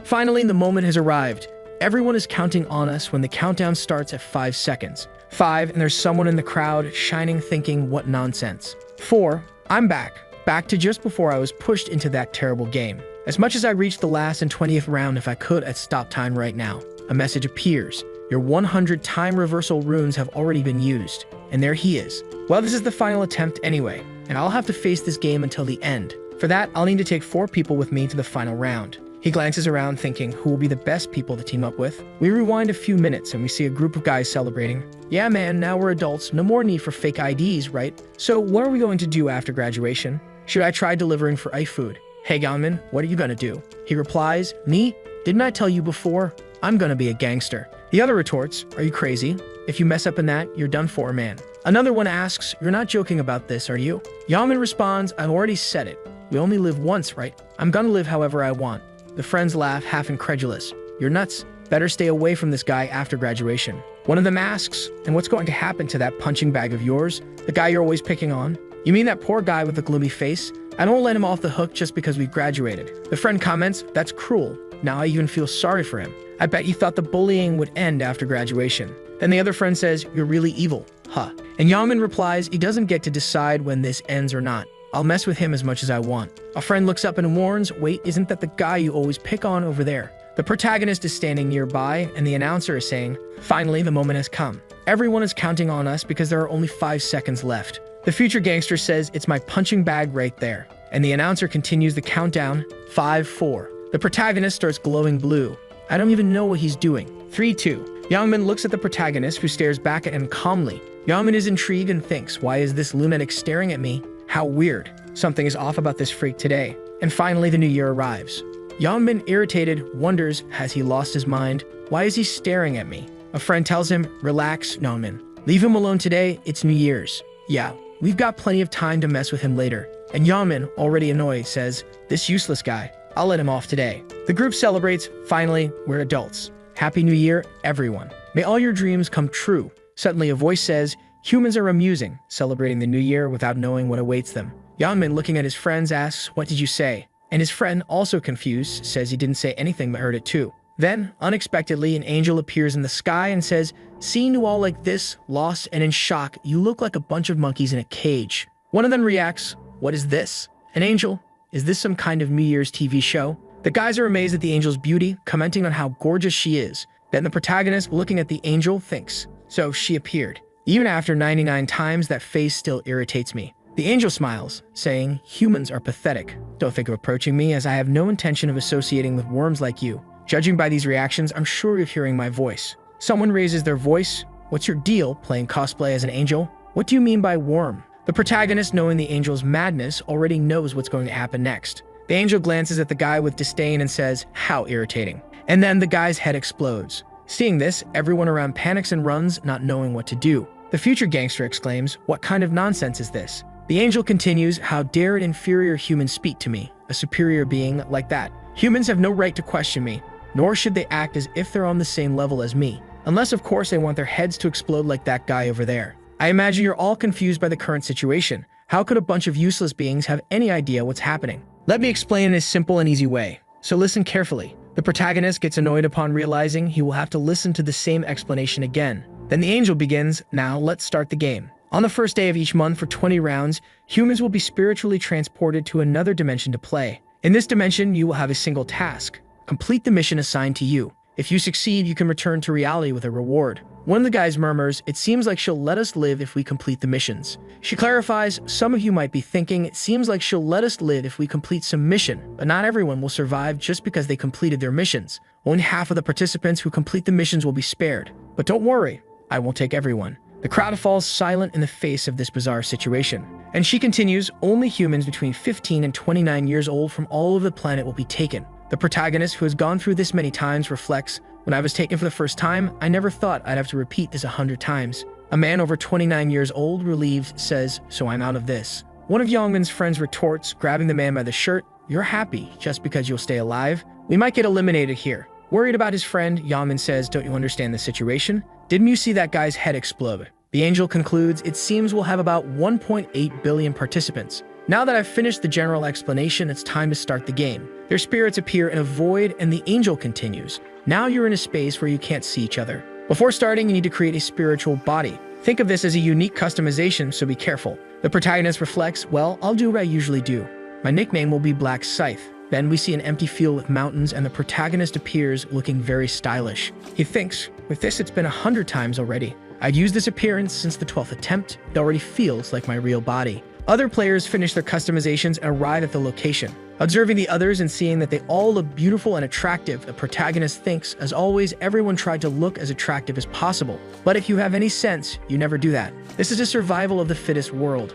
Finally, the moment has arrived. Everyone is counting on us when the countdown starts at 5 seconds. 5, and there's someone in the crowd shining thinking, what nonsense. 4, I'm back. Back to just before I was pushed into that terrible game. As much as I reached the last and 20th round, if I could, I'd stop time right now. A message appears. Your 100 time reversal runes have already been used. And there he is. Well, this is the final attempt anyway, and I'll have to face this game until the end. For that, I'll need to take 4 people with me to the final round. He glances around thinking who will be the best people to team up with. We rewind a few minutes and we see a group of guys celebrating. Yeah man, now we're adults, no more need for fake IDs, right? So what are we going to do after graduation? Should I try delivering for iFood? Hey Galman, what are you gonna do? He replies, me? Didn't I tell you before? I'm gonna be a gangster. The other retorts, are you crazy? If you mess up in that, you're done for, man. Another one asks, you're not joking about this, are you? Yaman responds, I've already said it. We only live once, right? I'm gonna live however I want. The friends laugh, half incredulous. You're nuts. Better stay away from this guy after graduation. One of them asks, and what's going to happen to that punching bag of yours? The guy you're always picking on? You mean that poor guy with the gloomy face? I don't let him off the hook just because we graduated. The friend comments, that's cruel. Now I even feel sorry for him. I bet you thought the bullying would end after graduation. Then the other friend says, you're really evil. Huh. And Yaman replies, he doesn't get to decide when this ends or not. I'll mess with him as much as I want. A friend looks up and warns, wait, isn't that the guy you always pick on over there? The protagonist is standing nearby, and the announcer is saying, finally, the moment has come. Everyone is counting on us because there are only 5 seconds left. The future gangster says, it's my punching bag right there. And the announcer continues the countdown, 5, 4. The protagonist starts glowing blue. I don't even know what he's doing. 3, 2. Youngman looks at the protagonist, who stares back at him calmly. Youngman is intrigued and thinks, why is this lunatic staring at me? How weird. Something is off about this freak today. And finally, the new year arrives. Youngman, irritated, wonders, has he lost his mind? Why is he staring at me? A friend tells him, relax, Youngman. Leave him alone today, it's New Year's. Yeah, we've got plenty of time to mess with him later. And Youngman, already annoyed, says, this useless guy, I'll let him off today. The group celebrates, finally, we're adults. Happy New Year, everyone. May all your dreams come true. Suddenly a voice says, humans are amusing, celebrating the new year without knowing what awaits them. Youngman, looking at his friends, asks, what did you say? And his friend, also confused, says he didn't say anything but heard it too. Then, unexpectedly, an angel appears in the sky and says, seeing you all like this, lost and in shock, you look like a bunch of monkeys in a cage. One of them reacts, what is this? An angel? Is this some kind of New Year's TV show? The guys are amazed at the angel's beauty, commenting on how gorgeous she is. Then the protagonist, looking at the angel, thinks, so she appeared. Even after 99 times, that face still irritates me. The angel smiles, saying, humans are pathetic. Don't think of approaching me, as I have no intention of associating with worms like you. Judging by these reactions, I'm sure you're hearing my voice. Someone raises their voice. What's your deal, playing cosplay as an angel? What do you mean by worm? The protagonist, knowing the angel's madness, already knows what's going to happen next. The angel glances at the guy with disdain and says, how irritating. And then the guy's head explodes. Seeing this, everyone around panics and runs, not knowing what to do. The future gangster exclaims, what kind of nonsense is this? The angel continues, how dare an inferior human speak to me, a superior being like that? Humans have no right to question me, nor should they act as if they're on the same level as me. Unless, of course, they want their heads to explode like that guy over there. I imagine you're all confused by the current situation. How could a bunch of useless beings have any idea what's happening? Let me explain in a simple and easy way. So listen carefully. The protagonist gets annoyed upon realizing he will have to listen to the same explanation again. Then the angel begins, now let's start the game. On the first day of each month for 20 rounds, humans will be spiritually transported to another dimension to play. In this dimension, you will have a single task. Complete the mission assigned to you. If you succeed, you can return to reality with a reward. One of the guys murmurs, it seems like she'll let us live if we complete the missions. She clarifies, some of you might be thinking, it seems like she'll let us live if we complete some mission, but not everyone will survive just because they completed their missions. Only half of the participants who complete the missions will be spared. But don't worry, I won't take everyone. The crowd falls silent in the face of this bizarre situation. And she continues, only humans between 15 and 29 years old from all over the planet will be taken. The protagonist, who has gone through this many times, reflects, when I was taken for the first time, I never thought I'd have to repeat this 100 times. A man over 29 years old, relieved, says, so I'm out of this. One of Youngman's friends retorts, grabbing the man by the shirt, you're happy just because you'll stay alive? We might get eliminated here. Worried about his friend, Youngman says, don't you understand the situation? Didn't you see that guy's head explode? The angel concludes, it seems we'll have about 1.8 billion participants. Now that I've finished the general explanation, it's time to start the game. Their spirits appear in a void and the angel continues. Now you're in a space where you can't see each other. Before starting, you need to create a spiritual body. Think of this as a unique customization, so be careful. The protagonist reflects, well, I'll do what I usually do. My nickname will be Black Scythe. Then we see an empty field with mountains and the protagonist appears looking very stylish. He thinks, with this it's been 100 times already. I'd used this appearance since the 12th attempt. It already feels like my real body. Other players finish their customizations and arrive at the location. Observing the others and seeing that they all look beautiful and attractive, the protagonist thinks, as always, everyone tried to look as attractive as possible. But if you have any sense, you never do that. This is a survival of the fittest world.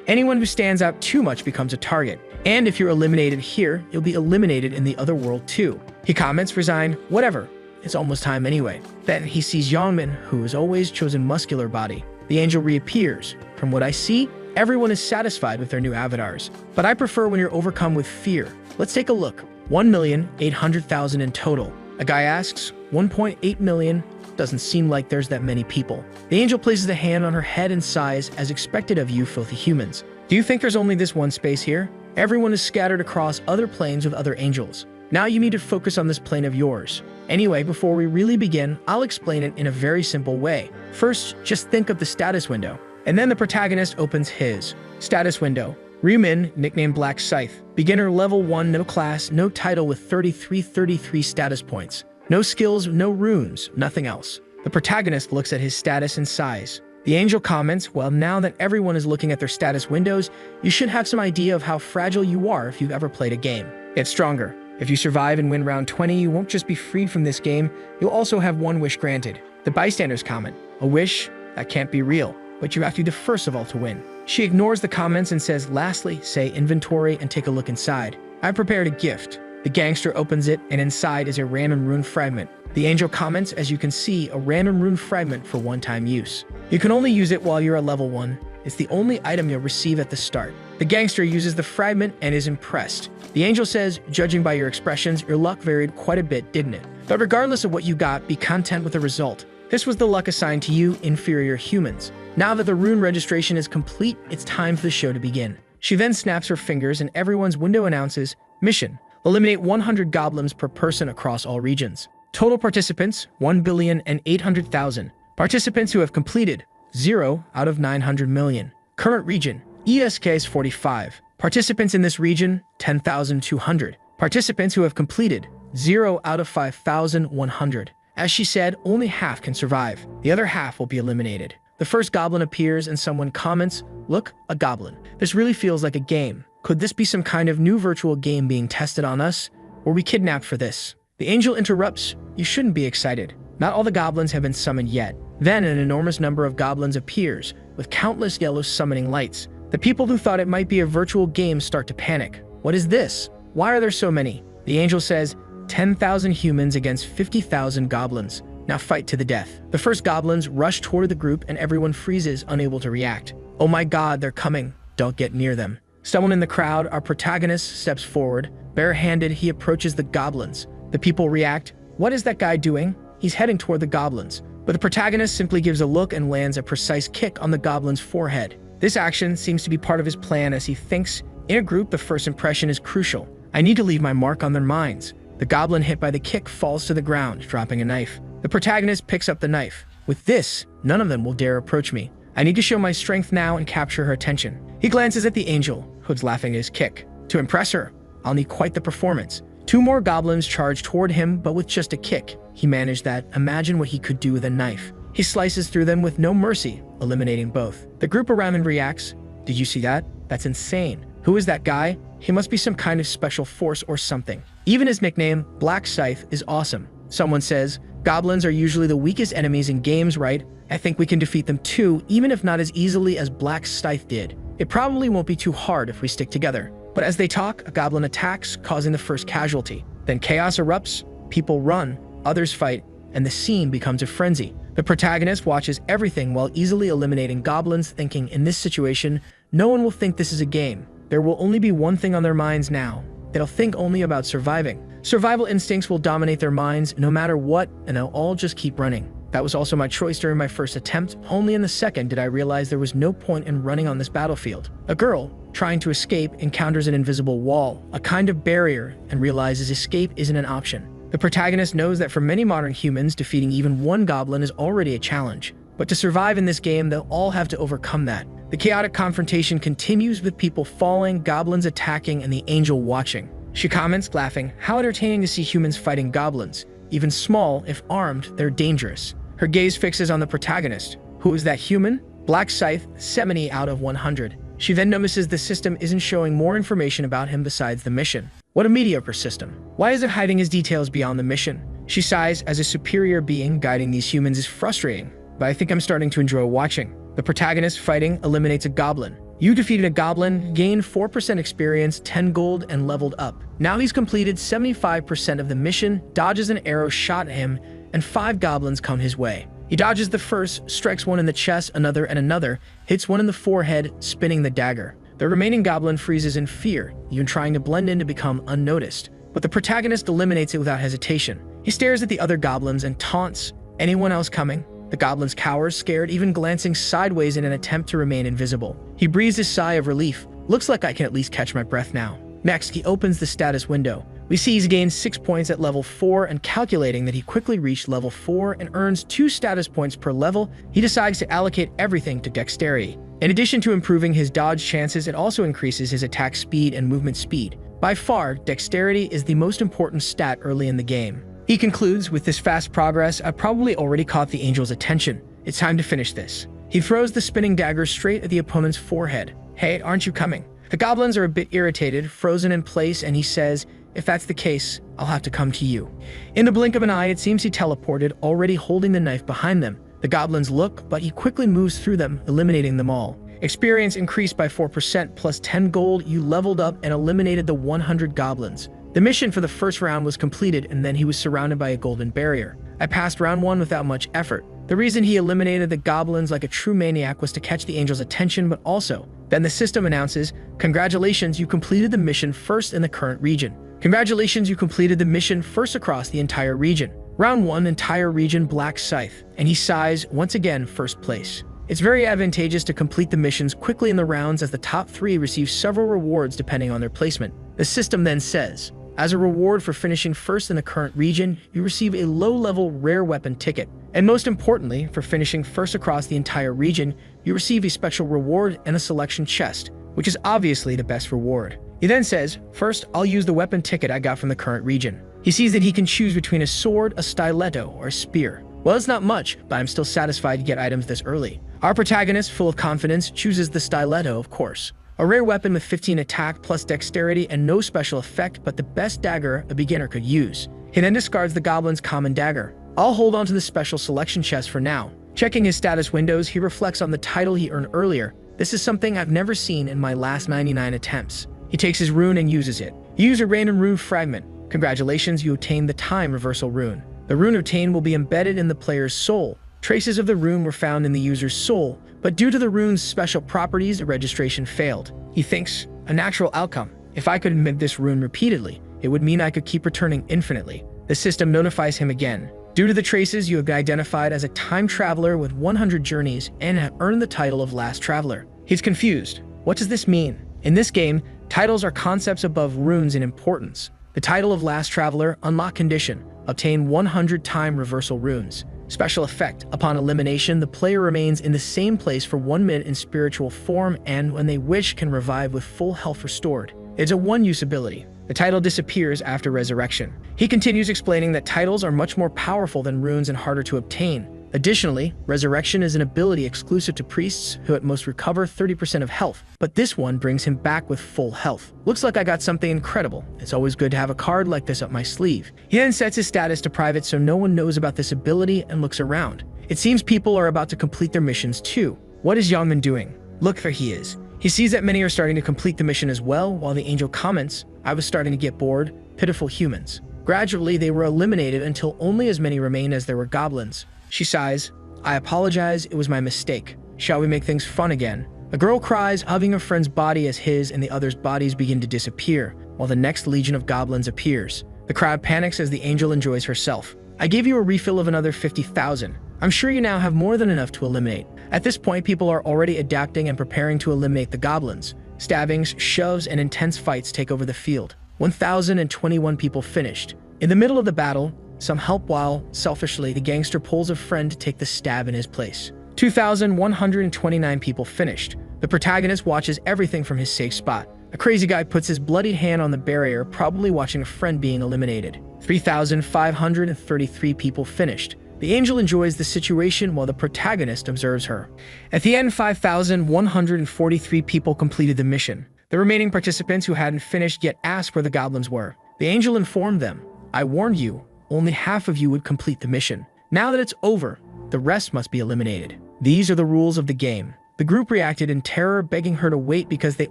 Anyone who stands out too much becomes a target. And if you're eliminated here, you'll be eliminated in the other world too. He comments, resigned, whatever. It's almost time anyway. Then he sees Yongmin, who has always chosen muscular body. The angel reappears. From what I see, everyone is satisfied with their new avatars. But I prefer when you're overcome with fear. Let's take a look. 1,800,000 in total. A guy asks, 1.8 million? Doesn't seem like there's that many people. The angel places a hand on her head and sighs, as expected of you filthy humans. Do you think there's only this one space here? Everyone is scattered across other planes with other angels. Now you need to focus on this plane of yours. Anyway, before we really begin, I'll explain it in a very simple way. First, just think of the status window. And then the protagonist opens his status window. Ryumin, nicknamed Black Scythe. Beginner level 1, no class, no title with 33 status points. No skills, no runes, nothing else. The protagonist looks at his status and sighs. The angel comments, well, now that everyone is looking at their status windows, you should have some idea of how fragile you are if you've ever played a game. Get stronger. If you survive and win round 20, you won't just be freed from this game, you'll also have one wish granted. The bystanders comment, a wish? That can't be real, but you have to be the first of all to win. She ignores the comments and says, lastly, say inventory and take a look inside. I've prepared a gift. The gangster opens it, and inside is a random rune fragment. The angel comments, as you can see, a random rune fragment for one-time use. You can only use it while you're at level 1. It's the only item you'll receive at the start. The gangster uses the fragment and is impressed. The angel says, judging by your expressions, your luck varied quite a bit, didn't it? But regardless of what you got, be content with the result. This was the luck assigned to you, inferior humans. Now that the rune registration is complete, it's time for the show to begin. She then snaps her fingers and everyone's window announces, mission. Eliminate 100 goblins per person across all regions. Total participants, 1,800,000. Participants who have completed, 0 out of 900 million. Current region, ESK is 45. Participants in this region, 10,200. Participants who have completed, 0 out of 5,100. As she said, only half can survive. The other half will be eliminated. The first goblin appears and someone comments, look, a goblin. This really feels like a game. Could this be some kind of new virtual game being tested on us? Were we kidnapped for this? The angel interrupts, you shouldn't be excited. Not all the goblins have been summoned yet. Then an enormous number of goblins appears, with countless yellow summoning lights. The people who thought it might be a virtual game start to panic. What is this? Why are there so many? The angel says, 10,000 humans against 50,000 goblins. Now fight to the death. The first goblins rush toward the group and everyone freezes, unable to react. Oh my god, they're coming. Don't get near them. Someone in the crowd, our protagonist, steps forward. Barehanded, he approaches the goblins. The people react. What is that guy doing? He's heading toward the goblins. But the protagonist simply gives a look and lands a precise kick on the goblin's forehead. This action seems to be part of his plan as he thinks, in a group, the first impression is crucial. I need to leave my mark on their minds. The goblin hit by the kick falls to the ground, dropping a knife. The protagonist picks up the knife. With this, none of them will dare approach me. I need to show my strength now and capture her attention. He glances at the angel, who's laughing at his kick. To impress her, I'll need quite the performance. 2 more goblins charge toward him, but with just a kick. He managed that. Imagine what he could do with a knife. He slices through them with no mercy, eliminating both. The group around him reacts. Did you see that? That's insane. Who is that guy? He must be some kind of special force or something. Even his nickname, Black Scythe, is awesome. Someone says, goblins are usually the weakest enemies in games, right? I think we can defeat them too, even if not as easily as Black Scythe did. It probably won't be too hard if we stick together. But as they talk, a goblin attacks, causing the first casualty. Then chaos erupts, people run, others fight, and the scene becomes a frenzy. The protagonist watches everything while easily eliminating goblins, thinking, in this situation, no one will think this is a game. There will only be one thing on their minds now. They'll think only about surviving. Survival instincts will dominate their minds no matter what, and they'll all just keep running. That was also my choice during my first attempt. Only in the second did I realize there was no point in running on this battlefield. A girl, trying to escape, encounters an invisible wall, a kind of barrier, and realizes escape isn't an option. The protagonist knows that for many modern humans, defeating even one goblin is already a challenge. But to survive in this game, they'll all have to overcome that. The chaotic confrontation continues with people falling, goblins attacking, and the angel watching. She comments, laughing, "How entertaining to see humans fighting goblins. Even small, if armed, they're dangerous." Her gaze fixes on the protagonist. Who is that human? Black Scythe, 70 out of 100. She then notices the system isn't showing more information about him besides the mission. What a mediocre system. Why is it hiding his details beyond the mission? She sighs, as a superior being guiding these humans is frustrating, but I think I'm starting to enjoy watching. The protagonist fighting eliminates a goblin. You defeated a goblin, gained 4% experience, 10 gold, and leveled up. Now he's completed 75% of the mission, dodges an arrow shot at him, and 5 goblins come his way. He dodges the first, strikes one in the chest, another and another, hits one in the forehead, spinning the dagger. The remaining goblin freezes in fear, even trying to blend in to become unnoticed. But the protagonist eliminates it without hesitation. He stares at the other goblins and taunts, "Anyone else coming?" The goblins cower, scared, even glancing sideways in an attempt to remain invisible. He breathes a sigh of relief. "Looks like I can at least catch my breath now." Next, he opens the status window. We see he's gained 6 points at level 4, and calculating that he quickly reached level 4 and earns 2 status points per level, he decides to allocate everything to dexterity. In addition to improving his dodge chances, it also increases his attack speed and movement speed. By far, dexterity is the most important stat early in the game. He concludes, "With this fast progress, I've probably already caught the angel's attention. It's time to finish this." He throws the spinning dagger straight at the opponent's forehead. "Hey, aren't you coming?" The goblins are a bit irritated, frozen in place, and he says, "If that's the case, I'll have to come to you." In the blink of an eye, it seems he teleported, already holding the knife behind them. The goblins look, but he quickly moves through them, eliminating them all. Experience increased by 4% plus 10 gold. You leveled up and eliminated the 100 goblins. The mission for the first round was completed, and then he was surrounded by a golden barrier. I passed round 1 without much effort. The reason he eliminated the goblins like a true maniac was to catch the angel's attention, but also, then the system announces, "Congratulations, you completed the mission first in the current region. Congratulations, you completed the mission first across the entire region. Round 1, entire region, Black Scythe." And he sighs, once again, first place. It's very advantageous to complete the missions quickly in the rounds, as the top 3 receive several rewards depending on their placement. The system then says, as a reward for finishing first in the current region, you receive a low-level rare weapon ticket. And most importantly, for finishing first across the entire region, you receive a special reward and a selection chest, which is obviously the best reward. He then says, "First, I'll use the weapon ticket I got from the current region." He sees that he can choose between a sword, a stiletto, or a spear. Well, it's not much, but I'm still satisfied to get items this early. Our protagonist, full of confidence, chooses the stiletto, of course. A rare weapon with 15 attack plus dexterity and no special effect, but the best dagger a beginner could use. He then discards the goblin's common dagger. I'll hold on to the special selection chest for now. Checking his status windows, he reflects on the title he earned earlier. This is something I've never seen in my last 99 attempts. He takes his rune and uses it. Use a random rune fragment. Congratulations, you obtained the time reversal rune. The rune obtained will be embedded in the player's soul. Traces of the rune were found in the user's soul, but due to the rune's special properties, the registration failed. He thinks, a natural outcome. If I could embed this rune repeatedly, it would mean I could keep returning infinitely. The system notifies him again. Due to the traces, you have been identified as a time traveler with 100 journeys and have earned the title of Last Traveler. He's confused. What does this mean? In this game, titles are concepts above runes in importance. The title of Last Traveler, unlock condition, obtain 100 time reversal runes. Special effect, upon elimination, the player remains in the same place for 1 minute in spiritual form and, when they wish, can revive with full health restored. It's a one-use ability. The title disappears after resurrection. He continues explaining that titles are much more powerful than runes and harder to obtain. Additionally, resurrection is an ability exclusive to priests who at most recover 30% of health, but this one brings him back with full health. Looks like I got something incredible. It's always good to have a card like this up my sleeve. He then sets his status to private so no one knows about this ability and looks around. It seems people are about to complete their missions too. What is Yongman doing? Look, there he is. He sees that many are starting to complete the mission as well, while the angel comments, "I was starting to get bored. Pitiful humans." Gradually, they were eliminated until only as many remained as there were goblins. She sighs, "I apologize, it was my mistake. Shall we make things fun again?" A girl cries, hugging a friend's body as his and the others' bodies begin to disappear, while the next legion of goblins appears. The crowd panics as the angel enjoys herself. "I gave you a refill of another 50,000. I'm sure you now have more than enough to eliminate." At this point, people are already adapting and preparing to eliminate the goblins. Stabbings, shoves, and intense fights take over the field. 1,021 people finished. In the middle of the battle, some help while, selfishly, the gangster pulls a friend to take the stab in his place. 2,129 people finished. The protagonist watches everything from his safe spot. A crazy guy puts his bloodied hand on the barrier, probably watching a friend being eliminated. 3,533 people finished. The angel enjoys the situation while the protagonist observes her. At the end, 5,143 people completed the mission. The remaining participants who hadn't finished yet asked where the goblins were. The angel informed them, "I warned you, only half of you would complete the mission. Now that it's over, the rest must be eliminated. These are the rules of the game." The group reacted in terror, begging her to wait because they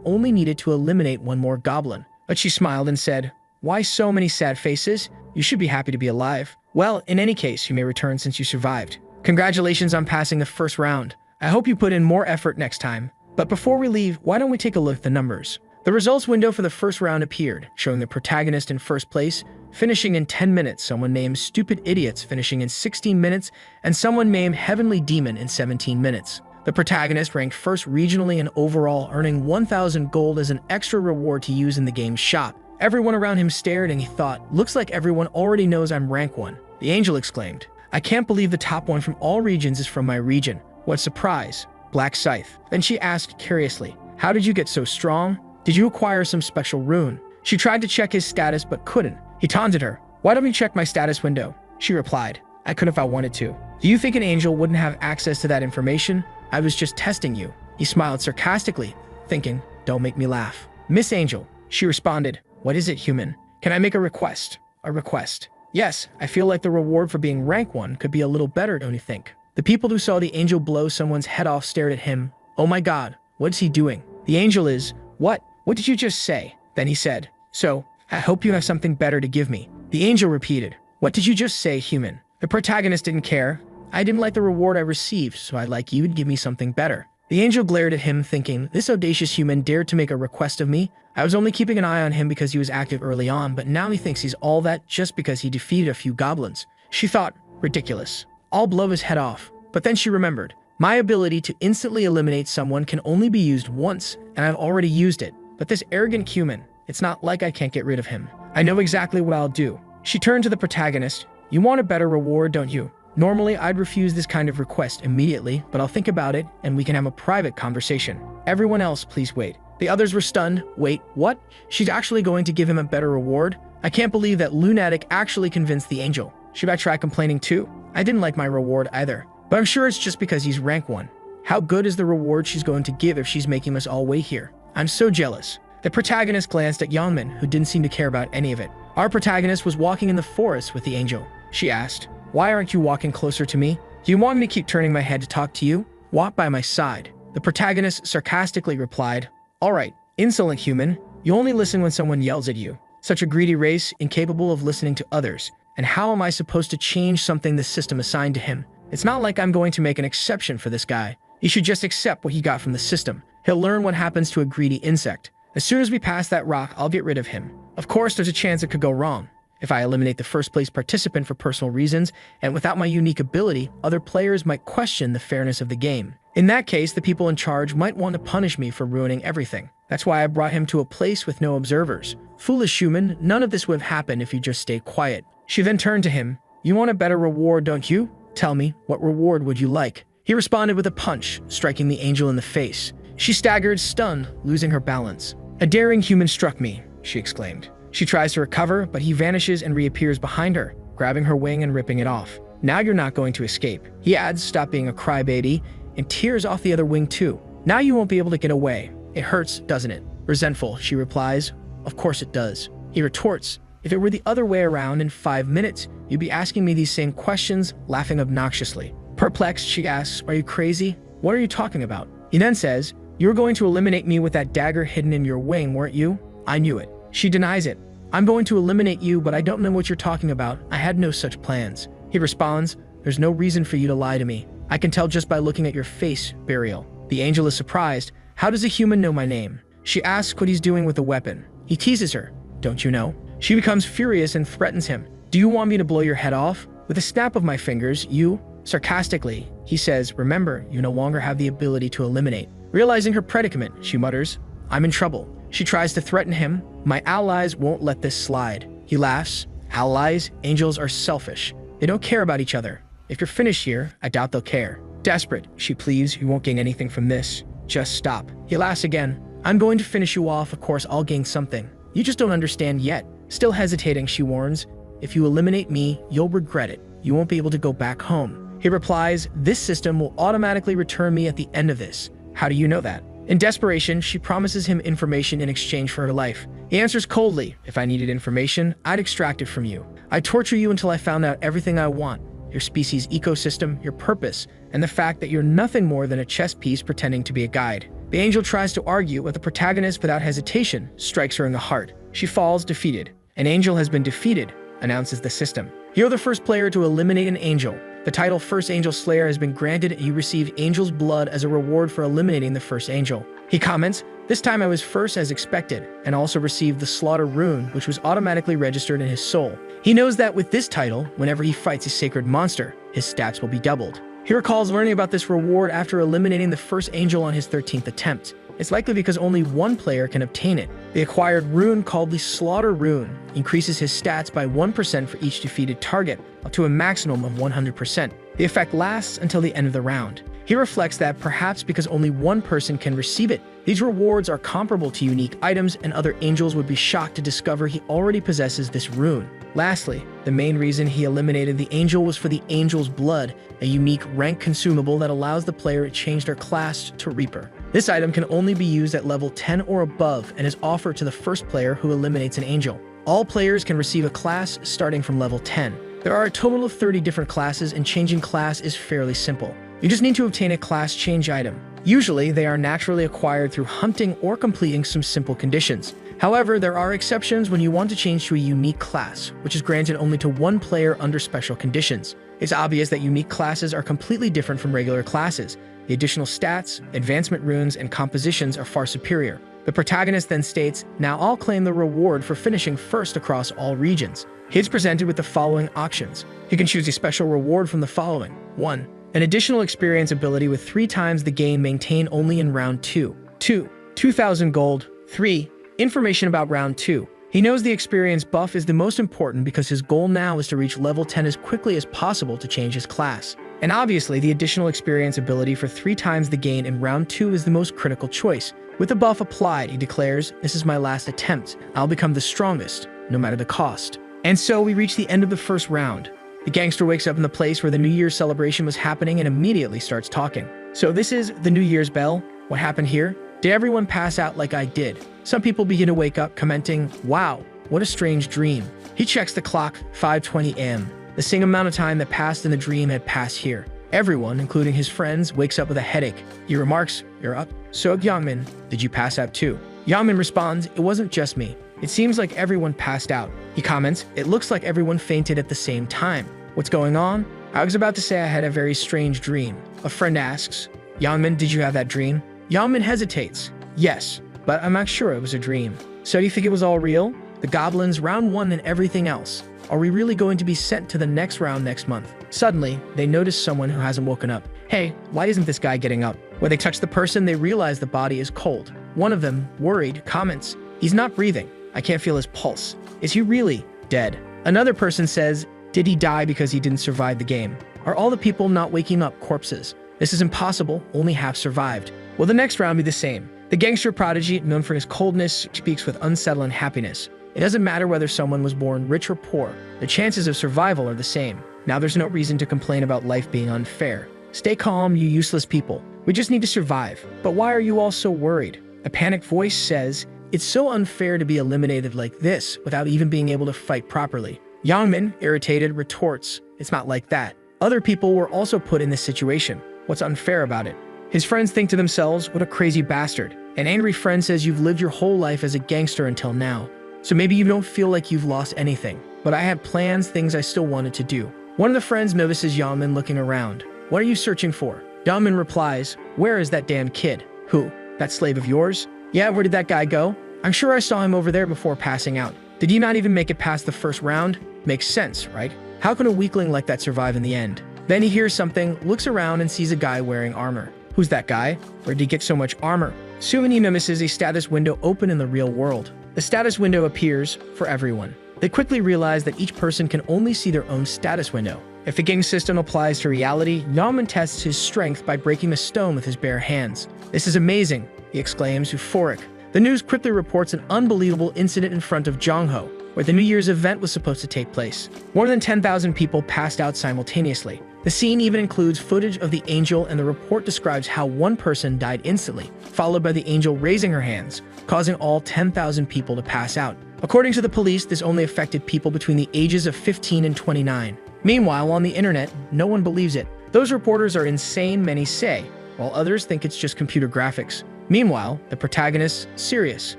only needed to eliminate one more goblin. But she smiled and said, "Why so many sad faces? You should be happy to be alive. Well, in any case, you may return since you survived. Congratulations on passing the first round. I hope you put in more effort next time. But before we leave, why don't we take a look at the numbers?" The results window for the first round appeared, showing the protagonist in first place, finishing in 10 minutes, someone named Stupid Idiots finishing in 16 minutes, and someone named Heavenly Demon in 17 minutes. The protagonist ranked first regionally and overall, earning 1,000 gold as an extra reward to use in the game's shop. Everyone around him stared and he thought, "Looks like everyone already knows I'm rank 1. The angel exclaimed, "I can't believe the top one from all regions is from my region. What surprise." Black Scythe. Then she asked curiously, "How did you get so strong? Did you acquire some special rune?" She tried to check his status but couldn't. He taunted her. "Why don't you check my status window?" She replied, "I could if I wanted to." "Do you think an angel wouldn't have access to that information? I was just testing you." He smiled sarcastically, thinking, "Don't make me laugh." "Miss Angel," she responded, "What is it, human? Can I make a request?" "A request?" "Yes, I feel like the reward for being rank 1 could be a little better, don't you think?" The people who saw the angel blow someone's head off stared at him. "Oh my god, what's he doing?" The angel is, "What? What did you just say?" Then he said, "So, I hope you have something better to give me." The angel repeated, "What did you just say, human?" The protagonist didn't care. "I didn't like the reward I received, so I'd like you to give me something better." The angel glared at him, thinking, "This audacious human dared to make a request of me? I was only keeping an eye on him because he was active early on, but now he thinks he's all that just because he defeated a few goblins." She thought, ridiculous. I'll blow his head off. But then she remembered, my ability to instantly eliminate someone can only be used once, and I've already used it. But this arrogant human, it's not like I can't get rid of him. I know exactly what I'll do. She turned to the protagonist. "You want a better reward, don't you? Normally, I'd refuse this kind of request immediately, but I'll think about it and we can have a private conversation. Everyone else, please wait." The others were stunned. "Wait, what? She's actually going to give him a better reward? I can't believe that lunatic actually convinced the angel. Should I try complaining too? I didn't like my reward either, but I'm sure it's just because he's rank 1. How good is the reward she's going to give if she's making us all wait here? I'm so jealous." The protagonist glanced at Yeonmin, who didn't seem to care about any of it. Our protagonist was walking in the forest with the angel. She asked, "Why aren't you walking closer to me? Do you want me to keep turning my head to talk to you? Walk by my side." The protagonist sarcastically replied, "All right, insolent human, you only listen when someone yells at you. Such a greedy race, incapable of listening to others. And how am I supposed to change something the system assigned to him? It's not like I'm going to make an exception for this guy. He should just accept what he got from the system. He'll learn what happens to a greedy insect. As soon as we pass that rock, I'll get rid of him. Of course, there's a chance it could go wrong. If I eliminate the first place participant for personal reasons, and without my unique ability, other players might question the fairness of the game. In that case, the people in charge might want to punish me for ruining everything. That's why I brought him to a place with no observers. Foolish human, none of this would have happened if you just stayed quiet." She then turned to him. "You want a better reward, don't you? Tell me, what reward would you like?" He responded with a punch, striking the angel in the face. She staggered, stunned, losing her balance. "A daring human struck me," she exclaimed. She tries to recover, but he vanishes and reappears behind her, grabbing her wing and ripping it off. "Now you're not going to escape." He adds, "Stop being a crybaby," and tears off the other wing too. "Now you won't be able to get away. It hurts, doesn't it?" Resentful, she replies, "Of course it does." He retorts, "If it were the other way around, in 5 minutes, you'd be asking me these same questions," laughing obnoxiously. Perplexed, she asks, "Are you crazy? What are you talking about?" He then says, "You were going to eliminate me with that dagger hidden in your wing, weren't you?" "I knew it." She denies it. "I'm going to eliminate you, but I don't know what you're talking about. I had no such plans." He responds, "There's no reason for you to lie to me. I can tell just by looking at your face, Burial." The angel is surprised. "How does a human know my name?" She asks what he's doing with the weapon. He teases her. "Don't you know?" She becomes furious and threatens him. "Do you want me to blow your head off?" With a snap of my fingers, you... Sarcastically, he says, "Remember, you no longer have the ability to eliminate." Realizing her predicament, she mutters, I'm in trouble. She tries to threaten him. My allies won't let this slide. He laughs. Allies? Angels are selfish. They don't care about each other. If you're finished here, I doubt they'll care. Desperate, she pleads, you won't gain anything from this. Just stop. He laughs again. I'm going to finish you off, of course I'll gain something. You just don't understand yet. Still hesitating, she warns. If you eliminate me, you'll regret it. You won't be able to go back home. He replies, this system will automatically return me at the end of this. How do you know that? In desperation, she promises him information in exchange for her life. He answers coldly, if I needed information, I'd extract it from you. I'd torture you until I found out everything I want. Your species' ecosystem, your purpose, and the fact that you're nothing more than a chess piece pretending to be a guide. The angel tries to argue, but the protagonist, without hesitation, strikes her in the heart. She falls defeated. An angel has been defeated, announces the system. You're the first player to eliminate an angel. The title First Angel Slayer has been granted and you receive angel's blood as a reward for eliminating the first angel. He comments, this time I was first as expected, and also received the slaughter rune, which was automatically registered in his soul. He knows that with this title, whenever he fights a sacred monster, his stats will be doubled. He recalls learning about this reward after eliminating the first angel on his 13th attempt. It's likely because only one player can obtain it. The acquired rune, called the Slaughter Rune, increases his stats by 1% for each defeated target, up to a maximum of 100%. The effect lasts until the end of the round. He reflects that perhaps because only one person can receive it, these rewards are comparable to unique items and other angels would be shocked to discover he already possesses this rune. Lastly, the main reason he eliminated the angel was for the angel's blood, a unique rank consumable that allows the player to change their class to Reaper. This item can only be used at level 10 or above and is offered to the first player who eliminates an angel. All players can receive a class starting from level 10. There are a total of 30 different classes and changing class is fairly simple. You just need to obtain a class change item. Usually, they are naturally acquired through hunting or completing some simple conditions. However, there are exceptions when you want to change to a unique class, which is granted only to one player under special conditions. It's obvious that unique classes are completely different from regular classes. The additional stats, advancement runes, and compositions are far superior. The protagonist then states, now I'll claim the reward for finishing first across all regions. He's presented with the following options. He can choose a special reward from the following. 1. An additional experience ability with 3 times the gain maintained only in round 2. 2. 2,000 gold. 3. Information about round 2. He knows the experience buff is the most important because his goal now is to reach level 10 as quickly as possible to change his class. And obviously, the additional experience ability for 3 times the gain in round 2 is the most critical choice. With the buff applied, he declares, this is my last attempt. I'll become the strongest, no matter the cost. And so we reach the end of the first round. The gangster wakes up in the place where the New Year's celebration was happening and immediately starts talking. So this is the New Year's bell? What happened here? Did everyone pass out like I did? Some people begin to wake up, commenting, wow, what a strange dream. He checks the clock, 5:20 a.m. The same amount of time that passed in the dream had passed here. Everyone, including his friends, wakes up with a headache. He remarks, you're up. So Youngmin, did you pass out too? Youngmin responds, it wasn't just me. It seems like everyone passed out. He comments, it looks like everyone fainted at the same time. What's going on? I was about to say I had a very strange dream. A friend asks, Youngmin, did you have that dream? Youngmin hesitates. Yes, but I'm not sure it was a dream. So do you think it was all real? The goblins, round 1 and everything else. Are we really going to be sent to the next round next month? Suddenly, they notice someone who hasn't woken up. Hey, why isn't this guy getting up? When they touch the person, they realize the body is cold. One of them, worried, comments, he's not breathing. I can't feel his pulse. Is he really dead? Another person says, did he die because he didn't survive the game? Are all the people not waking up corpses? This is impossible, only half survived. Will the next round be the same? The gangster prodigy, known for his coldness, speaks with unsettling happiness. It doesn't matter whether someone was born rich or poor. The chances of survival are the same. Now there's no reason to complain about life being unfair. Stay calm, you useless people. We just need to survive. But why are you all so worried? A panicked voice says, it's so unfair to be eliminated like this without even being able to fight properly. Youngmin, irritated, retorts, it's not like that. Other people were also put in this situation. What's unfair about it? His friends think to themselves, what a crazy bastard. An angry friend says you've lived your whole life as a gangster until now. So maybe you don't feel like you've lost anything. But I had plans, things I still wanted to do. One of the friends notices Youngmin looking around. What are you searching for? Youngmin replies, where is that damn kid? Who? That slave of yours? Yeah, where did that guy go? I'm sure I saw him over there before passing out. Did he not even make it past the first round? Makes sense, right? How can a weakling like that survive in the end? Then he hears something, looks around and sees a guy wearing armor. Who's that guy? Where did he get so much armor? Suvini notices a status window open in the real world. The status window appears for everyone. They quickly realize that each person can only see their own status window. If the game system applies to reality, Yaman tests his strength by breaking the stone with his bare hands. "This is amazing," he exclaims, euphoric. The news quickly reports an unbelievable incident in front of Jongho, where the New Year's event was supposed to take place. More than 10,000 people passed out simultaneously. The scene even includes footage of the angel, and the report describes how one person died instantly, followed by the angel raising her hands, causing all 10,000 people to pass out. According to the police, this only affected people between the ages of 15 and 29. Meanwhile, on the internet, no one believes it. Those reporters are insane, many say, while others think it's just computer graphics. Meanwhile, the protagonist, Sirius,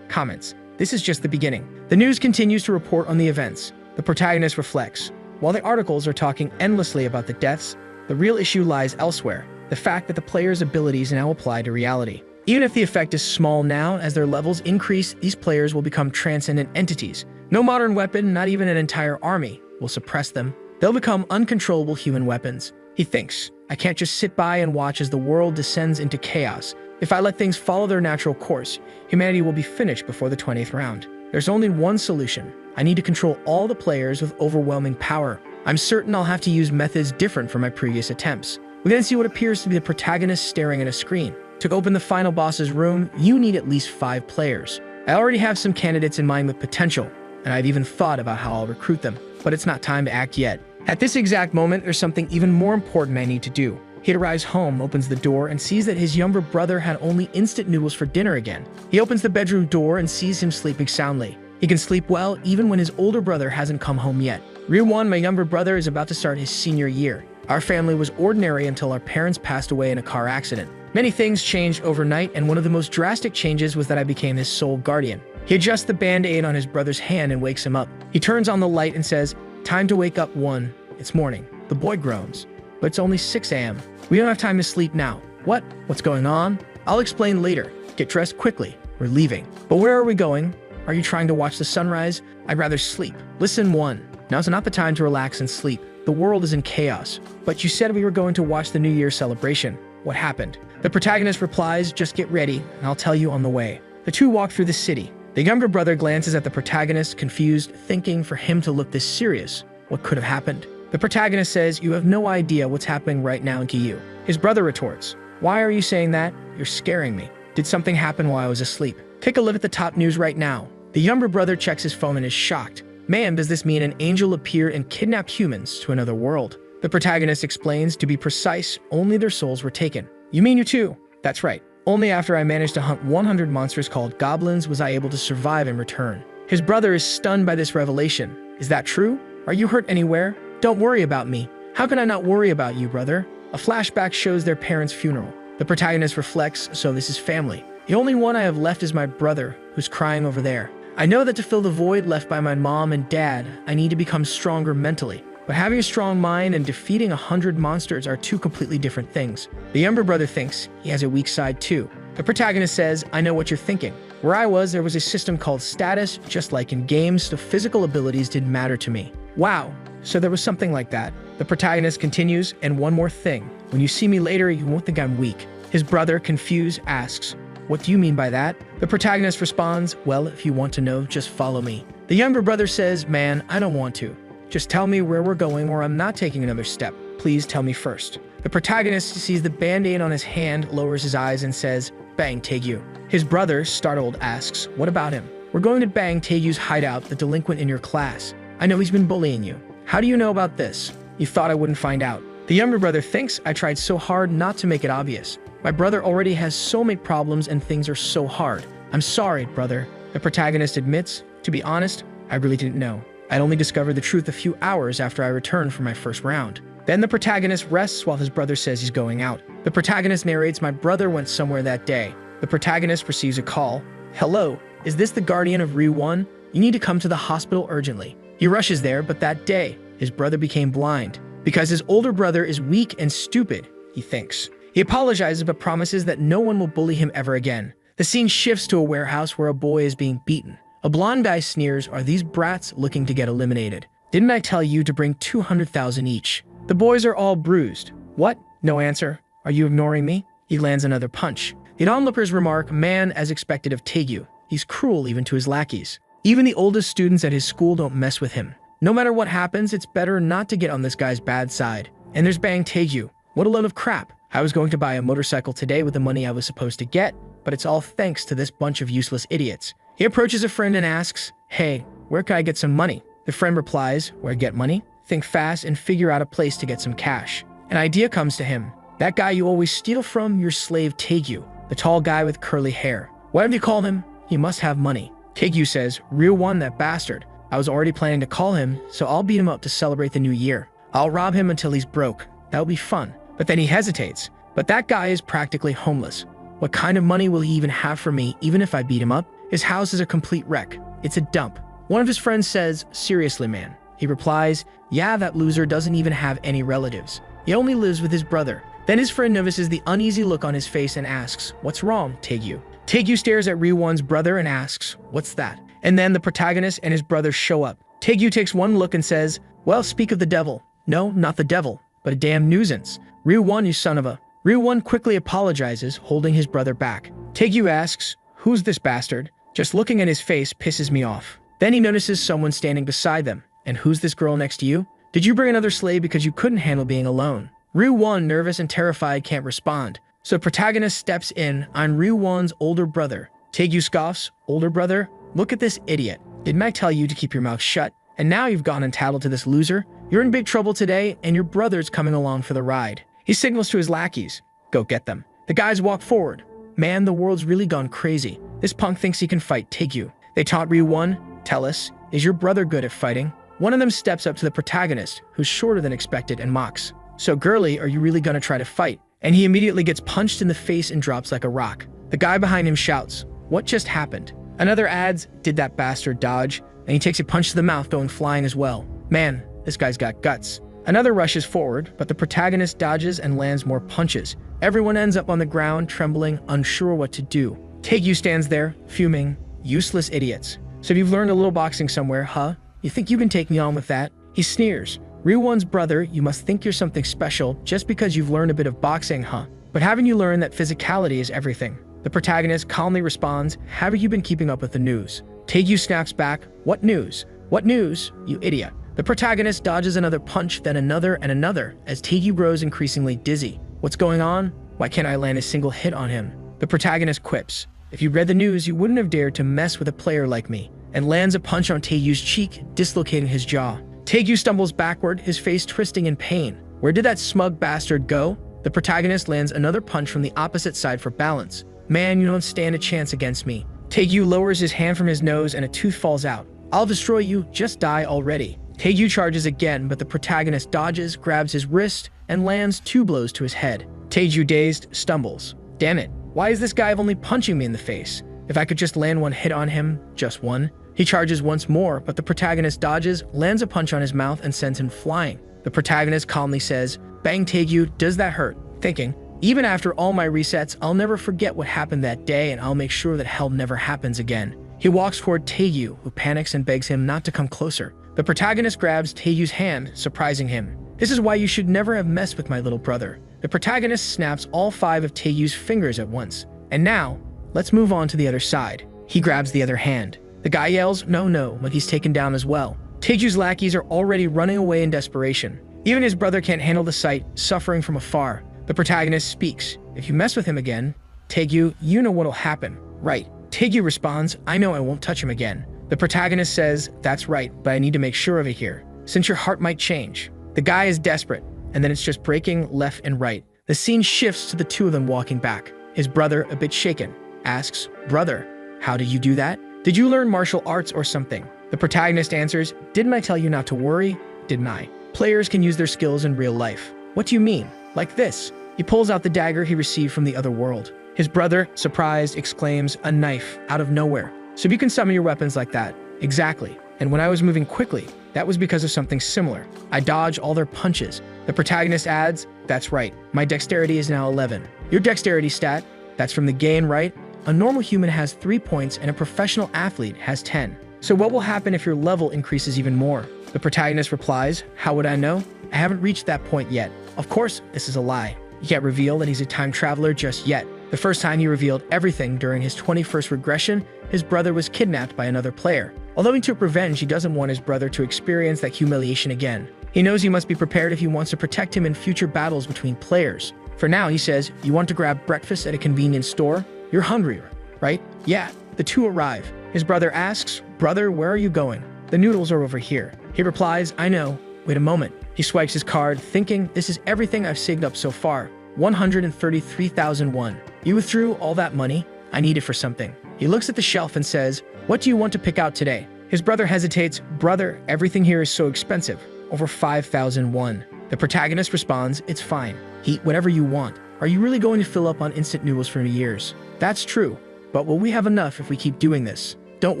comments, "This is just the beginning." The news continues to report on the events. The protagonist reflects, "While the articles are talking endlessly about the deaths, the real issue lies elsewhere, the fact that the player's abilities now apply to reality. Even if the effect is small now, as their levels increase, these players will become transcendent entities. No modern weapon, not even an entire army, will suppress them. They'll become uncontrollable human weapons." He thinks, "I can't just sit by and watch as the world descends into chaos. If I let things follow their natural course, humanity will be finished before the 20th round. There's only one solution. I need to control all the players with overwhelming power. I'm certain I'll have to use methods different from my previous attempts." We then see what appears to be the protagonist staring at a screen. To open the final boss's room, you need at least 5 players. I already have some candidates in mind with potential, and I've even thought about how I'll recruit them, but it's not time to act yet. At this exact moment, there's something even more important I need to do. He arrives home, opens the door, and sees that his younger brother had only instant noodles for dinner again. He opens the bedroom door and sees him sleeping soundly. He can sleep well even when his older brother hasn't come home yet. Ryuwon, my younger brother, is about to start his senior year. Our family was ordinary until our parents passed away in a car accident. Many things changed overnight, and one of the most drastic changes was that I became his sole guardian. He adjusts the band-aid on his brother's hand and wakes him up. He turns on the light and says, "Time to wake up, one. It's morning." The boy groans, "But it's only 6 a.m. We don't have time to sleep now." "What? What's going on?" "I'll explain later. Get dressed quickly. We're leaving." "But where are we going? Are you trying to watch the sunrise?" "I'd rather sleep." "Listen, one. Now's not the time to relax and sleep. The world is in chaos." "But you said we were going to watch the New Year celebration. What happened?" The protagonist replies, "Just get ready, and I'll tell you on the way." The two walk through the city. The younger brother glances at the protagonist, confused, thinking for him to look this serious. What could have happened? The protagonist says, "You have no idea what's happening right now to you." His brother retorts, "Why are you saying that? You're scaring me. Did something happen while I was asleep?" "Take a look at the top news right now." The younger brother checks his phone and is shocked. "Man, does this mean an angel appeared and kidnapped humans to another world?" The protagonist explains, to be precise, only their souls were taken. "You mean you too?" "That's right. Only after I managed to hunt 100 monsters called goblins was I able to survive and return." His brother is stunned by this revelation. "Is that true? Are you hurt anywhere?" "Don't worry about me." "How can I not worry about you, brother?" A flashback shows their parents' funeral. The protagonist reflects, "So this is family. The only one I have left is my brother, who's crying over there. I know that to fill the void left by my mom and dad, I need to become stronger mentally. But having a strong mind and defeating 100 monsters are two completely different things." The younger brother thinks he has a weak side too. The protagonist says, "I know what you're thinking. Where I was, there was a system called status, just like in games, so physical abilities didn't matter to me." "Wow, so there was something like that." The protagonist continues, "And one more thing. When you see me later, you won't think I'm weak." His brother, confused, asks, "What do you mean by that?" The protagonist responds, "Well, if you want to know, just follow me." The younger brother says, "Man, I don't want to. Just tell me where we're going or I'm not taking another step. Please tell me first." The protagonist sees the band-aid on his hand, lowers his eyes and says, "Bang Taegu." His brother, startled, asks, "What about him?" "We're going to Bang Taegu's hideout, the delinquent in your class. I know he's been bullying you." "How do you know about this?" "You thought I wouldn't find out." The younger brother thinks, "I tried so hard not to make it obvious. My brother already has so many problems and things are so hard. I'm sorry, brother." The protagonist admits, "To be honest, I really didn't know. I'd only discovered the truth a few hours after I returned from my first round." Then the protagonist rests while his brother says he's going out. The protagonist narrates, "My brother went somewhere that day." The protagonist receives a call. "Hello, is this the guardian of Ryuwon? You need to come to the hospital urgently." He rushes there, but that day, his brother became blind. Because his older brother is weak and stupid, he thinks. He apologizes but promises that no one will bully him ever again. The scene shifts to a warehouse where a boy is being beaten. A blonde guy sneers, "Are these brats looking to get eliminated? Didn't I tell you to bring 200,000 each?" The boys are all bruised. "What? No answer? Are you ignoring me?" He lands another punch. The onlookers remark, man, as expected of Taegu. He's cruel even to his lackeys. Even the oldest students at his school don't mess with him. No matter what happens, it's better not to get on this guy's bad side. And there's Bang Taegu. What a load of crap. I was going to buy a motorcycle today with the money I was supposed to get, but it's all thanks to this bunch of useless idiots. He approaches a friend and asks, hey, where can I get some money? The friend replies, where get money? Think fast and figure out a place to get some cash. An idea comes to him. That guy you always steal from, your slave Taegu, the tall guy with curly hair. Whatever you call him, he must have money. Taegu says, real one, that bastard. I was already planning to call him, so I'll beat him up to celebrate the new year. I'll rob him until he's broke. That'll be fun. But then he hesitates. But that guy is practically homeless. What kind of money will he even have for me, even if I beat him up? His house is a complete wreck. It's a dump. One of his friends says, seriously, man. He replies, yeah, that loser doesn't even have any relatives. He only lives with his brother. Then his friend notices the uneasy look on his face and asks, what's wrong, Taegu? Taegu stares at Ryuwon's brother and asks, what's that? And then the protagonist and his brother show up. Taegu takes one look and says, well, speak of the devil. No, not the devil, but a damn nuisance. Ryuwon, you son of a... Ryuwon quickly apologizes, holding his brother back. Taegu asks, who's this bastard? Just looking at his face pisses me off. Then he notices someone standing beside them. And who's this girl next to you? Did you bring another slave because you couldn't handle being alone? Ryuwon, nervous and terrified, can't respond. So protagonist steps in, I'm Ryuwon's older brother. Taegu scoffs, older brother? Look at this idiot. Didn't I tell you to keep your mouth shut? And now you've gone and tattled to this loser? You're in big trouble today, and your brother's coming along for the ride. He signals to his lackeys. Go get them. The guys walk forward. Man, the world's really gone crazy. This punk thinks he can fight Taegu. They taunt Ryuwon. Tell us, is your brother good at fighting? One of them steps up to the protagonist, who's shorter than expected, and mocks. So girly, are you really gonna try to fight? And he immediately gets punched in the face and drops like a rock. The guy behind him shouts, what just happened? Another adds, did that bastard dodge? And he takes a punch to the mouth, going flying as well. Man, this guy's got guts. Another rushes forward, but the protagonist dodges and lands more punches. Everyone ends up on the ground, trembling, unsure what to do. Taegu stands there, fuming, useless idiots. So you've learned a little boxing somewhere, huh? You think you can take me on with that? He sneers. Ryuwon's brother, you must think you're something special just because you've learned a bit of boxing, huh? But haven't you learned that physicality is everything? The protagonist calmly responds, haven't you been keeping up with the news? Taegu snaps back, what news? What news, you idiot? The protagonist dodges another punch, then another and another, as Taegu grows increasingly dizzy. What's going on? Why can't I land a single hit on him? The protagonist quips, if you read the news, you wouldn't have dared to mess with a player like me, and lands a punch on Taegyu's cheek, dislocating his jaw. Taegu stumbles backward, his face twisting in pain. Where did that smug bastard go? The protagonist lands another punch from the opposite side for balance. Man, you don't stand a chance against me. Taegu lowers his hand from his nose and a tooth falls out. I'll destroy you, just die already. Taegu charges again, but the protagonist dodges, grabs his wrist, and lands 2 blows to his head. Taegu, dazed, stumbles. Damn it, why is this guy only punching me in the face? If I could just land one hit on him, just one. He charges once more, but the protagonist dodges, lands a punch on his mouth, and sends him flying. The protagonist calmly says, bang Taegu, does that hurt? Thinking, even after all my resets, I'll never forget what happened that day and I'll make sure that hell never happens again. He walks toward Taegu, who panics and begs him not to come closer. The protagonist grabs Taegyu's hand, surprising him. This is why you should never have messed with my little brother. The protagonist snaps all 5 of Taegyu's fingers at once. And now, let's move on to the other side. He grabs the other hand. The guy yells, no, no, but he's taken down as well. Taegyu's lackeys are already running away in desperation. Even his brother can't handle the sight, suffering from afar. The protagonist speaks. If you mess with him again, Taegu, you know what'll happen. Right. Taegu responds, I know I won't touch him again. The protagonist says, that's right, but I need to make sure of it here, since your heart might change. The guy is desperate, and then it's just breaking left and right. The scene shifts to the 2 of them walking back. His brother, a bit shaken, asks, brother, how did you do that? Did you learn martial arts or something? The protagonist answers, didn't I tell you not to worry? Didn't I? Players can use their skills in real life. What do you mean? Like this. He pulls out the dagger he received from the other world. His brother, surprised, exclaims, a knife, out of nowhere. So you can summon your weapons like that. Exactly. And when I was moving quickly, that was because of something similar. I dodged all their punches. The protagonist adds, that's right, my dexterity is now 11. Your dexterity stat, that's from the game, right? A normal human has 3 points and a professional athlete has 10. So what will happen if your level increases even more? The protagonist replies, how would I know? I haven't reached that point yet. Of course, this is a lie. You can't reveal that he's a time traveler just yet. The first time he revealed everything during his 21st regression, his brother was kidnapped by another player. Although he took revenge, he doesn't want his brother to experience that humiliation again. He knows he must be prepared if he wants to protect him in future battles between players. For now, he says, "You want to grab breakfast at a convenience store? You're hungry, right?" "Yeah." The two arrive. His brother asks, "Brother, where are you going?" "The noodles are over here." He replies, "I know. Wait a moment." He swipes his card, thinking, "This is everything I've saved up so far. 133,001. You withdrew all that money? I need it for something." He looks at the shelf and says, "What do you want to pick out today?" His brother hesitates. "Brother, everything here is so expensive. Over 5,001. The protagonist responds, "It's fine. Eat whatever you want. Are you really going to fill up on instant noodles for years?" "That's true. But will we have enough if we keep doing this?" "Don't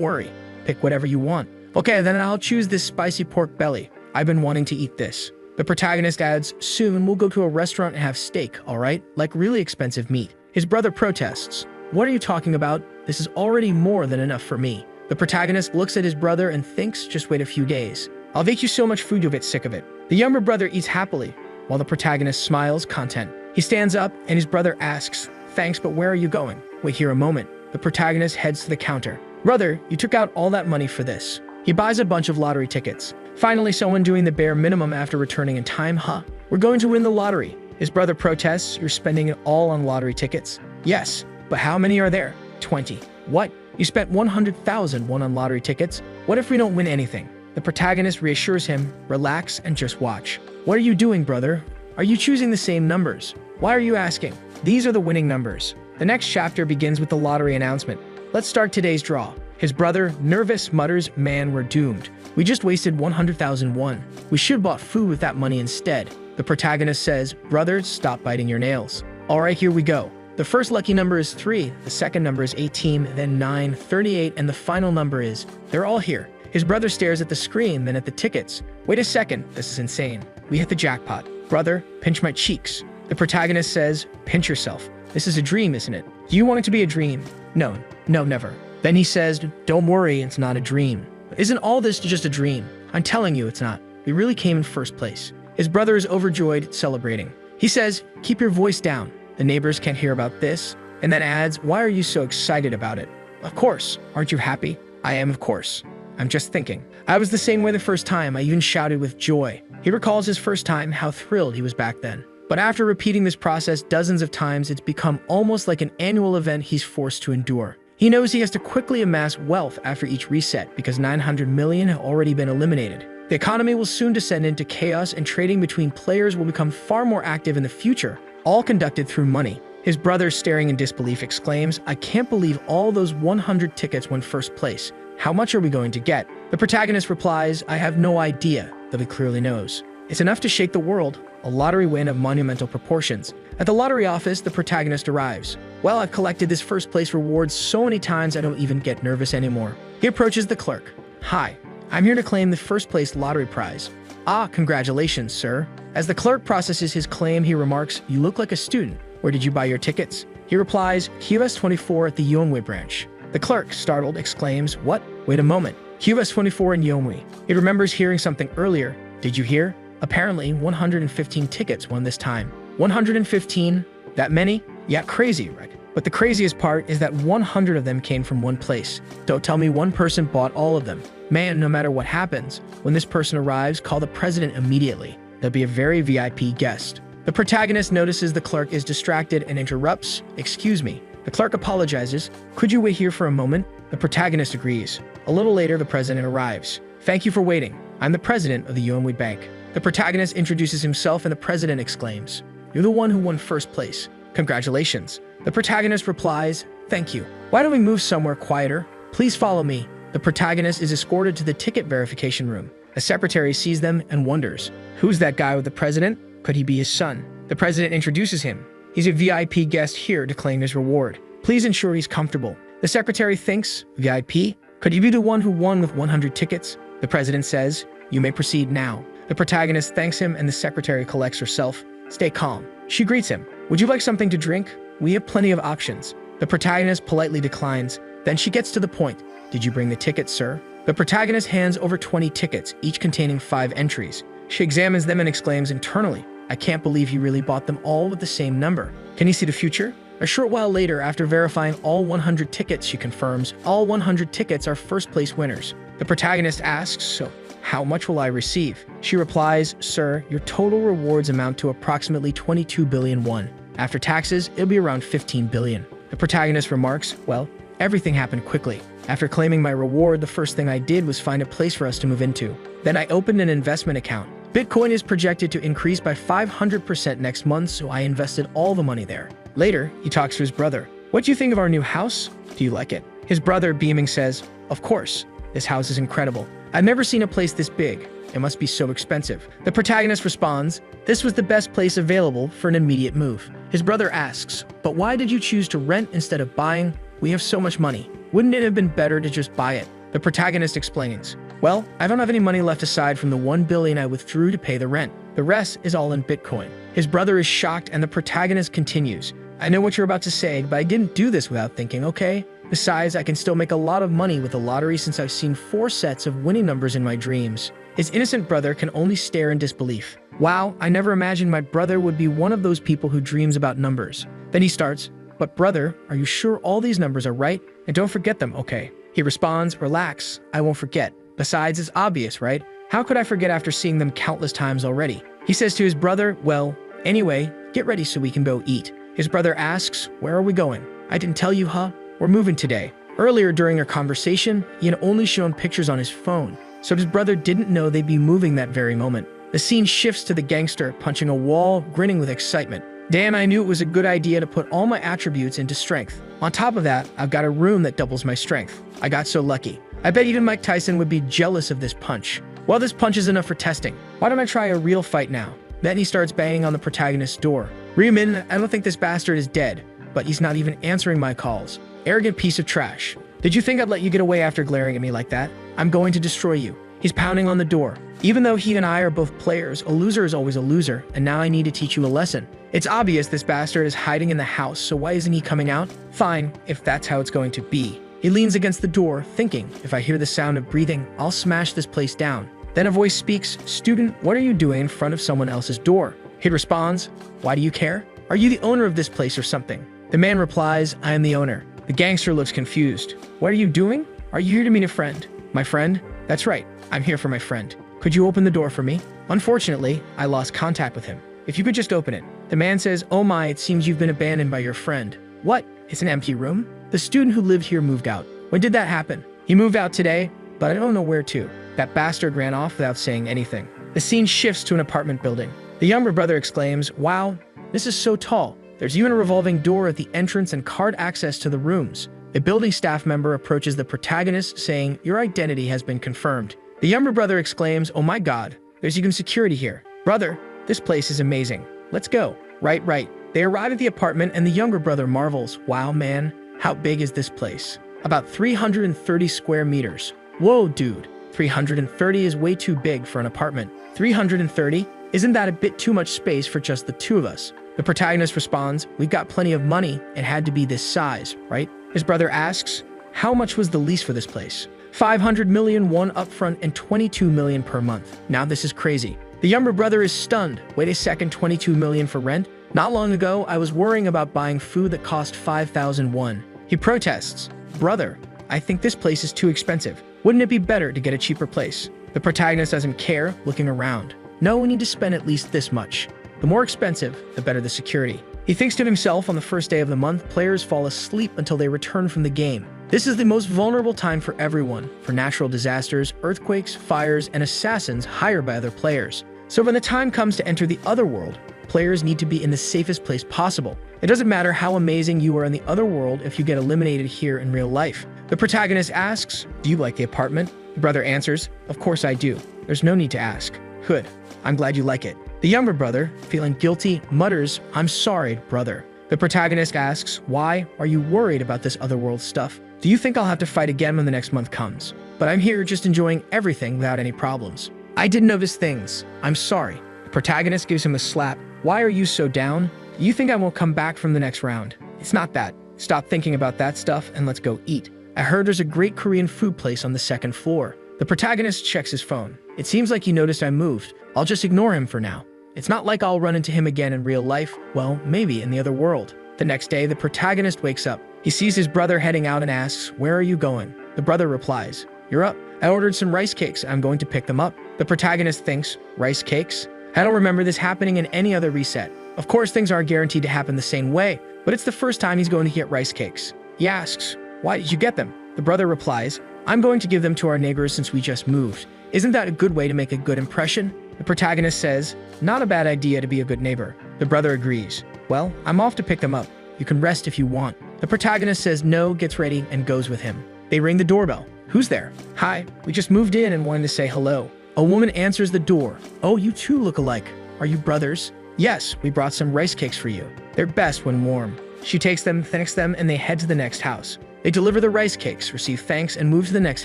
worry. Pick whatever you want." "Okay, then I'll choose this spicy pork belly. I've been wanting to eat this." The protagonist adds, "Soon we'll go to a restaurant and have steak, all right? Like really expensive meat." His brother protests. "What are you talking about? This is already more than enough for me." The protagonist looks at his brother and thinks, "Just wait a few days. I'll make you so much food you'll get sick of it." The younger brother eats happily, while the protagonist smiles, content. He stands up and his brother asks, "Thanks, but where are you going?" "Wait here a moment." The protagonist heads to the counter. "Brother, you took out all that money for this." He buys a bunch of lottery tickets. Finally, someone doing the bare minimum after returning in time, "Huh? We're going to win the lottery." His brother protests, "You're spending it all on lottery tickets?" "Yes, but how many are there?" 20. "What? You spent 100,001 on lottery tickets? What if we don't win anything?" The protagonist reassures him, "Relax and just watch." "What are you doing, brother? Are you choosing the same numbers? Why are you asking?" "These are the winning numbers." The next chapter begins with the lottery announcement. Let's start today's draw. His brother, nervous, mutters, "Man, we're doomed. We just wasted 100,001. We should have bought food with that money instead." The protagonist says, "Brother, stop biting your nails." "All right, here we go." The first lucky number is 3, the second number is 18, then 9, 38, and the final number is... They're all here. His brother stares at the screen, then at the tickets. "Wait a second, this is insane. We hit the jackpot." "Brother, pinch my cheeks." The protagonist says, "Pinch yourself. This is a dream, isn't it? Do you want it to be a dream?" No, never." Then he says, "Don't worry, it's not a dream." "Isn't all this just a dream?" "I'm telling you it's not. We really came in first place." His brother is overjoyed, celebrating. He says, "Keep your voice down. The neighbors can't hear about this." And then adds, "Why are you so excited about it?" "Of course. Aren't you happy?" "I am, of course. I'm just thinking. I was the same way the first time. I even shouted with joy." He recalls his first time, how thrilled he was back then. But after repeating this process dozens of times, it's become almost like an annual event he's forced to endure. He knows he has to quickly amass wealth after each reset because 900 million have already been eliminated. The economy will soon descend into chaos and trading between players will become far more active in the future, all conducted through money. His brother, staring in disbelief, exclaims, "I can't believe all those 100 tickets won first place. How much are we going to get?" The protagonist replies, "I have no idea," though he clearly knows. It's enough to shake the world, a lottery win of monumental proportions. At the lottery office, the protagonist arrives. "Well, I've collected this first place reward so many times I don't even get nervous anymore." He approaches the clerk. "Hi, I'm here to claim the first place lottery prize." "Ah, congratulations, sir." As the clerk processes his claim, he remarks, "You look like a student. Where did you buy your tickets?" He replies, "QS 24 at the Yeonwee branch." The clerk, startled, exclaims, "What? Wait a moment. QS 24 in Yeonwee." He remembers hearing something earlier. "Did you hear? Apparently, 115 tickets won this time." 115? That many? Yeah, crazy, right? But the craziest part is that 100 of them came from one place. Don't tell me one person bought all of them. Man, no matter what happens, when this person arrives, call the president immediately. They'll be a very VIP guest. The protagonist notices the clerk is distracted and interrupts, "Excuse me." The clerk apologizes. "Could you wait here for a moment?" The protagonist agrees. A little later, the president arrives. "Thank you for waiting. I'm the president of the Yeonwee Bank." The protagonist introduces himself and the president exclaims, "You're the one who won first place. Congratulations." The protagonist replies, "Thank you. Why don't we move somewhere quieter? Please follow me." The protagonist is escorted to the ticket verification room. A secretary sees them and wonders, "Who's that guy with the president? Could he be his son?" The president introduces him. "He's a VIP guest here to claim his reward. Please ensure he's comfortable." The secretary thinks, "VIP? Could he be the one who won with 100 tickets?" The president says, "You may proceed now." The protagonist thanks him and the secretary collects herself. "Stay calm." She greets him. "Would you like something to drink? We have plenty of options." The protagonist politely declines. Then she gets to the point. "Did you bring the tickets, sir?" The protagonist hands over 20 tickets, each containing 5 entries. She examines them and exclaims internally, "I can't believe you really bought them all with the same number. Can you see the future?" A short while later, after verifying all 100 tickets, she confirms all 100 tickets are first-place winners. The protagonist asks, so how much will I receive? She replies, sir, your total rewards amount to approximately 22 billion won. After taxes, it'll be around 15 billion. The protagonist remarks, well, everything happened quickly. After claiming my reward, the first thing I did was find a place for us to move into. Then I opened an investment account. Bitcoin is projected to increase by 500% next month, so I invested all the money there. Later, he talks to his brother. What do you think of our new house? Do you like it? His brother, beaming, says, of course. This house is incredible. I've never seen a place this big. It must be so expensive. The protagonist responds, this was the best place available for an immediate move. His brother asks, but why did you choose to rent instead of buying? We have so much money. Wouldn't it have been better to just buy it? The protagonist explains, well, I don't have any money left aside from the 1 billion I withdrew to pay the rent. The rest is all in Bitcoin. His brother is shocked and the protagonist continues, I know what you're about to say, but I didn't do this without thinking, okay? Besides, I can still make a lot of money with the lottery since I've seen 4 sets of winning numbers in my dreams. His innocent brother can only stare in disbelief. Wow, I never imagined my brother would be one of those people who dreams about numbers. Then he starts, but brother, are you sure all these numbers are right? And don't forget them, okay? He responds, relax, I won't forget. Besides, it's obvious, right? How could I forget after seeing them countless times already? He says to his brother, well, anyway, get ready so we can go eat. His brother asks, where are we going? I didn't tell you, huh? We're moving today. Earlier during their conversation, he had only shown pictures on his phone, so his brother didn't know they'd be moving that very moment. The scene shifts to the gangster punching a wall, grinning with excitement. Damn, I knew it was a good idea to put all my attributes into strength. On top of that, I've got a room that doubles my strength. I got so lucky. I bet even Mike Tyson would be jealous of this punch. Well, this punch is enough for testing. Why don't I try a real fight now? Then he starts banging on the protagonist's door. Riemann, I don't think this bastard is dead, but he's not even answering my calls. Arrogant piece of trash. Did you think I'd let you get away after glaring at me like that? I'm going to destroy you. He's pounding on the door. Even though he and I are both players, a loser is always a loser, and now I need to teach you a lesson. It's obvious this bastard is hiding in the house, so why isn't he coming out? Fine, if that's how it's going to be. He leans against the door, thinking, if I hear the sound of breathing, I'll smash this place down. Then a voice speaks, student, what are you doing in front of someone else's door? He responds, why do you care? Are you the owner of this place or something? The man replies, I am the owner. The gangster looks confused. What are you doing? Are you here to meet a friend? My friend? That's right, I'm here for my friend. Could you open the door for me? Unfortunately, I lost contact with him. If you could just open it. The man says, oh my, it seems you've been abandoned by your friend. What? It's an empty room? The student who lived here moved out. When did that happen? He moved out today, but I don't know where to. That bastard ran off without saying anything. The scene shifts to an apartment building. The younger brother exclaims, wow, this is so tall. There's even a revolving door at the entrance and card access to the rooms. A building staff member approaches the protagonist saying, your identity has been confirmed. The younger brother exclaims, oh my god, there's even security here. Brother, this place is amazing. Let's go. Right. They arrive at the apartment and the younger brother marvels, wow man, how big is this place? About 330 square meters. Whoa dude, 330 is way too big for an apartment. 330? Isn't that a bit too much space for just the two of us? The protagonist responds, we've got plenty of money, it had to be this size, right? His brother asks, how much was the lease for this place? 500 million won upfront and 22 million per month. Now this is crazy. The younger brother is stunned. Wait a second, 22 million for rent? Not long ago, I was worrying about buying food that cost 5,000 won. He protests, brother, I think this place is too expensive. Wouldn't it be better to get a cheaper place? The protagonist doesn't care, looking around. No, we need to spend at least this much. The more expensive, the better the security. He thinks to himself on the first day of the month, players fall asleep until they return from the game. This is the most vulnerable time for everyone, for natural disasters, earthquakes, fires, and assassins hired by other players. So when the time comes to enter the other world, players need to be in the safest place possible. It doesn't matter how amazing you are in the other world if you get eliminated here in real life. The protagonist asks, do you like the apartment? The brother answers, of course I do. There's no need to ask. Good. I'm glad you like it. The younger brother, feeling guilty, mutters, I'm sorry, brother. The protagonist asks, why are you worried about this otherworld stuff? Do you think I'll have to fight again when the next month comes? But I'm here just enjoying everything without any problems. I didn't notice things. I'm sorry. The protagonist gives him a slap. Why are you so down? You think I won't come back from the next round? It's not that. Stop thinking about that stuff and let's go eat. I heard there's a great Korean food place on the second floor. The protagonist checks his phone. It seems like he noticed I moved. I'll just ignore him for now. It's not like I'll run into him again in real life. Well, maybe in the other world. The next day, the protagonist wakes up. He sees his brother heading out and asks, "Where are you going?" The brother replies, "You're up. I ordered some rice cakes. I'm going to pick them up." The protagonist thinks, "Rice cakes? I don't remember this happening in any other reset." Of course, things aren't guaranteed to happen the same way, but it's the first time he's going to get rice cakes. He asks, "Why did you get them?" The brother replies, "I'm going to give them to our neighbors since we just moved. Isn't that a good way to make a good impression?" The protagonist says, "Not a bad idea to be a good neighbor." The brother agrees. "Well, I'm off to pick them up. You can rest if you want." The protagonist says no, gets ready, and goes with him. They ring the doorbell. "Who's there?" "Hi, we just moved in and wanted to say hello." A woman answers the door. "Oh, you two look alike. Are you brothers?" "Yes, we brought some rice cakes for you. They're best when warm." She takes them, thanks them, and they head to the next house. They deliver the rice cakes, receive thanks, and move to the next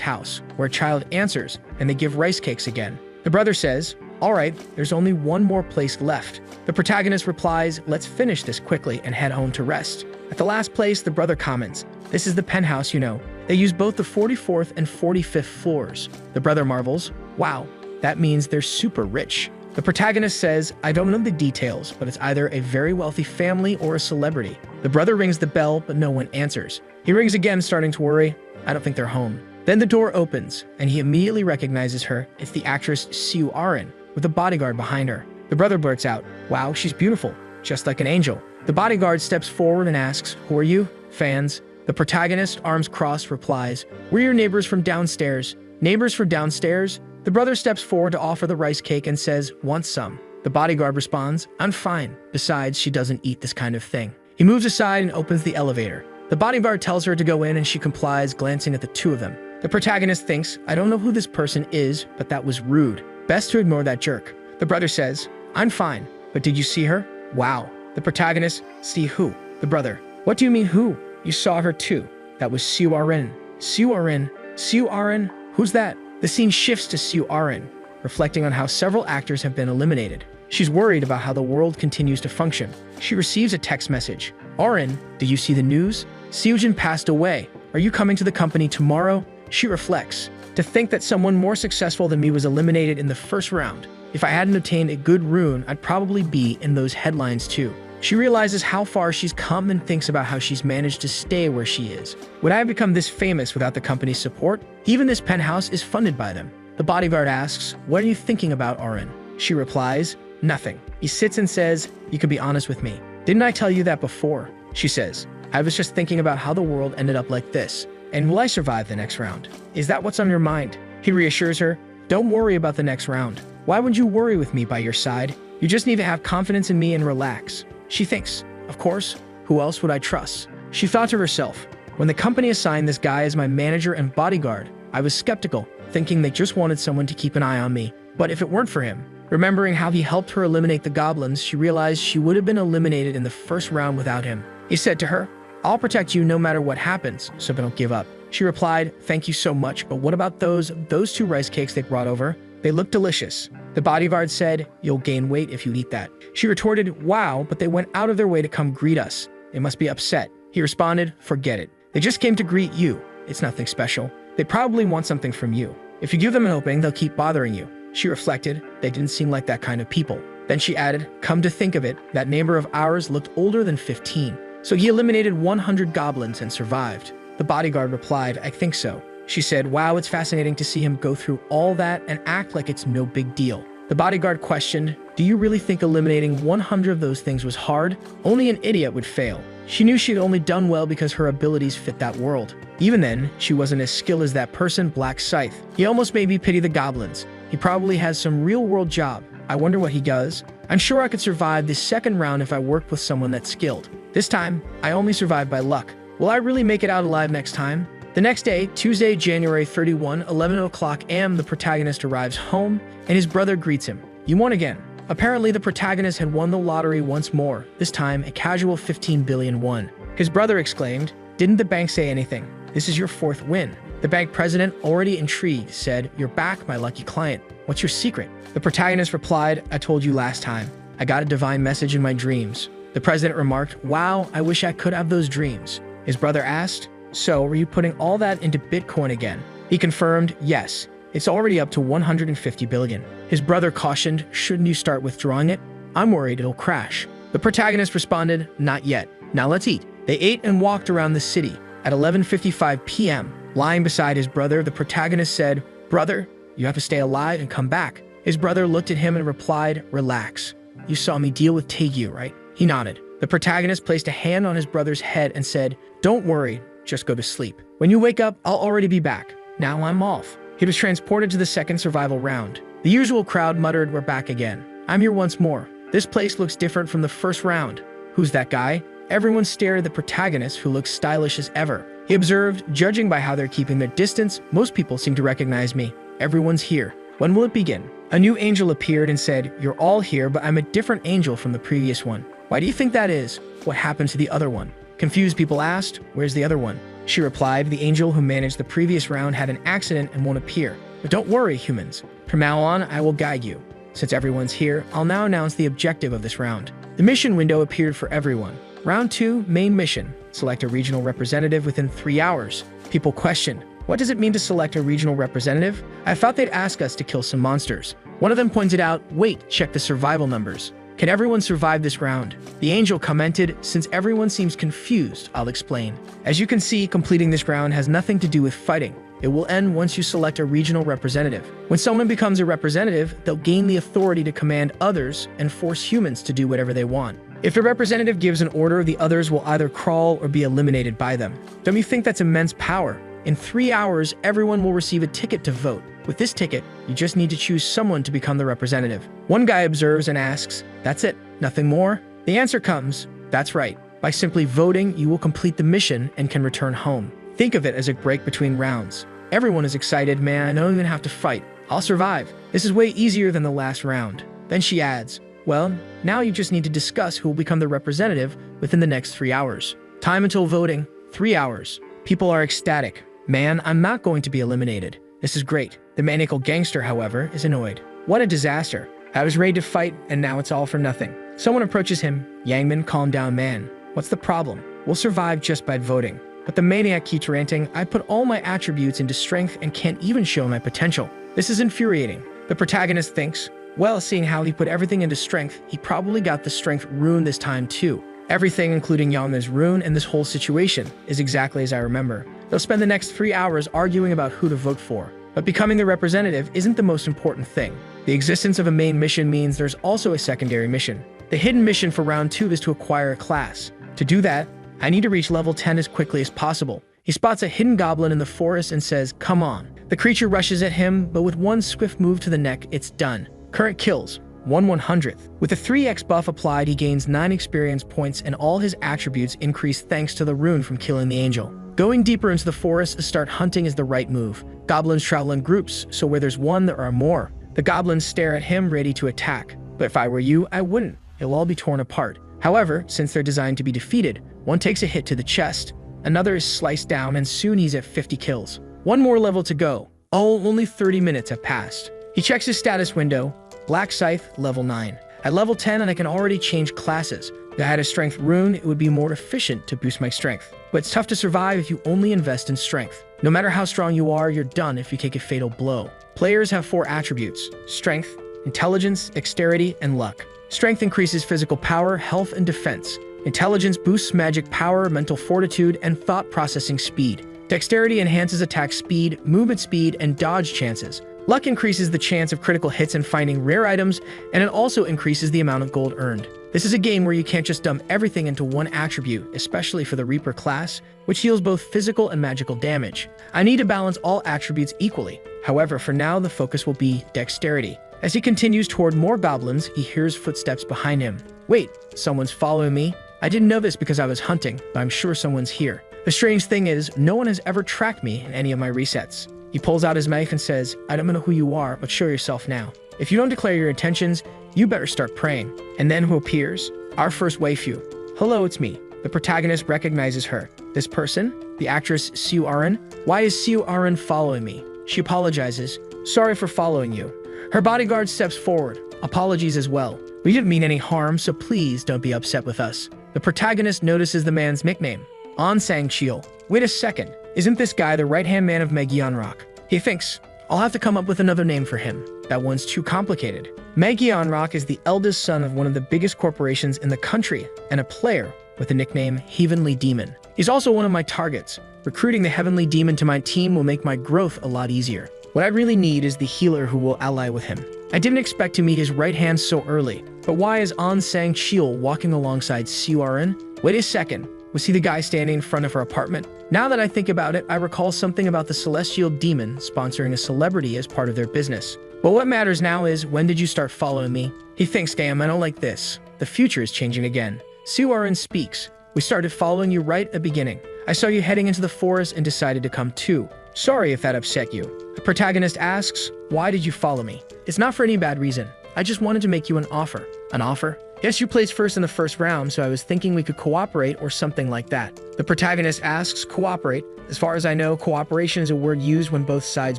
house, where a child answers, and they give rice cakes again. The brother says, "All right, there's only one more place left." The protagonist replies, "Let's finish this quickly and head home to rest." At the last place, the brother comments, "This is the penthouse, you know. They use both the 44th and 45th floors." The brother marvels, "Wow, that means they're super rich." The protagonist says, "I don't know the details, but it's either a very wealthy family or a celebrity." The brother rings the bell, but no one answers. He rings again, starting to worry. "I don't think they're home." Then the door opens, and he immediately recognizes her. It's the actress Siu Arin, with a bodyguard behind her. The brother blurts out, "Wow, she's beautiful, just like an angel." The bodyguard steps forward and asks, "Who are you?" "Fans." The protagonist, arms crossed, replies, "We're your neighbors from downstairs." "Neighbors from downstairs?" The brother steps forward to offer the rice cake and says, "Want some?" The bodyguard responds, "I'm fine. Besides, she doesn't eat this kind of thing." He moves aside and opens the elevator. The bodyguard tells her to go in and she complies, glancing at the two of them. The protagonist thinks, "I don't know who this person is, but that was rude. Best to ignore that jerk." The brother says, "I'm fine, but did you see her?" "Wow." The protagonist, "See who?" The brother, "What do you mean who? You saw her too. That was Siu Arin." "Siu Arin? Siu Arin? Who's that?" The scene shifts to Siu Arin, reflecting on how several actors have been eliminated. She's worried about how the world continues to function. She receives a text message. "Arin, did you see the news? Seojin passed away. Are you coming to the company tomorrow?" She reflects. "To think that someone more successful than me was eliminated in the first round. If I hadn't obtained a good rune, I'd probably be in those headlines too." She realizes how far she's come and thinks about how she's managed to stay where she is. "Would I have become this famous without the company's support? Even this penthouse is funded by them." The bodyguard asks, "What are you thinking about, Arin?" She replies, "Nothing." He sits and says, "You can be honest with me. Didn't I tell you that before?" She says, "I was just thinking about how the world ended up like this. And will I survive the next round? Is that what's on your mind?" He reassures her, "Don't worry about the next round. Why would you worry with me by your side? You just need to have confidence in me and relax." She thinks, "Of course, who else would I trust?" She thought to herself, "When the company assigned this guy as my manager and bodyguard, I was skeptical, thinking they just wanted someone to keep an eye on me. But if it weren't for him," remembering how he helped her eliminate the goblins, she realized she would have been eliminated in the first round without him. He said to her, "I'll protect you no matter what happens, so don't give up." She replied, "Thank you so much, but what about those two rice cakes they brought over? They look delicious." The bodyguard said, "You'll gain weight if you eat that." She retorted, "Wow, but they went out of their way to come greet us. They must be upset." He responded, "Forget it. They just came to greet you. It's nothing special. They probably want something from you. If you give them an opening, they'll keep bothering you." She reflected, they didn't seem like that kind of people. Then she added, "Come to think of it, that neighbor of ours looked older than 15. So he eliminated 100 goblins and survived." The bodyguard replied, "I think so." She said, "Wow, it's fascinating to see him go through all that and act like it's no big deal." The bodyguard questioned, "Do you really think eliminating 100 of those things was hard? Only an idiot would fail." She knew she'd only done well because her abilities fit that world. Even then, she wasn't as skilled as that person, Black Scythe. He almost made me pity the goblins. He probably has some real-world job. I wonder what he does. I'm sure I could survive this second round if I worked with someone that's skilled. This time, I only survived by luck. Will I really make it out alive next time? The next day, Tuesday, January 31, 11 o'clock a.m., the protagonist arrives home, and his brother greets him. "You won again." Apparently, the protagonist had won the lottery once more, this time a casual 15 billion won. His brother exclaimed, "Didn't the bank say anything? This is your fourth win." The bank president, already intrigued, said, "You're back, my lucky client. What's your secret?" The protagonist replied, "I told you last time. I got a divine message in my dreams." The president remarked, "Wow, I wish I could have those dreams." His brother asked, "So, were you putting all that into Bitcoin again?" He confirmed, "Yes. It's already up to 150 billion. His brother cautioned, "Shouldn't you start withdrawing it? I'm worried it'll crash." The protagonist responded, "Not yet. Now let's eat. They ate and walked around the city. At 11:55 p.m., lying beside his brother, the protagonist said, "Brother, you have to stay alive and come back." His brother looked at him and replied, "Relax. You saw me deal with Taegu, right?" He nodded. The protagonist placed a hand on his brother's head and said, "Don't worry, just go to sleep. When you wake up, I'll already be back. Now I'm off." He was transported to the second survival round. The usual crowd muttered, "We're back again. I'm here once more. This place looks different from the first round. Who's that guy?" Everyone stared at the protagonist, who looked stylish as ever. He observed, "Judging by how they're keeping their distance, most people seem to recognize me. Everyone's here. When will it begin?" A new angel appeared and said, "You're all here, but I'm a different angel from the previous one. Why do you think that is? What happened to the other one?" Confused people asked, "Where's the other one?" She replied, "The angel who managed the previous round had an accident and won't appear. But don't worry, humans. From now on, I will guide you. Since everyone's here, I'll now announce the objective of this round." The mission window appeared for everyone. Round 2, main mission. Select a regional representative within 3 hours. People questioned, "What does it mean to select a regional representative? I thought they'd ask us to kill some monsters." One of them pointed out, "Wait, check the survival numbers. Can everyone survive this round?" The angel commented, "Since everyone seems confused, I'll explain. As you can see, completing this round has nothing to do with fighting. It will end once you select a regional representative. When someone becomes a representative, they'll gain the authority to command others and force humans to do whatever they want. If the representative gives an order, the others will either crawl or be eliminated by them. Don't you think that's immense power? In 3 hours, everyone will receive a ticket to vote. With this ticket, you just need to choose someone to become the representative." One guy observes and asks, "That's it? Nothing more?" The answer comes, "That's right. By simply voting, you will complete the mission and can return home. Think of it as a break between rounds." Everyone is excited. "Man, I don't even have to fight. I'll survive. This is way easier than the last round." Then she adds, "Well, now you just need to discuss who will become the representative within the next 3 hours. Time until voting, 3 hours. People are ecstatic. "Man, I'm not going to be eliminated. This is great." The maniacal gangster, however, is annoyed. "What a disaster. I was ready to fight, and now it's all for nothing." Someone approaches him. "Yangman, calm down, man. What's the problem? We'll survive just by voting." But the maniac keeps ranting, "I put all my attributes into strength and can't even show my potential. This is infuriating." The protagonist thinks, "Well, seeing how he put everything into strength, he probably got the strength rune this time too. Everything, including Yama's rune and this whole situation, is exactly as I remember." They'll spend the next 3 hours arguing about who to vote for. But becoming the representative isn't the most important thing. The existence of a main mission means there's also a secondary mission. The hidden mission for round 2 is to acquire a class. To do that, I need to reach level 10 as quickly as possible. He spots a hidden goblin in the forest and says, "Come on." The creature rushes at him, but with one swift move to the neck, it's done. Current kills, 1/100th. With a 3x buff applied, he gains 9 experience points and all his attributes increase thanks to the rune from killing the angel. Going deeper into the forest to start hunting is the right move. Goblins travel in groups, so where there's one, there are more. The goblins stare at him, ready to attack. But if I were you, I wouldn't. It'll all be torn apart. However, since they're designed to be defeated, one takes a hit to the chest, another is sliced down, and soon he's at 50 kills. One more level to go. Oh, only 30 minutes have passed. He checks his status window. Black Scythe, level 9. At level 10, and I can already change classes. If I had a strength rune, it would be more efficient to boost my strength. But it's tough to survive if you only invest in strength. No matter how strong you are, you're done if you take a fatal blow. Players have 4 attributes: strength, intelligence, dexterity, and luck. Strength increases physical power, health, and defense. Intelligence boosts magic power, mental fortitude, and thought processing speed. Dexterity enhances attack speed, movement speed, and dodge chances. Luck increases the chance of critical hits and finding rare items, and it also increases the amount of gold earned. This is a game where you can't just dump everything into one attribute, especially for the Reaper class, which deals both physical and magical damage. I need to balance all attributes equally. However, for now, the focus will be dexterity. As he continues toward more goblins, he hears footsteps behind him. "Wait, someone's following me? I didn't know this because I was hunting, but I'm sure someone's here." The strange thing is, no one has ever tracked me in any of my resets. He pulls out his knife and says, "I don't know who you are, but show yourself now. If you don't declare your intentions, you better start praying." And then who appears? Our first waifu. "Hello, it's me." The protagonist recognizes her. "This person? The actress Siu Arin? Why is Siu Arin following me?" She apologizes. "Sorry for following you." Her bodyguard steps forward. "Apologies as well. We didn't mean any harm, so please don't be upset with us." The protagonist notices the man's nickname, On Sang-chil. Wait a second, isn't this guy the right-hand man of Meg Yeonrock? He thinks, I'll have to come up with another name for him. That one's too complicated. Meg Yeonrock is the eldest son of one of the biggest corporations in the country and a player with the nickname Heavenly Demon. He's also one of my targets. Recruiting the Heavenly Demon to my team will make my growth a lot easier. What I really need is the healer who will ally with him. I didn't expect to meet his right hand so early, but why is An Sang-cheol walking alongside Siurin? Wait a second, was he the guy standing in front of her apartment? Now that I think about it, I recall something about the Celestial Demon sponsoring a celebrity as part of their business. But what matters now is, when did you start following me? He thinks, damn, I don't like this. The future is changing again. Siurin speaks. We started following you right at the beginning. I saw you heading into the forest and decided to come too. Sorry if that upset you. The protagonist asks, why did you follow me? It's not for any bad reason. I just wanted to make you an offer. An offer? Yes, you placed first in the first round, so I was thinking we could cooperate or something like that. The protagonist asks, cooperate? As far as I know, cooperation is a word used when both sides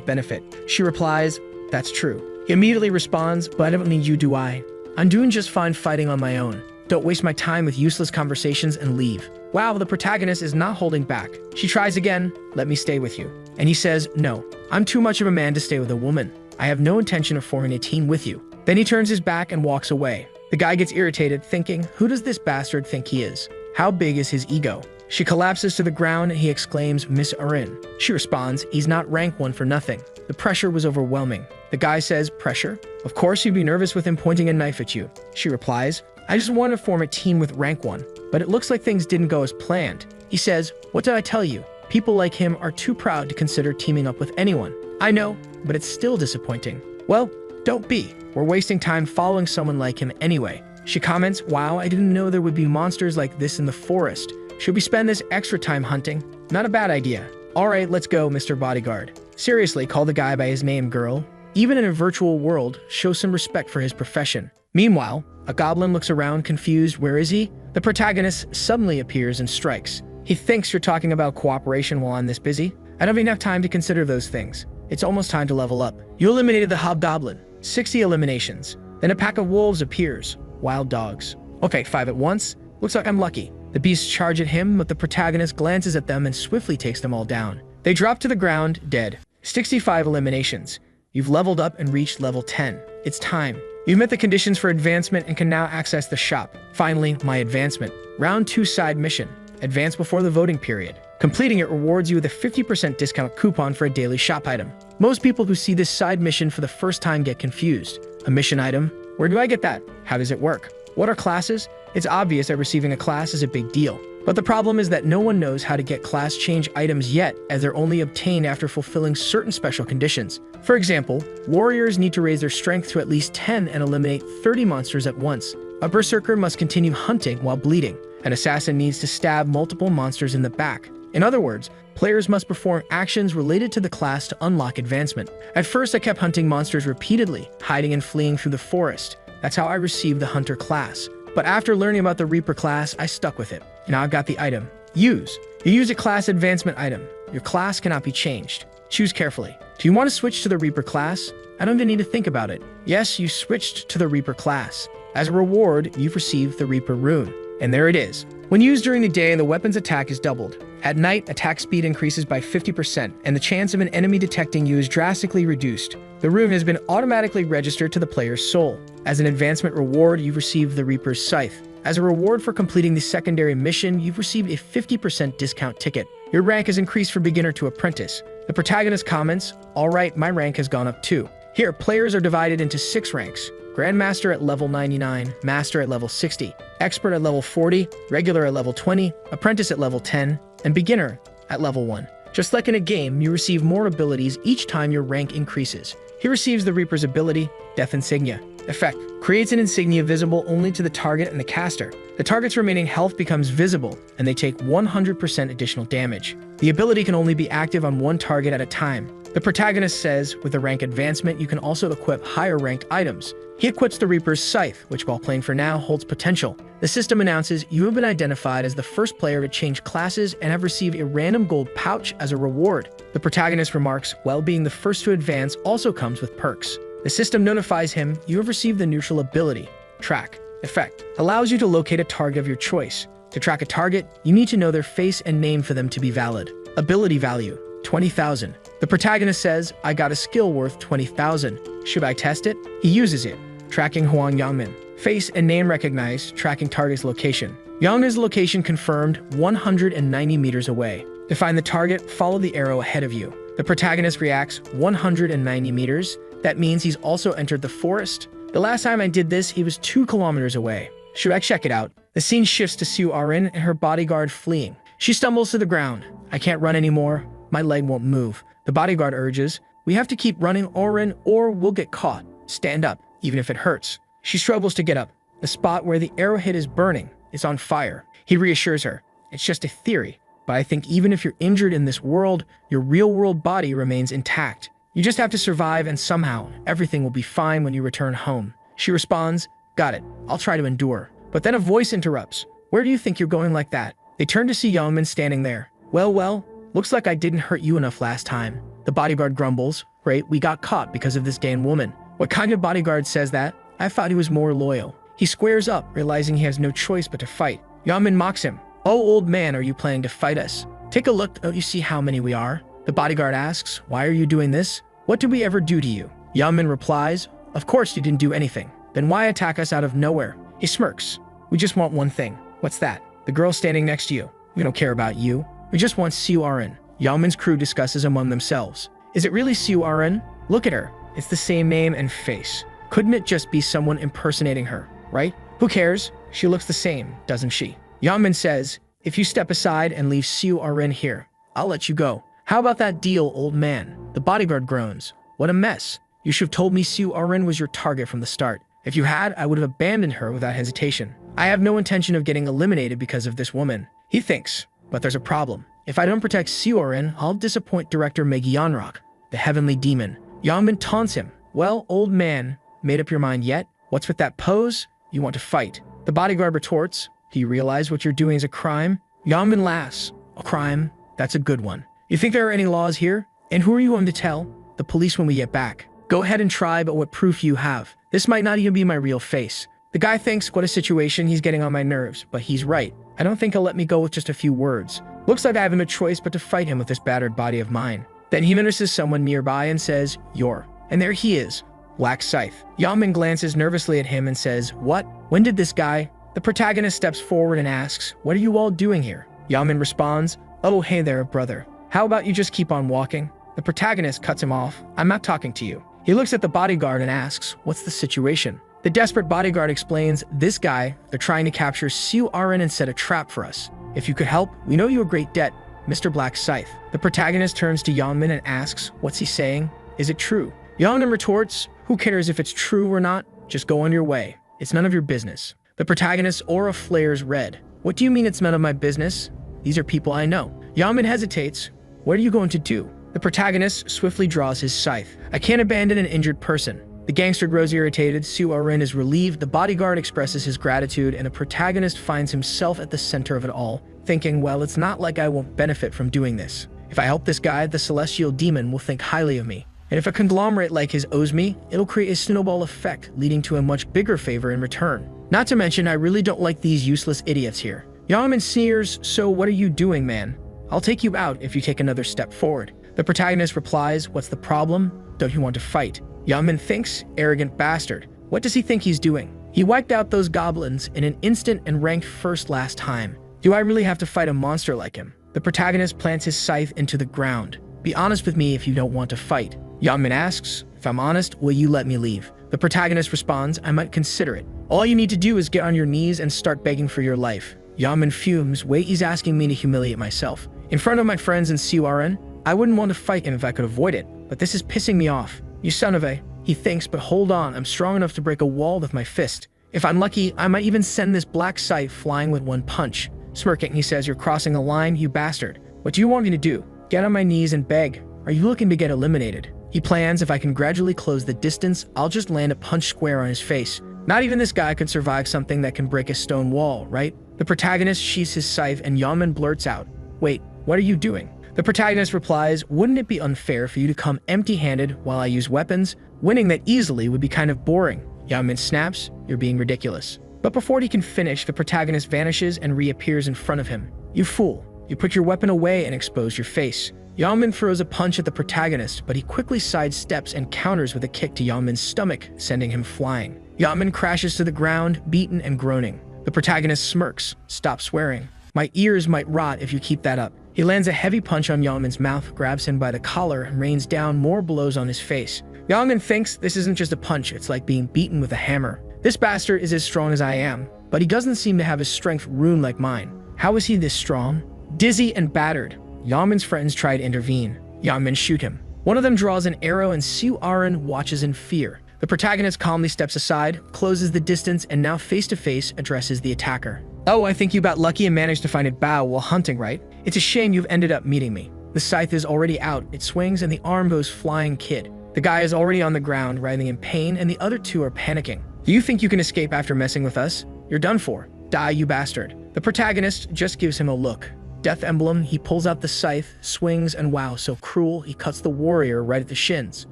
benefit. She replies, that's true. He immediately responds, but I don't need you, do I? I'm doing just fine fighting on my own. Don't waste my time with useless conversations and leave. Wow, the protagonist is not holding back. She tries again, let me stay with you. And he says, no, I'm too much of a man to stay with a woman. I have no intention of forming a team with you. Then he turns his back and walks away. The guy gets irritated, thinking, who does this bastard think he is? How big is his ego? She collapses to the ground and he exclaims, Miss Arin. She responds, he's not rank 1 for nothing. The pressure was overwhelming. The guy says, pressure? Of course you'd be nervous with him pointing a knife at you. She replies, I just want to form a team with rank 1, but it looks like things didn't go as planned. He says, what did I tell you? People like him are too proud to consider teaming up with anyone. I know, but it's still disappointing. Well, don't be. We're wasting time following someone like him anyway. She comments, wow, I didn't know there would be monsters like this in the forest. Should we spend this extra time hunting? Not a bad idea. All right, let's go, Mr. Bodyguard. Seriously, call the guy by his name, girl. Even in a virtual world, show some respect for his profession. Meanwhile, a goblin looks around confused. Where is he? The protagonist suddenly appears and strikes. He thinks you're talking about cooperation while I'm this busy. I don't even have time to consider those things. It's almost time to level up. You eliminated the hobgoblin. 60 eliminations. Then a pack of wolves appears. Wild dogs. Okay, 5 at once. Looks like I'm lucky. The beasts charge at him, but the protagonist glances at them and swiftly takes them all down. They drop to the ground, dead. 65 eliminations. You've leveled up and reached level 10. It's time. You've met the conditions for advancement and can now access the shop. Finally, my advancement. Round 2 side mission. Advance before the voting period. Completing it rewards you with a 50% discount coupon for a daily shop item. Most people who see this side mission for the first time get confused. A mission item? Where do I get that? How does it work? What are classes? It's obvious that receiving a class is a big deal. But the problem is that no one knows how to get class change items yet, as they're only obtained after fulfilling certain special conditions. For example, warriors need to raise their strength to at least 10 and eliminate 30 monsters at once. A berserker must continue hunting while bleeding. An assassin needs to stab multiple monsters in the back. In other words, players must perform actions related to the class to unlock advancement. At first, I kept hunting monsters repeatedly, hiding and fleeing through the forest. That's how I received the Hunter class. But after learning about the Reaper class, I stuck with it. Now I've got the item. Use. You use a class advancement item. Your class cannot be changed. Choose carefully. Do you want to switch to the Reaper class? I don't even need to think about it. Yes, you switched to the Reaper class. As a reward, you've received the Reaper rune. And there it is. When used during the day, the weapon's attack is doubled. At night, attack speed increases by 50%, and the chance of an enemy detecting you is drastically reduced. The rune has been automatically registered to the player's soul. As an advancement reward, you've received the Reaper's Scythe. As a reward for completing the secondary mission, you've received a 50% discount ticket. Your rank has increased from beginner to apprentice. The protagonist comments, all right, my rank has gone up too. Here, players are divided into 6 ranks. Grandmaster at level 99, Master at level 60, Expert at level 40, Regular at level 20, Apprentice at level 10, and Beginner at level 1. Just like in a game, you receive more abilities each time your rank increases. He receives the Reaper's ability, Death Insignia. Effect: creates an insignia visible only to the target and the caster. The target's remaining health becomes visible, and they take 100% additional damage. The ability can only be active on one target at a time. The protagonist says, with the rank advancement, you can also equip higher ranked items. He equips the Reaper's Scythe, which while playing for now, holds potential. The system announces you have been identified as the first player to change classes and have received a random gold pouch as a reward. The protagonist remarks, well, being the first to advance also comes with perks. The system notifies him you have received the neutral ability, Track. Effect: allows you to locate a target of your choice. To track a target, you need to know their face and name for them to be valid. Ability value: 20,000. The protagonist says, I got a skill worth 20,000. Should I test it? He uses it. Tracking Huang Yangmin. Face and name recognized, tracking target's location. Yangmin's location confirmed 190 meters away. To find the target, follow the arrow ahead of you. The protagonist reacts 190 meters. That means he's also entered the forest. The last time I did this, he was 2 kilometers away. Should I check it out? The scene shifts to Su Arin and her bodyguard fleeing. She stumbles to the ground. I can't run anymore. My leg won't move. The bodyguard urges, we have to keep running, Orin, or we'll get caught. Stand up, even if it hurts. She struggles to get up. The spot where the arrow hit is burning. It's on fire. He reassures her. It's just a theory. But I think even if you're injured in this world, your real-world body remains intact. You just have to survive, and somehow, everything will be fine when you return home. She responds, got it. I'll try to endure. But then a voice interrupts. Where do you think you're going like that? They turn to see Yahello standing there. Well, looks like I didn't hurt you enough last time. The bodyguard grumbles. Great, we got caught because of this damn woman. What kind of bodyguard says that? I thought he was more loyal. He squares up, realizing he has no choice but to fight. Yahello mocks him. Oh, old man, are you planning to fight us? Take a look, don't you see how many we are? The bodyguard asks, why are you doing this? What did we ever do to you? Yahello replies, of course you didn't do anything. Then why attack us out of nowhere? He smirks. We just want one thing. What's that? The girl standing next to you. We don't care about you. We just want Su Arin. Yahello's crew discusses among themselves. Is it really Su Arin? Look at her. It's the same name and face. Couldn't it just be someone impersonating her, right? Who cares? She looks the same, doesn't she? Yahello says, if you step aside and leave Su Arin here, I'll let you go. How about that deal, old man? The bodyguard groans. What a mess. You should have told me Su Arin was your target from the start. If you had, I would have abandoned her without hesitation. I have no intention of getting eliminated because of this woman. He thinks, but there's a problem. If I don't protect Su Arin, I'll disappoint director Megyanrock, the heavenly demon. Yahello taunts him. Well, old man, made up your mind yet? What's with that pose? You want to fight. The bodyguard retorts, do you realize what you're doing is a crime? Yahello laughs. A crime? That's a good one. You think there are any laws here? And who are you going to tell? The police when we get back. Go ahead and try, but what proof you have? This might not even be my real face. The guy thinks, what a situation, he's getting on my nerves, but he's right. I don't think he'll let me go with just a few words. Looks like I have no choice but to fight him with this battered body of mine. Then he notices someone nearby and says, you're. And there he is, Black Scythe. Yahello glances nervously at him and says, what? When did this guy? The protagonist steps forward and asks, what are you all doing here? Yahello responds, oh hey there, brother. How about you just keep on walking? The protagonist cuts him off. I'm not talking to you. He looks at the bodyguard and asks, what's the situation? The desperate bodyguard explains, this guy, they're trying to capture Su Arin and set a trap for us. If you could help, we know you a great debt, Mr. Black Scythe. The protagonist turns to Yahello and asks, what's he saying? Is it true? Yahello retorts, who cares if it's true or not? Just go on your way. It's none of your business. The protagonist's aura flares red. What do you mean it's none of my business? These are people I know. Yahello hesitates. What are you going to do? The protagonist swiftly draws his scythe. I can't abandon an injured person. The gangster grows irritated. Su Arin is relieved. The bodyguard expresses his gratitude, and the protagonist finds himself at the center of it all, thinking, well, it's not like I won't benefit from doing this. If I help this guy, the celestial demon will think highly of me. And if a conglomerate like his owes me, it'll create a snowball effect, leading to a much bigger favor in return. Not to mention, I really don't like these useless idiots here. Yahello sneers, so what are you doing, man? I'll take you out if you take another step forward. The protagonist replies, what's the problem? Don't you want to fight? Yahello thinks, arrogant bastard. What does he think he's doing? He wiped out those goblins in an instant and ranked first last time. Do I really have to fight a monster like him? The protagonist plants his scythe into the ground. Be honest with me if you don't want to fight. Yahello asks, if I'm honest, will you let me leave? The protagonist responds, I might consider it. All you need to do is get on your knees and start begging for your life. Yahello fumes, wait, he's asking me to humiliate myself. In front of my friends in Su Arin, I wouldn't want to fight him if I could avoid it, but this is pissing me off. You son of a... He thinks, but hold on, I'm strong enough to break a wall with my fist. If I'm lucky, I might even send this black scythe flying with one punch. Smirking, he says, you're crossing a line, you bastard. What do you want me to do? Get on my knees and beg. Are you looking to get eliminated? He plans, if I can gradually close the distance, I'll just land a punch square on his face. Not even this guy could survive something that can break a stone wall, right? The protagonist sheaths his scythe and Yahello blurts out, wait, what are you doing? The protagonist replies, wouldn't it be unfair for you to come empty-handed while I use weapons? Winning that easily would be kind of boring. Yahello snaps, you're being ridiculous. But before he can finish, the protagonist vanishes and reappears in front of him. You fool. You put your weapon away and expose your face. Yahello throws a punch at the protagonist, but he quickly sidesteps and counters with a kick to Yahello's stomach, sending him flying. Yachtman crashes to the ground, beaten and groaning. The protagonist smirks. Stop swearing. My ears might rot if you keep that up. He lands a heavy punch on Yachtman's mouth, grabs him by the collar, and rains down more blows on his face. Yachtman thinks this isn't just a punch, it's like being beaten with a hammer. This bastard is as strong as I am, but he doesn't seem to have his strength ruined like mine. How is he this strong? Dizzy and battered, Yachtman's friends try to intervene. Yachtman shoot him. One of them draws an arrow and Su Arin watches in fear. The protagonist calmly steps aside, closes the distance, and now face-to-face addresses the attacker. Oh, I think you got lucky and managed to find it bow while hunting, right? It's a shame you've ended up meeting me. The scythe is already out, it swings, and the arm goes flying kid. The guy is already on the ground, writhing in pain, and the other two are panicking. Do you think you can escape after messing with us? You're done for. Die, you bastard. The protagonist just gives him a look. Death emblem, he pulls out the scythe, swings, and wow, so cruel, he cuts the warrior right at the shins.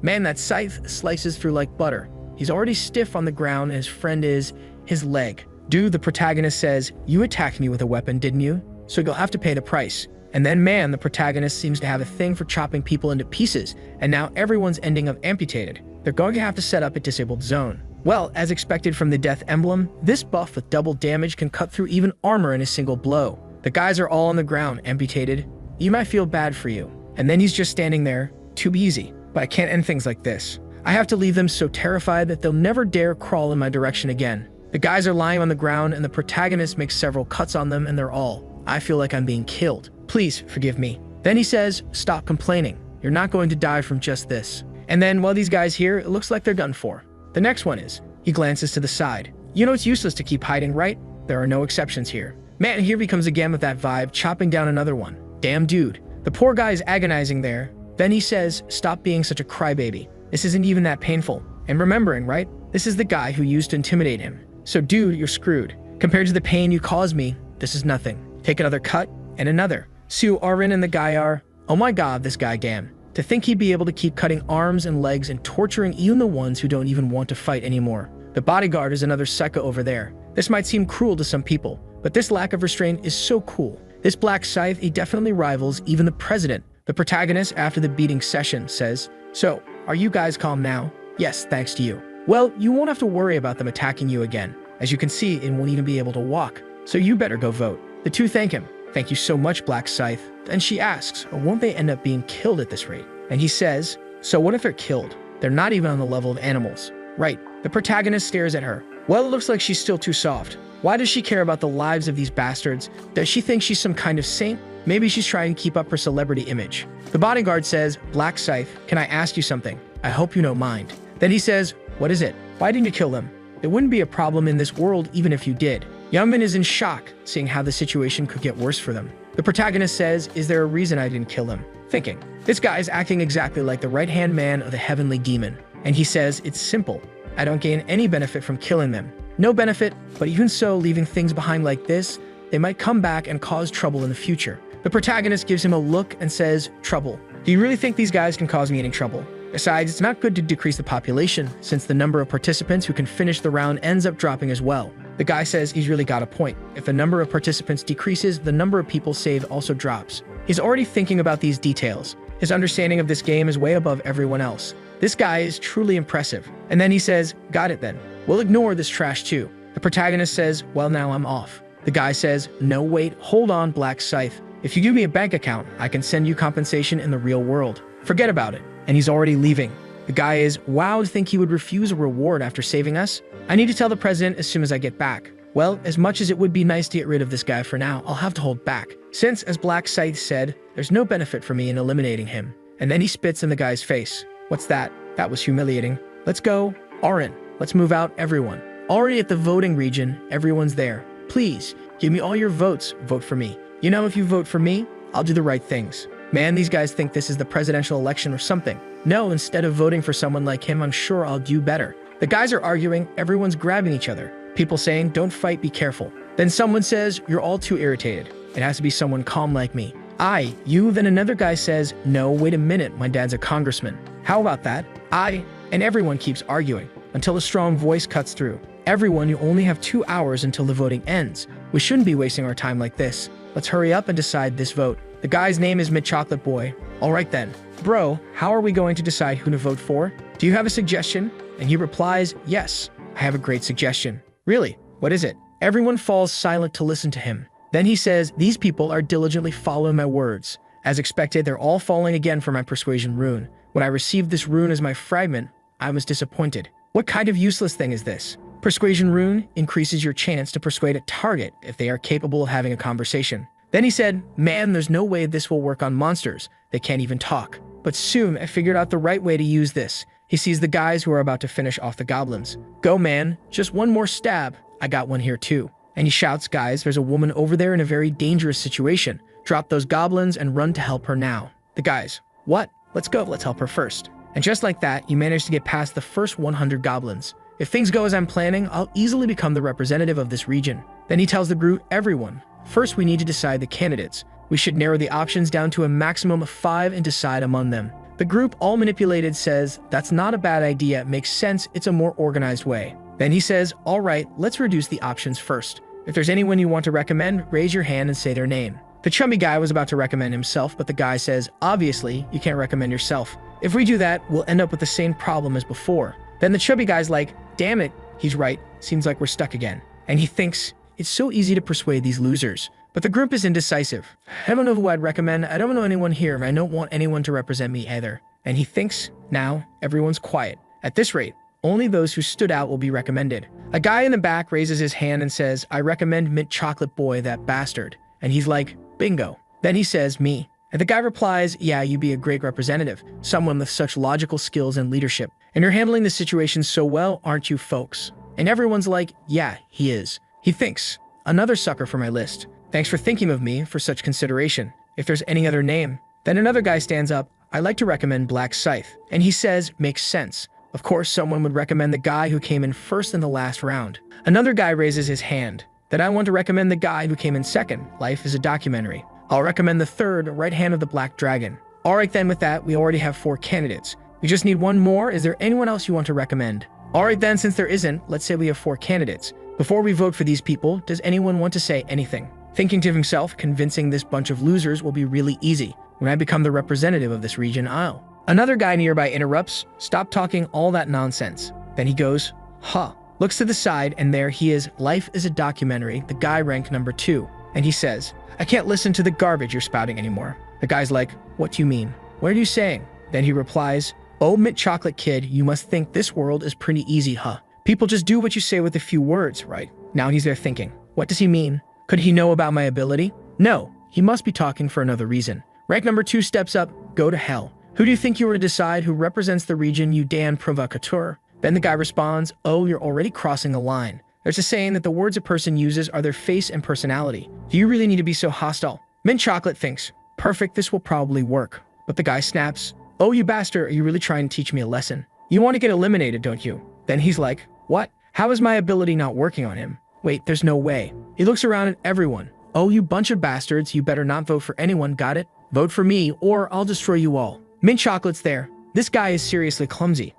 Man, that scythe slices through like butter. He's already stiff on the ground, and his friend is his leg. Dude, the protagonist says, you attacked me with a weapon, didn't you? So you'll have to pay the price. And then man, the protagonist seems to have a thing for chopping people into pieces, and now everyone's ending up amputated. They're going to have to set up a disabled zone. Well, as expected from the death emblem, this buff with double damage can cut through even armor in a single blow. The guys are all on the ground, amputated. You might feel bad for you. And then he's just standing there. Too easy. But I can't end things like this. I have to leave them so terrified that they'll never dare crawl in my direction again. The guys are lying on the ground and the protagonist makes several cuts on them and they're all, I feel like I'm being killed. Please forgive me. Then he says, stop complaining. You're not going to die from just this. And then while these guys here, it looks like they're done for. The next one is, he glances to the side. You know it's useless to keep hiding, right? There are no exceptions here. Man, here he comes again with that vibe, chopping down another one. Damn dude. The poor guy is agonizing there. Then he says, stop being such a crybaby. This isn't even that painful. And remembering, right? This is the guy who used to intimidate him. So dude, you're screwed. Compared to the pain you caused me, this is nothing. Take another cut, and another. Su Arin and the guy are, oh my god, this guy damn. To think he'd be able to keep cutting arms and legs and torturing even the ones who don't even want to fight anymore. The bodyguard is another psycho over there. This might seem cruel to some people, but this lack of restraint is so cool. This black scythe, he definitely rivals even the president. The protagonist, after the beating session, says, so, are you guys calm now? Yes, thanks to you. Well, you won't have to worry about them attacking you again. As you can see, it won't even be able to walk. So you better go vote. The two thank him. Thank you so much, Black Scythe. And she asks, or won't they end up being killed at this rate? And he says, so what if they're killed? They're not even on the level of animals. Right. The protagonist stares at her. Well, it looks like she's still too soft. Why does she care about the lives of these bastards? Does she think she's some kind of saint? Maybe she's trying to keep up her celebrity image. The bodyguard says, Black Scythe, can I ask you something? I hope you don't mind. Then he says, what is it? Why didn't you kill them? It wouldn't be a problem in this world even if you did. Youngmin is in shock, seeing how the situation could get worse for them. The protagonist says, is there a reason I didn't kill them? Thinking, this guy is acting exactly like the right-hand man of the heavenly demon. And he says, it's simple. I don't gain any benefit from killing them. No benefit, but even so, leaving things behind like this, they might come back and cause trouble in the future. The protagonist gives him a look and says, trouble. Do you really think these guys can cause me any trouble? Besides, it's not good to decrease the population, since the number of participants who can finish the round ends up dropping as well. The guy says he's really got a point. If the number of participants decreases, the number of people saved also drops. He's already thinking about these details. His understanding of this game is way above everyone else. This guy is truly impressive. And then he says, got it then. We'll ignore this trash too. The protagonist says, well, now I'm off. The guy says, no, wait, hold on, Black Scythe. If you give me a bank account, I can send you compensation in the real world. Forget about it. And he's already leaving. The guy is, wow, to think he would refuse a reward after saving us? I need to tell the president as soon as I get back. Well, as much as it would be nice to get rid of this guy for now, I'll have to hold back. Since, as Black Scythe said, there's no benefit for me in eliminating him. And then he spits in the guy's face. What's that? That was humiliating. Let's go. Arin, let's move out everyone. Already at the voting region, everyone's there. Please, give me all your votes. Vote for me. You know, if you vote for me, I'll do the right things. Man, these guys think this is the presidential election or something. No, instead of voting for someone like him, I'm sure I'll do better. The guys are arguing, everyone's grabbing each other. People saying, don't fight, be careful. Then someone says, you're all too irritated. It has to be someone calm like me. I, you, then another guy says, no, wait a minute, my dad's a congressman. How about that? And everyone keeps arguing, until a strong voice cuts through. Everyone, you only have 2 hours until the voting ends. We shouldn't be wasting our time like this. Let's hurry up and decide this vote. The guy's name is Mid-Chocolate Boy. Alright then. Bro, how are we going to decide who to vote for? Do you have a suggestion? And he replies, yes. I have a great suggestion. Really? What is it? Everyone falls silent to listen to him. Then he says, these people are diligently following my words. As expected, they're all falling again for my persuasion rune. When I received this rune as my fragment, I was disappointed. What kind of useless thing is this? Persuasion rune increases your chance to persuade a target if they are capable of having a conversation. Then he said, man, there's no way this will work on monsters. They can't even talk. But soon I figured out the right way to use this. He sees the guys who are about to finish off the goblins. Go, man, just one more stab. I got one here too. And he shouts, guys, there's a woman over there in a very dangerous situation. Drop those goblins and run to help her now. The guys, what? Let's go, let's help her first. And just like that, you manage to get past the first 100 goblins. If things go as I'm planning, I'll easily become the representative of this region. Then he tells the group, everyone, first we need to decide the candidates. We should narrow the options down to a maximum of 5 and decide among them. The group, all manipulated, says, that's not a bad idea, it makes sense, it's a more organized way. Then he says, all right, let's reduce the options first. If there's anyone you want to recommend, raise your hand and say their name. The chummy guy was about to recommend himself, but the guy says, obviously, you can't recommend yourself. If we do that, we'll end up with the same problem as before. Then the chubby guy's like, damn it, he's right, seems like we're stuck again. And he thinks, it's so easy to persuade these losers. But the group is indecisive. I don't know who I'd recommend, I don't know anyone here, and I don't want anyone to represent me either. And he thinks, now, everyone's quiet. At this rate, only those who stood out will be recommended. A guy in the back raises his hand and says, I recommend Mint Chocolate Boy, that bastard. And he's like, bingo. Then he says, me. And the guy replies, yeah, you'd be a great representative, someone with such logical skills and leadership. And you're handling the situation so well, aren't you folks? And everyone's like, yeah, he is. He thinks, another sucker for my list. Thanks for thinking of me for such consideration. If there's any other name. Then another guy stands up, I'd like to recommend Black Scythe. And he says, makes sense. Of course, someone would recommend the guy who came in first in the last round. Another guy raises his hand. Then I want to recommend the guy who came in second. Life is a documentary. I'll recommend the third, Right Hand of the Black Dragon. Alright then, with that, we already have 4 candidates. We just need one more. Is there anyone else you want to recommend? Alright then, since there isn't, let's say we have 4 candidates. Before we vote for these people, does anyone want to say anything? Thinking to himself, convincing this bunch of losers will be really easy. When I become the representative of this region, I'll. Another guy nearby interrupts, stop talking all that nonsense. Then he goes, huh. Looks to the side, and there he is, Life is a Documentary, the guy ranked number 2. And he says, I can't listen to the garbage you're spouting anymore. The guy's like, what do you mean? What are you saying? Then he replies, oh, Mint Chocolate Kid, you must think this world is pretty easy, huh? People just do what you say with a few words, right? Now he's there thinking, what does he mean? Could he know about my ability? No, he must be talking for another reason. Rank number 2 steps up, go to hell. Who do you think you were to decide who represents the region, you damn provocateur? Then the guy responds, oh, you're already crossing the line. There's a saying that the words a person uses are their face and personality. Do you really need to be so hostile? Mint Chocolate thinks, perfect, this will probably work. But the guy snaps, oh, you bastard, are you really trying to teach me a lesson? You want to get eliminated, don't you? Then he's like, what? How is my ability not working on him? Wait, there's no way. He looks around at everyone. Oh, you bunch of bastards, you better not vote for anyone, got it? Vote for me, or I'll destroy you all. Mint Chocolate's there. This guy is seriously clumsy.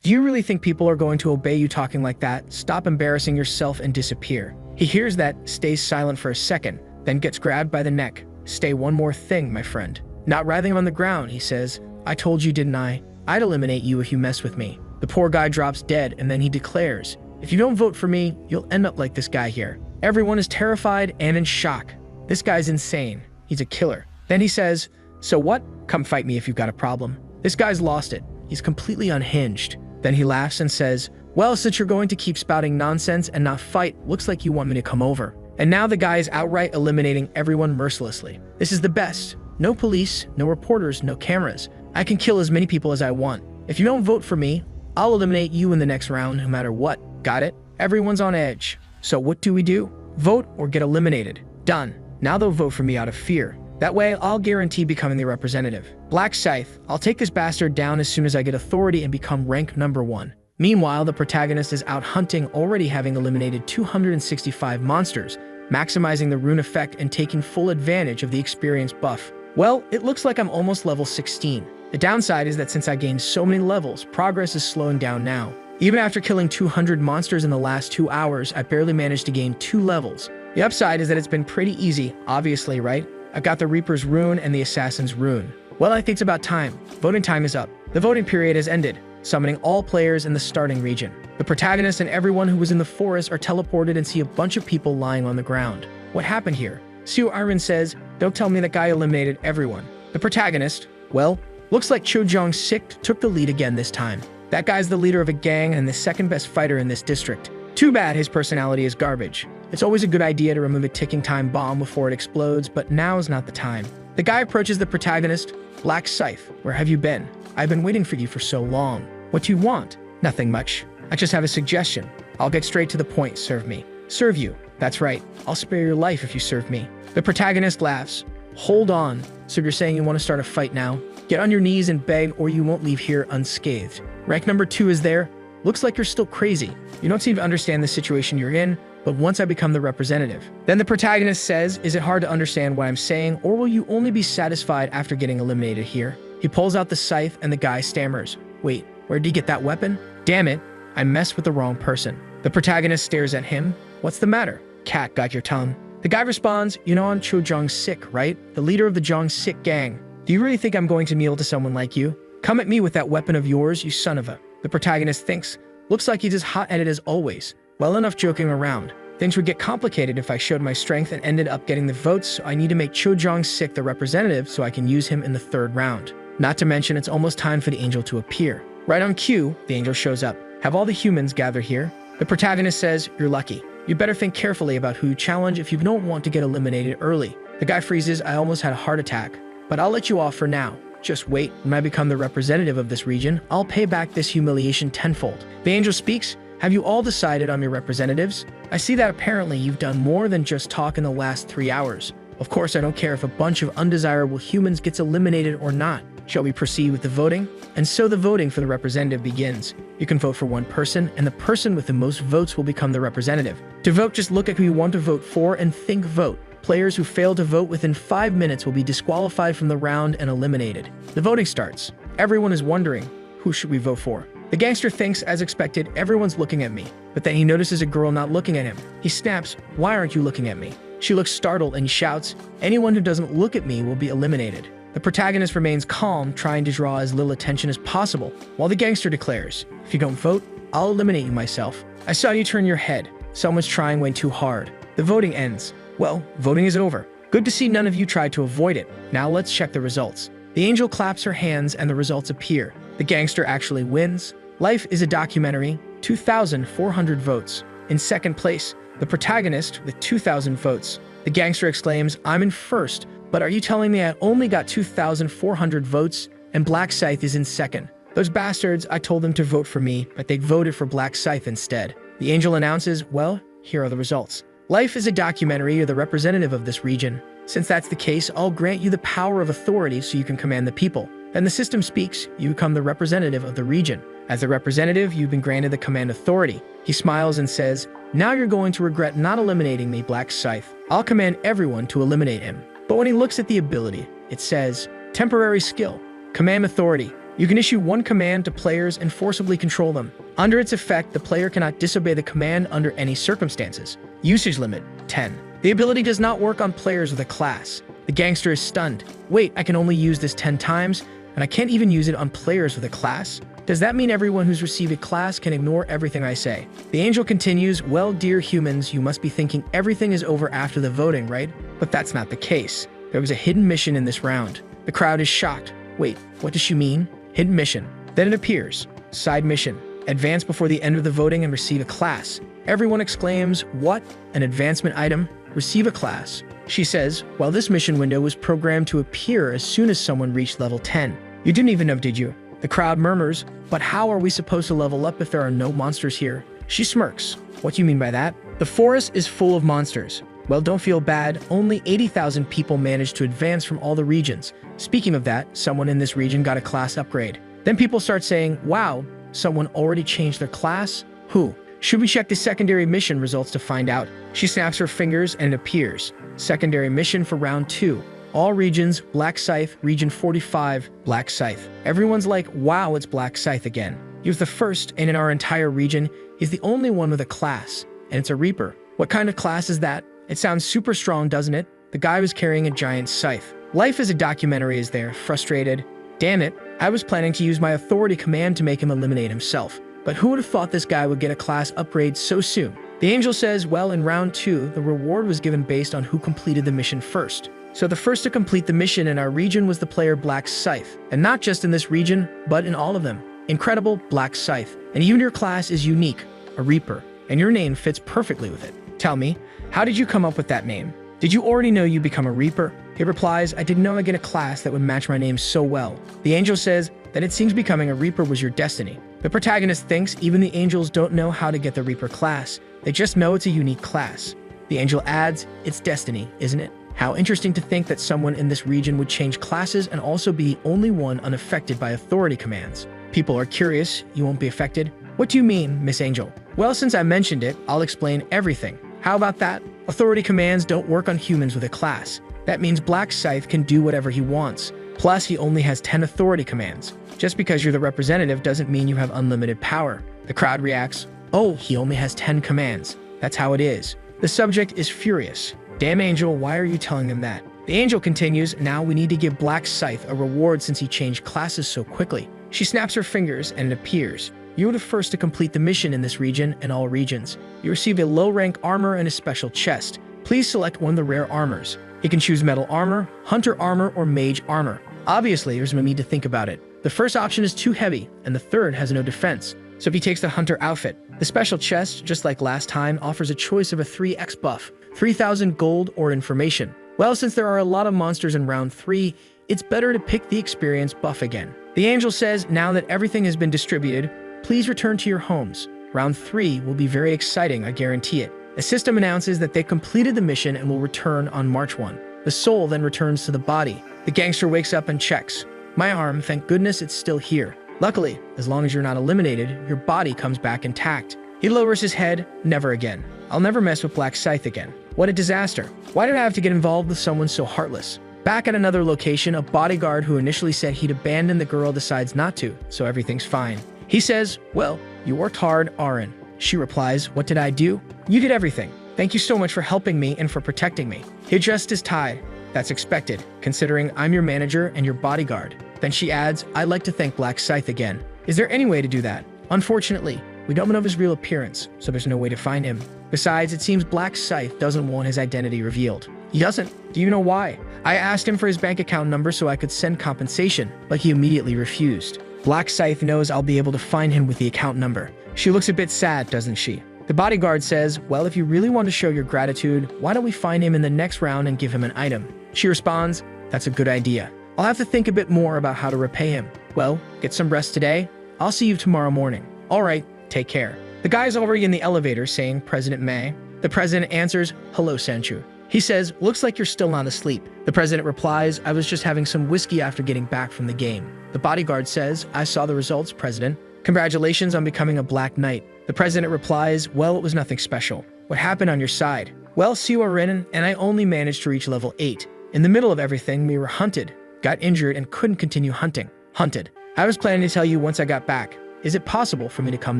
Do you really think people are going to obey you talking like that? Stop embarrassing yourself and disappear. He hears that, stays silent for a second, then gets grabbed by the neck. Stay one more thing, my friend. Not writhing on the ground, he says. I told you, didn't I? I'd eliminate you if you mess with me. The poor guy drops dead, and then he declares, if you don't vote for me, you'll end up like this guy here. Everyone is terrified and in shock. This guy's insane. He's a killer. Then he says, so what? Come fight me if you've got a problem. This guy's lost it. He's completely unhinged. Then he laughs and says, well, since you're going to keep spouting nonsense and not fight, looks like you want me to come over. And now the guy is outright eliminating everyone mercilessly. This is the best. No police, no reporters, no cameras. I can kill as many people as I want. If you don't vote for me, I'll eliminate you in the next round no matter what. Got it? Everyone's on edge. So what do we do? Vote or get eliminated. Done. Now they'll vote for me out of fear. That way, I'll guarantee becoming the representative. Black Scythe, I'll take this bastard down as soon as I get authority and become rank number 1. Meanwhile, the protagonist is out hunting, already having eliminated 265 monsters, maximizing the rune effect and taking full advantage of the experience buff. Well, it looks like I'm almost level 16. The downside is that since I gained so many levels, progress is slowing down now. Even after killing 200 monsters in the last 2 hours, I barely managed to gain 2 levels. The upside is that it's been pretty easy, obviously, right? I've got the Reaper's rune and the Assassin's rune. Well, I think it's about time. Voting time is up. The voting period has ended, summoning all players in the starting region. The protagonist and everyone who was in the forest are teleported and see a bunch of people lying on the ground. What happened here? Sue Iron says, don't tell me that guy eliminated everyone. The protagonist, well, looks like Cho Jong-sik took the lead again this time. That guy's the leader of a gang and the second best fighter in this district. Too bad his personality is garbage. It's always a good idea to remove a ticking time bomb before it explodes, but now's not the time. The guy approaches the protagonist. Black Scythe, where have you been? I've been waiting for you for so long. What do you want? Nothing much. I just have a suggestion. I'll get straight to the point. Serve me. Serve you. That's right. I'll spare your life if you serve me. The protagonist laughs. Hold on. So you're saying you want to start a fight now? Get on your knees and beg or you won't leave here unscathed. Rank number 2 is there. Looks like you're still crazy. You don't seem to understand the situation you're in, but once I become the representative. Then the protagonist says, is it hard to understand what I'm saying, or will you only be satisfied after getting eliminated here? He pulls out the scythe and the guy stammers. Wait, where'd he get that weapon? Damn it, I messed with the wrong person. The protagonist stares at him. What's the matter? Cat got your tongue. The guy responds, you know I'm Cho Jong-sik, right? The leader of the Jong-sik gang. Do you really think I'm going to kneel to someone like you? Come at me with that weapon of yours, you son of a... The protagonist thinks, looks like he's as hot-headed as always. Well enough joking around. Things would get complicated if I showed my strength and ended up getting the votes, so I need to make Cho Jong-sik the representative so I can use him in the 3rd round. Not to mention, it's almost time for the angel to appear. Right on cue, the angel shows up. Have all the humans gather here? The protagonist says, you're lucky. You better think carefully about who you challenge if you don't want to get eliminated early. The guy freezes, I almost had a heart attack. But I'll let you off for now. Just wait, when I become the representative of this region, I'll pay back this humiliation tenfold. The angel speaks, have you all decided on your representatives? I see that apparently you've done more than just talk in the last 3 hours. Of course, I don't care if a bunch of undesirable humans gets eliminated or not. Shall we proceed with the voting? And so the voting for the representative begins. You can vote for one person, and the person with the most votes will become the representative. To vote, just look at who you want to vote for and think vote. Players who fail to vote within 5 minutes will be disqualified from the round and eliminated. The voting starts. Everyone is wondering, who should we vote for? The gangster thinks, as expected, everyone's looking at me. But then he notices a girl not looking at him. He snaps, why aren't you looking at me? She looks startled and he shouts, anyone who doesn't look at me will be eliminated. The protagonist remains calm, trying to draw as little attention as possible, while the gangster declares, if you don't vote, I'll eliminate you myself. I saw you turn your head. Someone's trying way too hard. The voting ends. Well, voting is over. Good to see none of you tried to avoid it. Now let's check the results. The angel claps her hands and the results appear. The gangster actually wins. Life is a documentary, 2,400 votes. In 2nd place, the protagonist with 2,000 votes. The gangster exclaims, I'm in 1st, but are you telling me I only got 2,400 votes and Black Scythe is in 2nd? Those bastards, I told them to vote for me, but they voted for Black Scythe instead. The angel announces, well, here are the results. Life is a documentary, you're the representative of this region. Since that's the case, I'll grant you the power of authority so you can command the people. Then the system speaks, you become the representative of the region. As the representative, you've been granted the command authority. He smiles and says, now you're going to regret not eliminating me, Black Scythe. I'll command everyone to eliminate him. But when he looks at the ability, it says, temporary skill, command authority. You can issue one command to players and forcibly control them. Under its effect, the player cannot disobey the command under any circumstances. Usage limit, 10. The ability does not work on players with a class. The gangster is stunned. Wait, I can only use this 10 times, and I can't even use it on players with a class? Does that mean everyone who's received a class can ignore everything I say? The angel continues, well, dear humans, you must be thinking everything is over after the voting, right? But that's not the case. There was a hidden mission in this round. The crowd is shocked. Wait, what does she mean? Hidden mission. Then it appears. Side mission. Advance before the end of the voting and receive a class. Everyone exclaims, what? An advancement item? Receive a class. She says, well, this mission window was programmed to appear as soon as someone reached level 10. You didn't even know, did you? The crowd murmurs, but how are we supposed to level up if there are no monsters here? She smirks. What do you mean by that? The forest is full of monsters. Well, don't feel bad. Only 80,000 people managed to advance from all the regions. Speaking of that, someone in this region got a class upgrade. Then people start saying, wow, someone already changed their class? Who? Should we check the secondary mission results to find out? She snaps her fingers and it appears. Secondary mission for round 2. All regions, Black Scythe, region 45, Black Scythe. Everyone's like, wow, it's Black Scythe again. He was the first, and in our entire region, he's the only one with a class, and it's a Reaper. What kind of class is that? It sounds super strong, doesn't it? The guy was carrying a giant scythe. Life as a documentary is there, frustrated. Damn it, I was planning to use my authority command to make him eliminate himself. but who would have thought this guy would get a class upgrade so soon? The angel says, well, in round 2, the reward was given based on who completed the mission first. So the first to complete the mission in our region was the player Black Scythe, and not just in this region, but in all of them. Incredible Black Scythe, and even your class is unique, a Reaper, and your name fits perfectly with it. Tell me, how did you come up with that name? Did you already know you become a Reaper? He replies, I didn't know I'd get a class that would match my name so well. The angel says that it seems becoming a Reaper was your destiny. The protagonist thinks even the angels don't know how to get the Reaper class. They just know it's a unique class. The angel adds, it's destiny, isn't it? How interesting to think that someone in this region would change classes and also be the only one unaffected by authority commands. People are curious, you won't be affected? What do you mean, Miss Angel? Well, since I mentioned it, I'll explain everything. How about that? Authority commands don't work on humans with a class. That means Black Scythe can do whatever he wants. Plus, he only has 10 authority commands. Just because you're the representative doesn't mean you have unlimited power. The crowd reacts, oh, he only has 10 commands. That's how it is. The subject is furious. Damn Angel, why are you telling them that? The angel continues, now we need to give Black Scythe a reward since he changed classes so quickly. She snaps her fingers and it appears. You were the first to complete the mission in this region and all regions. You receive a low-rank armor and a special chest. Please select one of the rare armors. You can choose metal armor, hunter armor, or mage armor. Obviously, there's no need to think about it. The first option is too heavy, and the third has no defense. So if he takes the hunter outfit, the special chest, just like last time, offers a choice of a 3x buff, 3,000 gold, or information. Well, since there are a lot of monsters in round 3, it's better to pick the experience buff again. The angel says, now that everything has been distributed, please return to your homes. Round 3 will be very exciting, I guarantee it. The system announces that they completed the mission and will return on March 1. The soul then returns to the body. The gangster wakes up and checks. My arm, thank goodness it's still here. Luckily, as long as you're not eliminated, your body comes back intact. He lowers his head, never again. I'll never mess with Black Scythe again. What a disaster. Why did I have to get involved with someone so heartless? Back at another location, a bodyguard who initially said he'd abandon the girl decides not to, so everything's fine. He says, well, you worked hard, Aaron. She replies, what did I do? You did everything. Thank you so much for helping me and for protecting me. He adjusts his tie. That's expected, considering I'm your manager and your bodyguard. Then she adds, I'd like to thank Black Scythe again. Is there any way to do that? Unfortunately, we don't know his real appearance, so there's no way to find him. Besides, it seems Black Scythe doesn't want his identity revealed. He doesn't. Do you know why? I asked him for his bank account number so I could send compensation, but he immediately refused. Black Scythe knows I'll be able to find him with the account number. She looks a bit sad, doesn't she? The bodyguard says, well, if you really want to show your gratitude, why don't we find him in the next round and give him an item? She responds, that's a good idea. I'll have to think a bit more about how to repay him. Well, get some rest today. I'll see you tomorrow morning. All right, take care. The guy's already in the elevator saying, President May. The president answers, hello, Sanchu. He says, looks like you're still not asleep. The president replies, I was just having some whiskey after getting back from the game. The bodyguard says, I saw the results, President. Congratulations on becoming a Black Knight. The president replies, well, it was nothing special. What happened on your side? Well, Siwa Renan and I only managed to reach level 8. In the middle of everything, we were hunted, got injured, and couldn't continue hunting. Hunted. I was planning to tell you once I got back. Is it possible for me to come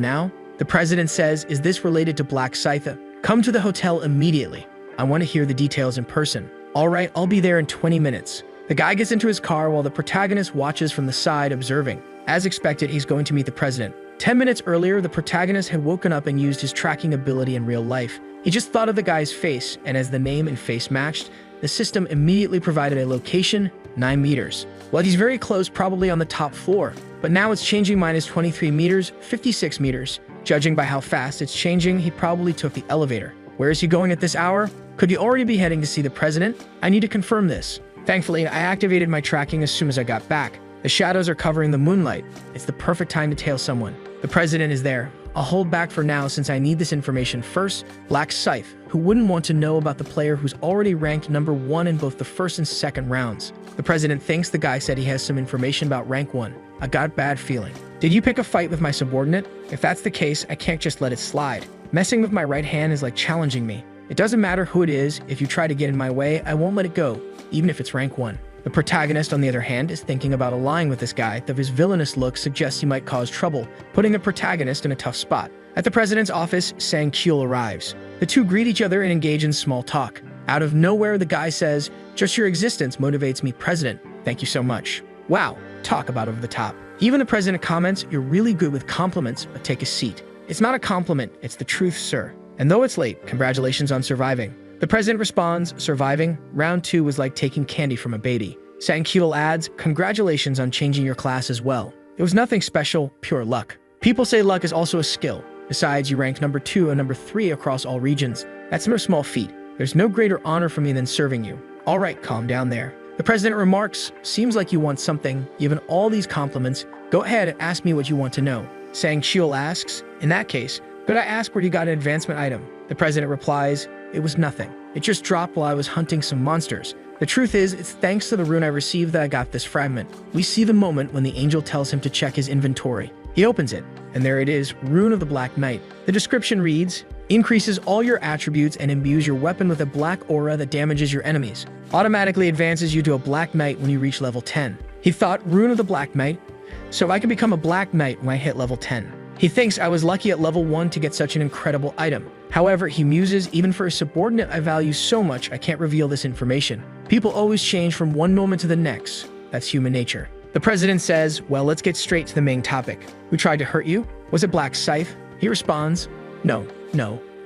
now? The president says, is this related to Black Scythe? Come to the hotel immediately. I want to hear the details in person. All right, I'll be there in 20 minutes. The guy gets into his car while the protagonist watches from the side, observing. As expected, he's going to meet the president. 10 minutes earlier, the protagonist had woken up and used his tracking ability in real life. He just thought of the guy's face, and as the name and face matched, the system immediately provided a location, 9 meters. Well, he's very close, probably on the top floor, but now it's changing minus 23 meters, 56 meters. Judging by how fast it's changing, he probably took the elevator. Where is he going at this hour? Could he already be heading to see the president? I need to confirm this. Thankfully, I activated my tracking as soon as I got back. The shadows are covering the moonlight. It's the perfect time to tail someone. The president is there. I'll hold back for now since I need this information first. Black Scythe, who wouldn't want to know about the player who's already ranked number 1 in both the first and second rounds. The president thinks the guy said he has some information about rank 1. I got a bad feeling. Did you pick a fight with my subordinate? If that's the case, I can't just let it slide. Messing with my right hand is like challenging me. It doesn't matter who it is, if you try to get in my way, I won't let it go, even if it's rank 1. The protagonist, on the other hand, is thinking about allying with this guy, though his villainous look suggests he might cause trouble, putting the protagonist in a tough spot. At the president's office, Sang Kyul arrives. The two greet each other and engage in small talk. Out of nowhere, the guy says, just your existence motivates me, President. Thank you so much. Wow, Talk about over the top. Even the president comments, "You're really good with compliments, but take a seat." It's not a compliment, it's the truth, sir. And though it's late, congratulations on surviving. The president responds, "Surviving? Round 2 was like taking candy from a baby." Sang-Keedle adds, "Congratulations on changing your class as well. It was nothing special, pure luck." People say luck is also a skill. Besides, you ranked number 2 and number 3 across all regions. That's no small feat. There's no greater honor for me than serving you. All right, calm down there. The president remarks, "Seems like you want something. Given all these compliments, go ahead and ask me what you want to know." Sang-Keedle asks, "In that case, could I ask where you got an advancement item?" The president replies, "It was nothing. It just dropped while I was hunting some monsters. The truth is, it's thanks to the rune I received that I got this fragment." We see the moment when the angel tells him to check his inventory. He opens it, and there it is, Rune of the Black Knight. The description reads, "Increases all your attributes and imbues your weapon with a black aura that damages your enemies. Automatically advances you to a Black Knight when you reach level 10. He thought, Rune of the Black Knight? So I can become a Black Knight when I hit level 10. He thinks I was lucky at level 1 to get such an incredible item. However, he muses, even for a subordinate I value so much I can't reveal this information. People always change from one moment to the next. That's human nature." The president says, "Well, let's get straight to the main topic. Who tried to hurt you? Was it Black Scythe?" He responds, No,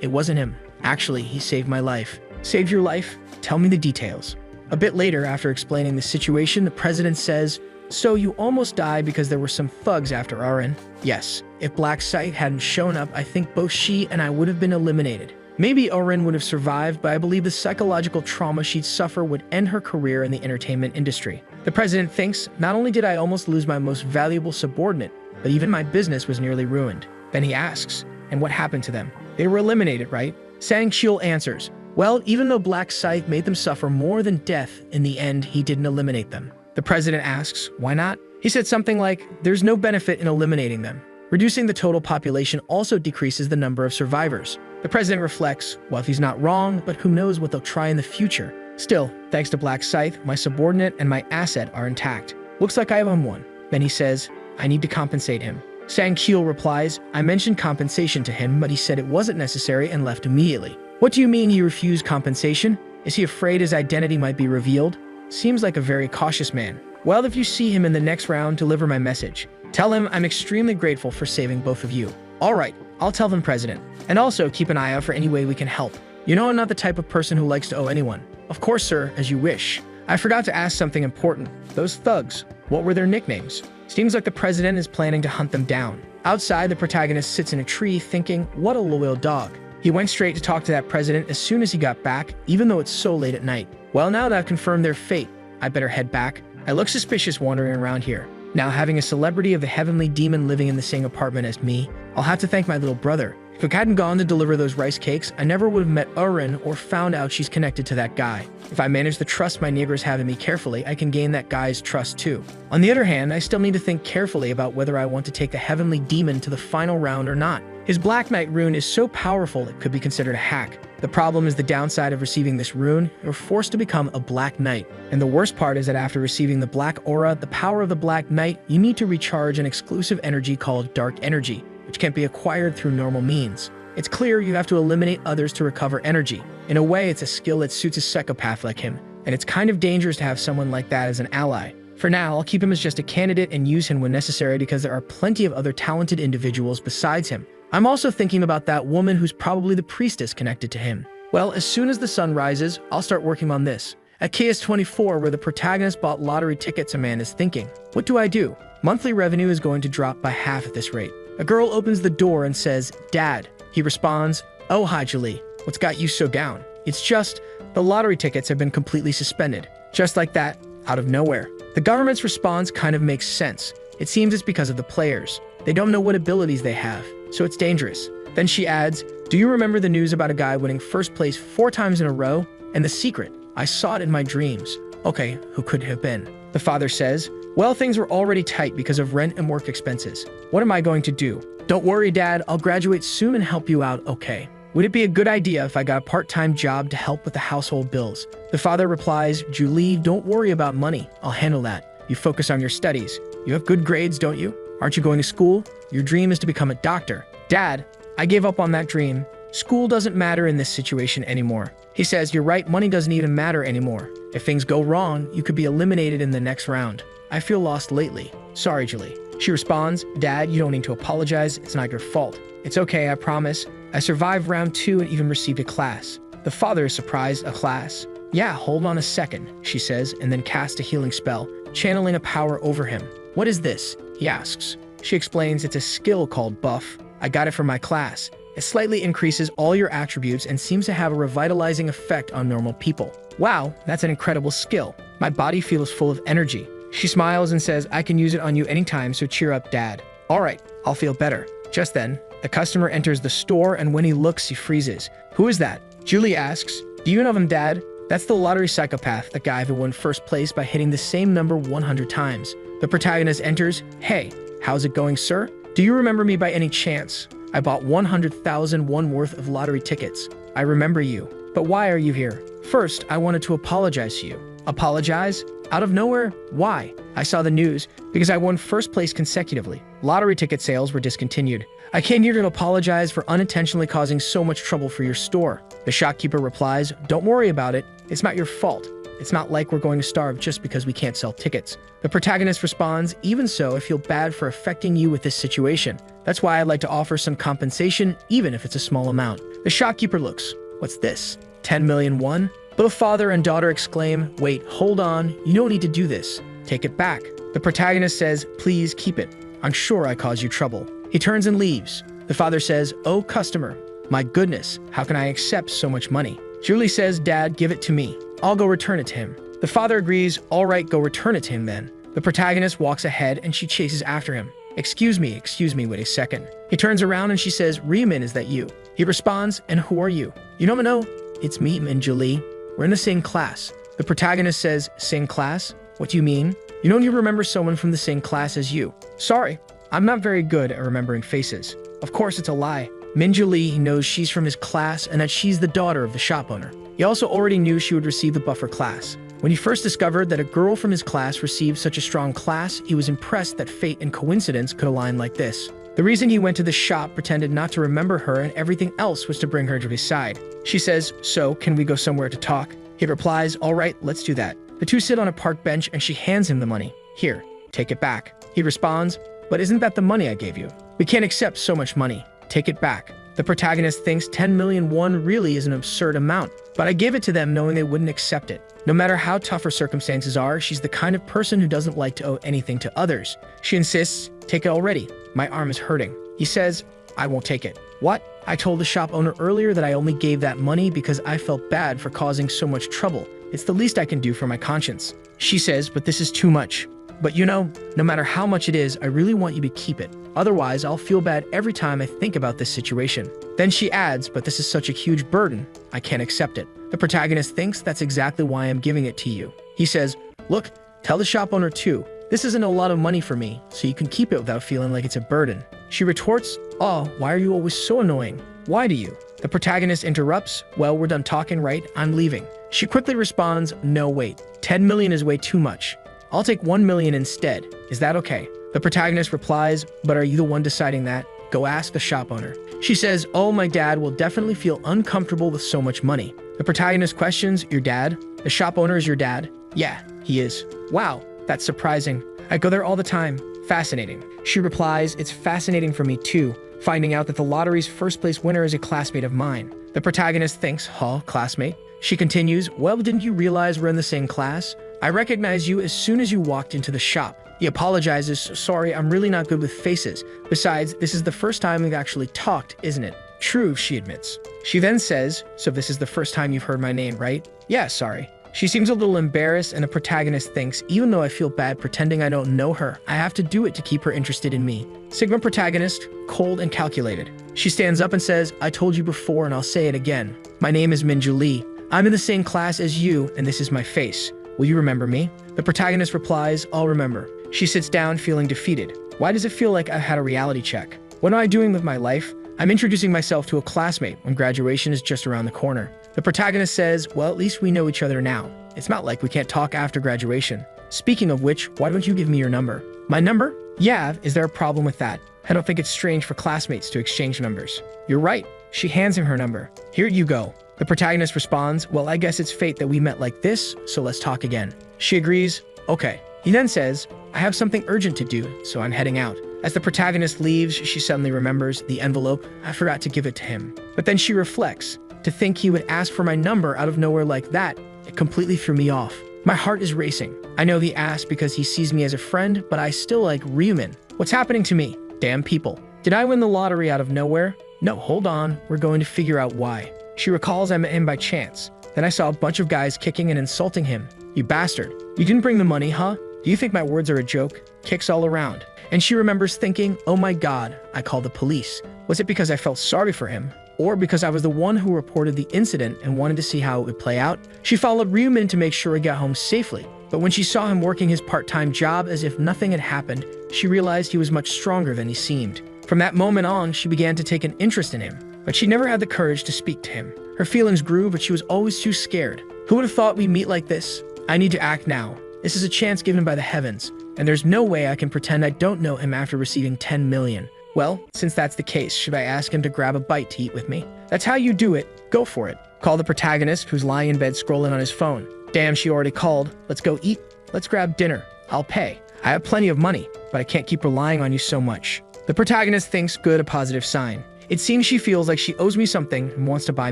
it wasn't him. Actually, he saved my life." "Saved your life? Tell me the details." A bit later, after explaining the situation, the president says, "So you almost died because there were some thugs after Arin?" "Yes. If Black Scythe hadn't shown up, I think both she and I would have been eliminated. Maybe Arin would have survived, but I believe the psychological trauma she'd suffer would end her career in the entertainment industry." The president thinks, "Not only did I almost lose my most valuable subordinate, but even my business was nearly ruined." Then he asks, "And what happened to them? They were eliminated, right?" Sang-Keedle answers, "Well, even though Black Scythe made them suffer more than death, in the end, he didn't eliminate them." The president asks, "Why not?" He said something like, "There's no benefit in eliminating them. Reducing the total population also decreases the number of survivors." The president reflects, "Well, if he's not wrong, but who knows what they'll try in the future. Still, thanks to Black Scythe, my subordinate and my asset are intact. Looks like I owe him one." Then he says, "I need to compensate him." Sang-Keedle replies, "I mentioned compensation to him, but he said it wasn't necessary and left immediately." "What do you mean he refused compensation? Is he afraid his identity might be revealed? Seems like a very cautious man." "Well, if you see him in the next round, deliver my message. Tell him I'm extremely grateful for saving both of you." "All right, I'll tell them, President. And also keep an eye out for any way we can help. You know I'm not the type of person who likes to owe anyone." "Of course, sir, as you wish." "I forgot to ask something important. Those thugs, what were their nicknames?" Seems like the president is planning to hunt them down. Outside, the protagonist sits in a tree thinking, what a loyal dog. He went straight to talk to that president as soon as he got back, even though it's so late at night. "Well, now that I've confirmed their fate, I better head back. I look suspicious wandering around here. Now, having a celebrity of the heavenly demon living in the same apartment as me, I'll have to thank my little brother. If I hadn't gone to deliver those rice cakes, I never would have met Arin or found out she's connected to that guy. If I manage to trust my neighbors have in me carefully, I can gain that guy's trust too. On the other hand, I still need to think carefully about whether I want to take the heavenly demon to the final round or not. His Black Knight rune is so powerful it could be considered a hack. The problem is the downside of receiving this rune, you're forced to become a Black Knight. And the worst part is that after receiving the Black Aura, the power of the Black Knight, you need to recharge an exclusive energy called Dark Energy, which can't be acquired through normal means. It's clear you have to eliminate others to recover energy. In a way, it's a skill that suits a psychopath like him, and it's kind of dangerous to have someone like that as an ally. For now, I'll keep him as just a candidate and use him when necessary because there are plenty of other talented individuals besides him. I'm also thinking about that woman who's probably the priestess connected to him. Well, as soon as the sun rises, I'll start working on this. At KS24, where the protagonist bought lottery tickets, a man is thinking, what do I do? Monthly revenue is going to drop by half at this rate. A girl opens the door and says, Dad. He responds, Oh, hi, Julie. What's got you so down? It's just, the lottery tickets have been completely suspended. Just like that, out of nowhere. The government's response kind of makes sense. It seems it's because of the players. They don't know what abilities they have, so it's dangerous. Then she adds, Do you remember the news about a guy winning first place 4 times in a row? And the secret, I saw it in my dreams. Okay, who could it have been? The father says, Well, things were already tight because of rent and work expenses. What am I going to do? Don't worry, Dad, I'll graduate soon and help you out, okay? Would it be a good idea if I got a part-time job to help with the household bills? The father replies, Julie, don't worry about money. I'll handle that. You focus on your studies. You have good grades, don't you? Aren't you going to school? Your dream is to become a doctor. Dad, I gave up on that dream. School doesn't matter in this situation anymore. He says, you're right, money doesn't even matter anymore. If things go wrong, you could be eliminated in the next round. I feel lost lately. Sorry, Julie. She responds, Dad, you don't need to apologize. It's not your fault. It's okay, I promise. I survived round 2 and even received a class. The father is surprised. A class? Yeah, hold on a second, she says, and then casts a healing spell, channeling a power over him. What is this? He asks. She explains it's a skill called Buff. I got it from my class. It slightly increases all your attributes and seems to have a revitalizing effect on normal people. Wow, that's an incredible skill. My body feels full of energy. She smiles and says, I can use it on you anytime, so cheer up, Dad. All right, I'll feel better. Just then, the customer enters the store, and when he looks, he freezes. Who is that? Julie asks, do you know him, Dad? That's the lottery psychopath, the guy who won first place by hitting the same number 100 times. The protagonist enters. Hey, how's it going, sir? Do you remember me by any chance? I bought 100,000 won worth of lottery tickets. I remember you. But why are you here? First, I wanted to apologize to you. Apologize? Out of nowhere? Why? I saw the news because I won first place consecutively. Lottery ticket sales were discontinued. I came here to apologize for unintentionally causing so much trouble for your store. The shopkeeper replies, don't worry about it. It's not your fault. It's not like we're going to starve just because we can't sell tickets. The protagonist responds, even so, I feel bad for affecting you with this situation. That's why I'd like to offer some compensation, even if it's a small amount. The shopkeeper looks. What's this? 10 million won? Both father and daughter exclaim, wait, hold on, you don't need to do this. Take it back. The protagonist says, please keep it. I'm sure I caused you trouble. He turns and leaves. The father says, oh, customer. My goodness, how can I accept so much money? Julie says, Dad, give it to me. I'll go return it to him. The father agrees, all right, go return it to him then. The protagonist walks ahead and she chases after him. Excuse me, wait a second. He turns around and she says, Riemann, is that you? He responds, and who are you? You don't know? It's me and Julie. We're in the same class. The protagonist says, same class? What do you mean? You don't even remember someone from the same class as you. Sorry, I'm not very good at remembering faces. Of course it's a lie. Minju Lee knows she's from his class and that she's the daughter of the shop owner. He also already knew she would receive the buffer class. When he first discovered that a girl from his class received such a strong class, he was impressed that fate and coincidence could align like this. The reason he went to the shop, pretended not to remember her, and everything else was to bring her to his side. She says, so, can we go somewhere to talk? He replies, all right, let's do that. The two sit on a park bench and she hands him the money. Here, take it back. He responds, but isn't that the money I gave you? We can't accept so much money. Take it back. The protagonist thinks 10 million won really is an absurd amount, but I gave it to them knowing they wouldn't accept it. No matter how tough her circumstances are, she's the kind of person who doesn't like to owe anything to others. She insists, take it already. My arm is hurting. He says, I won't take it. What? I told the shop owner earlier that I only gave that money because I felt bad for causing so much trouble. It's the least I can do for my conscience. She says, but this is too much. But you know, no matter how much it is, I really want you to keep it. Otherwise, I'll feel bad every time I think about this situation. Then she adds, but this is such a huge burden. I can't accept it. The protagonist thinks that's exactly why I'm giving it to you. He says, look, tell the shop owner too. This isn't a lot of money for me, so you can keep it without feeling like it's a burden. She retorts, oh, why are you always so annoying? Why do you? The protagonist interrupts, well, we're done talking, right? I'm leaving. She quickly responds, no, wait. 10 million is way too much. I'll take 1 million instead. Is that okay? The protagonist replies, but are you the one deciding that? Go ask the shop owner. She says, oh, my dad will definitely feel uncomfortable with so much money. The protagonist questions, your dad? The shop owner is your dad? Yeah, he is. Wow, that's surprising. I go there all the time. Fascinating. She replies, it's fascinating for me too, finding out that the lottery's first place winner is a classmate of mine. The protagonist thinks, huh, classmate? She continues, well, didn't you realize we're in the same class? I recognized you as soon as you walked into the shop. He apologizes, sorry, I'm really not good with faces. Besides, this is the first time we've actually talked, isn't it? True, she admits. She then says, so this is the first time you've heard my name, right? Yeah, sorry. She seems a little embarrassed, and the protagonist thinks, even though I feel bad pretending I don't know her, I have to do it to keep her interested in me. Sigma protagonist, cold and calculated. She stands up and says, I told you before and I'll say it again. My name is Minju Lee. I'm in the same class as you, and this is my face. Will you remember me? The protagonist replies, I'll remember. She sits down feeling defeated. Why does it feel like I've had a reality check? What am I doing with my life? I'm introducing myself to a classmate when graduation is just around the corner. The protagonist says, well, at least we know each other now. It's not like we can't talk after graduation. Speaking of which, why don't you give me your number? My number? Yeah, is there a problem with that? I don't think it's strange for classmates to exchange numbers. You're right. She hands him her number. Here you go. The protagonist responds, well, I guess it's fate that we met like this, so let's talk again. She agrees, okay. He then says, I have something urgent to do, so I'm heading out. As the protagonist leaves, she suddenly remembers the envelope. I forgot to give it to him. But then she reflects. To think he would ask for my number out of nowhere like that, it completely threw me off. My heart is racing. I know he asked because he sees me as a friend, but I still like Ryumin. What's happening to me? Damn people. Did I win the lottery out of nowhere? No, hold on. We're going to figure out why. She recalls I met him by chance. Then I saw a bunch of guys kicking and insulting him. You bastard. You didn't bring the money, huh? Do you think my words are a joke? Kicks all around. And she remembers thinking, oh my god, I called the police. Was it because I felt sorry for him? Or because I was the one who reported the incident and wanted to see how it would play out? She followed Ryumin to make sure he got home safely. But when she saw him working his part-time job as if nothing had happened, she realized he was much stronger than he seemed. From that moment on, she began to take an interest in him. But she never had the courage to speak to him. Her feelings grew, but she was always too scared. Who would have thought we'd meet like this? I need to act now. This is a chance given by the heavens, and there's no way I can pretend I don't know him after receiving 10 million. Well, since that's the case, should I ask him to grab a bite to eat with me? That's how you do it. Go for it. Call the protagonist, who's lying in bed scrolling on his phone. Damn, she already called. Let's go eat. Let's grab dinner. I'll pay. I have plenty of money, but I can't keep relying on you so much. The protagonist thinks good, a positive sign. It seems she feels like she owes me something and wants to buy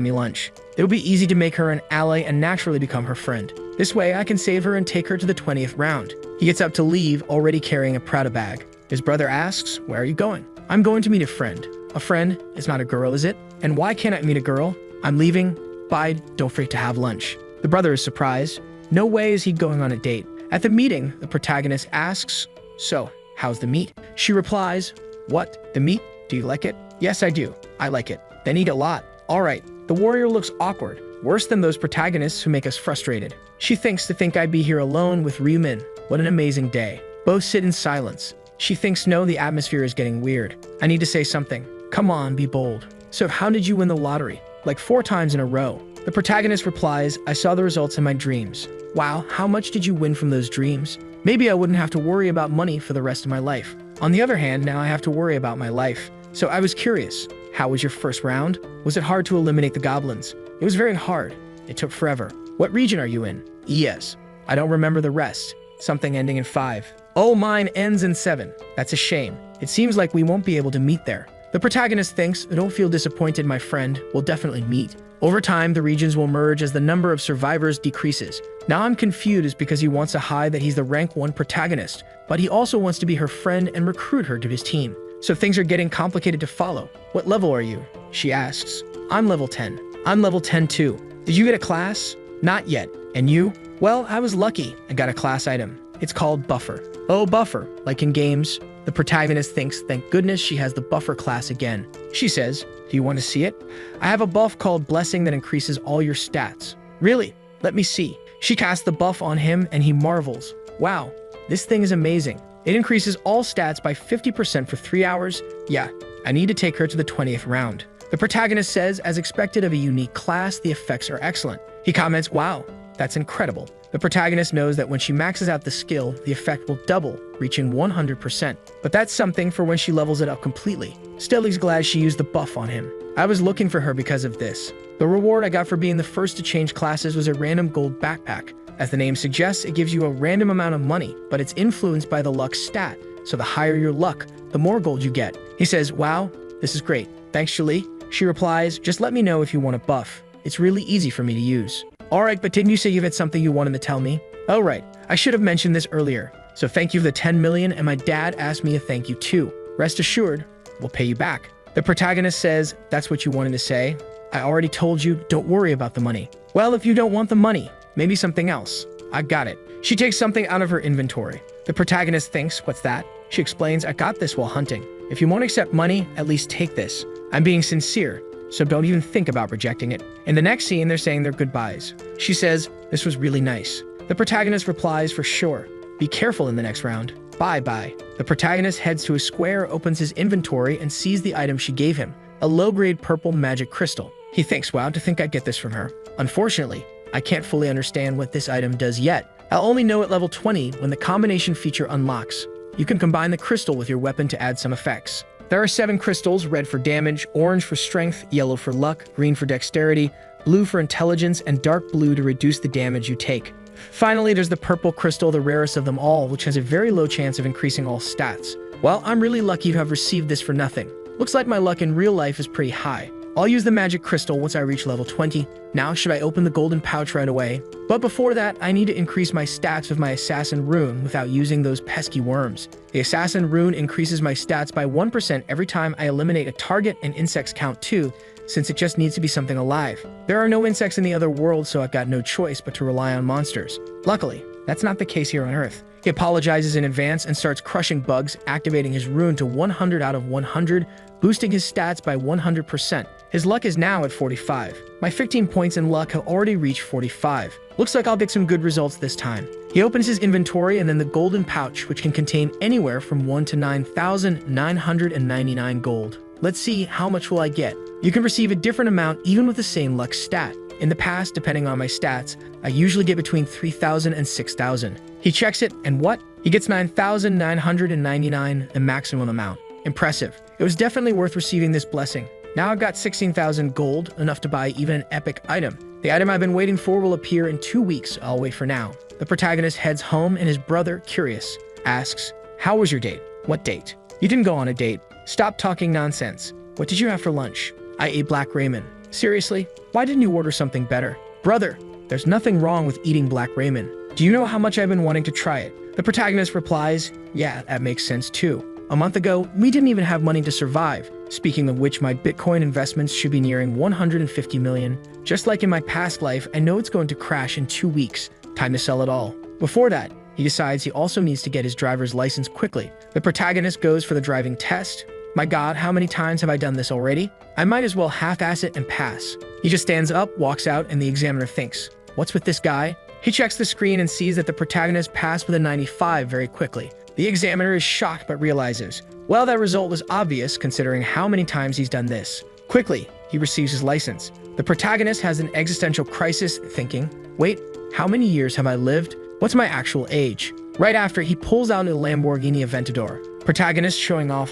me lunch. It'll be easy to make her an ally and naturally become her friend. This way, I can save her and take her to the 20th round. He gets up to leave, already carrying a Prada bag. His brother asks, where are you going? I'm going to meet a friend. A friend is not a girl, is it? And why can't I meet a girl? I'm leaving. Bye, don't forget to have lunch. The brother is surprised. No way is he going on a date. At the meeting, the protagonist asks, so, how's the meat? She replies, what? The meat? Do you like it? Yes, I do. I like it. Then eat a lot. All right. The warrior looks awkward. Worse than those protagonists who make us frustrated. She thinks to think I'd be here alone with Ryumin. What an amazing day. Both sit in silence. She thinks no, the atmosphere is getting weird. I need to say something. Come on, be bold. So how did you win the lottery? Like 4 times in a row. The protagonist replies, I saw the results in my dreams. Wow, how much did you win from those dreams? Maybe I wouldn't have to worry about money for the rest of my life. On the other hand, now I have to worry about my life. So I was curious. How was your first round? Was it hard to eliminate the goblins? It was very hard. It took forever. What region are you in? Yes. I don't remember the rest. Something ending in 5. Oh, mine ends in 7. That's a shame. It seems like we won't be able to meet there. The protagonist thinks, don't feel disappointed, my friend. We'll definitely meet. Over time, the regions will merge as the number of survivors decreases. Now I'm confused because he wants to hide that he's the rank 1 protagonist, but he also wants to be her friend and recruit her to his team. So things are getting complicated to follow. What level are you? She asks. I'm level 10. I'm level 10 too. Did you get a class? Not yet. And you? Well, I was lucky. I got a class item. It's called Buffer. Oh, Buffer. Like in games. The protagonist thinks, thank goodness she has the Buffer class again. She says, do you want to see it? I have a buff called Blessing that increases all your stats. Really? Let me see. She casts the buff on him and he marvels. Wow, this thing is amazing. It increases all stats by 50% for 3 hours. Yeah, I need to take her to the 20th round. The protagonist says, as expected of a unique class, the effects are excellent. He comments, wow, that's incredible. The protagonist knows that when she maxes out the skill, the effect will double, reaching 100%. But that's something for when she levels it up completely. Still, he's glad she used the buff on him. I was looking for her because of this. The reward I got for being the first to change classes was a random gold backpack. As the name suggests, it gives you a random amount of money, but it's influenced by the luck stat. So the higher your luck, the more gold you get. He says, wow, this is great. Thanks, Shali. She replies, just let me know if you want a buff. It's really easy for me to use. Alright, but didn't you say you had something you wanted to tell me? Oh right, I should have mentioned this earlier. So thank you for the 10 million, and my dad asked me a thank you too. Rest assured, we'll pay you back. The protagonist says, that's what you wanted to say? I already told you, don't worry about the money. Well, if you don't want the money, maybe something else. I got it. She takes something out of her inventory. The protagonist thinks, what's that? She explains, I got this while hunting. If you won't accept money, at least take this. I'm being sincere, so don't even think about rejecting it. In the next scene, they're saying their goodbyes. She says, this was really nice. The protagonist replies, for sure. Be careful in the next round. Bye-bye. The protagonist heads to a square, opens his inventory, and sees the item she gave him, a low-grade purple magic crystal. He thinks, wow, to think I'd get this from her. Unfortunately, I can't fully understand what this item does yet. I'll only know at level 20 when the combination feature unlocks. You can combine the crystal with your weapon to add some effects. There are 7 crystals: red for damage, orange for strength, yellow for luck, green for dexterity, blue for intelligence, and dark blue to reduce the damage you take. Finally, there's the purple crystal, the rarest of them all, which has a very low chance of increasing all stats. Well, I'm really lucky to have received this for nothing. Looks like my luck in real life is pretty high. I'll use the magic crystal once I reach level 20. Now, should I open the golden pouch right away? But before that, I need to increase my stats with my assassin rune without using those pesky worms. The assassin rune increases my stats by 1% every time I eliminate a target, and insects count too, since it just needs to be something alive. There are no insects in the other world, so I've got no choice but to rely on monsters. Luckily, that's not the case here on Earth. He apologizes in advance and starts crushing bugs, activating his rune to 100 out of 100, boosting his stats by 100%. His luck is now at 45. My 15 points in luck have already reached 45. Looks like I'll get some good results this time. He opens his inventory and then the golden pouch, which can contain anywhere from 1 to 9,999 gold. Let's see, how much will I get? You can receive a different amount even with the same luck stat. In the past, depending on my stats, I usually get between 3,000 and 6,000. He checks it, and what? He gets 9,999, the maximum amount. Impressive. It was definitely worth receiving this blessing. Now I've got 16,000 gold, enough to buy even an epic item. The item I've been waiting for will appear in 2 weeks. I'll wait for now. The protagonist heads home, and his brother, curious, asks, "How was your date?" "What date? You didn't go on a date. Stop talking nonsense. What did you have for lunch?" "I ate black ramen." "Seriously? Why didn't you order something better?" "Brother, there's nothing wrong with eating black ramen. Do you know how much I've been wanting to try it?" The protagonist replies, "Yeah, that makes sense too. A month ago, we didn't even have money to survive. Speaking of which, my Bitcoin investments should be nearing 150 million. Just like in my past life, I know it's going to crash in 2 weeks. Time to sell it all." Before that, he decides he also needs to get his driver's license quickly. The protagonist goes for the driving test. My god, how many times have I done this already? I might as well half-ass it and pass. He just stands up, walks out, and the examiner thinks, "What's with this guy?" He checks the screen and sees that the protagonist passed with a 95 very quickly. The examiner is shocked but realizes, well, that result was obvious considering how many times he's done this. Quickly, he receives his license. The protagonist has an existential crisis, thinking, wait, how many years have I lived? What's my actual age? Right after, he pulls out a Lamborghini Aventador. Protagonist showing off,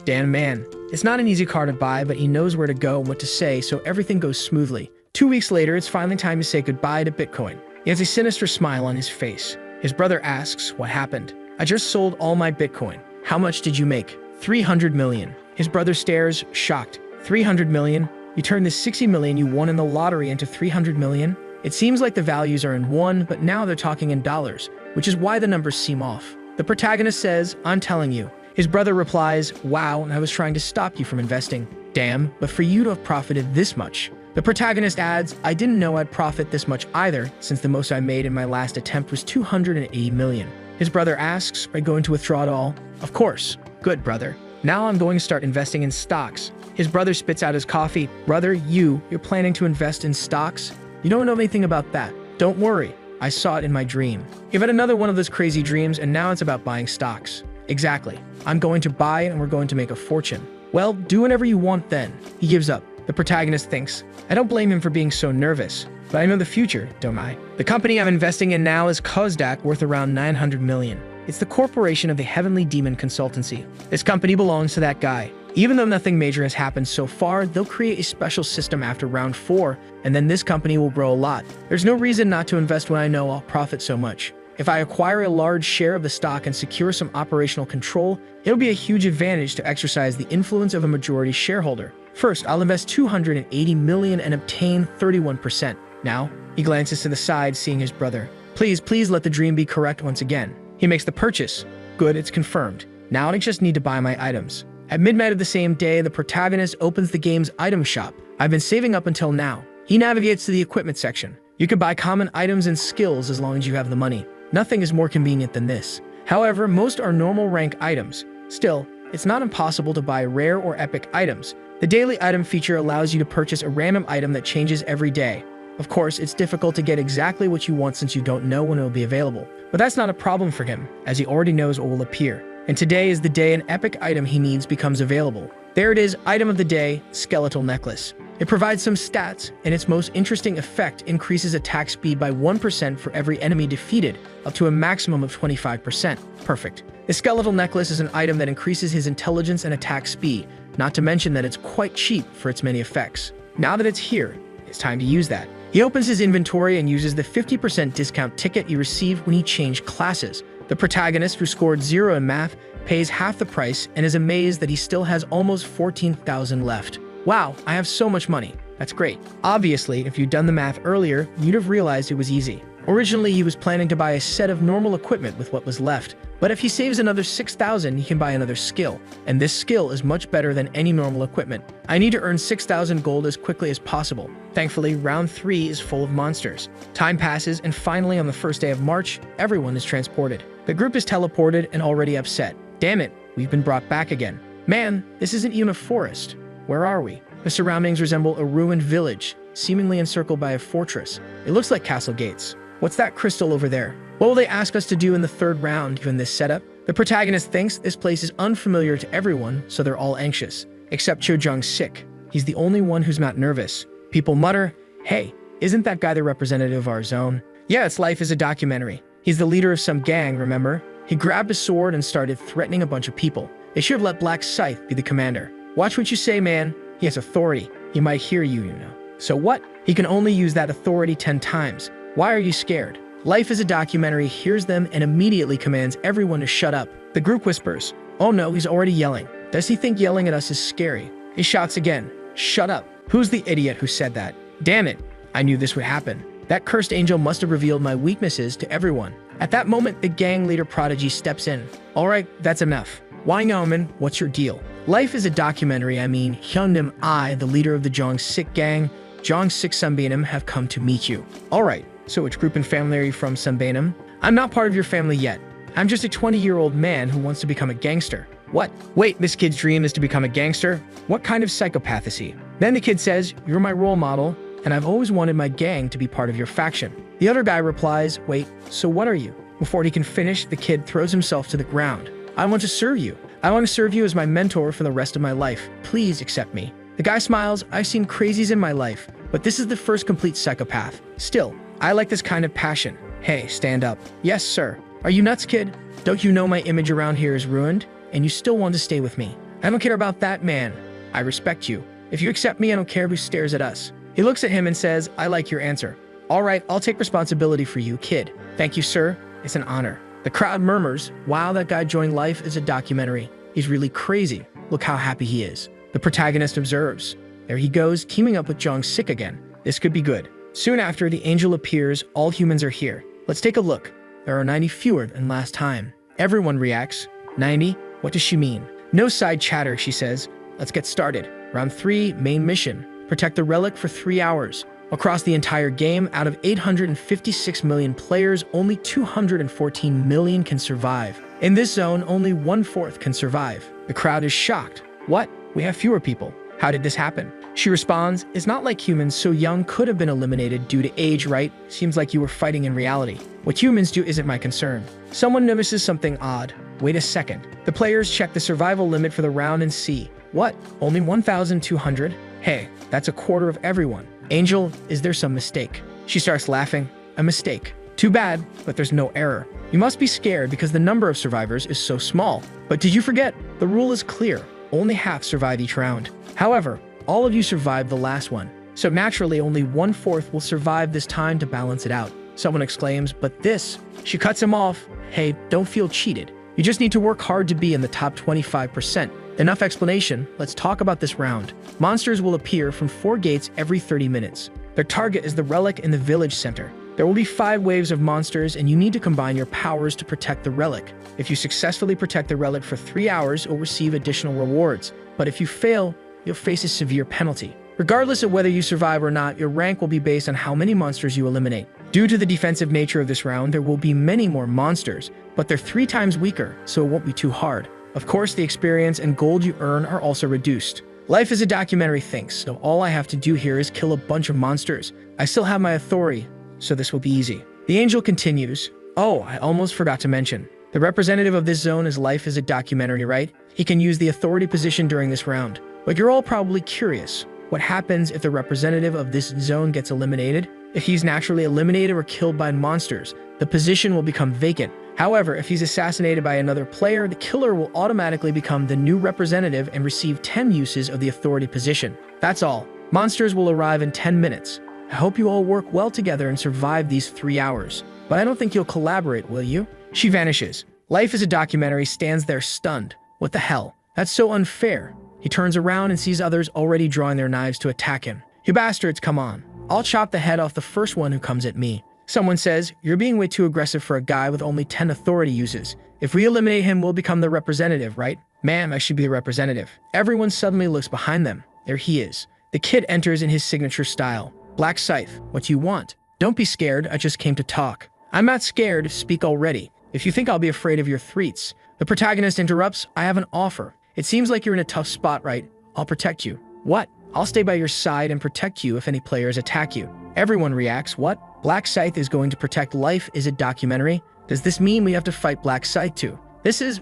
damn man. It's not an easy car to buy, but he knows where to go and what to say, so everything goes smoothly. 2 weeks later, it's finally time to say goodbye to Bitcoin. He has a sinister smile on his face. His brother asks, what happened? "I just sold all my Bitcoin." "How much did you make?" 300 million. His brother stares, shocked. 300 million? You turned the 60 million you won in the lottery into 300 million? It seems like the values are in won, but now they're talking in dollars, which is why the numbers seem off. The protagonist says, "I'm telling you." His brother replies, "Wow, I was trying to stop you from investing." "Damn, but for you to have profited this much." The protagonist adds, "I didn't know I'd profit this much either, since the most I made in my last attempt was 280 million. His brother asks, "Are you going to withdraw it all?" "Of course." "Good, brother. Now I'm going to start investing in stocks." His brother spits out his coffee. "Brother, you're planning to invest in stocks? You don't know anything about that." "Don't worry. I saw it in my dream." You've had another one of those crazy dreams, and now it's about buying stocks. "Exactly. I'm going to buy it, and we're going to make a fortune." "Well, do whatever you want then." He gives up. The protagonist thinks, I don't blame him for being so nervous, but I know the future, don't I? The company I'm investing in now is Kozdak, worth around 900 million. It's the corporation of the Heavenly Demon Consultancy. This company belongs to that guy. Even though nothing major has happened so far, they'll create a special system after round 4, and then this company will grow a lot. There's no reason not to invest when I know I'll profit so much. If I acquire a large share of the stock and secure some operational control, it'll be a huge advantage to exercise the influence of a majority shareholder. First, I'll invest 280 million and obtain 31%. Now, he glances to the side, seeing his brother. Please let the dream be correct once again. He makes the purchase. Good, it's confirmed. Now I just need to buy my items. At midnight of the same day, the protagonist opens the game's item shop. I've been saving up until now. He navigates to the equipment section. You can buy common items and skills as long as you have the money. Nothing is more convenient than this. However, most are normal rank items. Still, it's not impossible to buy rare or epic items. The daily item feature allows you to purchase a random item that changes every day. Of course, it's difficult to get exactly what you want since you don't know when it will be available. But that's not a problem for him, as he already knows what will appear. And today is the day an epic item he needs becomes available. There it is, item of the day, skeletal necklace. It provides some stats, and its most interesting effect increases attack speed by 1% for every enemy defeated, up to a maximum of 25%. Perfect. The skeletal necklace is an item that increases his intelligence and attack speed, not to mention that it's quite cheap for its many effects. Now that it's here, it's time to use that. He opens his inventory and uses the 50% discount ticket he received when he changed classes. The protagonist, who scored 0 in math, pays half the price and is amazed that he still has almost 14,000 left. Wow, I have so much money. That's great. Obviously, if you'd done the math earlier, you'd have realized it was easy. Originally, he was planning to buy a set of normal equipment with what was left, but if he saves another 6,000, he can buy another skill, and this skill is much better than any normal equipment. I need to earn 6,000 gold as quickly as possible. Thankfully, round 3 is full of monsters. Time passes, and finally on the first day of March, everyone is transported. The group is teleported and already upset. Damn it, we've been brought back again. Man, this isn't even a forest. Where are we? The surroundings resemble a ruined village, seemingly encircled by a fortress. It looks like castle gates. What's that crystal over there? What will they ask us to do in the third round given this setup? The protagonist thinks this place is unfamiliar to everyone, so they're all anxious. Except Cho-jung's sick. He's the only one who's not nervous. People mutter, "Hey, isn't that guy the representative of our zone?" Yeah, it's life as a documentary. He's the leader of some gang, remember? He grabbed a sword and started threatening a bunch of people. They should have let Black Scythe be the commander. Watch what you say, man. He has authority. He might hear you, you know. So what? He can only use that authority 10 times. Why are you scared? Life as a documentary hears them and immediately commands everyone to shut up. The group whispers, "Oh no, he's already yelling. Does he think yelling at us is scary?" He shouts again, "Shut up. Who's the idiot who said that? Damn it. I knew this would happen. That cursed angel must have revealed my weaknesses to everyone." At that moment, the gang leader Prodigy steps in. "All right, that's enough. Why Ngauman, what's your deal?" Life is a documentary. Hyundam, I, the leader of the Jong-sik gang, Jong-sik Sunbainam, have come to meet you. All right, so which group and family are you from, Sunbainam? I'm not part of your family yet. I'm just a 20-year-old man who wants to become a gangster. What? Wait, this kid's dream is to become a gangster? What kind of psychopath is he? Then the kid says, "You're my role model, and I've always wanted my gang to be part of your faction." The other guy replies, "Wait, so what are you?" Before he can finish, the kid throws himself to the ground. "I want to serve you. I want to serve you as my mentor for the rest of my life. Please accept me." The guy smiles, "I've seen crazies in my life, but this is the first complete psychopath. Still, I like this kind of passion. Hey, stand up." "Yes, sir." "Are you nuts, kid? Don't you know my image around here is ruined? And you still want to stay with me?" "I don't care about that, man. I respect you. If you accept me, I don't care who stares at us." He looks at him and says, "I like your answer. All right, I'll take responsibility for you, kid." "Thank you, sir. It's an honor." The crowd murmurs, "Wow, that guy joined Life as a documentary. He's really crazy. Look how happy he is." The protagonist observes. There he goes, teaming up with Jong-sik again. This could be good. Soon after, the angel appears. All humans are here. Let's take a look. There are 90 fewer than last time. Everyone reacts. 90? What does she mean? No side chatter, she says. Let's get started. Round 3, main mission. Protect the relic for 3 hours. Across the entire game, out of 856 million players, only 214 million can survive. In this zone, only 1/4 can survive. The crowd is shocked. What? We have fewer people. How did this happen? She responds, "It's not like humans so young could have been eliminated due to age, right? Seems like you were fighting in reality. What humans do isn't my concern." Someone notices something odd. Wait a second. The players check the survival limit for the round and see. What? Only 1,200? Hey, that's a quarter of everyone. Angel, is there some mistake? She starts laughing. A mistake. Too bad, but there's no error. You must be scared because the number of survivors is so small. But did you forget? The rule is clear. Only half survive each round. However, all of you survived the last one. So naturally, only 1/4 will survive this time to balance it out. Someone exclaims, "But this..." She cuts him off. Hey, don't feel cheated. You just need to work hard to be in the top 25%. Enough explanation, let's talk about this round. Monsters will appear from 4 gates every 30 minutes. Their target is the relic in the village center. There will be 5 waves of monsters and you need to combine your powers to protect the relic. If you successfully protect the relic for 3 hours, you'll receive additional rewards. But if you fail, you'll face a severe penalty. Regardless of whether you survive or not, your rank will be based on how many monsters you eliminate. Due to the defensive nature of this round, there will be many more monsters, but they're 3 times weaker, so it won't be too hard. Of course, the experience and gold you earn are also reduced. Life is a documentary thinks, so all I have to do here is kill a bunch of monsters. I still have my authority, so this will be easy. The angel continues. Oh, I almost forgot to mention. The representative of this zone is Life is a documentary, right? He can use the authority position during this round. But you're all probably curious. What happens if the representative of this zone gets eliminated? If he's naturally eliminated or killed by monsters, the position will become vacant. However, if he's assassinated by another player, the killer will automatically become the new representative and receive 10 uses of the authority position. That's all. Monsters will arrive in 10 minutes. I hope you all work well together and survive these 3 hours. But I don't think you'll collaborate, will you? She vanishes. Life is a documentary stands there stunned. What the hell? That's so unfair. He turns around and sees others already drawing their knives to attack him. You bastards, come on. I'll chop the head off the first one who comes at me. Someone says, you're being way too aggressive for a guy with only 10 authority uses. If we eliminate him, we'll become the representative, right? Ma'am, I should be the representative. Everyone suddenly looks behind them. There he is. The kid enters in his signature style. Black Scythe, what do you want? Don't be scared, I just came to talk. I'm not scared, speak already. If you think I'll be afraid of your threats. The protagonist interrupts, I have an offer. It seems like you're in a tough spot, right? I'll protect you. What? I'll stay by your side and protect you if any players attack you. Everyone reacts, what? Black Scythe is going to protect Life is a documentary? Does this mean we have to fight Black Scythe too?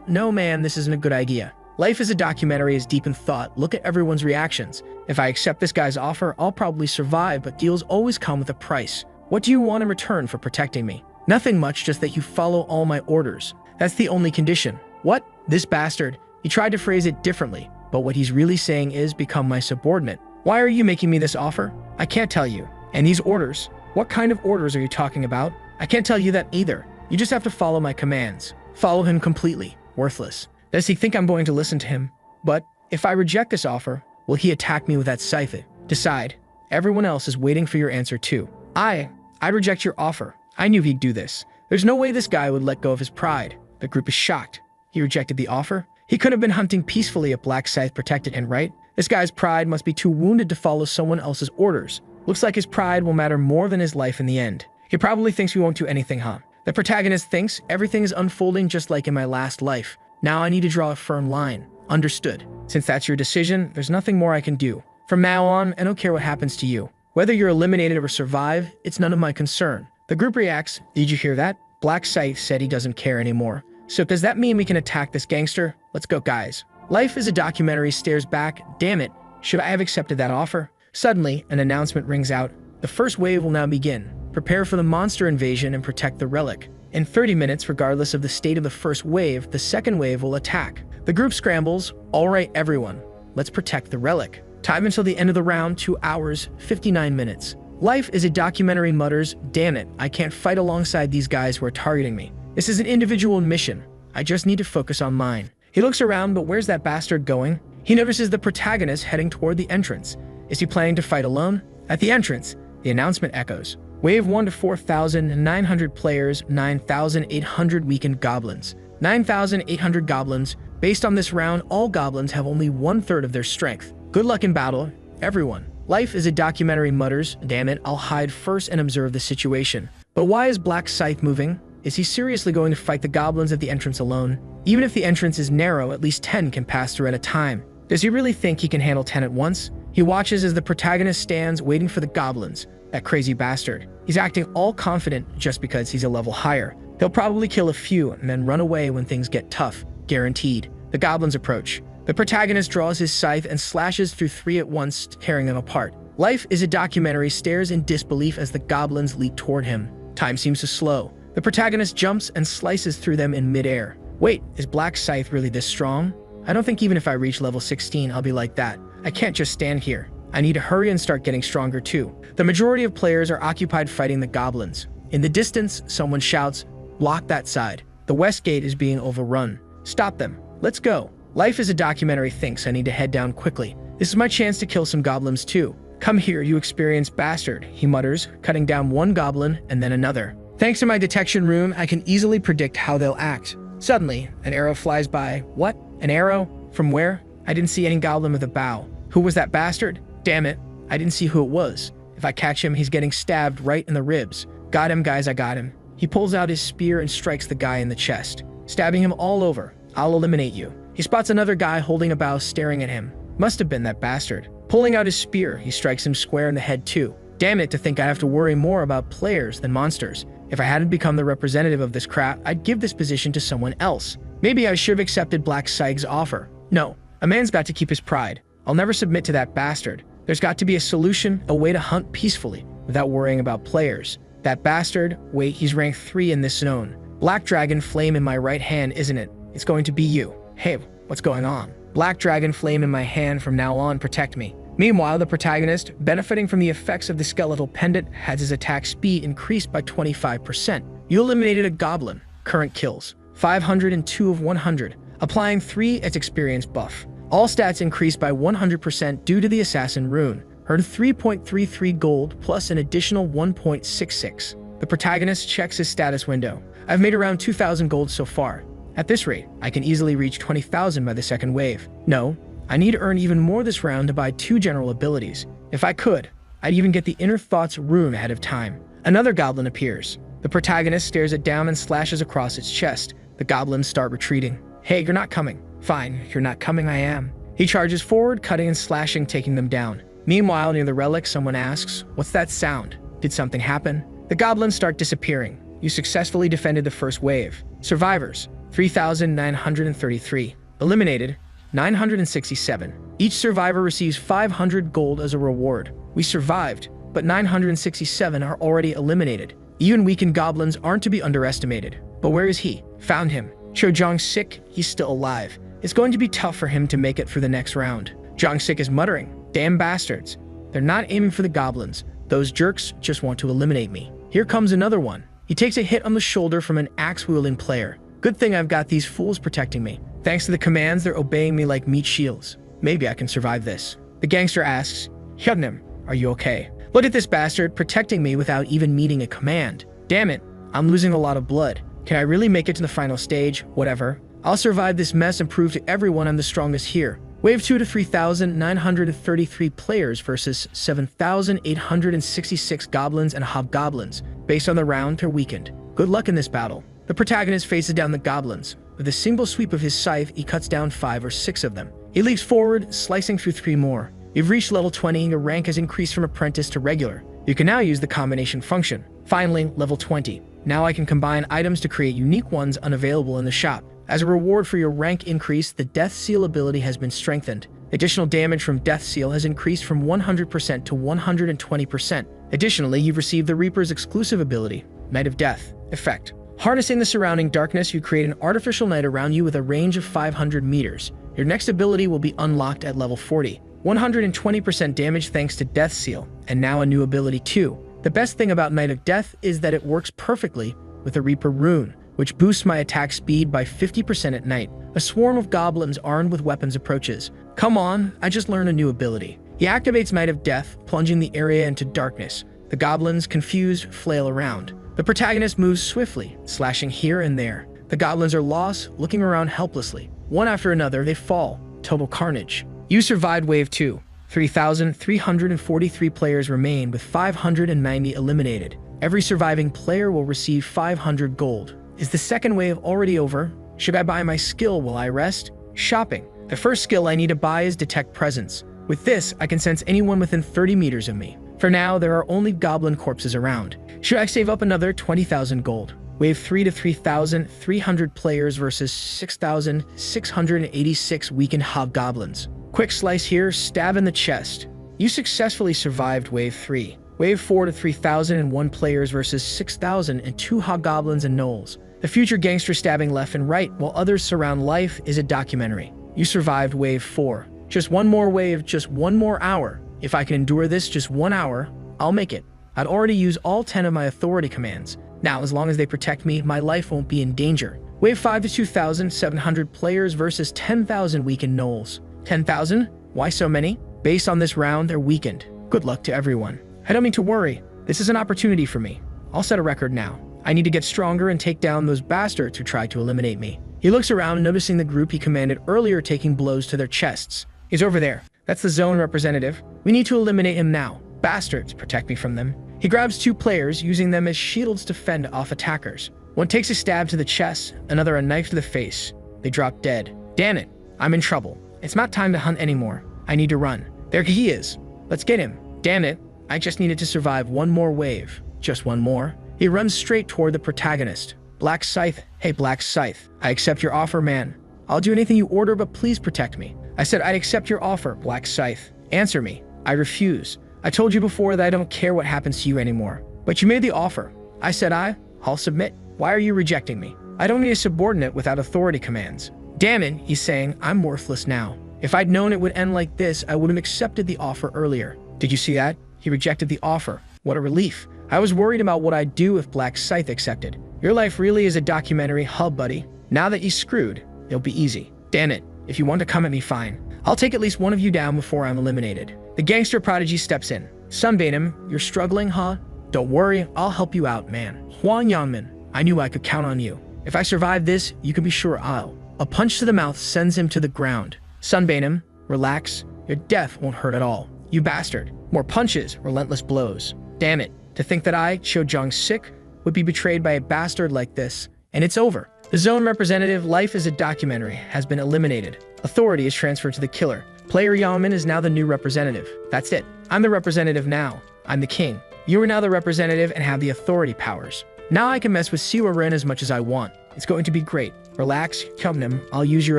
No man, this isn't a good idea. Life is a documentary is deep in thought. Look at everyone's reactions. If I accept this guy's offer, I'll probably survive, but deals always come with a price. What do you want in return for protecting me? Nothing much, just that you follow all my orders. That's the only condition. What? This bastard. He tried to phrase it differently, but what he's really saying is become my subordinate. Why are you making me this offer? I can't tell you. And these orders? What kind of orders are you talking about? I can't tell you that either. You just have to follow my commands. Follow him completely. Worthless. Does he think I'm going to listen to him? But if I reject this offer, will he attack me with that scythe? Decide. Everyone else is waiting for your answer too. I reject your offer. I knew he'd do this. There's no way this guy would let go of his pride. The group is shocked. He rejected the offer? He could have been hunting peacefully if Black Scythe protected him, right? This guy's pride must be too wounded to follow someone else's orders. Looks like his pride will matter more than his life in the end. He probably thinks we won't do anything, huh? The protagonist thinks everything is unfolding just like in my last life. Now I need to draw a firm line. Understood. Since that's your decision, there's nothing more I can do. From now on, I don't care what happens to you. Whether you're eliminated or survive, it's none of my concern. The group reacts. Did you hear that? Black Scythe said he doesn't care anymore. So does that mean we can attack this gangster? Let's go, guys. Life is a documentary stares back. Damn it. Should I have accepted that offer? Suddenly, an announcement rings out. The first wave will now begin. Prepare for the monster invasion and protect the relic. In 30 minutes, regardless of the state of the first wave, the second wave will attack. The group scrambles. All right, everyone. Let's protect the relic. Time until the end of the round, 2 hours, 59 minutes. Life is a documentary mutters, damn it, I can't fight alongside these guys who are targeting me. This is an individual mission. I just need to focus on mine. He looks around, but where's that bastard going? He notices the protagonist heading toward the entrance. Is he planning to fight alone? At the entrance, the announcement echoes. Wave 1 to 4,900 players, 9,800 weakened goblins. 9,800 goblins. Based on this round, all goblins have only 1/3 of their strength. Good luck in battle, everyone. Life is a documentary mutters, damn it, I'll hide first and observe the situation. But why is Black Scythe moving? Is he seriously going to fight the goblins at the entrance alone? Even if the entrance is narrow, at least 10 can pass through at a time. Does he really think he can handle 10 at once? He watches as the protagonist stands waiting for the goblins. That crazy bastard. He's acting all confident just because he's a level higher. He'll probably kill a few and then run away when things get tough. Guaranteed. The goblins approach. The protagonist draws his scythe and slashes through 3 at once, tearing them apart. Life is a documentary stares in disbelief as the goblins leap toward him. Time seems to slow. The protagonist jumps and slices through them in midair. Wait, is Black Scythe really this strong? I don't think even if I reach level 16, I'll be like that. I can't just stand here. I need to hurry and start getting stronger too. The majority of players are occupied fighting the goblins. In the distance, someone shouts, block that side. The west gate is being overrun. Stop them. Let's go. Life is a documentary thinks I need to head down quickly. This is my chance to kill some goblins too. Come here, you experienced bastard, he mutters, cutting down one goblin and then another. Thanks to my detection room, I can easily predict how they'll act. Suddenly, an arrow flies by. What? An arrow? From where? I didn't see any goblin with a bow. Who was that bastard? Damn it. I didn't see who it was. If I catch him, he's getting stabbed right in the ribs. Got him, guys, I got him. He pulls out his spear and strikes the guy in the chest, stabbing him all over. I'll eliminate you. He spots another guy holding a bow staring at him. Must have been that bastard. Pulling out his spear, he strikes him square in the head too. Damn it to think I have to worry more about players than monsters. If I hadn't become the representative of this crowd, I'd give this position to someone else. Maybe I should have accepted Black Scythe's offer. No, a man's got to keep his pride. I'll never submit to that bastard. There's got to be a solution, a way to hunt peacefully without worrying about players. That bastard, wait, he's rank 3 in this zone. Black Dragon Flame in my right hand, isn't it? It's going to be you. Hey, what's going on? Black Dragon Flame in my hand from now on, protect me. Meanwhile, the protagonist, benefiting from the effects of the skeletal pendant, has his attack speed increased by 25%. You eliminated a goblin. Current kills, 502 of 100, applying 3 as experience buff. All stats increased by 100% due to the assassin rune. Earned 3.33 gold plus an additional 1.66. The protagonist checks his status window. I've made around 2,000 gold so far. At this rate, I can easily reach 20,000 by the second wave. No, I need to earn even more this round to buy 2 general abilities. If I could, I'd even get the Inner Thoughts rune ahead of time. Another goblin appears. The protagonist stares it down and slashes across its chest. The goblins start retreating. Hey, you're not coming. Fine, you're not coming, I am. He charges forward, cutting and slashing, taking them down. Meanwhile, near the relic, someone asks, what's that sound? Did something happen? The goblins start disappearing. You successfully defended the first wave. Survivors, 3,933. Eliminated, 967. Each survivor receives 500 gold as a reward. We survived, but 967 are already eliminated. Even weakened goblins aren't to be underestimated. But where is he? Found him. Cho Jong-sik, he's still alive. It's going to be tough for him to make it for the next round. Jong-sik is muttering, damn bastards. They're not aiming for the goblins. Those jerks just want to eliminate me. Here comes another one. He takes a hit on the shoulder from an axe-wielding player. Good thing I've got these fools protecting me. Thanks to the commands, they're obeying me like meat shields. Maybe I can survive this. The gangster asks, Hyunnim, are you okay? Look at this bastard protecting me without even meeting a command. Damn it, I'm losing a lot of blood. Can I really make it to the final stage? Whatever. I'll survive this mess and prove to everyone I'm the strongest here. Wave 2 to 3,933 players versus 7,866 goblins and hobgoblins. Based on the round, they're weakened. Good luck in this battle. The protagonist faces down the goblins. With a single sweep of his scythe, he cuts down 5 or 6 of them. He leaps forward, slicing through 3 more. You've reached level 20 and your rank has increased from apprentice to regular. You can now use the combination function. Finally, level 20. Now I can combine items to create unique ones unavailable in the shop. As a reward for your rank increase, the Death Seal ability has been strengthened. Additional damage from Death Seal has increased from 100% to 120%. Additionally, you've received the Reaper's exclusive ability, Night of Death, effect. Harnessing the surrounding darkness, you create an artificial night around you with a range of 500 meters. Your next ability will be unlocked at level 40. 120% damage thanks to Death Seal, and now a new ability too. The best thing about Night of Death is that it works perfectly with the Reaper rune, which boosts my attack speed by 50% at night. A swarm of goblins armed with weapons approaches. Come on, I just learned a new ability. He activates Night of Death, plunging the area into darkness. The goblins, confused, flail around. The protagonist moves swiftly, slashing here and there. The goblins are lost, looking around helplessly. One after another, they fall. Total carnage. You survived Wave 2. 3,343 players remain with 590 eliminated. Every surviving player will receive 500 gold. Is the second wave already over? Should I buy my skill while I rest? Shopping. The first skill I need to buy is Detect Presence. With this, I can sense anyone within 30 meters of me. For now, there are only goblin corpses around. Should I save up another 20,000 gold? Wave 3 to 3,300 players versus 6,686 weakened hobgoblins. Quick slice here, stab in the chest. You successfully survived Wave 3. Wave 4 to 3,001 players versus 6,002 hobgoblins and gnolls. The future gangster stabbing left and right while others surround life is a documentary. You survived Wave 4. Just one more wave, just one more hour. If I can endure this just 1 hour, I'll make it. I'd already used all 10 of my authority commands. Now, as long as they protect me, my life won't be in danger. Wave 5 to 2,700 players versus 10,000 weakened gnolls. 10,000? Why so many? Based on this round, they're weakened. Good luck to everyone. I don't mean to worry. This is an opportunity for me. I'll set a record now. I need to get stronger and take down those bastards who tried to eliminate me. He looks around, noticing the group he commanded earlier taking blows to their chests. He's over there. That's the zone representative. We need to eliminate him now. Bastards, protect me from them. He grabs 2 players, using them as shields to fend off attackers. One takes a stab to the chest, another a knife to the face. They drop dead. Damn it, I'm in trouble. It's not time to hunt anymore. I need to run. There he is. Let's get him. Damn it, I just needed to survive one more wave. Just one more. He runs straight toward the protagonist. Black Scythe. Hey, Black Scythe. I accept your offer, man. I'll do anything you order, but please protect me. I said I'd accept your offer, Black Scythe. Answer me. I refuse. I told you before that I don't care what happens to you anymore. But you made the offer. I said I'll submit. Why are you rejecting me? I don't need a subordinate without authority commands. Damn it, he's saying, I'm worthless now. If I'd known it would end like this, I would have accepted the offer earlier. Did you see that? He rejected the offer. What a relief. I was worried about what I'd do if Black Scythe accepted. Your life really is a documentary, buddy. Now that you're screwed, it'll be easy. Damn it. If you want to come at me, fine. I'll take at least one of you down before I'm eliminated. The gangster prodigy steps in. Sunbeam, you're struggling, huh? Don't worry, I'll help you out, man. Huang Yanmin, I knew I could count on you. If I survive this, you can be sure I'll. A punch to the mouth sends him to the ground. Sunbeam, relax. Your death won't hurt at all. You bastard. More punches, relentless blows. Damn it. To think that I, Cho Jong-sik, would be betrayed by a bastard like this. And it's over. The zone representative, life is a documentary, has been eliminated. Authority is transferred to the killer. Player Yaomin is now the new representative. That's it. I'm the representative now. I'm the king. You are now the representative and have the authority powers. Now I can mess with Siwa Ren as much as I want. It's going to be great. Relax, Kumnam. I'll use your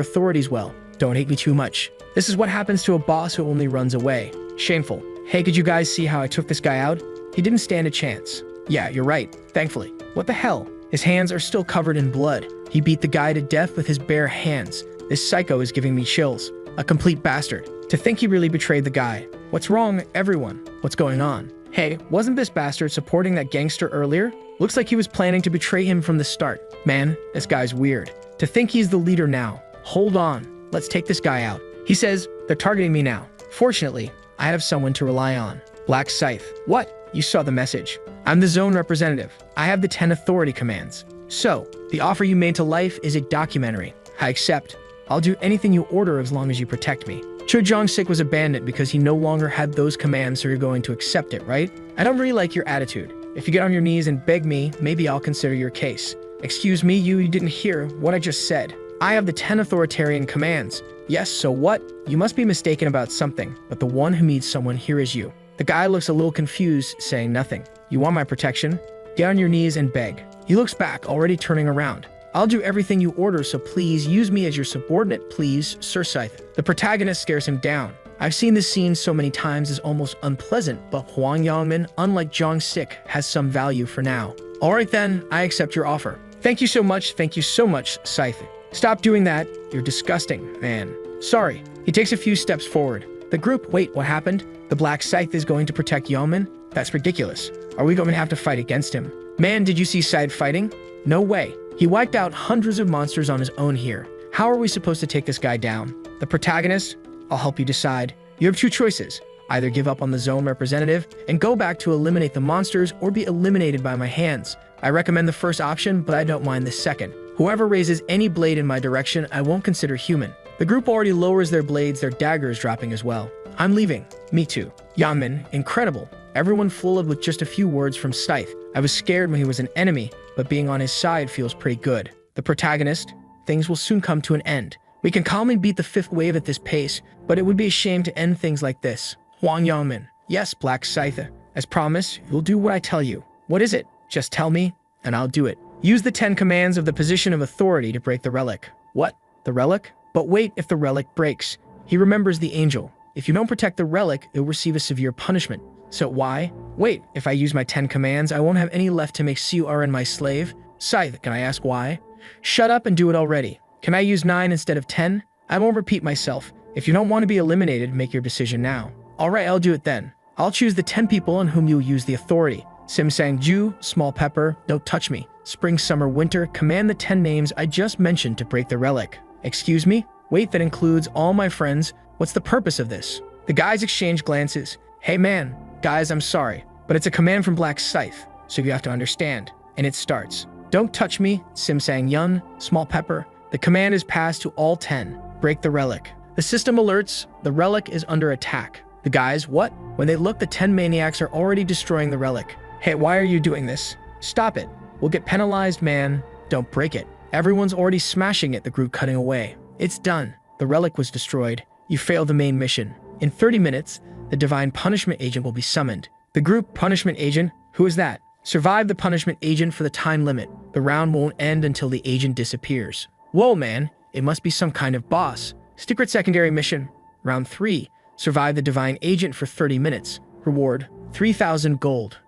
authorities well. Don't hate me too much. This is what happens to a boss who only runs away. Shameful. Hey, could you guys see how I took this guy out? He didn't stand a chance. Yeah, you're right. Thankfully. What the hell? His hands are still covered in blood. He beat the guy to death with his bare hands. This psycho is giving me chills. A complete bastard. To think he really betrayed the guy. What's wrong, everyone? What's going on? Hey, wasn't this bastard supporting that gangster earlier? Looks like he was planning to betray him from the start. Man, this guy's weird. To think he's the leader now. Hold on. Let's take this guy out. He says, they're targeting me now. Fortunately, I have someone to rely on. Black Scythe. What? You saw the message. I'm the zone representative. I have the 10 authority commands. So, the offer you made to life is a documentary. I accept. I'll do anything you order as long as you protect me. Cho Jong-sik was abandoned because he no longer had those commands, so you're going to accept it, right? I don't really like your attitude. If you get on your knees and beg me, maybe I'll consider your case. Excuse me, you didn't hear what I just said. I have the 10 authoritarian commands. Yes, so what? You must be mistaken about something, but the one who needs someone here is you. The guy looks a little confused, saying nothing. You want my protection? Get on your knees and beg. He looks back, already turning around. I'll do everything you order, so please use me as your subordinate, please, Sir Scythe. The protagonist scares him down. I've seen this scene so many times it's almost unpleasant, but Huang Yangmin, unlike Jong-sik, has some value for now. Alright then, I accept your offer. Thank you so much, Scythe. Stop doing that. You're disgusting, man. Sorry. He takes a few steps forward. The group, wait, what happened? The Black Scythe is going to protect Yeoman? That's ridiculous. Are we going to have to fight against him? Man, did you see Scythe fighting? No way. He wiped out hundreds of monsters on his own here. How are we supposed to take this guy down? The protagonist? I'll help you decide. You have two choices. Either give up on the zone representative and go back to eliminate the monsters, or be eliminated by my hands. I recommend the first option, but I don't mind the second. Whoever raises any blade in my direction, I won't consider human. The group already lowers their blades, their daggers dropping as well. I'm leaving. Me too. Yanmin, incredible. Everyone followed with just a few words from Scythe. I was scared when he was an enemy, but being on his side feels pretty good. The protagonist, things will soon come to an end. We can calmly beat the fifth wave at this pace, but it would be a shame to end things like this. Huang Yangmin. Yes, Black Scythe. As promised, you'll do what I tell you. What is it? Just tell me, and I'll do it. Use the 10 commands of the position of authority to break the relic. What? The relic? But wait, if the relic breaks. He remembers the angel. If you don't protect the relic, it'll receive a severe punishment. So why? Wait, if I use my 10 commands, I won't have any left to make CURN my slave? Scythe, can I ask why? Shut up and do it already. Can I use 9 instead of 10? I won't repeat myself. If you don't want to be eliminated, make your decision now. Alright, I'll do it then. I'll choose the 10 people on whom you'll use the authority. Sim Sang Ju, Small Pepper, Don't Touch Me. Spring, Summer, Winter, command the 10 names I just mentioned to break the relic. Excuse me? Wait, that includes all my friends. What's the purpose of this? The guys exchange glances. Hey man, guys, I'm sorry, but it's a command from Black Scythe, so you have to understand. And it starts. Don't touch me, Sim Sang Yun, Small Pepper. The command is passed to all 10. Break the relic. The system alerts, the relic is under attack. The guys, what? When they look, the 10 maniacs are already destroying the relic. Hey, why are you doing this? Stop it. We'll get penalized, man. Don't break it. Everyone's already smashing it, the group cutting away. It's done. The relic was destroyed. You failed the main mission. In 30 minutes, the Divine Punishment Agent will be summoned. The group Punishment Agent? Who is that? Survive the Punishment Agent for the time limit. The round won't end until the agent disappears. Whoa, man. It must be some kind of boss. Secret secondary mission. Round 3. Survive the divine agent for 30 minutes. Reward, 3,000 gold.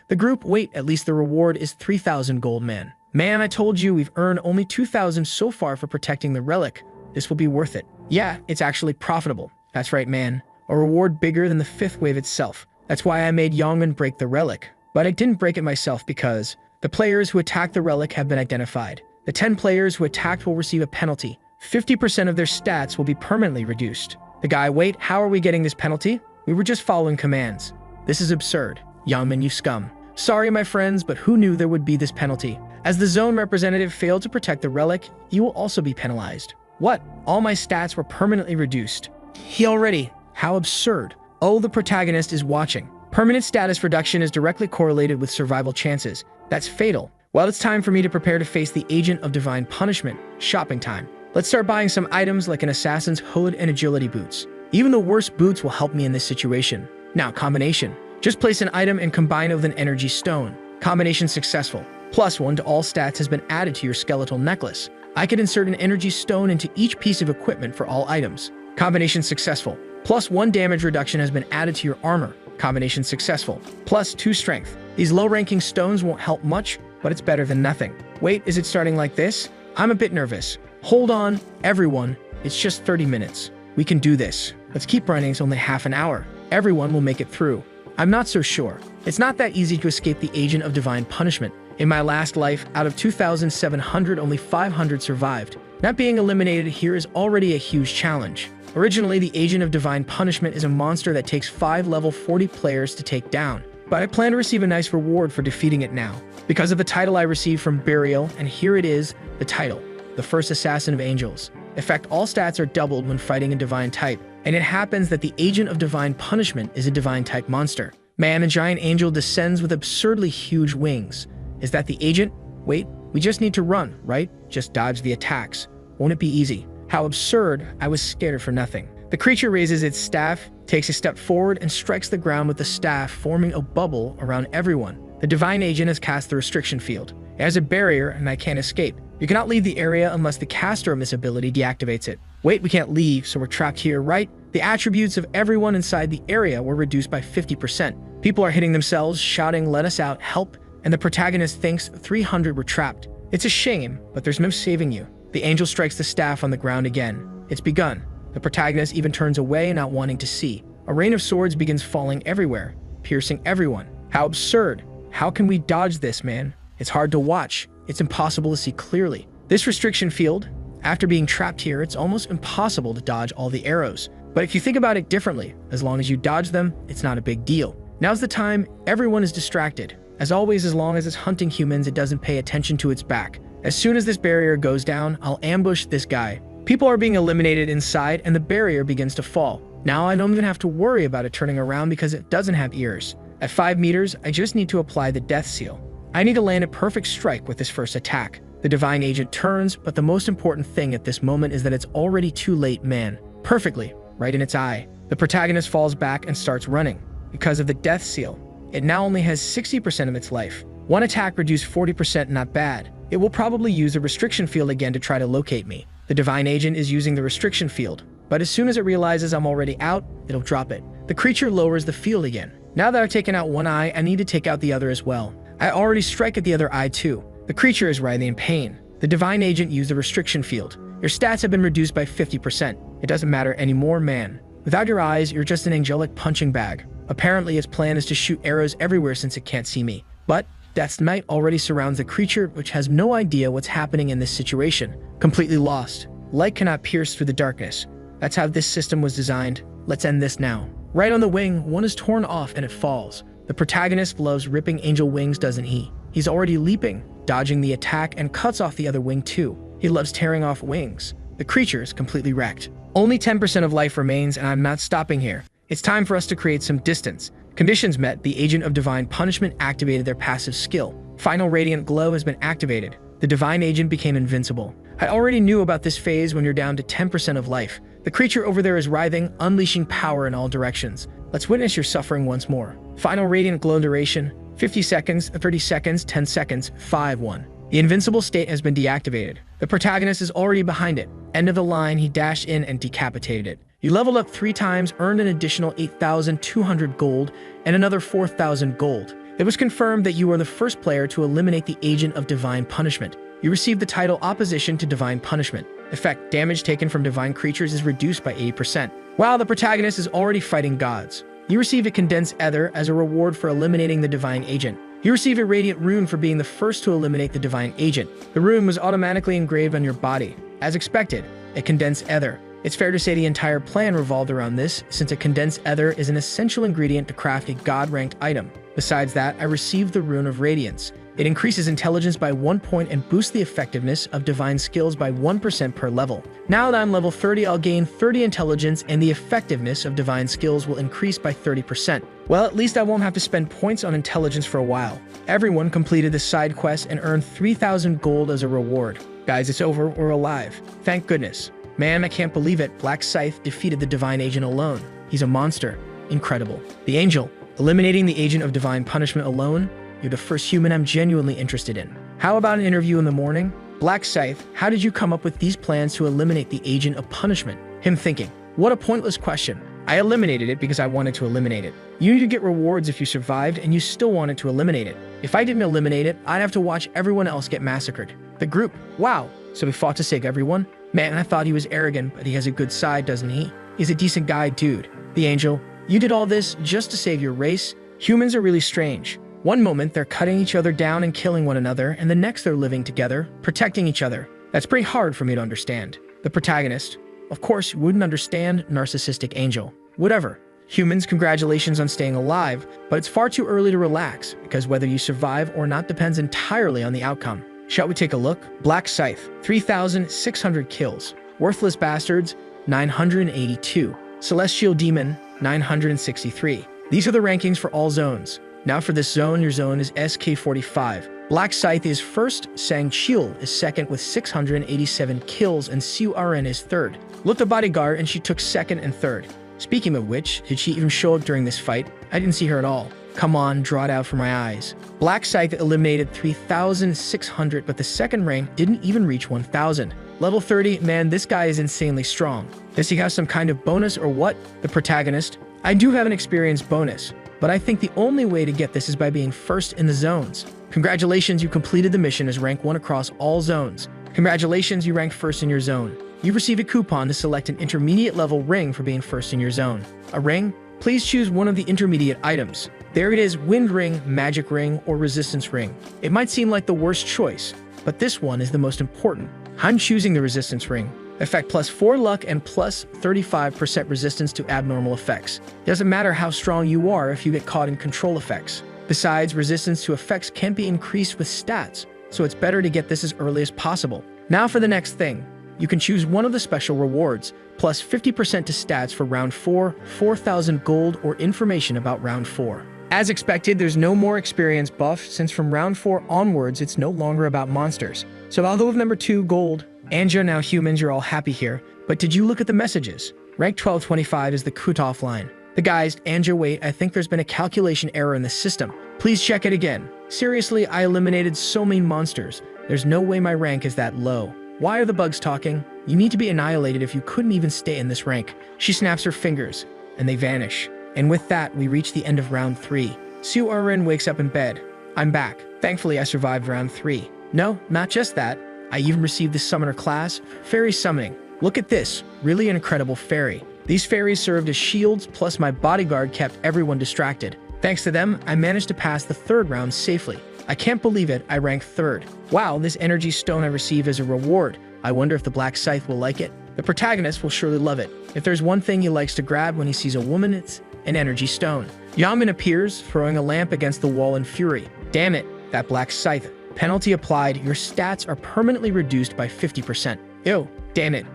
The group, wait, at least the reward is 3,000 gold, man. Man, I told you we've earned only 2,000 so far for protecting the relic. This will be worth it. Yeah, it's actually profitable. That's right, man. A reward bigger than the 5th wave itself. That's why I made Yongman break the relic. But I didn't break it myself because the players who attacked the relic have been identified. The 10 players who attacked will receive a penalty. 50% of their stats will be permanently reduced. The guy, wait, how are we getting this penalty? We were just following commands. This is absurd. Yongman, you scum. Sorry, my friends, but who knew there would be this penalty? As the zone representative failed to protect the relic, you will also be penalized. What? All my stats were permanently reduced. He already. How absurd. Oh, the protagonist is watching. Permanent status reduction is directly correlated with survival chances. That's fatal. Well, it's time for me to prepare to face the agent of divine punishment. Shopping time. Let's start buying some items like an assassin's hood and agility boots. Even the worst boots will help me in this situation. Now, combination. Just place an item and combine it with an energy stone. Combination successful. +1 to all stats has been added to your skeletal necklace. I could insert an energy stone into each piece of equipment for all items. Combination successful. +1 damage reduction has been added to your armor. Combination successful. +2 strength. These low-ranking stones won't help much, but it's better than nothing. Wait, is it starting like this? I'm a bit nervous. Hold on, everyone. It's just 30 minutes. We can do this. Let's keep running. It's only half an hour. Everyone will make it through. I'm not so sure. It's not that easy to escape the agent of divine punishment. In my last life, out of 2,700, only 500 survived. Not being eliminated here is already a huge challenge. Originally, the agent of divine punishment is a monster that takes 5 level 40 players to take down. But I plan to receive a nice reward for defeating it now. Because of the title I received from Burial, and here it is, the title. The first assassin of angels. In fact, all stats are doubled when fighting a divine type. And it happens that the agent of divine punishment is a divine type monster. Man, a giant angel descends with absurdly huge wings. Is that the agent? Wait, we just need to run, right? Just dodge the attacks. Won't it be easy? How absurd. I was scared for nothing. The creature raises its staff, takes a step forward, and strikes the ground with the staff, forming a bubble around everyone. The divine agent has cast the restriction field. It has a barrier, and I can't escape. You cannot leave the area unless the caster of this ability deactivates it. Wait, we can't leave, so we're trapped here, right? The attributes of everyone inside the area were reduced by 50%. People are hitting themselves, shouting, "Let us out, help," and the protagonist thinks 300 were trapped. It's a shame, but there's no saving you. The angel strikes the staff on the ground again. It's begun. The protagonist even turns away, not wanting to see. A rain of swords begins falling everywhere, piercing everyone. How absurd. How can we dodge this, man? It's hard to watch. It's impossible to see clearly. This restriction field, after being trapped here, it's almost impossible to dodge all the arrows. But if you think about it differently, as long as you dodge them, it's not a big deal. Now's the time. Everyone is distracted. As always, as long as it's hunting humans, it doesn't pay attention to its back. As soon as this barrier goes down, I'll ambush this guy. People are being eliminated inside, and the barrier begins to fall. Now I don't even have to worry about it turning around because it doesn't have ears. At 5 meters, I just need to apply the death seal. I need to land a perfect strike with this first attack. The divine agent turns, but the most important thing at this moment is that it's already too late, man. Perfectly, right in its eye. The protagonist falls back and starts running. Because of the death seal, it now only has 60% of its life. One attack reduced 40%, not bad. It will probably use the restriction field again to try to locate me. The divine agent is using the restriction field, but as soon as it realizes I'm already out, it'll drop it. The creature lowers the field again. Now that I've taken out one eye, I need to take out the other as well. I already strike at the other eye too. The creature is writhing in pain. The divine agent used the restriction field. Your stats have been reduced by 50%. It doesn't matter anymore, man. Without your eyes, you're just an angelic punching bag. Apparently, its plan is to shoot arrows everywhere since it can't see me. But Death's Night already surrounds the creature, which has no idea what's happening in this situation. Completely lost. Light cannot pierce through the darkness. That's how this system was designed. Let's end this now. Right on the wing, one is torn off and it falls. The protagonist loves ripping angel wings, doesn't he? He's already leaping, dodging the attack, and cuts off the other wing too. He loves tearing off wings. The creature is completely wrecked. Only 10% of life remains, and I'm not stopping here. It's time for us to create some distance. Conditions met, the Agent of Divine Punishment activated their passive skill. Final Radiant Glow has been activated. The Divine Agent became invincible. I already knew about this phase when you're down to 10% of life. The creature over there is writhing, unleashing power in all directions. Let's witness your suffering once more. Final Radiant Glow duration, 50 seconds, 30 seconds, 10 seconds, 5, 1. The invincible state has been deactivated. The protagonist is already behind it. End of the line, he dashed in and decapitated it. You leveled up 3 times, earned an additional 8,200 gold, and another 4,000 gold. It was confirmed that you were the first player to eliminate the agent of divine punishment. You received the title Opposition to Divine Punishment. Effect: damage taken from divine creatures is reduced by 80%. While the protagonist is already fighting gods. You receive a condensed ether as a reward for eliminating the divine agent. You receive a radiant rune for being the first to eliminate the divine agent. The rune was automatically engraved on your body. As expected, a condensed ether. It's fair to say the entire plan revolved around this, since a condensed ether is an essential ingredient to craft a god-ranked item. Besides that, I received the Rune of Radiance. It increases intelligence by 1 point and boosts the effectiveness of divine skills by 1% per level. Now that I'm level 30, I'll gain 30 intelligence and the effectiveness of divine skills will increase by 30%. Well, at least I won't have to spend points on intelligence for a while. Everyone completed the side quest and earned 3,000 gold as a reward. Guys, it's over. We're alive. Thank goodness. Man, I can't believe it. Black Scythe defeated the divine agent alone. He's a monster. Incredible. The angel. Eliminating the agent of divine punishment alone? You're the first human I'm genuinely interested in. How about an interview in the morning? Black Scythe, how did you come up with these plans to eliminate the agent of punishment? Him thinking, what a pointless question. I eliminated it because I wanted to eliminate it. You need to get rewards if you survived and you still wanted to eliminate it. If I didn't eliminate it, I'd have to watch everyone else get massacred. The group, wow. So we fought to save everyone? Man, I thought he was arrogant, but he has a good side, doesn't he? He's a decent guy, dude. The angel, you did all this just to save your race? Humans are really strange. One moment, they're cutting each other down and killing one another, and the next they're living together, protecting each other. That's pretty hard for me to understand. The protagonist, of course, you wouldn't understand, narcissistic angel. Whatever. Humans, congratulations on staying alive, but it's far too early to relax, because whether you survive or not depends entirely on the outcome. Shall we take a look? Black Scythe, 3,600 kills. Worthless Bastards, 982. Celestial Demon, 963. These are the rankings for all zones. Now for this zone, your zone is SK45. Black Scythe is first, Sang Chiel is second with 687 kills, and Siu-Aren is third. Looked a bodyguard and she took second and third. Speaking of which, did she even show up during this fight? I didn't see her at all. Come on, draw it out for my eyes. Black Scythe eliminated 3,600, but the second rank didn't even reach 1,000. Level 30, man, this guy is insanely strong. Does he have some kind of bonus or what? The protagonist? I do have an experience bonus, but I think the only way to get this is by being first in the zones. Congratulations, you completed the mission as rank 1 across all zones. Congratulations, you ranked first in your zone. You've received a coupon to select an intermediate level ring for being first in your zone. A ring? Please choose one of the intermediate items. There it is, Wind Ring, Magic Ring, or Resistance Ring. It might seem like the worst choice, but this one is the most important. I'm choosing the Resistance Ring. Effect plus 4 luck and plus 35% resistance to abnormal effects. It doesn't matter how strong you are if you get caught in control effects. Besides, resistance to effects can't be increased with stats, so it's better to get this as early as possible. Now for the next thing. You can choose one of the special rewards, plus 50% to stats for round 4, 4,000 gold, or information about round 4. As expected, there's no more experience buff, since from round 4 onwards, it's no longer about monsters. So I'll go with number 2, gold. Anja, now humans, you're all happy here. But did you look at the messages? Rank 1225 is the cutoff line. The guys, Anja, wait, I think there's been a calculation error in the system. Please check it again. Seriously, I eliminated so many monsters. There's no way my rank is that low. Why are the bugs talking? You need to be annihilated if you couldn't even stay in this rank. She snaps her fingers, and they vanish. And with that, we reach the end of round 3. Siu-Aren wakes up in bed. I'm back. Thankfully, I survived round 3. No, not just that. I even received the summoner class, Fairy Summoning. Look at this, really incredible fairy. These fairies served as shields, plus my bodyguard kept everyone distracted. Thanks to them, I managed to pass the 3rd round safely. I can't believe it, I ranked 3rd. Wow, this energy stone I received as a reward. I wonder if the Black Scythe will like it. The protagonist will surely love it. If there's one thing he likes to grab when he sees a woman, it's an energy stone. Yaman appears, throwing a lamp against the wall in fury. Damn it, that Black Scythe. Penalty applied, your stats are permanently reduced by 50%. Ew, damn it.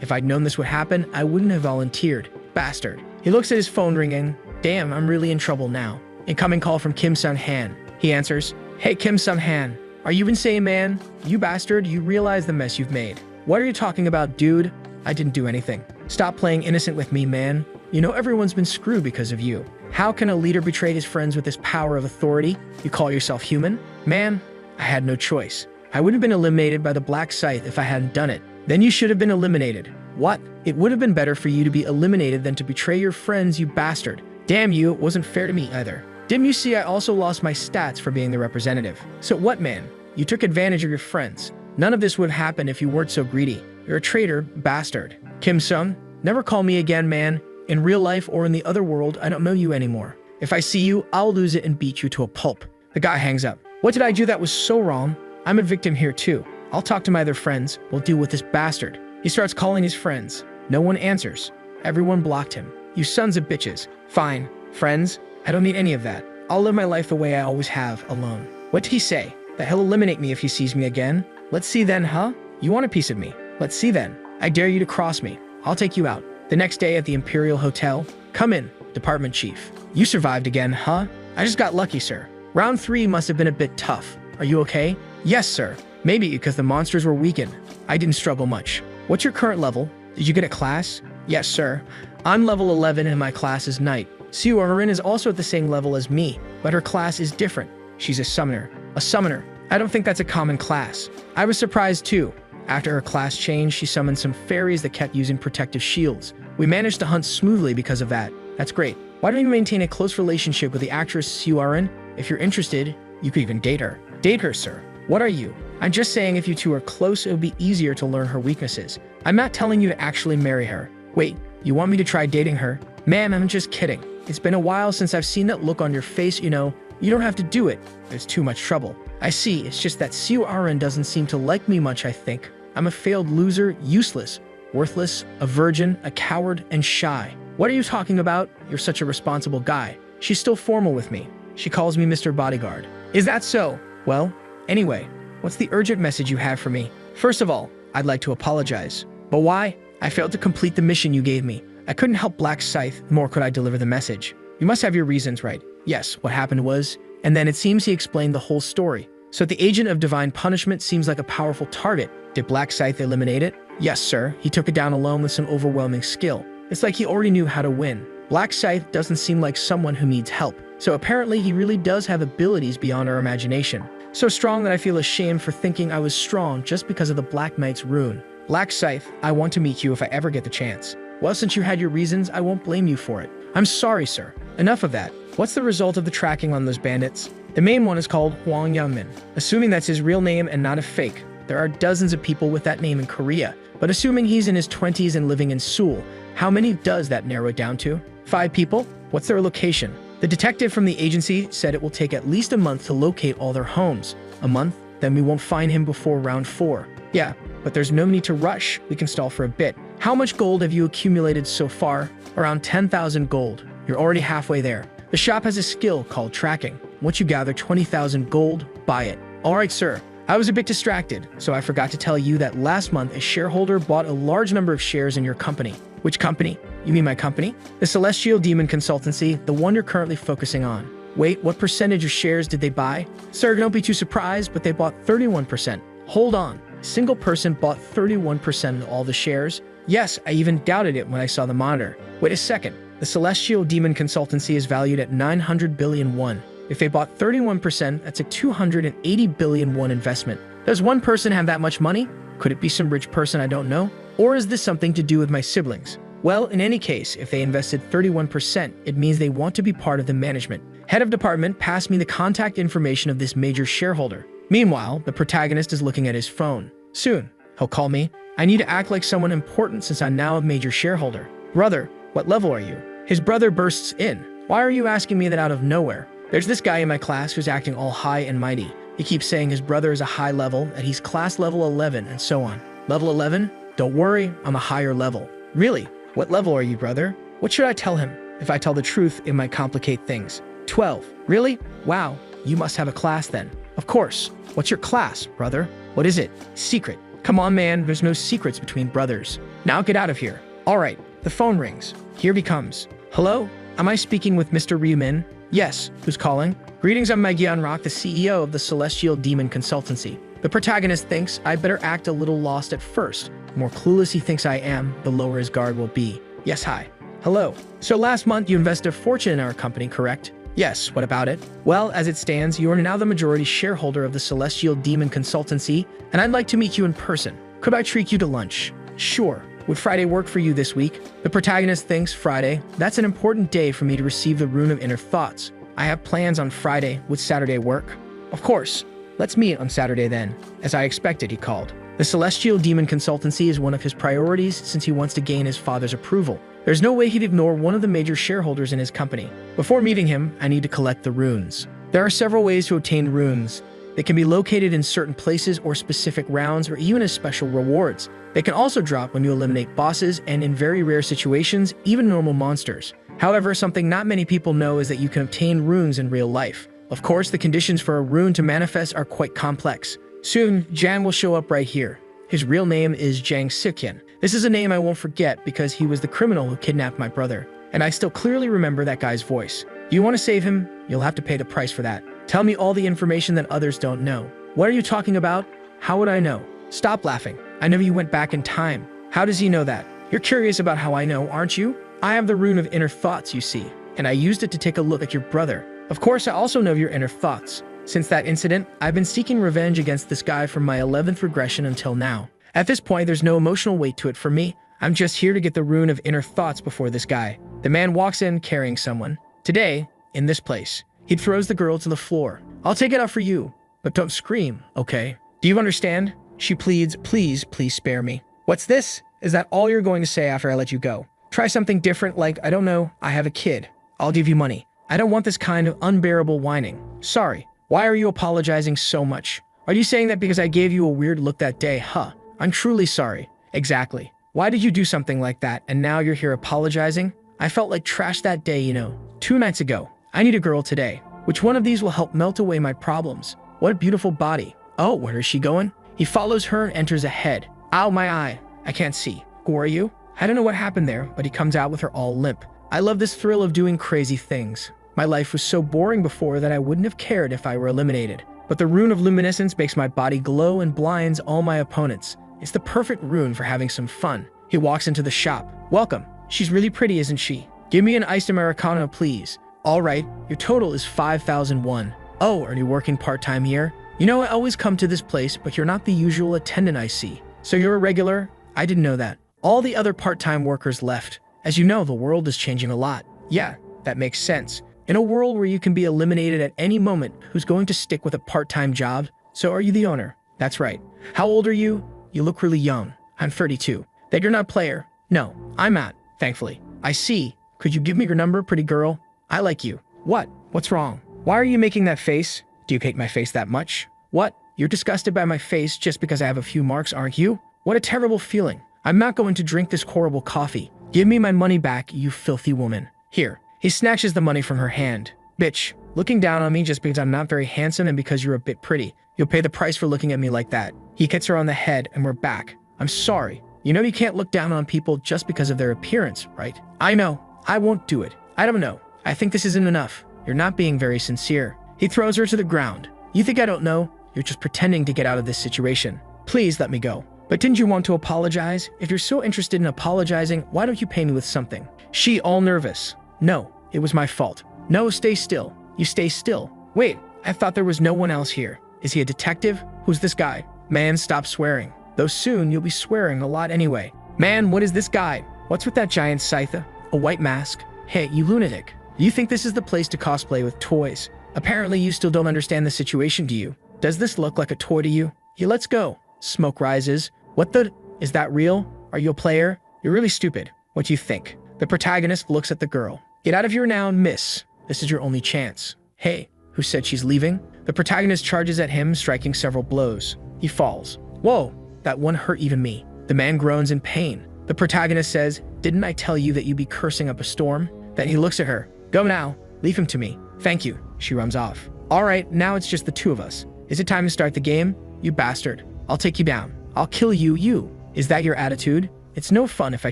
If I'd known this would happen, I wouldn't have volunteered. Bastard. He looks at his phone ringing. Damn, I'm really in trouble now. Incoming call from Kim Sun-han. He answers, Hey Kim Sun-han, are you insane, man? You bastard, you realize the mess you've made. What are you talking about, dude? I didn't do anything. Stop playing innocent with me, man. You know everyone's been screwed because of you. How can a leader betray his friends with this power of authority? You call yourself human? Man, I had no choice. I would have been eliminated by the Black Scythe if I hadn't done it. Then you should have been eliminated. What? It would have been better for you to be eliminated than to betray your friends, you bastard. Damn you, it wasn't fair to me either. Didn't you see I also lost my stats for being the representative? So what, man? You took advantage of your friends. None of this would have happened if you weren't so greedy. You're a traitor, bastard. Kim Sung, never call me again, man. In real life or in the other world, I don't know you anymore. If I see you, I'll lose it and beat you to a pulp. The guy hangs up. What did I do that was so wrong? I'm a victim here too. I'll talk to my other friends. We'll deal with this bastard. He starts calling his friends. No one answers. Everyone blocked him. You sons of bitches. Fine. Friends? I don't need any of that. I'll live my life the way I always have, alone. What did he say? That he'll eliminate me if he sees me again? Let's see then, huh? You want a piece of me? Let's see then. I dare you to cross me. I'll take you out. The next day at the Imperial Hotel. Come in, Department Chief. You survived again, huh? I just got lucky, sir. Round 3 must have been a bit tough. Are you okay? Yes, sir. Maybe because the monsters were weakened. I didn't struggle much. What's your current level? Did you get a class? Yes, sir. I'm level 11 and my class is Knight. Suarin is also at the same level as me, but her class is different. She's a summoner. A summoner. I don't think that's a common class. I was surprised too. After her class changed, she summoned some fairies that kept using protective shields. We managed to hunt smoothly because of that. That's great. Why don't you maintain a close relationship with the actress Suarin? If you're interested, you could even date her. Date her, sir. What are you? I'm just saying if you two are close, it would be easier to learn her weaknesses. I'm not telling you to actually marry her. Wait, you want me to try dating her? Ma'am, I'm just kidding. It's been a while since I've seen that look on your face, you know. You don't have to do it. There's too much trouble. I see, it's just that Suarin doesn't seem to like me much, I think. I'm a failed loser, useless, worthless, a virgin, a coward, and shy. What are you talking about? You're such a responsible guy. She's still formal with me. She calls me Mr. Bodyguard. Is that so? Well, anyway, what's the urgent message you have for me? First of all, I'd like to apologize. But why? I failed to complete the mission you gave me. I couldn't help Black Scythe, nor could I deliver the message. You must have your reasons, right? Yes, what happened was... And then it seems he explained the whole story. So the agent of divine punishment seems like a powerful target. Did Black Scythe eliminate it? Yes, sir. He took it down alone with some overwhelming skill. It's like he already knew how to win. Black Scythe doesn't seem like someone who needs help. So apparently he really does have abilities beyond our imagination. So strong that I feel ashamed for thinking I was strong just because of the Black Knight's rune. Black Scythe, I want to meet you if I ever get the chance. Well, since you had your reasons, I won't blame you for it. I'm sorry, sir. Enough of that. What's the result of the tracking on those bandits? The main one is called Hwang Youngmin. Assuming that's his real name and not a fake. There are dozens of people with that name in Korea. But assuming he's in his 20s and living in Seoul, how many does that narrow it down to? 5 people? What's their location? The detective from the agency said it will take at least a month to locate all their homes. A month? Then we won't find him before round 4. Yeah, but there's no need to rush. We can stall for a bit. How much gold have you accumulated so far? Around 10,000 gold. You're already halfway there. The shop has a skill called tracking. Once you gather 20,000 gold, buy it. All right, sir. I was a bit distracted, so I forgot to tell you that last month a shareholder bought a large number of shares in your company. Which company? You mean my company? The Celestial Demon Consultancy, the one you're currently focusing on. Wait, what percentage of shares did they buy? Sir, don't be too surprised, but they bought 31%. Hold on. A single person bought 31% of all the shares? Yes, I even doubted it when I saw the monitor. Wait a second. The Celestial Demon Consultancy is valued at 900 billion won. If they bought 31%, that's a 280 billion won investment. Does one person have that much money? Could it be some rich person I don't know? Or is this something to do with my siblings? Well, in any case, if they invested 31%, it means they want to be part of the management. Head of department passed me the contact information of this major shareholder. Meanwhile, the protagonist is looking at his phone. Soon, he'll call me. I need to act like someone important since I'm now a major shareholder. Brother, what level are you? His brother bursts in. Why are you asking me that out of nowhere? There's this guy in my class who's acting all high and mighty. He keeps saying his brother is a high level, that he's class level 11, and so on. Level 11? Don't worry, I'm a higher level. Really? What level are you, brother? What should I tell him? If I tell the truth, it might complicate things. 12. Really? Wow, you must have a class then. Of course. What's your class, brother? What is it? Secret. Come on, man, there's no secrets between brothers. Now get out of here. All right, the phone rings. Here he comes. Hello? Am I speaking with Mr. Ryumin? Yes. Who's calling? Greetings, I'm Rock, the CEO of the Celestial Demon Consultancy. The protagonist thinks I better act a little lost at first. The more clueless he thinks I am, the lower his guard will be. Yes, hi. Hello. So last month you invested a fortune in our company, correct? Yes, what about it? Well, as it stands, you are now the majority shareholder of the Celestial Demon Consultancy, and I'd like to meet you in person. Could I treat you to lunch? Sure. Would Friday work for you this week? The protagonist thinks Friday. That's an important day for me to receive the Rune of Inner Thoughts. I have plans on Friday. Would Saturday work? Of course. Let's meet on Saturday then. As I expected, he called. The Celestial Demon Consultancy is one of his priorities since he wants to gain his father's approval. There's no way he'd ignore one of the major shareholders in his company. Before meeting him, I need to collect the runes. There are several ways to obtain runes. They can be located in certain places or specific rounds or even as special rewards. They can also drop when you eliminate bosses and in very rare situations, even normal monsters. However, something not many people know is that you can obtain runes in real life. Of course, the conditions for a rune to manifest are quite complex. Soon, Jan will show up right here. His real name is Jang Sikyan. This is a name I won't forget because he was the criminal who kidnapped my brother. And I still clearly remember that guy's voice. Do you want to save him? You'll have to pay the price for that. Tell me all the information that others don't know. What are you talking about? How would I know? Stop laughing. I know you went back in time. How does he know that? You're curious about how I know, aren't you? I have the Rune of Inner Thoughts, you see, and I used it to take a look at your brother. Of course, I also know your inner thoughts. Since that incident, I've been seeking revenge against this guy from my 11th regression until now. At this point, there's no emotional weight to it for me. I'm just here to get the Rune of Inner Thoughts before this guy. The man walks in carrying someone. Today, in this place, he throws the girl to the floor. I'll take it out for you, but don't scream, okay? Do you understand? She pleads, please spare me. What's this? Is that all you're going to say after I let you go? Try something different like, I don't know, I have a kid. I'll give you money. I don't want this kind of unbearable whining. Sorry. Why are you apologizing so much? Are you saying that because I gave you a weird look that day, huh? I'm truly sorry. Exactly. Why did you do something like that and now you're here apologizing? I felt like trash that day, you know. 2 nights ago. I need a girl today. Which one of these will help melt away my problems? What a beautiful body. Oh, where is she going? He follows her and enters ahead. Ow, my eye. I can't see. Who are you? I don't know what happened there, but he comes out with her all limp. I love this thrill of doing crazy things. My life was so boring before that I wouldn't have cared if I were eliminated. But the Rune of Luminescence makes my body glow and blinds all my opponents. It's the perfect rune for having some fun. He walks into the shop. Welcome. She's really pretty, isn't she? Give me an iced Americano, please. All right, your total is 5,001. Oh, are you working part-time here? You know, I always come to this place, but you're not the usual attendant I see. So you're a regular? I didn't know that. All the other part-time workers left. As you know, the world is changing a lot. Yeah, that makes sense. In a world where you can be eliminated at any moment, who's going to stick with a part-time job? So are you the owner? That's right. How old are you? You look really young. I'm 32. That you're not a player? No, I'm not, thankfully. I see. Could you give me your number, pretty girl? I like you. What? What's wrong? Why are you making that face? Do you hate my face that much? What? You're disgusted by my face just because I have a few marks, aren't you? What a terrible feeling. I'm not going to drink this horrible coffee. Give me my money back, you filthy woman. Here. He snatches the money from her hand. Bitch, looking down on me just because I'm not very handsome and because you're a bit pretty. You'll pay the price for looking at me like that. He hits her on the head and we're back. I'm sorry. You know you can't look down on people just because of their appearance, right? I know. I won't do it. I don't know. I think this isn't enough. You're not being very sincere. He throws her to the ground. You think I don't know? You're just pretending to get out of this situation. Please let me go. But didn't you want to apologize? If you're so interested in apologizing, why don't you pay me with something? She all nervous. No, it was my fault. No, stay still. You stay still. Wait, I thought there was no one else here. Is he a detective? Who's this guy? Man, stop swearing. Though soon you'll be swearing a lot anyway. Man, what is this guy? What's with that giant scythe? A white mask? Hey, you lunatic. You think this is the place to cosplay with toys? Apparently you still don't understand the situation, do you? Does this look like a toy to you? Yeah, let's go. Smoke rises. What the? Is that real? Are you a player? You're really stupid. What do you think? The protagonist looks at the girl. Get out of here now, miss. This is your only chance. Hey, who said she's leaving? The protagonist charges at him, striking several blows. He falls. Whoa, that one hurt even me. The man groans in pain. The protagonist says, didn't I tell you that you'd be cursing up a storm? Then he looks at her. Go now. Leave him to me. Thank you. She runs off. All right, now it's just the two of us. Is it time to start the game? You bastard. I'll take you down. I'll kill you. Is that your attitude? It's no fun if I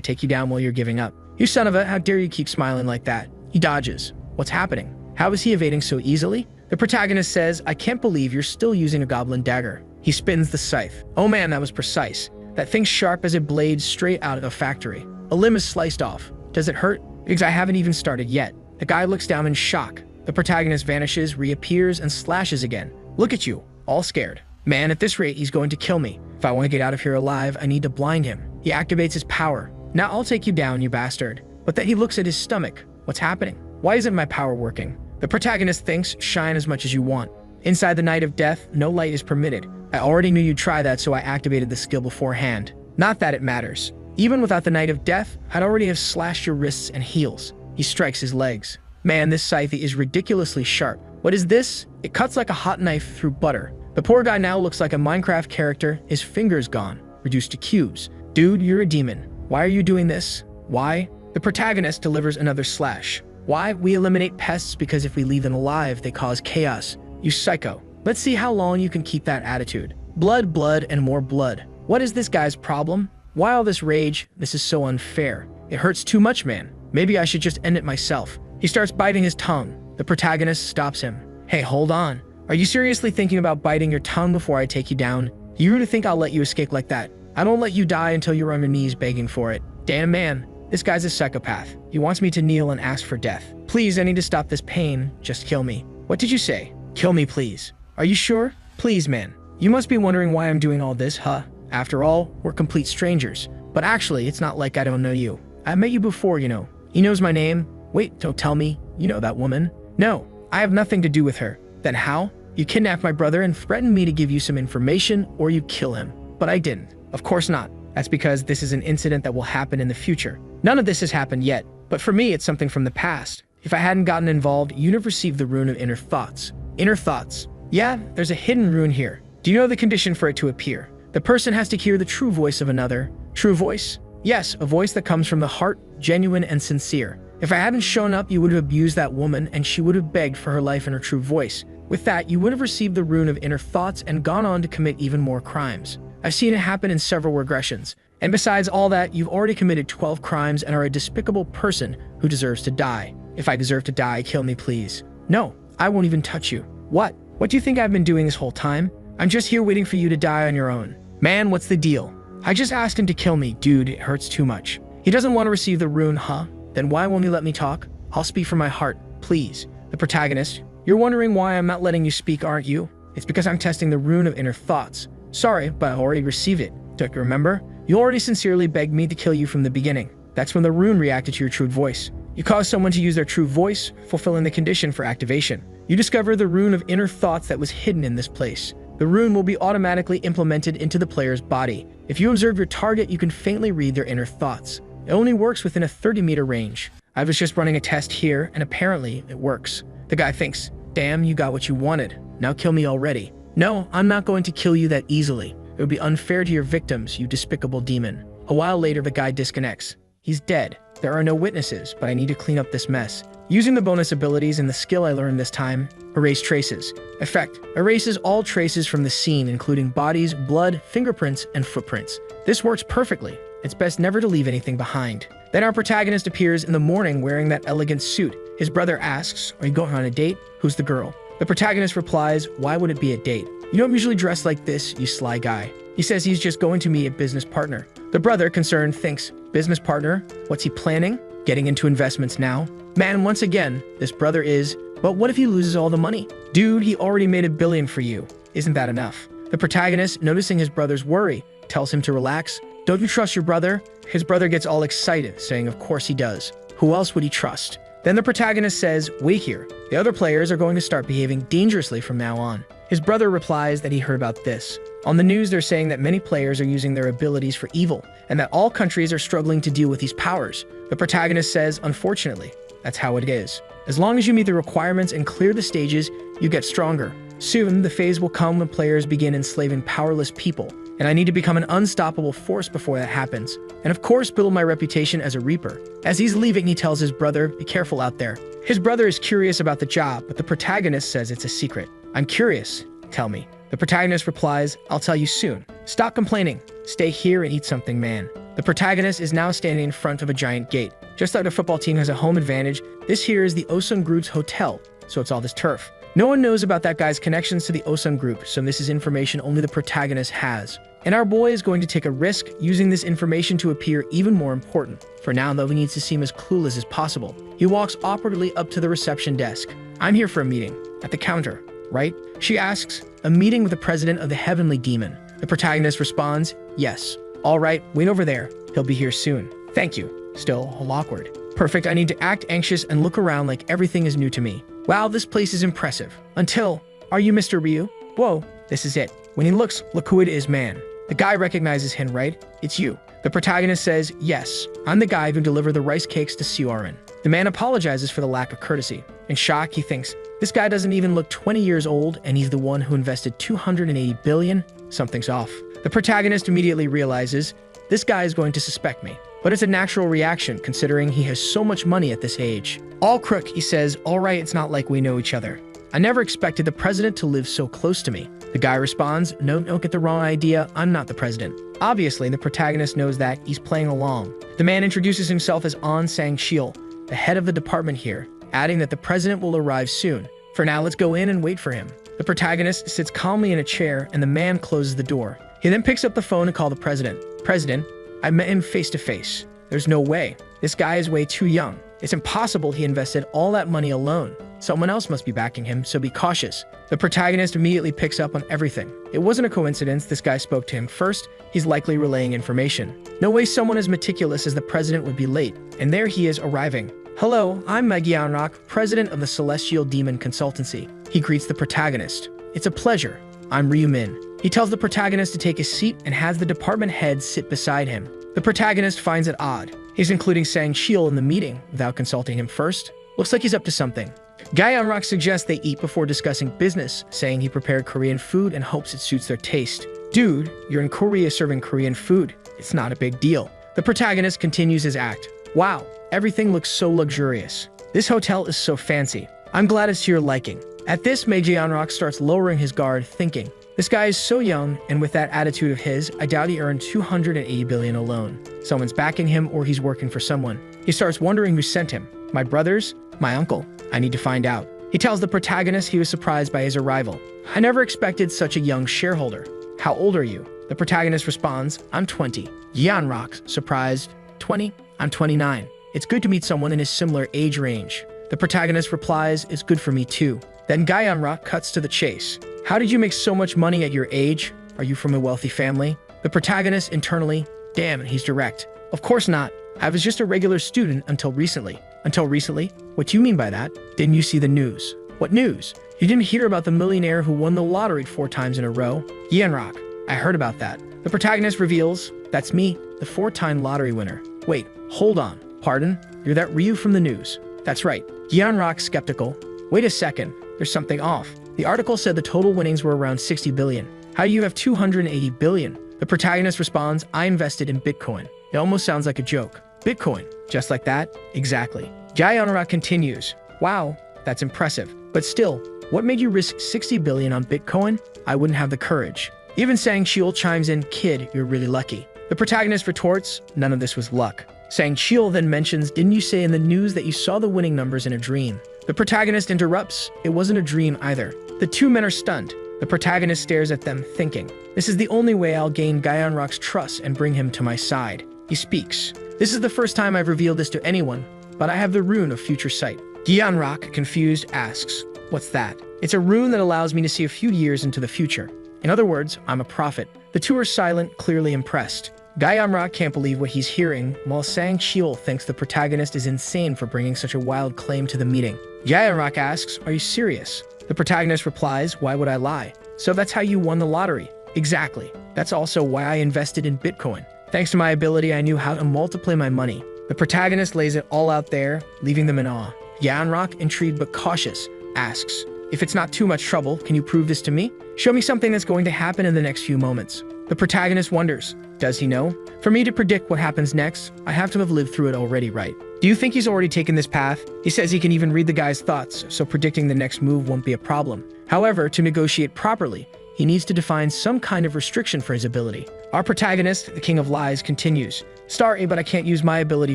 take you down while you're giving up. You son of a, how dare you keep smiling like that? He dodges. What's happening? How is he evading so easily? The protagonist says, I can't believe you're still using a goblin dagger. He spins the scythe. Oh man, that was precise. That thing's sharp as a blade straight out of a factory. A limb is sliced off. Does it hurt? Because I haven't even started yet. The guy looks down in shock. The protagonist vanishes, reappears, and slashes again. Look at you, all scared. Man, at this rate, he's going to kill me. If I want to get out of here alive, I need to blind him. He activates his power. Now I'll take you down, you bastard. But then he looks at his stomach. What's happening? Why isn't my power working? The protagonist thinks, shine as much as you want. Inside the Night of Death, no light is permitted. I already knew you'd try that, so I activated the skill beforehand. Not that it matters. Even without the Night of Death, I'd already have slashed your wrists and heels. He strikes his legs. Man, this scythe is ridiculously sharp. What is this? It cuts like a hot knife through butter. The poor guy now looks like a Minecraft character, his fingers gone, reduced to cubes. Dude, you're a demon. Why are you doing this? Why? The protagonist delivers another slash. Why? We eliminate pests because if we leave them alive, they cause chaos. You psycho. Let's see how long you can keep that attitude. Blood, blood, and more blood. What is this guy's problem? Why all this rage? This is so unfair. It hurts too much, man. Maybe I should just end it myself. He starts biting his tongue. The protagonist stops him. Hey, hold on. Are you seriously thinking about biting your tongue before I take you down? Do you really think I'll let you escape like that? I don't let you die until you're on your knees begging for it. Damn, man. This guy's a psychopath. He wants me to kneel and ask for death. Please, I need to stop this pain. Just kill me. What did you say? Kill me, please. Are you sure? Please, man. You must be wondering why I'm doing all this, huh? After all, we're complete strangers. But actually, it's not like I don't know you. I met you before, you know. He knows my name. Wait, don't tell me. You know that woman? No, I have nothing to do with her. Then how? You kidnapped my brother and threatened me to give you some information or you kill him. But I didn't. Of course not. That's because this is an incident that will happen in the future. None of this has happened yet, but for me, it's something from the past. If I hadn't gotten involved, you'd have received the rune of inner thoughts. Inner thoughts. Yeah, there's a hidden rune here. Do you know the condition for it to appear? The person has to hear the true voice of another. True voice? Yes, a voice that comes from the heart, genuine and sincere. If I hadn't shown up, you would have abused that woman and she would have begged for her life in her true voice. With that, you would have received the rune of inner thoughts and gone on to commit even more crimes. I've seen it happen in several regressions. And besides all that, you've already committed 12 crimes and are a despicable person who deserves to die. If I deserve to die, kill me, please. No, I won't even touch you. What? What do you think I've been doing this whole time? I'm just here waiting for you to die on your own. Man, what's the deal? I just asked him to kill me. Dude, it hurts too much. He doesn't want to receive the rune, huh? Then why won't he let me talk? I'll speak from my heart, please. The protagonist, you're wondering why I'm not letting you speak, aren't you? It's because I'm testing the rune of inner thoughts. Sorry, but I already received it. Don't you remember? You already sincerely begged me to kill you from the beginning. That's when the rune reacted to your true voice. You caused someone to use their true voice, fulfilling the condition for activation. You discovered the rune of inner thoughts that was hidden in this place. The rune will be automatically implemented into the player's body. If you observe your target, you can faintly read their inner thoughts. It only works within a 30-meter range. I was just running a test here, and apparently it works. The guy thinks, damn, you got what you wanted. Now kill me already. No, I'm not going to kill you that easily. It would be unfair to your victims, you despicable demon. A while later, the guy disconnects. He's dead. There are no witnesses, but I need to clean up this mess. Using the bonus abilities and the skill I learned this time, erase traces. Effect: erases all traces from the scene, including bodies, blood, fingerprints, and footprints. This works perfectly. It's best never to leave anything behind. Then our protagonist appears in the morning wearing that elegant suit. His brother asks, are you going on a date? Who's the girl? The protagonist replies, why would it be a date? You don't usually dress like this, you sly guy. He says he's just going to meet a business partner. The brother, concerned, thinks, business partner? What's he planning? Getting into investments now? Man, once again, this brother is, but what if he loses all the money? Dude, he already made $1 billion for you. Isn't that enough? The protagonist, noticing his brother's worry, tells him to relax. Don't you trust your brother? His brother gets all excited, saying of course he does. Who else would he trust? Then the protagonist says, wait here. The other players are going to start behaving dangerously from now on. His brother replies that he heard about this. On the news, they're saying that many players are using their abilities for evil, and that all countries are struggling to deal with these powers. The protagonist says, unfortunately, that's how it is. As long as you meet the requirements and clear the stages, you get stronger. Soon, the phase will come when players begin enslaving powerless people, and I need to become an unstoppable force before that happens. And of course, build my reputation as a reaper. As he's leaving, he tells his brother, be careful out there. His brother is curious about the job, but the protagonist says it's a secret. I'm curious. Tell me. The protagonist replies, I'll tell you soon. Stop complaining. Stay here and eat something, man. The protagonist is now standing in front of a giant gate. Just like the football team has a home advantage, this here is the Osun Group's hotel, so it's all this turf. No one knows about that guy's connections to the Osun Group, so this is information only the protagonist has. And our boy is going to take a risk, using this information to appear even more important. For now, though, he needs to seem as clueless as possible. He walks awkwardly up to the reception desk. I'm here for a meeting. At the counter, right? She asks, a meeting with the president of the heavenly demon. The protagonist responds, yes. All right, wait over there. He'll be here soon. Thank you. Still all awkward. Perfect, I need to act anxious and look around like everything is new to me. Wow, this place is impressive. Until, are you Mr. Ryu? Whoa, this is it. When he looks, look who it is, man. The guy recognizes him, right? It's you. The protagonist says, yes, I'm the guy who delivered the rice cakes to Surin. The man apologizes for the lack of courtesy. In shock, he thinks, this guy doesn't even look 20 years old and he's the one who invested 280 billion? Something's off. The protagonist immediately realizes, this guy is going to suspect me. But it's a natural reaction considering he has so much money at this age. All crook, he says, all right, it's not like we know each other. I never expected the president to live so close to me. The guy responds, no, don't get the wrong idea, I'm not the president. Obviously, the protagonist knows that, he's playing along. The man introduces himself as An Sang-shil, the head of the department here, adding that the president will arrive soon. For now, let's go in and wait for him. The protagonist sits calmly in a chair and the man closes the door. He then picks up the phone and calls the president. President, I met him face to face. There's no way. This guy is way too young. It's impossible he invested all that money alone. Someone else must be backing him, so be cautious. The protagonist immediately picks up on everything. It wasn't a coincidence this guy spoke to him first. He's likely relaying information. No way someone as meticulous as the president would be late. And there he is arriving. Hello, I'm Magianrock, president of the Celestial Demon Consultancy. He greets the protagonist. It's a pleasure. I'm Ryu Min. He tells the protagonist to take a seat and has the department head sit beside him. The protagonist finds it odd. He's including Sang-shil in the meeting without consulting him first. Looks like he's up to something. Gyeonrock suggests they eat before discussing business, saying he prepared Korean food and hopes it suits their taste. Dude, you're in Korea serving Korean food. It's not a big deal. The protagonist continues his act. Wow, everything looks so luxurious. This hotel is so fancy. I'm glad it's to your liking. At this, Gyeonrock starts lowering his guard, thinking, this guy is so young, and with that attitude of his, I doubt he earned 280 billion alone. Someone's backing him or he's working for someone. He starts wondering who sent him. My brothers? My uncle? I need to find out. He tells the protagonist he was surprised by his arrival. I never expected such a young shareholder. How old are you? The protagonist responds, I'm 20. Gyeonrock, surprised, 20? I'm 29. It's good to meet someone in his similar age range. The protagonist replies, it's good for me too. Then Gyeonrock cuts to the chase. How did you make so much money at your age? Are you from a wealthy family? The protagonist internally, damn, he's direct. Of course not. I was just a regular student until recently. Until recently? What do you mean by that? Didn't you see the news? What news? You didn't hear about the millionaire who won the lottery 4 times in a row? Gyeonrock, I heard about that. The protagonist reveals, that's me, the 4-time lottery winner. Wait, hold on. Pardon? You're that Ryu from the news. That's right. Gyeonrock skeptical. Wait a second, there's something off. The article said the total winnings were around 60 billion. How do you have 280 billion? The protagonist responds, I invested in Bitcoin. It almost sounds like a joke. Bitcoin, just like that? Exactly. Gyeonrock continues, wow, that's impressive. But still, what made you risk 60 billion on Bitcoin? I wouldn't have the courage. Even Sang-shil chimes in, kid, you're really lucky. The protagonist retorts, none of this was luck. Sang-shil then mentions, didn't you say in the news that you saw the winning numbers in a dream? The protagonist interrupts, it wasn't a dream either. The two men are stunned. The protagonist stares at them, thinking, this is the only way I'll gain Gyeonrock's trust and bring him to my side. He speaks, this is the first time I've revealed this to anyone, but I have the rune of future sight. Gyeonrock, confused, asks, what's that? It's a rune that allows me to see a few years into the future. In other words, I'm a prophet. The two are silent, clearly impressed. Gyeonrock can't believe what he's hearing, while Sang-shil thinks the protagonist is insane for bringing such a wild claim to the meeting. Gyeonrock asks, are you serious? The protagonist replies, why would I lie? So that's how you won the lottery. Exactly. That's also why I invested in Bitcoin. Thanks to my ability, I knew how to multiply my money. The protagonist lays it all out there, leaving them in awe. Gyeonrock, intrigued but cautious, asks, if it's not too much trouble, can you prove this to me? Show me something that's going to happen in the next few moments. The protagonist wonders, does he know? For me to predict what happens next, I have to have lived through it already, right? Do you think he's already taken this path? He says he can even read the guy's thoughts, so predicting the next move won't be a problem. However, to negotiate properly, he needs to define some kind of restriction for his ability. Our protagonist, the King of Lies, continues, sorry, but I can't use my ability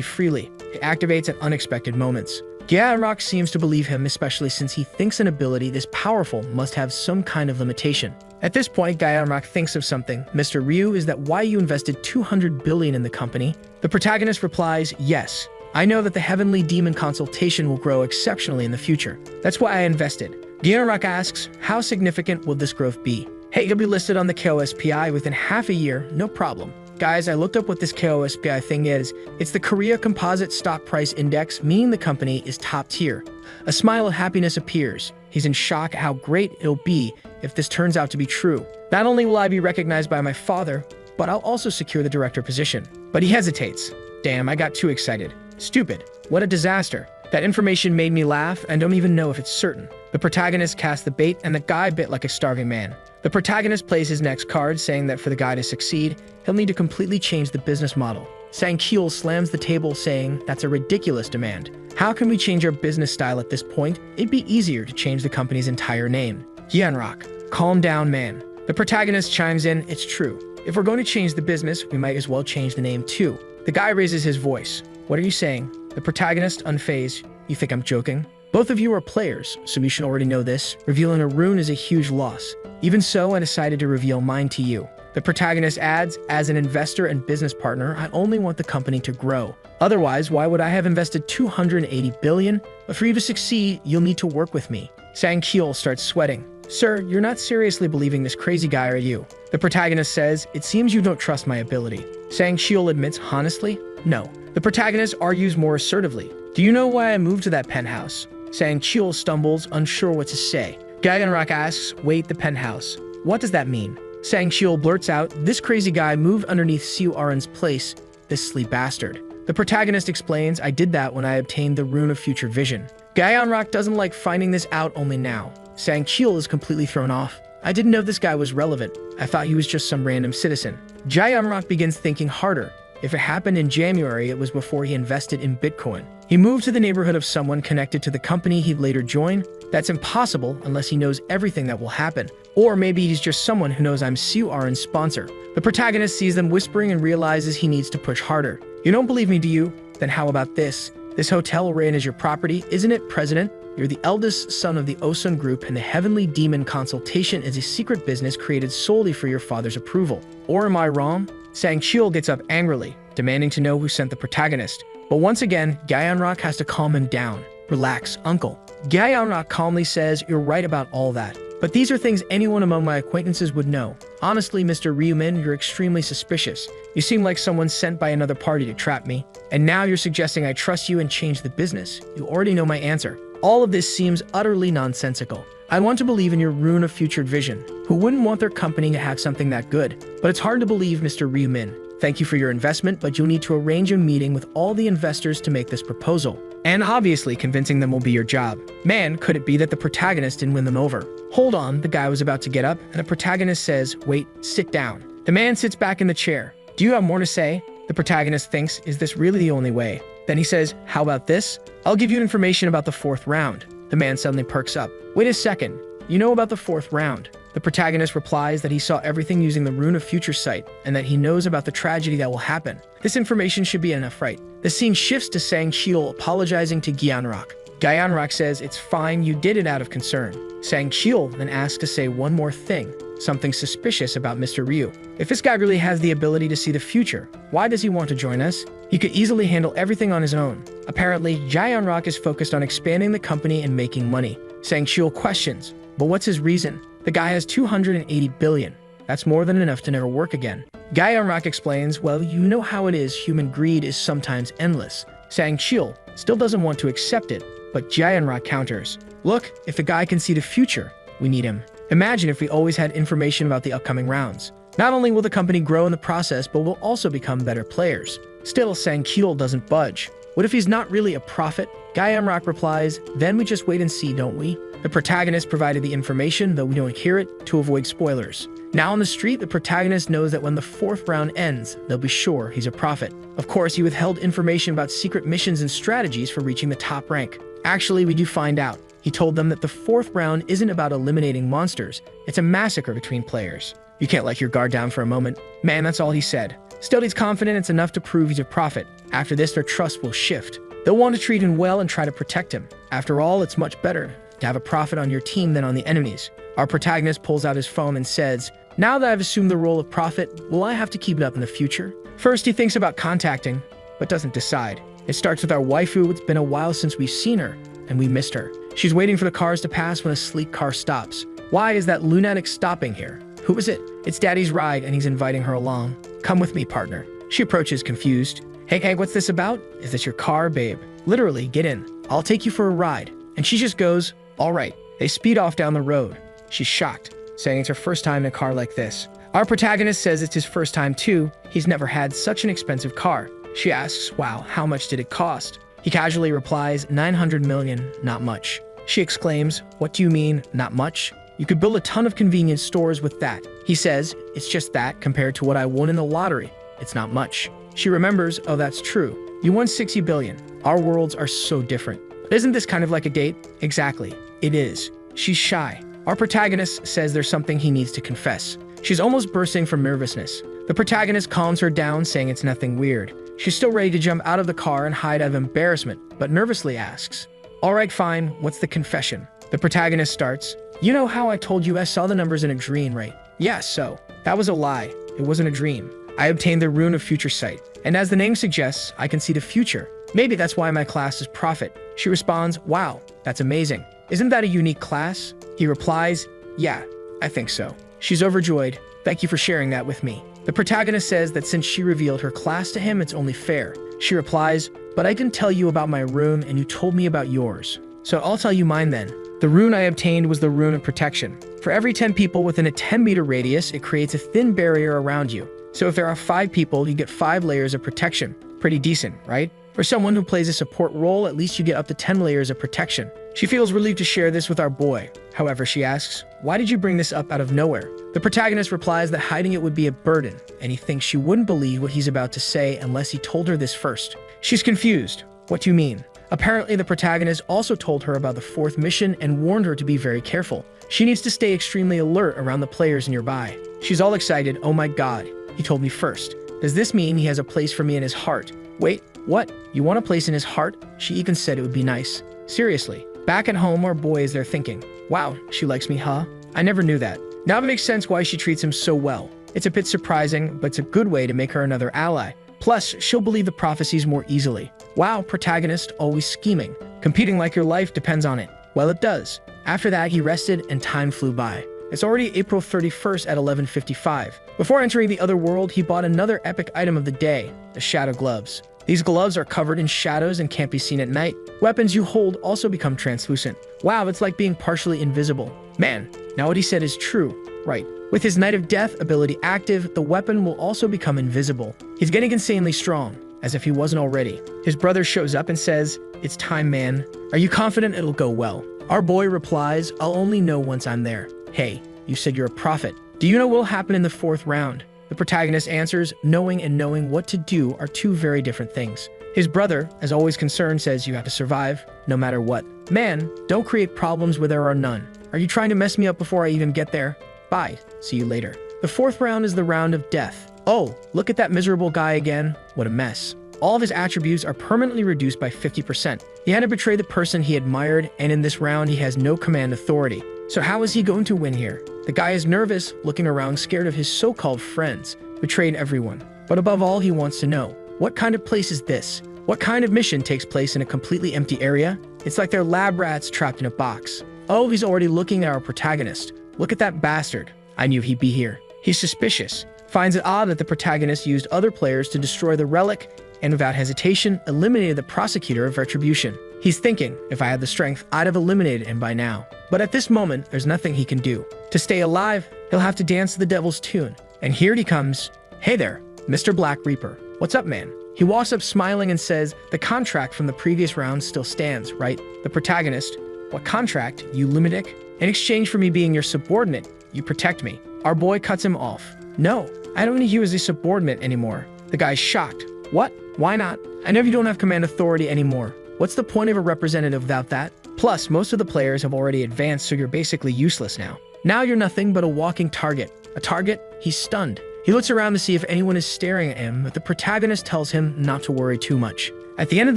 freely. It activates at unexpected moments. Gyeonrock seems to believe him, especially since he thinks an ability this powerful must have some kind of limitation. At this point, Gyeonrock thinks of something. Mr. Ryu, is that why you invested 200 billion in the company? The protagonist replies, yes. I know that the heavenly demon consultation will grow exceptionally in the future. That's why I invested. Gyanrak asks, how significant will this growth be? Hey, you'll be listed on the KOSPI within half a year, no problem. Guys, I looked up what this KOSPI thing is. It's the Korea Composite Stock Price Index, meaning the company is top tier. A smile of happiness appears. He's in shock at how great it'll be if this turns out to be true. Not only will I be recognized by my father, but I'll also secure the director position. But he hesitates. Damn, I got too excited. Stupid. What a disaster. That information made me laugh and don't even know if it's certain. The protagonist cast the bait and the guy bit like a starving man. The protagonist plays his next card, saying that for the guy to succeed, he'll need to completely change the business model. Sang-Kyul slams the table, saying that's a ridiculous demand. How can we change our business style at this point? It'd be easier to change the company's entire name. Gyanrak, calm down, man. The protagonist chimes in, it's true. If we're going to change the business, we might as well change the name too. The guy raises his voice. What are you saying? The protagonist, unfazed. You think I'm joking? Both of you are players, so you should already know this. Revealing a rune is a huge loss. Even so, I decided to reveal mine to you. The protagonist adds, as an investor and business partner, I only want the company to grow. Otherwise, why would I have invested 280 billion? But for you to succeed, you'll need to work with me. Sang-Kyul starts sweating. Sir, you're not seriously believing this crazy guy, are you? The protagonist says, it seems you don't trust my ability. Sang-Kyul admits honestly, no. The protagonist argues more assertively. Do you know why I moved to that penthouse? Sang-Kyul stumbles, unsure what to say. Gyanrak asks, wait, the penthouse. What does that mean? Sang-Kyul blurts out, this crazy guy moved underneath Siu Aren's place, this sleep bastard. The protagonist explains, I did that when I obtained the Rune of Future Vision. Gyanrak doesn't like finding this out only now. Sang-Kyul is completely thrown off. I didn't know this guy was relevant. I thought he was just some random citizen. Gyanrak begins thinking harder. If it happened in January, it was before he invested in Bitcoin. He moved to the neighborhood of someone connected to the company he'd later join. That's impossible unless he knows everything that will happen. Or maybe he's just someone who knows I'm Siu Aren's sponsor. The protagonist sees them whispering and realizes he needs to push harder. You don't believe me, do you? Then how about this? This hotel ran as your property, isn't it, President? You're the eldest son of the Osun Group, and the Heavenly Demon Consultation is a secret business created solely for your father's approval. Or am I wrong? Sang-Kyul gets up angrily, demanding to know who sent the protagonist. But once again, Gyanrak has to calm him down. Relax, uncle. Gyanrak calmly says, you're right about all that. But these are things anyone among my acquaintances would know. Honestly, Mr. Ryumin, you're extremely suspicious. You seem like someone sent by another party to trap me. And now you're suggesting I trust you and change the business. You already know my answer. All of this seems utterly nonsensical. I want to believe in your Rune of Future Vision. Who wouldn't want their company to have something that good? But it's hard to believe, Mr. Ryumin. Thank you for your investment, but you'll need to arrange a meeting with all the investors to make this proposal. And obviously, convincing them will be your job. Man, could it be that the protagonist didn't win them over? Hold on, the guy was about to get up, and the protagonist says, wait, sit down. The man sits back in the chair. Do you have more to say? The protagonist thinks, is this really the only way? Then he says, how about this? I'll give you information about the 4th round. The man suddenly perks up. Wait a second, you know about the 4th round? The protagonist replies that he saw everything using the Rune of Future Sight, and that he knows about the tragedy that will happen. This information should be enough, right? The scene shifts to Sang-Kyul apologizing to Gyanrak. Gyanrak says, it's fine, you did it out of concern. Sang-Kyul then asks to say one more thing, something suspicious about Mr. Ryu. If this guy really has the ability to see the future, why does he want to join us? He could easily handle everything on his own. Apparently, Gyanrak is focused on expanding the company and making money. Sang-Kyul questions, but what's his reason? The guy has 280 billion. That's more than enough to never work again. Gyanrak explains, well, you know how it is, human greed is sometimes endless. Sang-Kyul still doesn't want to accept it, but Gyanrak counters. Look, if the guy can see the future, we need him. Imagine if we always had information about the upcoming rounds. Not only will the company grow in the process, but we'll also become better players. Still, Sang-Kyul doesn't budge. What if he's not really a prophet? Gyanrak replies, then we just wait and see, don't we? The protagonist provided the information, though we don't hear it, to avoid spoilers. Now on the street, the protagonist knows that when the 4th round ends, they'll be sure he's a prophet. Of course, he withheld information about secret missions and strategies for reaching the top rank. Actually, we do find out. He told them that the 4th round isn't about eliminating monsters, it's a massacre between players. You can't let your guard down for a moment. Man, that's all he said. Still, he's confident it's enough to prove he's a prophet. After this, their trust will shift. They'll want to treat him well and try to protect him. After all, it's much better to have a prophet on your team than on the enemies. Our protagonist pulls out his phone and says, now that I've assumed the role of prophet, will I have to keep it up in the future? First, he thinks about contacting, but doesn't decide. It starts with our waifu. It's been a while since we've seen her, and we missed her. She's waiting for the cars to pass when a sleek car stops. Why is that lunatic stopping here? Who is it? It's Daddy's ride, and he's inviting her along. Come with me, partner. She approaches, confused. Hey, what's this about? Is this your car, babe? Literally, get in. I'll take you for a ride. And she just goes, all right. They speed off down the road. She's shocked, saying it's her first time in a car like this. Our protagonist says it's his first time too. He's never had such an expensive car. She asks, wow, how much did it cost? He casually replies, 900 million, not much. She exclaims, what do you mean, not much? You could build a ton of convenience stores with that. He says, it's just that compared to what I won in the lottery. It's not much. She remembers, oh, that's true. You won 60 billion. Our worlds are so different. But isn't this kind of like a date? Exactly. It is. She's shy. Our protagonist says there's something he needs to confess. She's almost bursting from nervousness. The protagonist calms her down, saying it's nothing weird. She's still ready to jump out of the car and hide out of embarrassment, but nervously asks, all right, fine, what's the confession? The protagonist starts, you know how I told you I saw the numbers in a dream, right? Yeah, so. That was a lie. It wasn't a dream. I obtained the Rune of Future Sight, and as the name suggests, I can see the future. Maybe that's why my class is Prophet. She responds, wow, that's amazing. Isn't that a unique class? He replies, yeah, I think so. She's overjoyed. Thank you for sharing that with me. The protagonist says that since she revealed her class to him, it's only fair. She replies, but I didn't tell you about my rune and you told me about yours. So I'll tell you mine then. The rune I obtained was the Rune of Protection. For every 10 people within a 10-meter radius, it creates a thin barrier around you. So if there are 5 people, you get 5 layers of protection. Pretty decent, right? For someone who plays a support role, at least you get up to 10 layers of protection. She feels relieved to share this with our boy. However, she asks, why did you bring this up out of nowhere? The protagonist replies that hiding it would be a burden, and he thinks she wouldn't believe what he's about to say unless he told her this first. She's confused. What do you mean? Apparently, the protagonist also told her about the 4th mission and warned her to be very careful. She needs to stay extremely alert around the players nearby. She's all excited. Oh my god, he told me first. Does this mean he has a place for me in his heart? Wait, what? You want a place in his heart? She even said it would be nice. Seriously. Back at home, our boy is there thinking, wow, she likes me, huh? I never knew that. Now it makes sense why she treats him so well. It's a bit surprising, but it's a good way to make her another ally. Plus, she'll believe the prophecies more easily. Wow, protagonist, always scheming. Competing like your life depends on it. Well, it does. After that, he rested and time flew by. It's already April 31st at 11:55. Before entering the other world, he bought another epic item of the day, the shadow gloves. These gloves are covered in shadows and can't be seen at night. Weapons you hold also become translucent. Wow, it's like being partially invisible. Man, now what he said is true. Right. With his Knight of Death ability active, the weapon will also become invisible. He's getting insanely strong, as if he wasn't already. His brother shows up and says, it's time, man. Are you confident it'll go well? Our boy replies, I'll only know once I'm there. Hey, you said you're a prophet. Do you know what will happen in the 4th round? The protagonist answers, knowing and knowing what to do are 2 very different things. His brother, as always concerned, says you have to survive, no matter what. Man, don't create problems where there are none. Are you trying to mess me up before I even get there? Bye. See you later. The 4th round is the round of death. Oh, look at that miserable guy again. What a mess. All of his attributes are permanently reduced by 50%. He had to betray the person he admired, and in this round he has no command authority. So how is he going to win here? The guy is nervous, looking around scared of his so-called friends, betrayed everyone. But above all, he wants to know, what kind of place is this? What kind of mission takes place in a completely empty area? It's like they're lab rats trapped in a box. Oh, he's already looking at our protagonist. Look at that bastard. I knew he'd be here. He's suspicious. Finds it odd that the protagonist used other players to destroy the relic and without hesitation eliminated the prosecutor of retribution. He's thinking, if I had the strength, I'd have eliminated him by now. But at this moment, there's nothing he can do. To stay alive, he'll have to dance the devil's tune. And here he comes. Hey there, Mr. Black Reaper. What's up, man? He walks up smiling and says, the contract from the previous round still stands, right? The protagonist, what contract, you lunatic? In exchange for me being your subordinate, you protect me. Our boy cuts him off. No, I don't need you as a subordinate anymore. The guy's shocked. What? Why not? I know you don't have command authority anymore. What's the point of a representative without that? Plus, most of the players have already advanced, so you're basically useless now. Now you're nothing but a walking target. A target? He's stunned. He looks around to see if anyone is staring at him, but the protagonist tells him not to worry too much. At the end of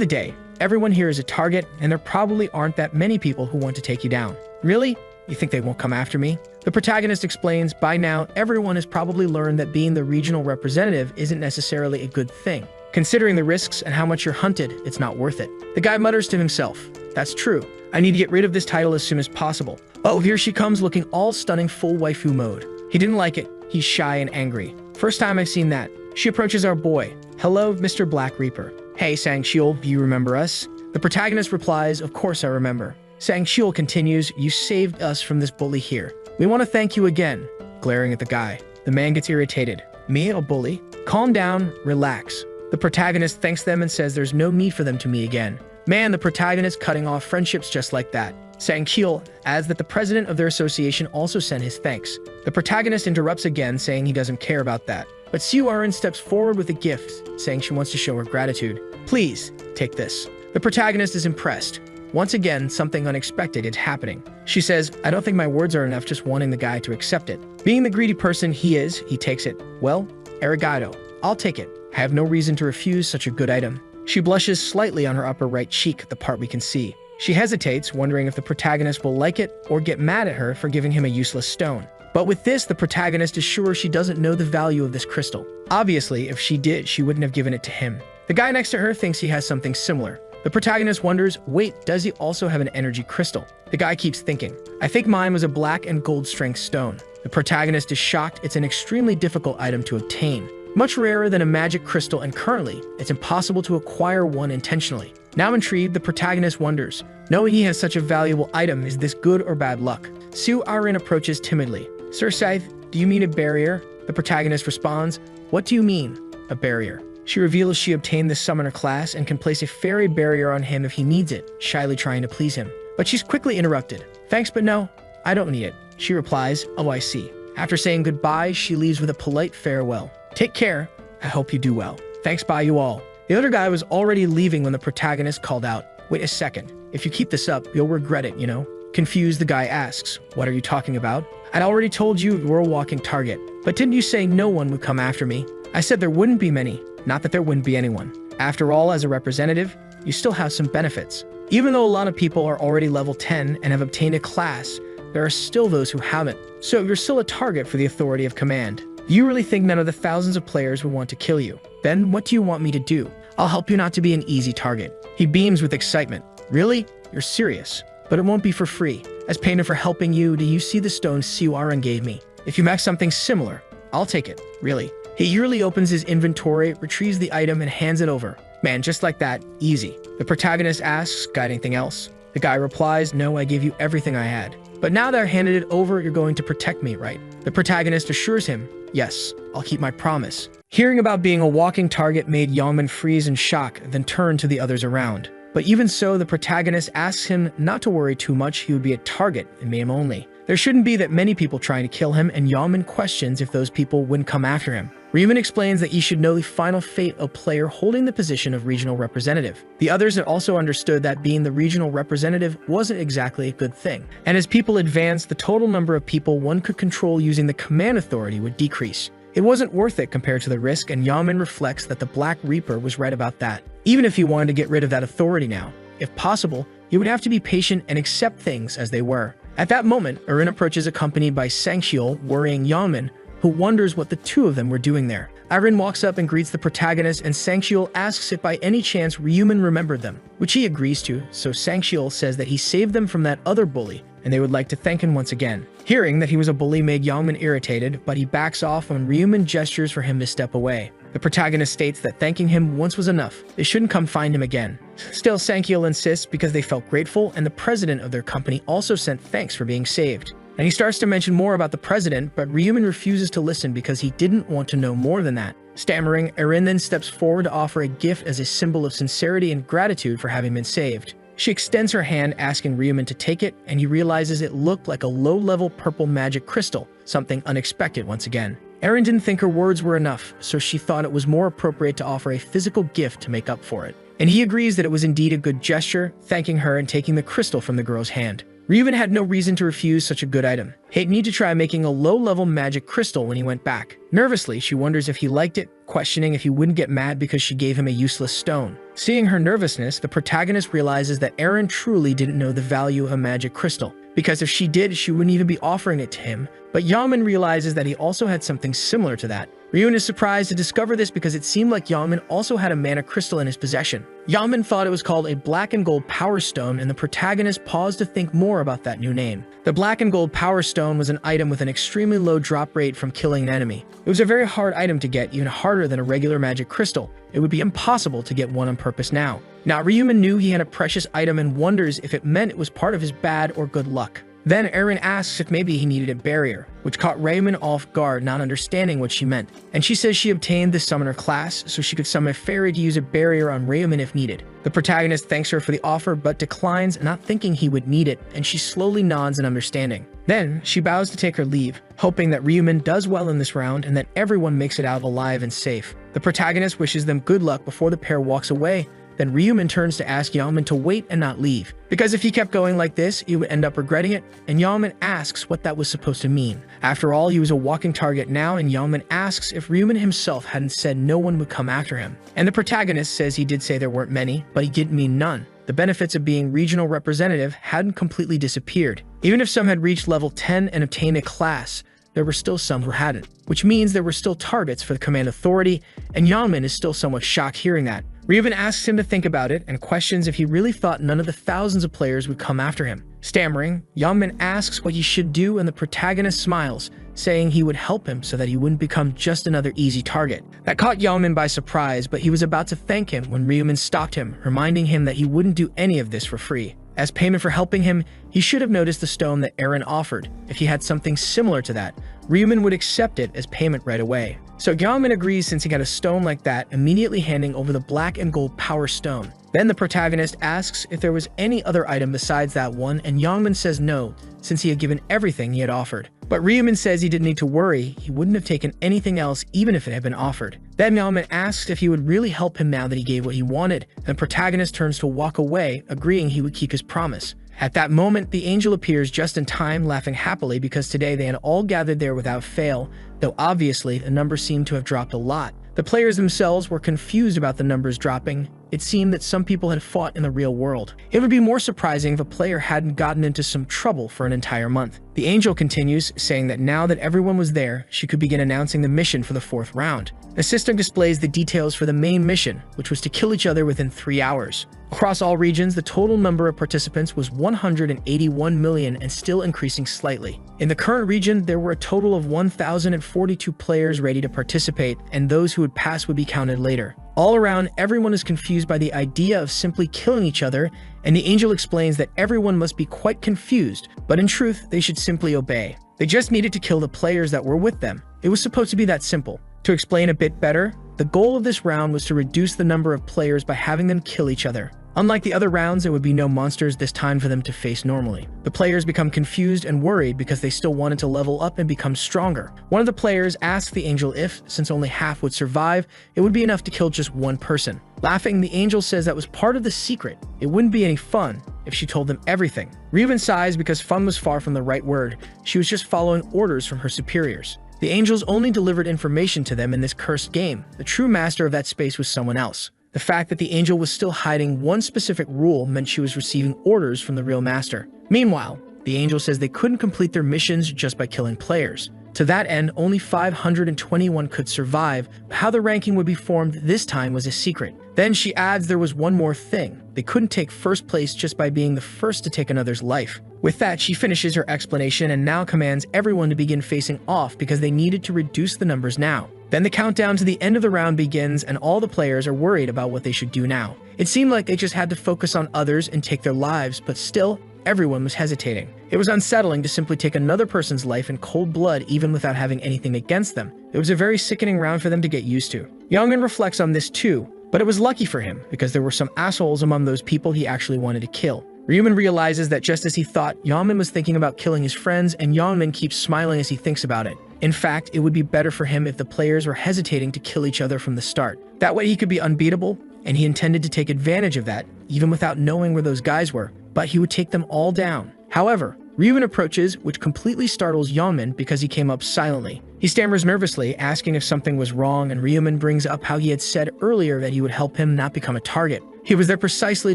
the day, everyone here is a target, and there probably aren't that many people who want to take you down. Really? You think they won't come after me? The protagonist explains, by now, everyone has probably learned that being the regional representative isn't necessarily a good thing. Considering the risks and how much you're hunted, it's not worth it. The guy mutters to himself, that's true. I need to get rid of this title as soon as possible. Oh, here she comes looking all stunning full waifu mode. He didn't like it. He's shy and angry. First time I've seen that. She approaches our boy. Hello, Mr. Black Reaper. Hey, Sang-Shiul, do you remember us? The protagonist replies, of course I remember. Sang-Shiul continues, you saved us from this bully here. We want to thank you again. Glaring at the guy. The man gets irritated. Me, a bully? Calm down, relax. The protagonist thanks them and says there's no need for them to meet again. Man, the protagonist cutting off friendships just like that. Sang-Shiul adds that the president of their association also sent his thanks. The protagonist interrupts again, saying he doesn't care about that. But Siu-Arin steps forward with a gift, saying she wants to show her gratitude. Please, take this. The protagonist is impressed. Once again, something unexpected is happening. She says, I don't think my words are enough, just wanting the guy to accept it. Being the greedy person he is, he takes it. Well, arigato. I'll take it. I have no reason to refuse such a good item. She blushes slightly on her upper right cheek, the part we can see. She hesitates, wondering if the protagonist will like it or get mad at her for giving him a useless stone. But with this, the protagonist is sure she doesn't know the value of this crystal. Obviously, if she did, she wouldn't have given it to him. The guy next to her thinks he has something similar. The protagonist wonders, wait, does he also have an energy crystal? The guy keeps thinking, I think mine was a black and gold strength stone. The protagonist is shocked. It's an extremely difficult item to obtain. Much rarer than a magic crystal, and currently, it's impossible to acquire one intentionally. Now intrigued, the protagonist wonders, knowing he has such a valuable item, is this good or bad luck? Siu-Arin approaches timidly. Sir Scythe, do you mean a barrier? The protagonist responds, what do you mean, a barrier? She reveals she obtained the summoner class and can place a fairy barrier on him if he needs it, shyly trying to please him. But she's quickly interrupted. Thanks, but no, I don't need it. She replies, oh, I see. After saying goodbye, she leaves with a polite farewell. Take care. I hope you do well. Thanks, bye you all. The other guy was already leaving when the protagonist called out, wait a second. If you keep this up, you'll regret it, you know? Confused, the guy asks, what are you talking about? I'd already told you you were a walking target, but didn't you say no one would come after me? I said there wouldn't be many, not that there wouldn't be anyone. After all, as a representative, you still have some benefits. Even though a lot of people are already level 10 and have obtained a class, there are still those who haven't. So you're still a target for the authority of command. You really think none of the thousands of players would want to kill you? Then what do you want me to do? I'll help you not to be an easy target. He beams with excitement. Really? You're serious? But it won't be for free. As payment for helping you, do you see the stone Siu-Arin gave me? If you match something similar, I'll take it. Really? He eagerly opens his inventory, retrieves the item, and hands it over. Man, just like that, easy. The protagonist asks, got anything else? The guy replies, no, I gave you everything I had. But now that I handed it over, you're going to protect me, right? The protagonist assures him, yes, I'll keep my promise. Hearing about being a walking target made Yeonmin freeze in shock, then turn to the others around. But even so, the protagonist asks him not to worry too much. He would be a target in name only. There shouldn't be that many people trying to kill him, and Yeonmin questions if those people wouldn't come after him. Ryumin explains that he should know the final fate of player holding the position of regional representative. The others had also understood that being the regional representative wasn't exactly a good thing. And as people advanced, the total number of people one could control using the command authority would decrease. It wasn't worth it compared to the risk, and Yeonmin reflects that the Black Reaper was right about that. Even if he wanted to get rid of that authority now, if possible, he would have to be patient and accept things as they were. At that moment, Arin approaches accompanied by Sang-Shiul, worrying Yeonmin, who wonders what the two of them were doing there. Arin walks up and greets the protagonist, and Sang-Shiul asks if by any chance Ryumin remembered them, which he agrees to, so Sang-Shiul says that he saved them from that other bully, and they would like to thank him once again. Hearing that he was a bully made Yeonmin irritated, but he backs off when Ryumin gestures for him to step away. The protagonist states that thanking him once was enough. They shouldn't come find him again. Still, Sang-Shiul insists because they felt grateful, and the president of their company also sent thanks for being saved. And he starts to mention more about the president, but Ryumin refuses to listen because he didn't want to know more than that. Stammering, Arin then steps forward to offer a gift as a symbol of sincerity and gratitude for having been saved. She extends her hand, asking Ryumin to take it, and he realizes it looked like a low-level purple magic crystal, something unexpected once again. Arin didn't think her words were enough, so she thought it was more appropriate to offer a physical gift to make up for it. And he agrees that it was indeed a good gesture, thanking her and taking the crystal from the girl's hand. Ryumin had no reason to refuse such a good item. He'd need to try making a low-level magic crystal when he went back. Nervously, she wonders if he liked it, questioning if he wouldn't get mad because she gave him a useless stone. Seeing her nervousness, the protagonist realizes that Arin truly didn't know the value of a magic crystal, because if she did, she wouldn't even be offering it to him. But Yeonmin realizes that he also had something similar to that. Ryuman is surprised to discover this because it seemed like Yahello also had a mana crystal in his possession. Yahello thought it was called a black and gold power stone, and the protagonist paused to think more about that new name. The black and gold power stone was an item with an extremely low drop rate from killing an enemy. It was a very hard item to get, even harder than a regular magic crystal. It would be impossible to get one on purpose now. Now, Ryuman knew he had a precious item and wonders if it meant it was part of his bad or good luck. Then Erin asks if maybe he needed a barrier, which caught Ryuman off guard, not understanding what she meant. And she says she obtained the summoner class so she could summon a fairy to use a barrier on Ryuman if needed. The protagonist thanks her for the offer but declines, not thinking he would need it, and she slowly nods in understanding. Then she bows to take her leave, hoping that Ryuman does well in this round and that everyone makes it out alive and safe. The protagonist wishes them good luck before the pair walks away. Then Ryuman turns to ask Yahello to wait and not leave, because if he kept going like this, he would end up regretting it, and Yahello asks what that was supposed to mean. After all, he was a walking target now, and Yahello asks if Ryuman himself hadn't said no one would come after him. And the protagonist says he did say there weren't many, but he didn't mean none. The benefits of being regional representative hadn't completely disappeared. Even if some had reached level 10 and obtained a class, there were still some who hadn't, which means there were still targets for the command authority, and Yahello is still somewhat shocked hearing that. Ryuman asks him to think about it and questions if he really thought none of the thousands of players would come after him. Stammering, Yahello asks what he should do, and the protagonist smiles, saying he would help him so that he wouldn't become just another easy target. That caught Yahello by surprise, but he was about to thank him when Ryuman stopped him, reminding him that he wouldn't do any of this for free. As payment for helping him, he should have noticed the stone that Erin offered. If he had something similar to that, Ryuman would accept it as payment right away. So Yahello agrees since he got a stone like that, immediately handing over the black and gold power stone. Then the protagonist asks if there was any other item besides that one, and Yahello says no, since he had given everything he had offered. But Ryuman says he didn't need to worry, he wouldn't have taken anything else even if it had been offered. Then Yahello asks if he would really help him now that he gave what he wanted, and the protagonist turns to walk away, agreeing he would keep his promise. At that moment, the angel appears just in time, laughing happily because today they had all gathered there without fail, though obviously the numbers seemed to have dropped a lot. The players themselves were confused about the numbers dropping. It seemed that some people had fought in the real world. It would be more surprising if a player hadn't gotten into some trouble for an entire month. The angel continues, saying that now that everyone was there, she could begin announcing the mission for the 4th round. The system displays the details for the main mission, which was to kill each other within 3 hours. Across all regions, the total number of participants was 181 million and still increasing slightly. In the current region, there were a total of 1,042 players ready to participate, and those who would pass would be counted later. All around, everyone is confused by the idea of simply killing each other, and the angel explains that everyone must be quite confused, but in truth, they should simply obey. They just needed to kill the players that were with them. It was supposed to be that simple. To explain a bit better, the goal of this round was to reduce the number of players by having them kill each other. Unlike the other rounds, there would be no monsters this time for them to face normally. The players become confused and worried because they still wanted to level up and become stronger. One of the players asked the angel if, since only half would survive, it would be enough to kill just one person. Laughing, the angel says that was part of the secret. It wouldn't be any fun if she told them everything. Ryuman sighs because fun was far from the right word. She was just following orders from her superiors. The angels only delivered information to them in this cursed game. The true master of that space was someone else. The fact that the angel was still hiding one specific rule meant she was receiving orders from the real master. Meanwhile, the angel says they couldn't complete their missions just by killing players. To that end, only 521 could survive, but how the ranking would be formed this time was a secret. Then she adds there was one more thing. They couldn't take first place just by being the first to take another's life. With that, she finishes her explanation and now commands everyone to begin facing off because they needed to reduce the numbers now. Then the countdown to the end of the round begins and all the players are worried about what they should do now. It seemed like they just had to focus on others and take their lives, but still, everyone was hesitating. It was unsettling to simply take another person's life in cold blood even without having anything against them. It was a very sickening round for them to get used to. Yahello reflects on this too, but it was lucky for him because there were some assholes among those people he actually wanted to kill. Ryuman realizes that just as he thought, Yahello was thinking about killing his friends, and Yahello keeps smiling as he thinks about it. In fact, it would be better for him if the players were hesitating to kill each other from the start. That way he could be unbeatable, and he intended to take advantage of that, even without knowing where those guys were, but he would take them all down. However, Ryuman approaches, which completely startles Yahello because he came up silently. He stammers nervously, asking if something was wrong, and Ryuman brings up how he had said earlier that he would help him not become a target. He was there precisely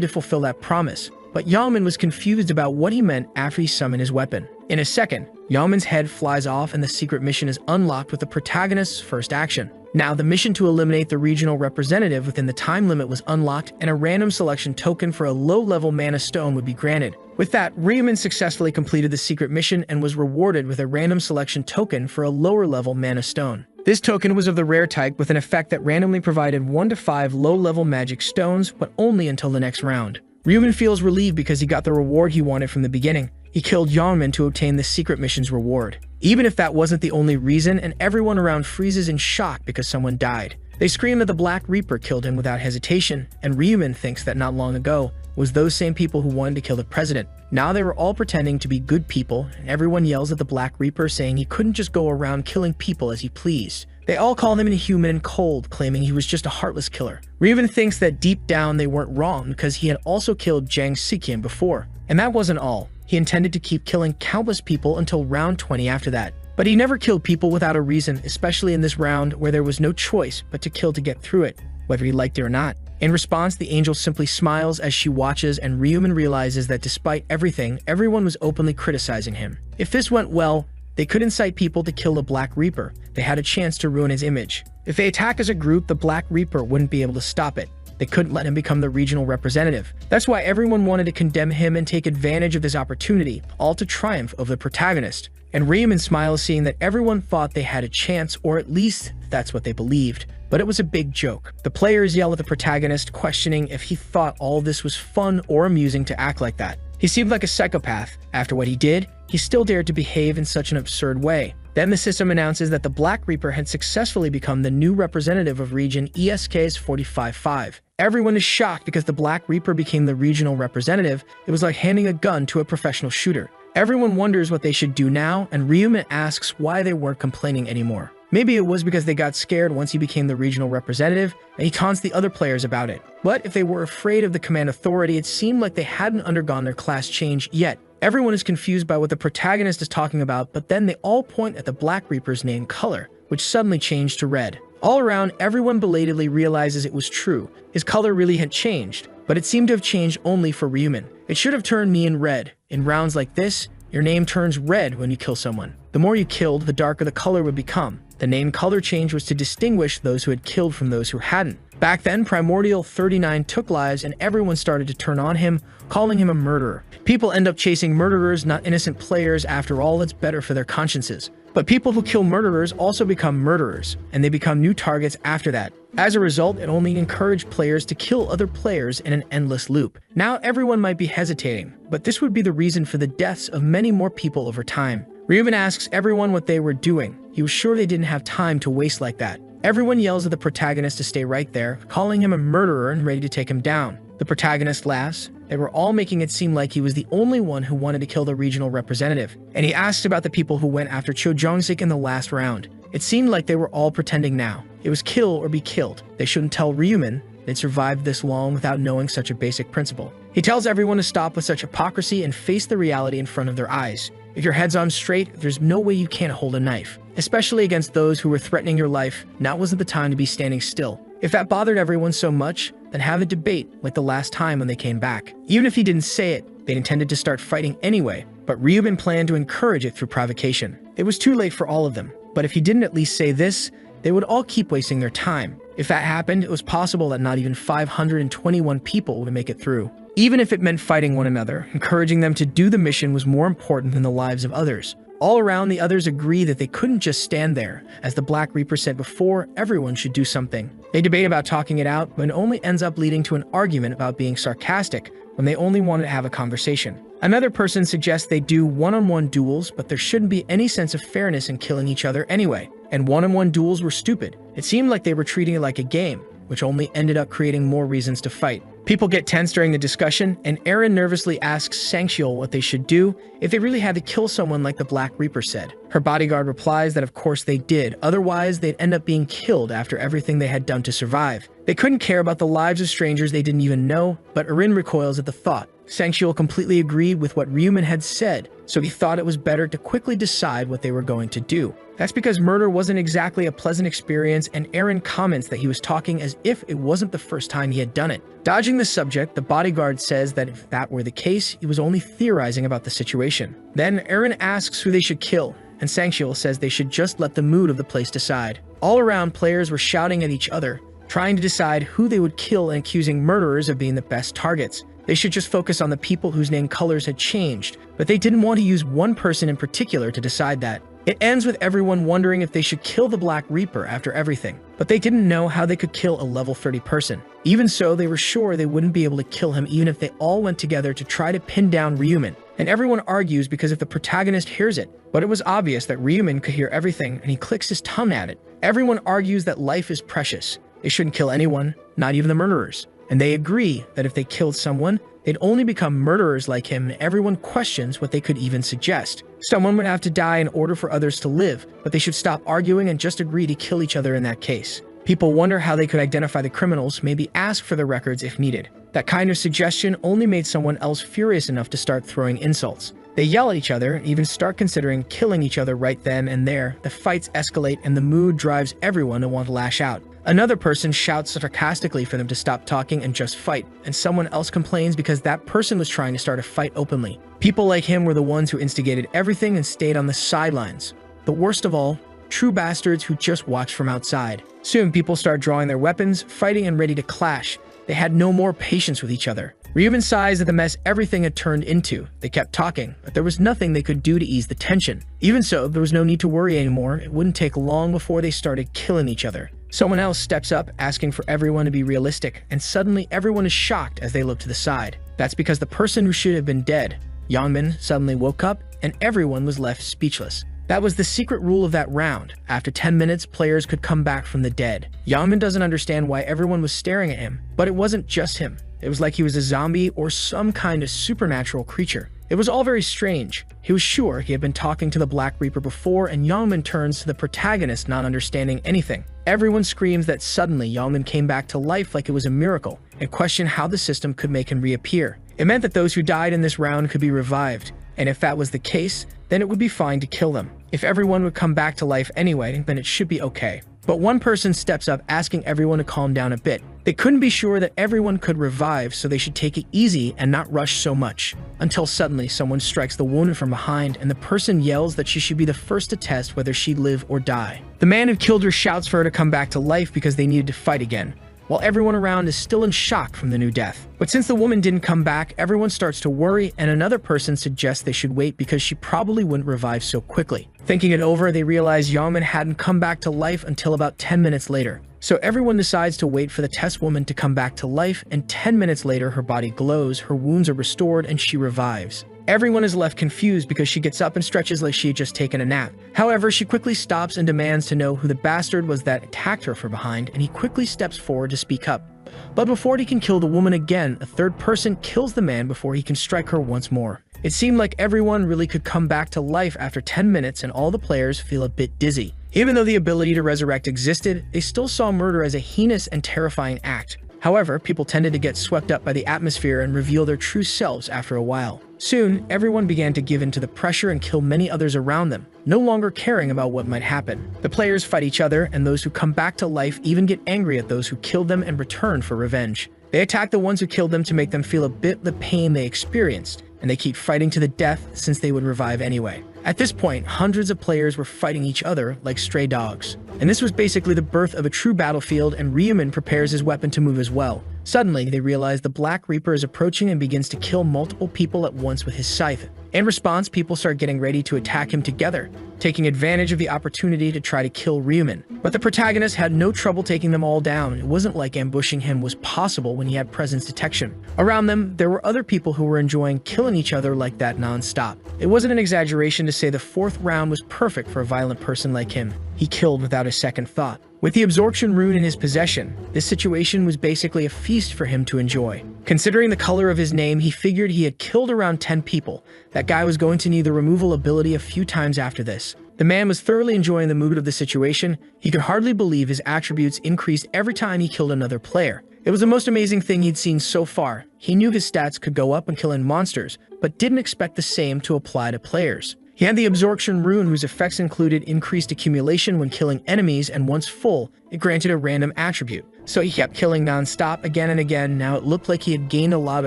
to fulfill that promise. But Yahello was confused about what he meant after he summoned his weapon. In a second, Yaoman's head flies off and the secret mission is unlocked with the protagonist's first action. Now, the mission to eliminate the regional representative within the time limit was unlocked, and a random selection token for a low-level mana stone would be granted. With that, Ryuman successfully completed the secret mission and was rewarded with a random selection token for a lower-level mana stone. This token was of the rare type with an effect that randomly provided 1 to 5 low-level magic stones, but only until the next round. Ryuman feels relieved because he got the reward he wanted from the beginning. He killed Yaoman to obtain the secret mission's reward. Even if that wasn't the only reason, and everyone around freezes in shock because someone died. They scream that the Black Reaper killed him without hesitation, and Ryuman thinks that not long ago was those same people who wanted to kill the president. Now they were all pretending to be good people, and everyone yells at the Black Reaper saying he couldn't just go around killing people as he pleased. They all call him inhuman and cold, claiming he was just a heartless killer. Ryuman thinks that deep down they weren't wrong because he had also killed Jang Sikian before. And that wasn't all. He intended to keep killing countless people until round 20 after that. But he never killed people without a reason, especially in this round where there was no choice but to kill to get through it, whether he liked it or not. In response, the angel simply smiles as she watches, and Ryuman realizes that despite everything, everyone was openly criticizing him. If this went well, they could incite people to kill the Black Reaper. They had a chance to ruin his image. If they attack as a group, the Black Reaper wouldn't be able to stop it. They couldn't let him become the regional representative. That's why everyone wanted to condemn him and take advantage of this opportunity, all to triumph over the protagonist. And Ryuman smiles seeing that everyone thought they had a chance, or at least that's what they believed. But it was a big joke. The players yell at the protagonist, questioning if he thought all this was fun or amusing to act like that. He seemed like a psychopath. After what he did, he still dared to behave in such an absurd way. Then the system announces that the Black Reaper had successfully become the new representative of region ESK's 45-5. Everyone is shocked because the Black Reaper became the regional representative. It was like handing a gun to a professional shooter. Everyone wonders what they should do now, and Ryuman asks why they weren't complaining anymore. Maybe it was because they got scared once he became the regional representative, and he taunts the other players about it. But if they were afraid of the command authority, it seemed like they hadn't undergone their class change yet. Everyone is confused by what the protagonist is talking about, but then they all point at the Black Reaper's name color, which suddenly changed to red. All around, everyone belatedly realizes it was true. His color really had changed, but it seemed to have changed only for Ryuman. It should have turned me in red. In rounds like this, your name turns red when you kill someone. The more you killed, the darker the color would become. The name color change was to distinguish those who had killed from those who hadn't. Back then, Primordial 39 took lives and everyone started to turn on him, calling him a murderer. People end up chasing murderers, not innocent players. After all, it's better for their consciences. But people who kill murderers also become murderers, and they become new targets after that. As a result, it only encouraged players to kill other players in an endless loop. Now everyone might be hesitating, but this would be the reason for the deaths of many more people over time. Ryuman asks everyone what they were doing. He was sure they didn't have time to waste like that. Everyone yells at the protagonist to stay right there, calling him a murderer and ready to take him down. The protagonist laughs. They were all making it seem like he was the only one who wanted to kill the regional representative, and he asks about the people who went after Cho Jong-sik in the last round. It seemed like they were all pretending now. It was kill or be killed. They shouldn't tell Ryuman they'd survived this long without knowing such a basic principle. He tells everyone to stop with such hypocrisy and face the reality in front of their eyes. If your head's on straight, there's no way you can't hold a knife. Especially against those who were threatening your life, now wasn't the time to be standing still. If that bothered everyone so much, then have a debate like the last time when they came back. Even if he didn't say it, they'd intended to start fighting anyway, but Ryuman planned to encourage it through provocation. It was too late for all of them, but if he didn't at least say this, they would all keep wasting their time. If that happened, it was possible that not even 521 people would make it through. Even if it meant fighting one another, encouraging them to do the mission was more important than the lives of others. All around, the others agree that they couldn't just stand there. As the Black Reaper said before, everyone should do something. They debate about talking it out, but it only ends up leading to an argument about being sarcastic when they only wanted to have a conversation. Another person suggests they do one-on-one duels, but there shouldn't be any sense of fairness in killing each other anyway. And one-on-one duels were stupid. It seemed like they were treating it like a game, which only ended up creating more reasons to fight. People get tense during the discussion, and Eren nervously asks Sangxiul what they should do if they really had to kill someone like the Black Reaper said. Her bodyguard replies that of course they did, otherwise they'd end up being killed after everything they had done to survive. They couldn't care about the lives of strangers they didn't even know, but Eren recoils at the thought. Sangxiul completely agreed with what Ryuman had said, so he thought it was better to quickly decide what they were going to do. That's because murder wasn't exactly a pleasant experience, and Eren comments that he was talking as if it wasn't the first time he had done it. Dodging the subject, the bodyguard says that if that were the case, he was only theorizing about the situation. Then Eren asks who they should kill, and Sangshil says they should just let the mood of the place decide. All around, players were shouting at each other, trying to decide who they would kill and accusing murderers of being the best targets. They should just focus on the people whose name colors had changed, but they didn't want to use one person in particular to decide that. It ends with everyone wondering if they should kill the Black Reaper after everything, but they didn't know how they could kill a level 30 person. Even so, they were sure they wouldn't be able to kill him even if they all went together to try to pin down Ryumin. And everyone argues because if the protagonist hears it, but it was obvious that Ryumin could hear everything and he clicks his tongue at it. Everyone argues that life is precious. They shouldn't kill anyone, not even the murderers. And they agree that if they killed someone, they'd only become murderers like him, and everyone questions what they could even suggest. Someone would have to die in order for others to live, but they should stop arguing and just agree to kill each other in that case. People wonder how they could identify the criminals, maybe ask for the records if needed. That kind of suggestion only made someone else furious enough to start throwing insults. They yell at each other and even start considering killing each other right then and there. The fights escalate and the mood drives everyone to want to lash out. Another person shouts sarcastically for them to stop talking and just fight, and someone else complains because that person was trying to start a fight openly. People like him were the ones who instigated everything and stayed on the sidelines. The worst of all, true bastards who just watched from outside. Soon people start drawing their weapons, fighting and ready to clash. They had no more patience with each other. Ryumin sighs at the mess everything had turned into. They kept talking, but there was nothing they could do to ease the tension. Even so, there was no need to worry anymore. It wouldn't take long before they started killing each other. Someone else steps up, asking for everyone to be realistic, and suddenly everyone is shocked as they look to the side. That's because the person who should have been dead, Yangmin, suddenly woke up, and everyone was left speechless. That was the secret rule of that round. After 10 minutes, players could come back from the dead. Yangmin doesn't understand why everyone was staring at him, but it wasn't just him. It was like he was a zombie or some kind of supernatural creature. It was all very strange. He was sure he had been talking to the Black Reaper before, and Yangmin turns to the protagonist not understanding anything. Everyone screams that suddenly Yangmin came back to life like it was a miracle, and question how the system could make him reappear. It meant that those who died in this round could be revived, and if that was the case, then it would be fine to kill them. If everyone would come back to life anyway, then it should be okay. But one person steps up asking everyone to calm down a bit. They couldn't be sure that everyone could revive, so they should take it easy and not rush so much. Until suddenly someone strikes the wounded from behind, and the person yells that she should be the first to test whether she'd live or die. The man who killed her shouts for her to come back to life because they needed to fight again, while everyone around is still in shock from the new death. But since the woman didn't come back, everyone starts to worry, and another person suggests they should wait because she probably wouldn't revive so quickly. Thinking it over, they realize Yangmin hadn't come back to life until about 10 minutes later. So everyone decides to wait for the test woman to come back to life, and 10 minutes later her body glows, her wounds are restored, and she revives. Everyone is left confused because she gets up and stretches like she had just taken a nap. However, she quickly stops and demands to know who the bastard was that attacked her from behind, and he quickly steps forward to speak up. But before he can kill the woman again, a third person kills the man before he can strike her once more. It seemed like everyone really could come back to life after 10 minutes, and all the players feel a bit dizzy. Even though the ability to resurrect existed, they still saw murder as a heinous and terrifying act. However, people tended to get swept up by the atmosphere and reveal their true selves after a while. Soon, everyone began to give in to the pressure and kill many others around them, no longer caring about what might happen. The players fight each other, and those who come back to life even get angry at those who killed them and return for revenge. They attack the ones who killed them to make them feel a bit the pain they experienced, and they keep fighting to the death since they would revive anyway. At this point, hundreds of players were fighting each other like stray dogs. And this was basically the birth of a true battlefield, and Ryumin prepares his weapon to move as well. Suddenly, they realize the Black Reaper is approaching and begins to kill multiple people at once with his scythe. In response, people start getting ready to attack him together, taking advantage of the opportunity to try to kill Ryumin. But the protagonist had no trouble taking them all down. It wasn't like ambushing him was possible when he had presence detection. Around them, there were other people who were enjoying killing each other like that non-stop. It wasn't an exaggeration to say the fourth round was perfect for a violent person like him. He killed without a second thought. With the absorption rune in his possession, this situation was basically a feast for him to enjoy. Considering the color of his name, he figured he had killed around 10 people. That guy was going to need the removal ability a few times after this. The man was thoroughly enjoying the mood of the situation. He could hardly believe his attributes increased every time he killed another player. It was the most amazing thing he'd seen so far. He knew his stats could go up when killing monsters, but didn't expect the same to apply to players. He had the absorption rune whose effects included increased accumulation when killing enemies, and once full, it granted a random attribute. So he kept killing non-stop again and again. Now it looked like he had gained a lot of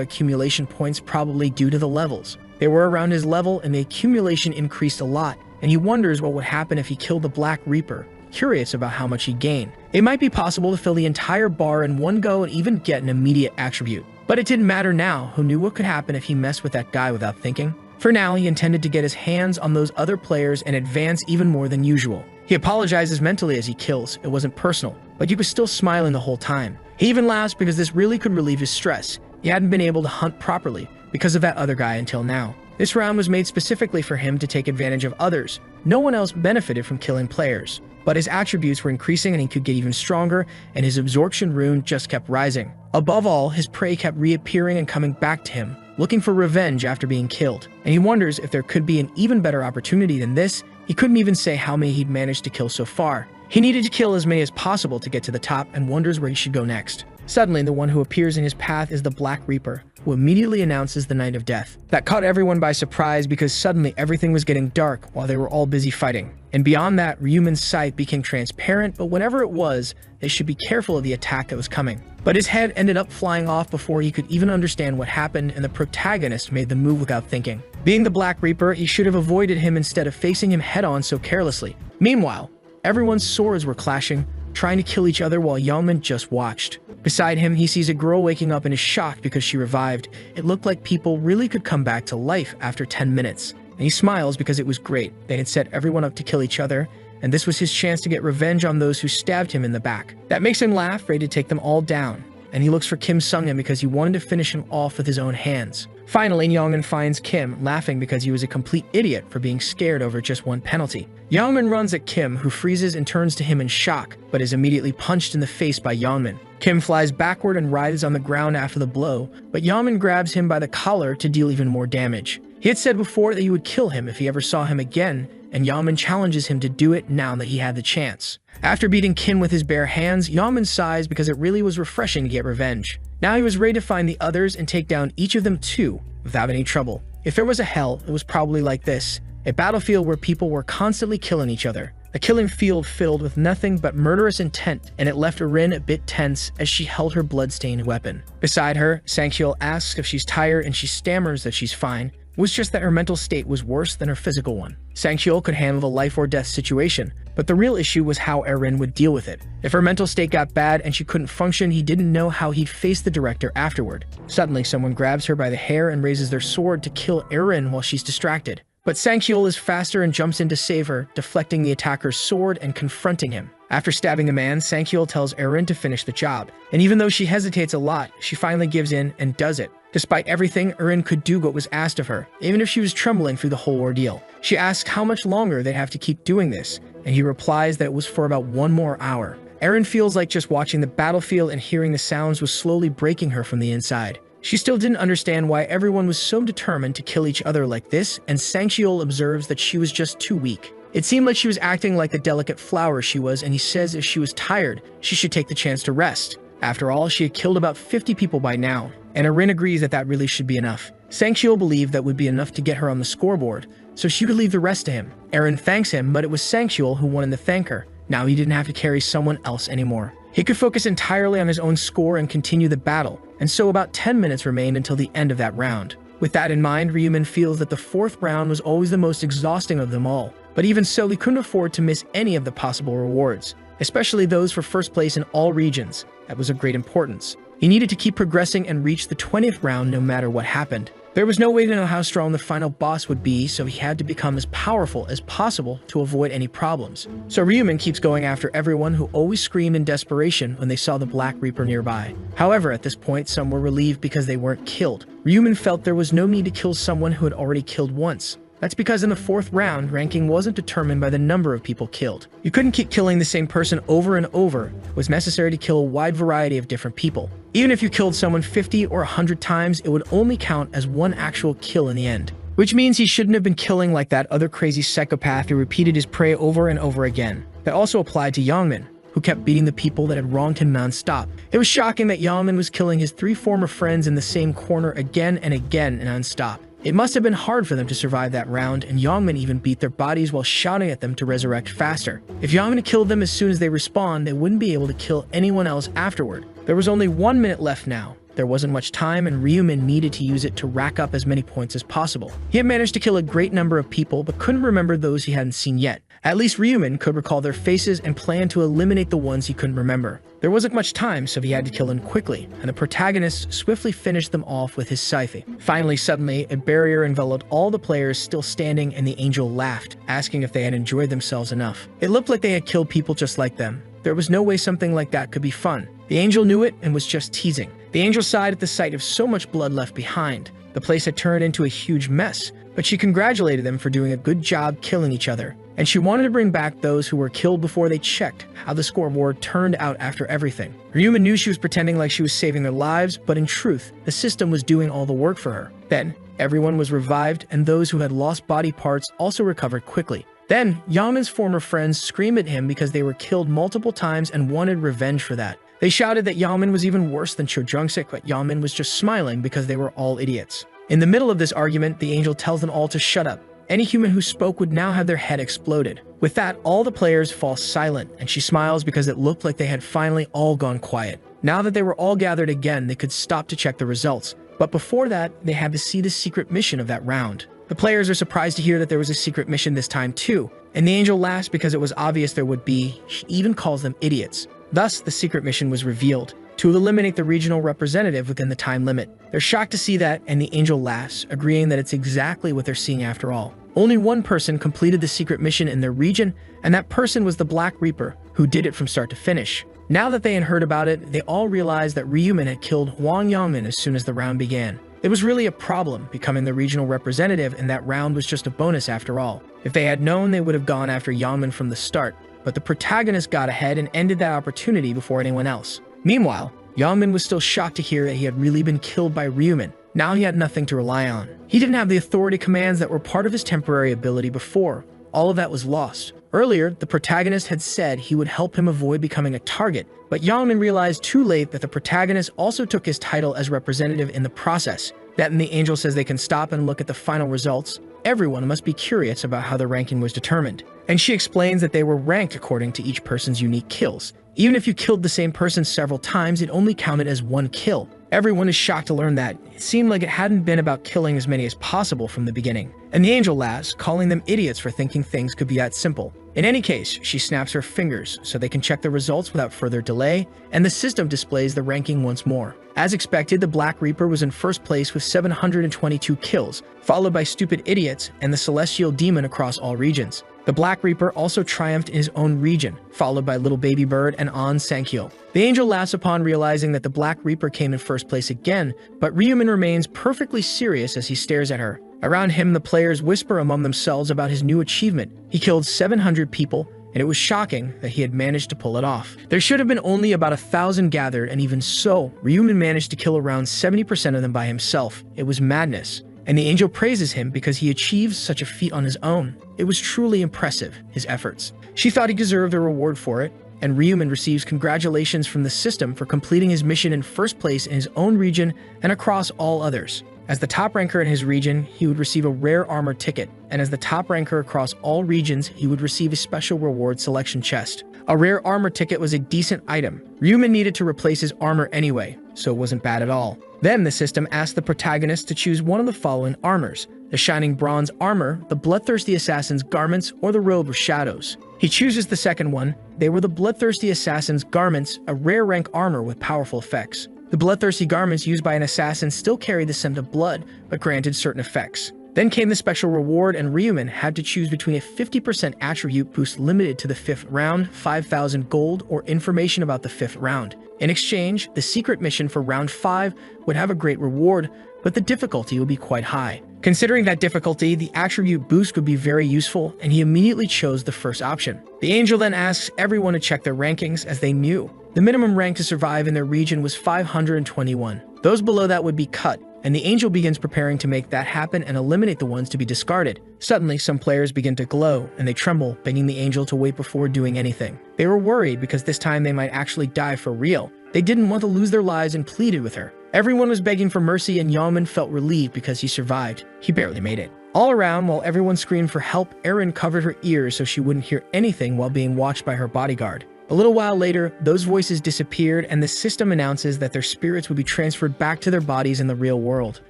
accumulation points, probably due to the levels. They were around his level and the accumulation increased a lot, and he wonders what would happen if he killed the Black Reaper, curious about how much he'd gain. It might be possible to fill the entire bar in one go and even get an immediate attribute. But it didn't matter now. Who knew what could happen if he messed with that guy without thinking? For now, he intended to get his hands on those other players and advance even more than usual. He apologizes mentally as he kills. It wasn't personal, but he was still smiling the whole time. He even laughs because this really could relieve his stress. He hadn't been able to hunt properly because of that other guy until now. This round was made specifically for him to take advantage of others. No one else benefited from killing players. But his attributes were increasing and he could get even stronger, and his absorption rune just kept rising. Above all, his prey kept reappearing and coming back to him, looking for revenge after being killed. And he wonders if there could be an even better opportunity than this. He couldn't even say how many he'd managed to kill so far. He needed to kill as many as possible to get to the top and wonders where he should go next. Suddenly, the one who appears in his path is the Black Reaper, who immediately announces the Night of Death. That caught everyone by surprise because suddenly everything was getting dark while they were all busy fighting. And beyond that, Ryuman's sight became transparent, but whenever it was, they should be careful of the attack that was coming. But his head ended up flying off before he could even understand what happened, and the protagonist made the move without thinking. Being the Black Reaper, he should have avoided him instead of facing him head-on so carelessly. Meanwhile, everyone's swords were clashing, trying to kill each other while Yeonmin just watched. Beside him, he sees a girl waking up and is shocked because she revived. It looked like people really could come back to life after 10 minutes. And he smiles because it was great. They had set everyone up to kill each other, and this was his chance to get revenge on those who stabbed him in the back. That makes him laugh, ready to take them all down. And he looks for Kim Sung-in because he wanted to finish him off with his own hands. Finally, Yeonmin finds Kim, laughing because he was a complete idiot for being scared over just one penalty. Yeonmin runs at Kim, who freezes and turns to him in shock, but is immediately punched in the face by Yeonmin. Kim flies backward and writhes on the ground after the blow, but Yeonmin grabs him by the collar to deal even more damage. He had said before that he would kill him if he ever saw him again, and Yeonmin challenges him to do it now that he had the chance. After beating Kim with his bare hands, Yeonmin sighs because it really was refreshing to get revenge. Now he was ready to find the others and take down each of them too, without any trouble. If there was a hell, it was probably like this. A battlefield where people were constantly killing each other. A killing field filled with nothing but murderous intent, and it left Erin a bit tense as she held her blood-stained weapon. Beside her, Sang-hyul asks if she's tired and she stammers that she's fine. It was just that her mental state was worse than her physical one. Sang-hyul could handle the life or death situation, but the real issue was how Erin would deal with it. If her mental state got bad and she couldn't function, he didn't know how he'd face the director afterward. Suddenly, someone grabs her by the hair and raises their sword to kill Erin while she's distracted. But Sang-hyul is faster and jumps in to save her, deflecting the attacker's sword and confronting him. After stabbing the man, Sang-hyul tells Erin to finish the job. And even though she hesitates a lot, she finally gives in and does it. Despite everything, Erin could do what was asked of her, even if she was trembling through the whole ordeal. She asks how much longer they'd have to keep doing this, and he replies that it was for about 1 more hour. Erin feels like just watching the battlefield and hearing the sounds was slowly breaking her from the inside. She still didn't understand why everyone was so determined to kill each other like this, and Sang-hyul observes that she was just too weak. It seemed like she was acting like the delicate flower she was, and he says if she was tired, she should take the chance to rest. After all, she had killed about 50 people by now, and Erin agrees that that really should be enough. Sang-hyul believed that would be enough to get her on the scoreboard, so she could leave the rest to him. Erin thanks him, but it was Sang-hyul who wanted to thank her. Now he didn't have to carry someone else anymore. He could focus entirely on his own score and continue the battle, and so about 10 minutes remained until the end of that round. With that in mind, Ryuman feels that the 4th round was always the most exhausting of them all, but even so, he couldn't afford to miss any of the possible rewards, especially those for first place in all regions. That was of great importance. He needed to keep progressing and reach the 20th round no matter what happened. There was no way to know how strong the final boss would be, so he had to become as powerful as possible to avoid any problems. So Ryuman keeps going after everyone who always screamed in desperation when they saw the Black Reaper nearby. However, at this point, some were relieved because they weren't killed. Ryuman felt there was no need to kill someone who had already killed once. That's because in the 4th round, ranking wasn't determined by the number of people killed. You couldn't keep killing the same person over and over. It was necessary to kill a wide variety of different people. Even if you killed someone 50 or 100 times, it would only count as one actual kill in the end. Which means he shouldn't have been killing like that other crazy psychopath who repeated his prey over and over again. That also applied to Yeonmin, who kept beating the people that had wronged him non-stop. It was shocking that Yeonmin was killing his 3 former friends in the same corner again and again non-stop. It must have been hard for them to survive that round, and Yangmin even beat their bodies while shouting at them to resurrect faster. If Yangmin killed them as soon as they respawn, they wouldn't be able to kill anyone else afterward. There was only 1 minute left now. There wasn't much time, and Ryumin needed to use it to rack up as many points as possible. He had managed to kill a great number of people, but couldn't remember those he hadn't seen yet. At least Ryumin could recall their faces and plan to eliminate the ones he couldn't remember. There wasn't much time, so he had to kill them quickly, and the protagonist swiftly finished them off with his scythe. Finally, suddenly, a barrier enveloped all the players still standing, and the angel laughed, asking if they had enjoyed themselves enough. It looked like they had killed people just like them. There was no way something like that could be fun. The angel knew it and was just teasing. The angel sighed at the sight of so much blood left behind. The place had turned into a huge mess, but she congratulated them for doing a good job killing each other, and she wanted to bring back those who were killed before they checked how the scoreboard turned out after everything. Ryumin knew she was pretending like she was saving their lives, but in truth, the system was doing all the work for her. Then, everyone was revived, and those who had lost body parts also recovered quickly. Then, Yangmin's former friends screamed at him because they were killed multiple times and wanted revenge for that. They shouted that Yangmin was even worse than Chodrungsik, but Yangmin was just smiling because they were all idiots. In the middle of this argument, the angel tells them all to shut up. Any human who spoke would now have their head exploded. With that, all the players fall silent, and she smiles because it looked like they had finally all gone quiet. Now that they were all gathered again, they could stop to check the results. But before that, they had to see the secret mission of that round. The players are surprised to hear that there was a secret mission this time too, and the angel laughs because it was obvious there would be. She even calls them idiots. Thus, the secret mission was revealed, to eliminate the regional representative within the time limit. They're shocked to see that, and the angel laughs, agreeing that it's exactly what they're seeing after all. Only one person completed the secret mission in their region, and that person was the Black Reaper, who did it from start to finish. Now that they had heard about it, they all realized that Ryumin had killed Huang Yangmin as soon as the round began. It was really a problem becoming the regional representative, and that round was just a bonus after all. If they had known, they would have gone after Yangmin from the start, but the protagonist got ahead and ended that opportunity before anyone else. Meanwhile, Yangmin was still shocked to hear that he had really been killed by Ryumin. Now he had nothing to rely on. He didn't have the authority commands that were part of his temporary ability before. All of that was lost. Earlier, the protagonist had said he would help him avoid becoming a target, but Yangmin realized too late that the protagonist also took his title as representative in the process. That when the angel says they can stop and look at the final results, everyone must be curious about how the ranking was determined. And she explains that they were ranked according to each person's unique kills. Even if you killed the same person several times, it only counted as one kill. Everyone is shocked to learn that. It seemed like it hadn't been about killing as many as possible from the beginning. And the angel laughs, calling them idiots for thinking things could be that simple. In any case, she snaps her fingers so they can check the results without further delay, and the system displays the ranking once more. As expected, the Black Reaper was in first place with 722 kills, followed by Stupid Idiots and the Celestial Demon across all regions. The Black Reaper also triumphed in his own region, followed by Little Baby Bird and An Sankyo. The angel laughs upon realizing that the Black Reaper came in first place again, but Ryumin remains perfectly serious as he stares at her. Around him, the players whisper among themselves about his new achievement. He killed 700 people, and it was shocking that he had managed to pull it off. There should have been only about 1,000 gathered, and even so, Ryumin managed to kill around 70% of them by himself. It was madness. And the angel praises him because he achieved such a feat on his own. It was truly impressive, his efforts. She thought he deserved a reward for it, and Ryumin receives congratulations from the system for completing his mission in first place in his own region and across all others. As the top ranker in his region, he would receive a rare armor ticket, and as the top ranker across all regions, he would receive a special reward selection chest. A rare armor ticket was a decent item. Ryumin needed to replace his armor anyway, so it wasn't bad at all. Then the system asked the protagonist to choose one of the following armors: the Shining Bronze Armor, the Bloodthirsty Assassin's Garments, or the Robe of Shadows. He chooses the second one. They were the Bloodthirsty Assassin's Garments, a rare rank armor with powerful effects. The bloodthirsty garments used by an assassin still carried the scent of blood, but granted certain effects. Then came the special reward, and Ryumin had to choose between a 50% attribute boost limited to the 5th round, 5,000 gold, or information about the 5th round. In exchange, the secret mission for round 5 would have a great reward, but the difficulty would be quite high. Considering that difficulty, the attribute boost would be very useful, and he immediately chose the first option. The angel then asks everyone to check their rankings, as they knew the minimum rank to survive in their region was 521. those below that would be cut, and the angel begins preparing to make that happen and eliminate the ones to be discarded. Suddenly, some players begin to glow, and they tremble, begging the angel to wait before doing anything. They were worried because this time they might actually die for real. They didn't want to lose their lives and pleaded with her. Everyone was begging for mercy, and Yeoman felt relieved because he survived. He barely made it. All around, while everyone screamed for help, Erin covered her ears so she wouldn't hear anything while being watched by her bodyguard. A little while later, those voices disappeared, and the system announces that their spirits would be transferred back to their bodies in the real world.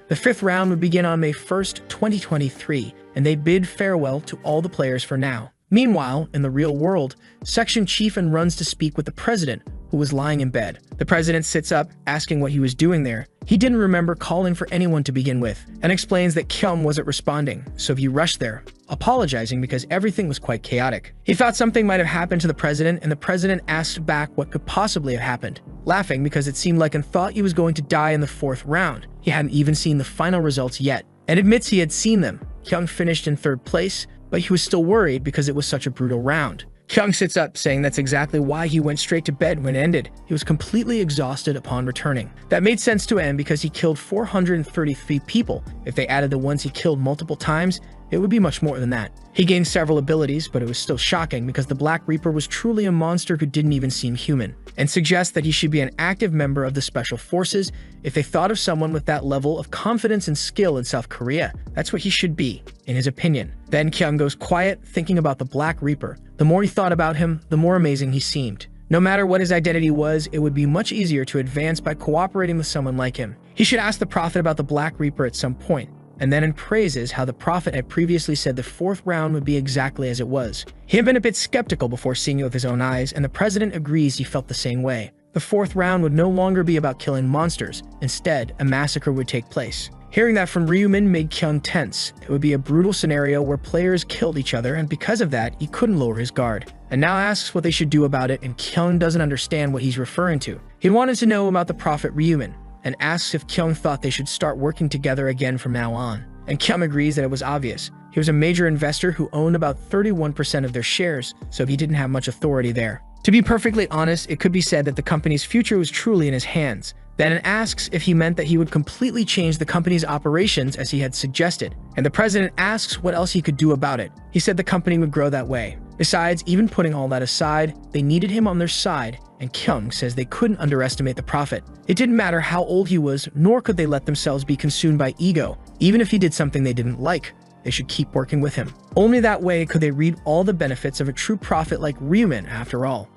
The 5th round would begin on May 1st, 2023, and they bid farewell to all the players for now. Meanwhile, in the real world, Section Chief runs to speak with the president, who was lying in bed. The president sits up, asking what he was doing there. He didn't remember calling for anyone to begin with, and explains that Kyung wasn't responding, so he rushed there, apologizing because everything was quite chaotic. He thought something might have happened to the president, and the president asked back what could possibly have happened, laughing because it seemed like and thought he was going to die in the 4th round. He hadn't even seen the final results yet, and admits he had seen them. Kyung finished in 3rd place, but he was still worried because it was such a brutal round. Kyung sits up, saying that's exactly why he went straight to bed when it ended. He was completely exhausted upon returning. That made sense to him because he killed 433 people. If they added the ones he killed multiple times, it would be much more than that. He gained several abilities, but it was still shocking because the Black Reaper was truly a monster who didn't even seem human, and suggests that he should be an active member of the Special Forces if they thought of someone with that level of confidence and skill in South Korea. That's what he should be, in his opinion. Then Kyung goes quiet, thinking about the Black Reaper. The more he thought about him, the more amazing he seemed. No matter what his identity was, it would be much easier to advance by cooperating with someone like him. He should ask the Prophet about the Black Reaper at some point, and then praises how the Prophet had previously said the 4th round would be exactly as it was. He had been a bit skeptical before seeing it with his own eyes, and the president agrees he felt the same way. The 4th round would no longer be about killing monsters. Instead, a massacre would take place. Hearing that from Ryumin made Kyung tense. It would be a brutal scenario where players killed each other, and because of that, he couldn't lower his guard. And now asks what they should do about it, and Kyung doesn't understand what he's referring to. He wanted to know about the Prophet Ryumin, and asks if Kyung thought they should start working together again from now on. And Kyung agrees that it was obvious. He was a major investor who owned about 31% of their shares, so he didn't have much authority there. To be perfectly honest, it could be said that the company's future was truly in his hands. Then asks if he meant that he would completely change the company's operations as he had suggested. And the president asks what else he could do about it. He said the company would grow that way. Besides, even putting all that aside, they needed him on their side, and Kyung says they couldn't underestimate the Prophet. It didn't matter how old he was, nor could they let themselves be consumed by ego. Even if he did something they didn't like, they should keep working with him. Only that way could they reap all the benefits of a true prophet like Ryumin after all.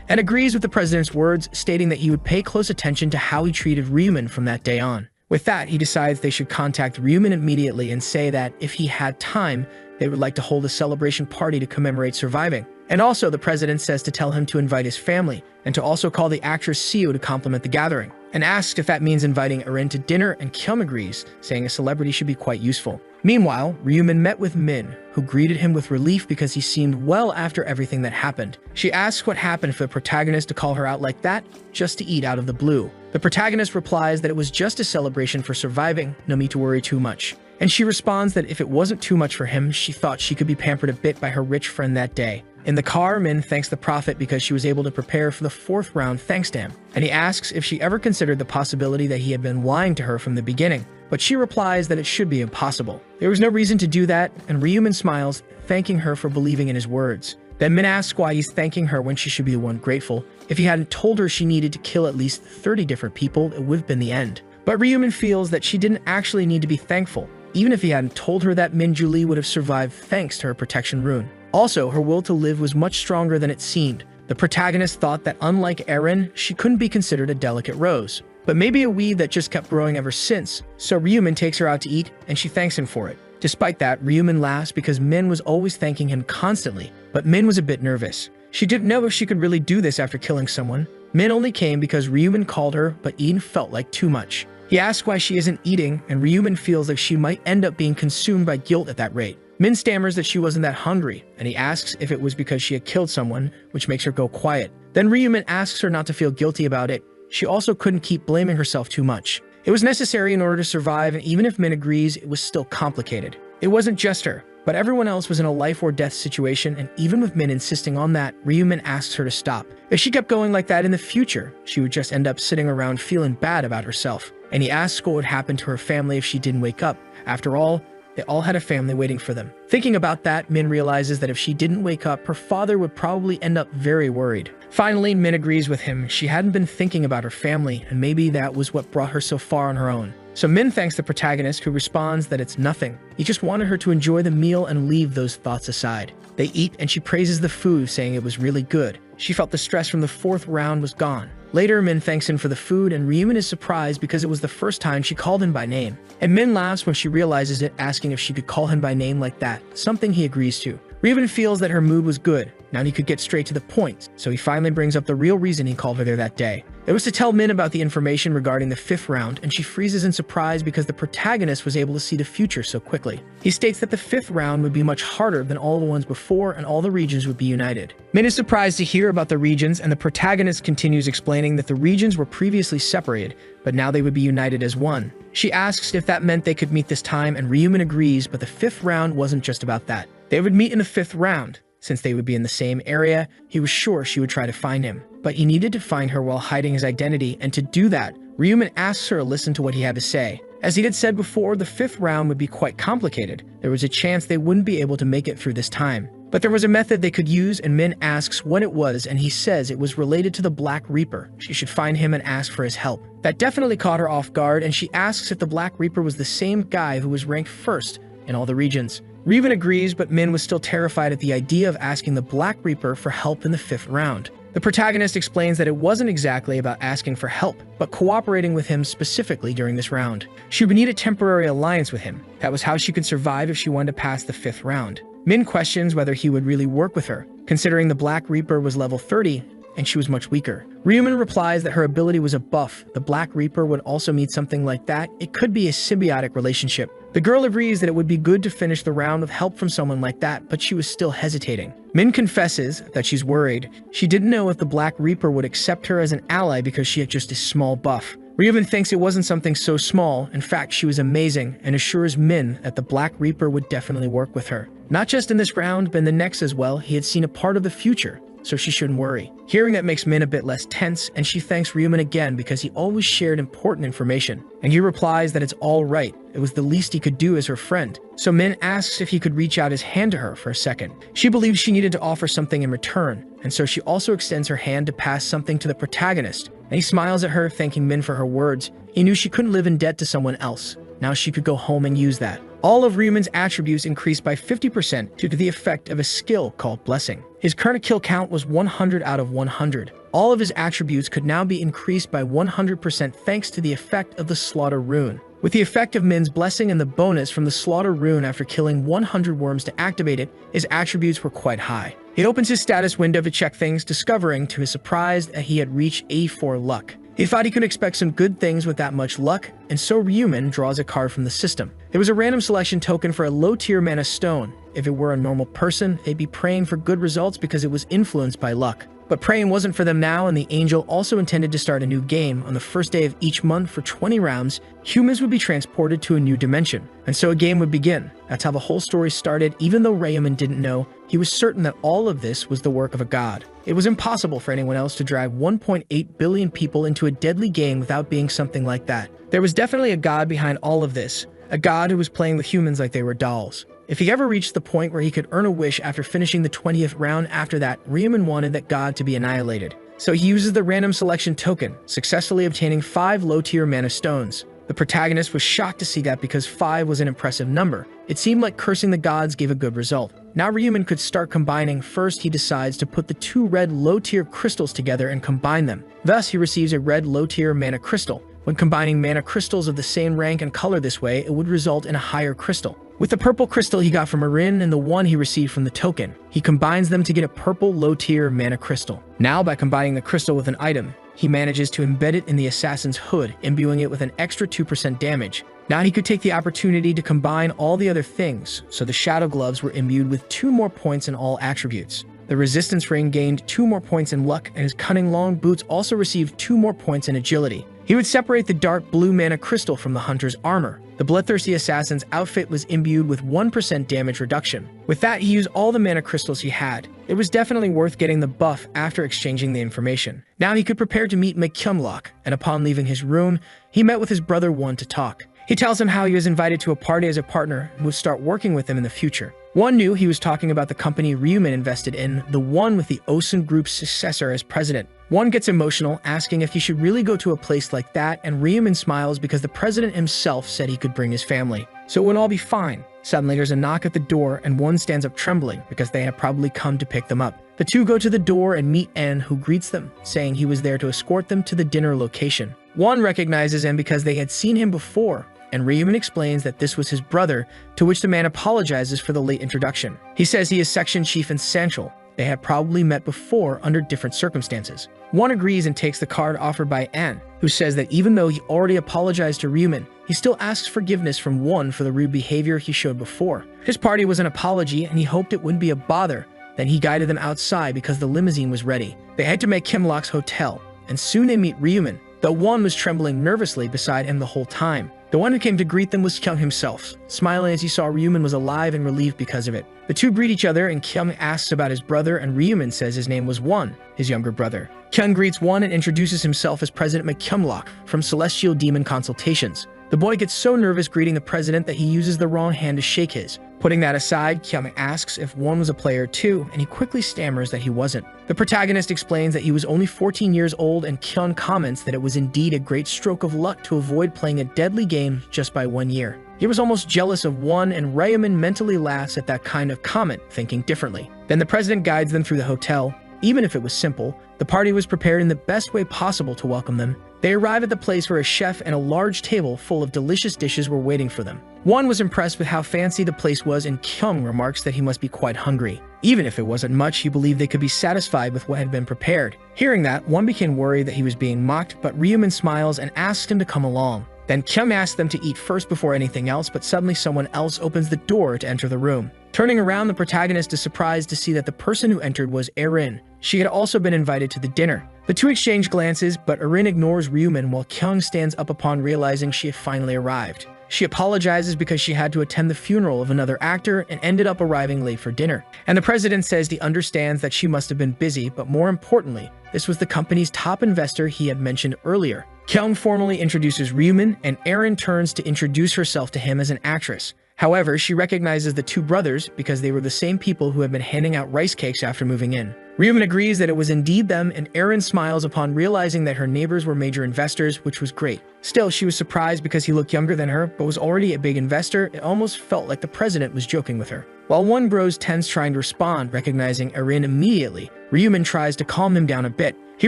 And agrees with the president's words, stating that he would pay close attention to how he treated Ryumin from that day on. With that, he decides they should contact Ryumin immediately and say that if he had time, they would like to hold a celebration party to commemorate surviving. And also, the president says to tell him to invite his family, and to also call the actress Seo to compliment the gathering, and asks if that means inviting Erin to dinner, and Kyung agrees, saying a celebrity should be quite useful. Meanwhile, Ryumin met with Min, who greeted him with relief because he seemed well after everything that happened. She asks what happened for the protagonist to call her out like that, just to eat out of the blue. The protagonist replies that it was just a celebration for surviving, no need to worry too much. And she responds that if it wasn't too much for him, she thought she could be pampered a bit by her rich friend that day. In the car, Min thanks the Prophet because she was able to prepare for the 4th round thanks to him, and he asks if she ever considered the possibility that he had been lying to her from the beginning, but she replies that it should be impossible. There was no reason to do that, and Ryumin smiles, thanking her for believing in his words. Then Min asks why he's thanking her when she should be the one grateful. If he hadn't told her she needed to kill at least 30 different people, it would have been the end. But Ryumin feels that she didn't actually need to be thankful. Even if he hadn't told her that, Min Julie would have survived thanks to her protection rune. Also, her will to live was much stronger than it seemed. The protagonist thought that unlike Erin, she couldn't be considered a delicate rose, but maybe a weed that just kept growing ever since. So Ryumin takes her out to eat, and she thanks him for it. Despite that, Ryumin laughs because Min was always thanking him constantly, but Min was a bit nervous. She didn't know if she could really do this after killing someone. Min only came because Ryumin called her, but eating felt like too much. He asks why she isn't eating, and Ryumin feels like she might end up being consumed by guilt at that rate. Min stammers that she wasn't that hungry, and he asks if it was because she had killed someone, which makes her go quiet. Then Ryumin asks her not to feel guilty about it. She also couldn't keep blaming herself too much. It was necessary in order to survive, and even if Min agrees, it was still complicated. It wasn't just her. But everyone else was in a life or death situation, and even with Min insisting on that, Ryumin asks her to stop. If she kept going like that in the future, she would just end up sitting around feeling bad about herself. And he asks what would happen to her family if she didn't wake up. After all, they all had a family waiting for them. Thinking about that, Min realizes that if she didn't wake up, her father would probably end up very worried. Finally, Min agrees with him. She hadn't been thinking about her family, and maybe that was what brought her so far on her own. So Min thanks the protagonist, who responds that it's nothing. He just wanted her to enjoy the meal and leave those thoughts aside. They eat, and she praises the food, saying it was really good. She felt the stress from the 4th round was gone. Later, Min thanks him for the food, and Ryumin is surprised because it was the first time she called him by name. And Min laughs when she realizes it, asking if she could call him by name like that, something he agrees to. Ryumin feels that her mood was good. Now he could get straight to the point, so he finally brings up the real reason he called her there that day. It was to tell Min about the information regarding the 5th round, and she freezes in surprise because the protagonist was able to see the future so quickly. He states that the 5th round would be much harder than all the ones before, and all the regions would be united. Min is surprised to hear about the regions, and the protagonist continues explaining that the regions were previously separated, but now they would be united as one. She asks if that meant they could meet this time, and Ryumin agrees, but the 5th round wasn't just about that. They would meet in the 5th round. Since they would be in the same area, he was sure she would try to find him. But he needed to find her while hiding his identity, and to do that, Ryumin asks her to listen to what he had to say. As he had said before, the 5th round would be quite complicated. There was a chance they wouldn't be able to make it through this time. But there was a method they could use, and Min asks what it was, and he says it was related to the Black Reaper. She should find him and ask for his help. That definitely caught her off guard, and she asks if the Black Reaper was the same guy who was ranked first in all the regions. Ryumin agrees, but Min was still terrified at the idea of asking the Black Reaper for help in the 5th round. The protagonist explains that it wasn't exactly about asking for help, but cooperating with him specifically during this round. She would need a temporary alliance with him. That was how she could survive if she wanted to pass the 5th round. Min questions whether he would really work with her, considering the Black Reaper was level 30 and she was much weaker. Ryumin replies that her ability was a buff. The Black Reaper would also mean something like that. It could be a symbiotic relationship. The girl agrees that it would be good to finish the round with help from someone like that, but she was still hesitating. Min confesses that she's worried. She didn't know if the Black Reaper would accept her as an ally because she had just a small buff. Ryumin thinks it wasn't something so small. In fact, she was amazing, and assures Min that the Black Reaper would definitely work with her. Not just in this round, but in the next as well. He had seen a part of the future, so she shouldn't worry. Hearing that makes Min a bit less tense, and she thanks Ryumin again because he always shared important information. And he replies that it's all right. It was the least he could do as her friend. So Min asks if he could reach out his hand to her for a second. She believes she needed to offer something in return, and so she also extends her hand to pass something to the protagonist. And he smiles at her, thanking Min for her words. He knew she couldn't live in debt to someone else. Now she could go home and use that. All of Ryumin's attributes increased by 50% due to the effect of a skill called Blessing. His current kill count was 100 out of 100. All of his attributes could now be increased by 100% thanks to the effect of the Slaughter rune. With the effect of Min's Blessing and the bonus from the Slaughter rune after killing 100 worms to activate it, his attributes were quite high. He opens his status window to check things, discovering to his surprise that he had reached 84 luck. He thought he could expect some good things with that much luck, and so Ryumin draws a card from the system. It was a random selection token for a low-tier mana stone. If it were a normal person, they'd be praying for good results because it was influenced by luck. But praying wasn't for them now, and the angel also intended to start a new game. On the first day of each month for 20 rounds, humans would be transported to a new dimension, and so a game would begin. That's how the whole story started. Even though Ryumin didn't know, he was certain that all of this was the work of a god. It was impossible for anyone else to drag 1.8 billion people into a deadly game without being something like that. There was definitely a god behind all of this, a god who was playing with humans like they were dolls. If he ever reached the point where he could earn a wish after finishing the 20th round after that, Ryumin wanted that god to be annihilated. So he uses the random selection token, successfully obtaining 5 low-tier mana stones. The protagonist was shocked to see that because 5 was an impressive number. It seemed like cursing the gods gave a good result. Now Ryumin could start combining. First, he decides to put the 2 red low-tier crystals together and combine them. Thus, he receives a red low-tier mana crystal. When combining mana crystals of the same rank and color this way, it would result in a higher crystal. With the purple crystal he got from Marin and the one he received from the token, he combines them to get a purple low-tier mana crystal. Now, by combining the crystal with an item, he manages to embed it in the assassin's hood, imbuing it with an extra 2% damage. Now he could take the opportunity to combine all the other things, so the shadow gloves were imbued with 2 more points in all attributes. The resistance ring gained 2 more points in luck, and his cunning long boots also received 2 more points in agility. He would separate the dark blue mana crystal from the hunter's armor. The bloodthirsty assassin's outfit was imbued with 1% damage reduction. With that, he used all the mana crystals he had. It was definitely worth getting the buff after exchanging the information. Now he could prepare to meet MangaCapped, and upon leaving his room, he met with his brother One to talk. He tells him how he was invited to a party as a partner and would start working with him in the future. One knew he was talking about the company Ryuman invested in, the one with the Osun Group's successor as president. One gets emotional, asking if he should really go to a place like that, and Ryuman smiles because the president himself said he could bring his family. So it would all be fine. Suddenly there's a knock at the door, and One stands up trembling because they had probably come to pick them up. The two go to the door and meet En, who greets them, saying he was there to escort them to the dinner location. One recognizes En because they had seen him before, and Ryuman explains that this was his brother, to which the man apologizes for the late introduction. He says he is section chief in Central. They had probably met before under different circumstances. One agrees and takes the card offered by En, who says that even though he already apologized to Ryuman, he still asks forgiveness from One for the rude behavior he showed before. His party was an apology, and he hoped it wouldn't be a bother. Then he guided them outside because the limousine was ready. They head to MangaCapped's hotel, and soon they meet Ryuman, though One was trembling nervously beside him the whole time. The one who came to greet them was Kyung himself, smiling as he saw Ryuman was alive and relieved because of it. The two greet each other, and Kyung asks about his brother, and Ryuman says his name was One, his younger brother. Kyung greets One and introduces himself as President MangaCapped from Celestial Demon Consultations. The boy gets so nervous greeting the president that he uses the wrong hand to shake his. Putting that aside, Kyung asks if One was a player too, and he quickly stammers that he wasn't. The protagonist explains that he was only 14 years old, and Kyung comments that it was indeed a great stroke of luck to avoid playing a deadly game just by 1 year. He was almost jealous of One, and Ryuman mentally laughs at that kind of comment, thinking differently. Then the president guides them through the hotel. Even if it was simple, the party was prepared in the best way possible to welcome them. They arrive at the place where a chef and a large table full of delicious dishes were waiting for them. One was impressed with how fancy the place was, and Kyung remarks that he must be quite hungry. Even if it wasn't much, he believed they could be satisfied with what had been prepared. Hearing that, One became worried that he was being mocked, but Ryuman smiles and asks him to come along. Then Kyung asks them to eat first before anything else, but suddenly someone else opens the door to enter the room. Turning around, the protagonist is surprised to see that the person who entered was Erin. She had also been invited to the dinner. The two exchange glances, but Erin ignores Ryuman while Kyung stands up upon realizing she had finally arrived. She apologizes because she had to attend the funeral of another actor and ended up arriving late for dinner. And the president says he understands that she must have been busy, but more importantly, this was the company's top investor he had mentioned earlier. Kyung formally introduces Ryuman, and Erin turns to introduce herself to him as an actress. However, she recognizes the two brothers because they were the same people who had been handing out rice cakes after moving in. Ryuman agrees that it was indeed them, and Erin smiles upon realizing that her neighbors were major investors, which was great. Still, she was surprised because he looked younger than her, but was already a big investor. It almost felt like the president was joking with her. While One grows tense trying to respond, recognizing Erin immediately, Ryuman tries to calm him down a bit. He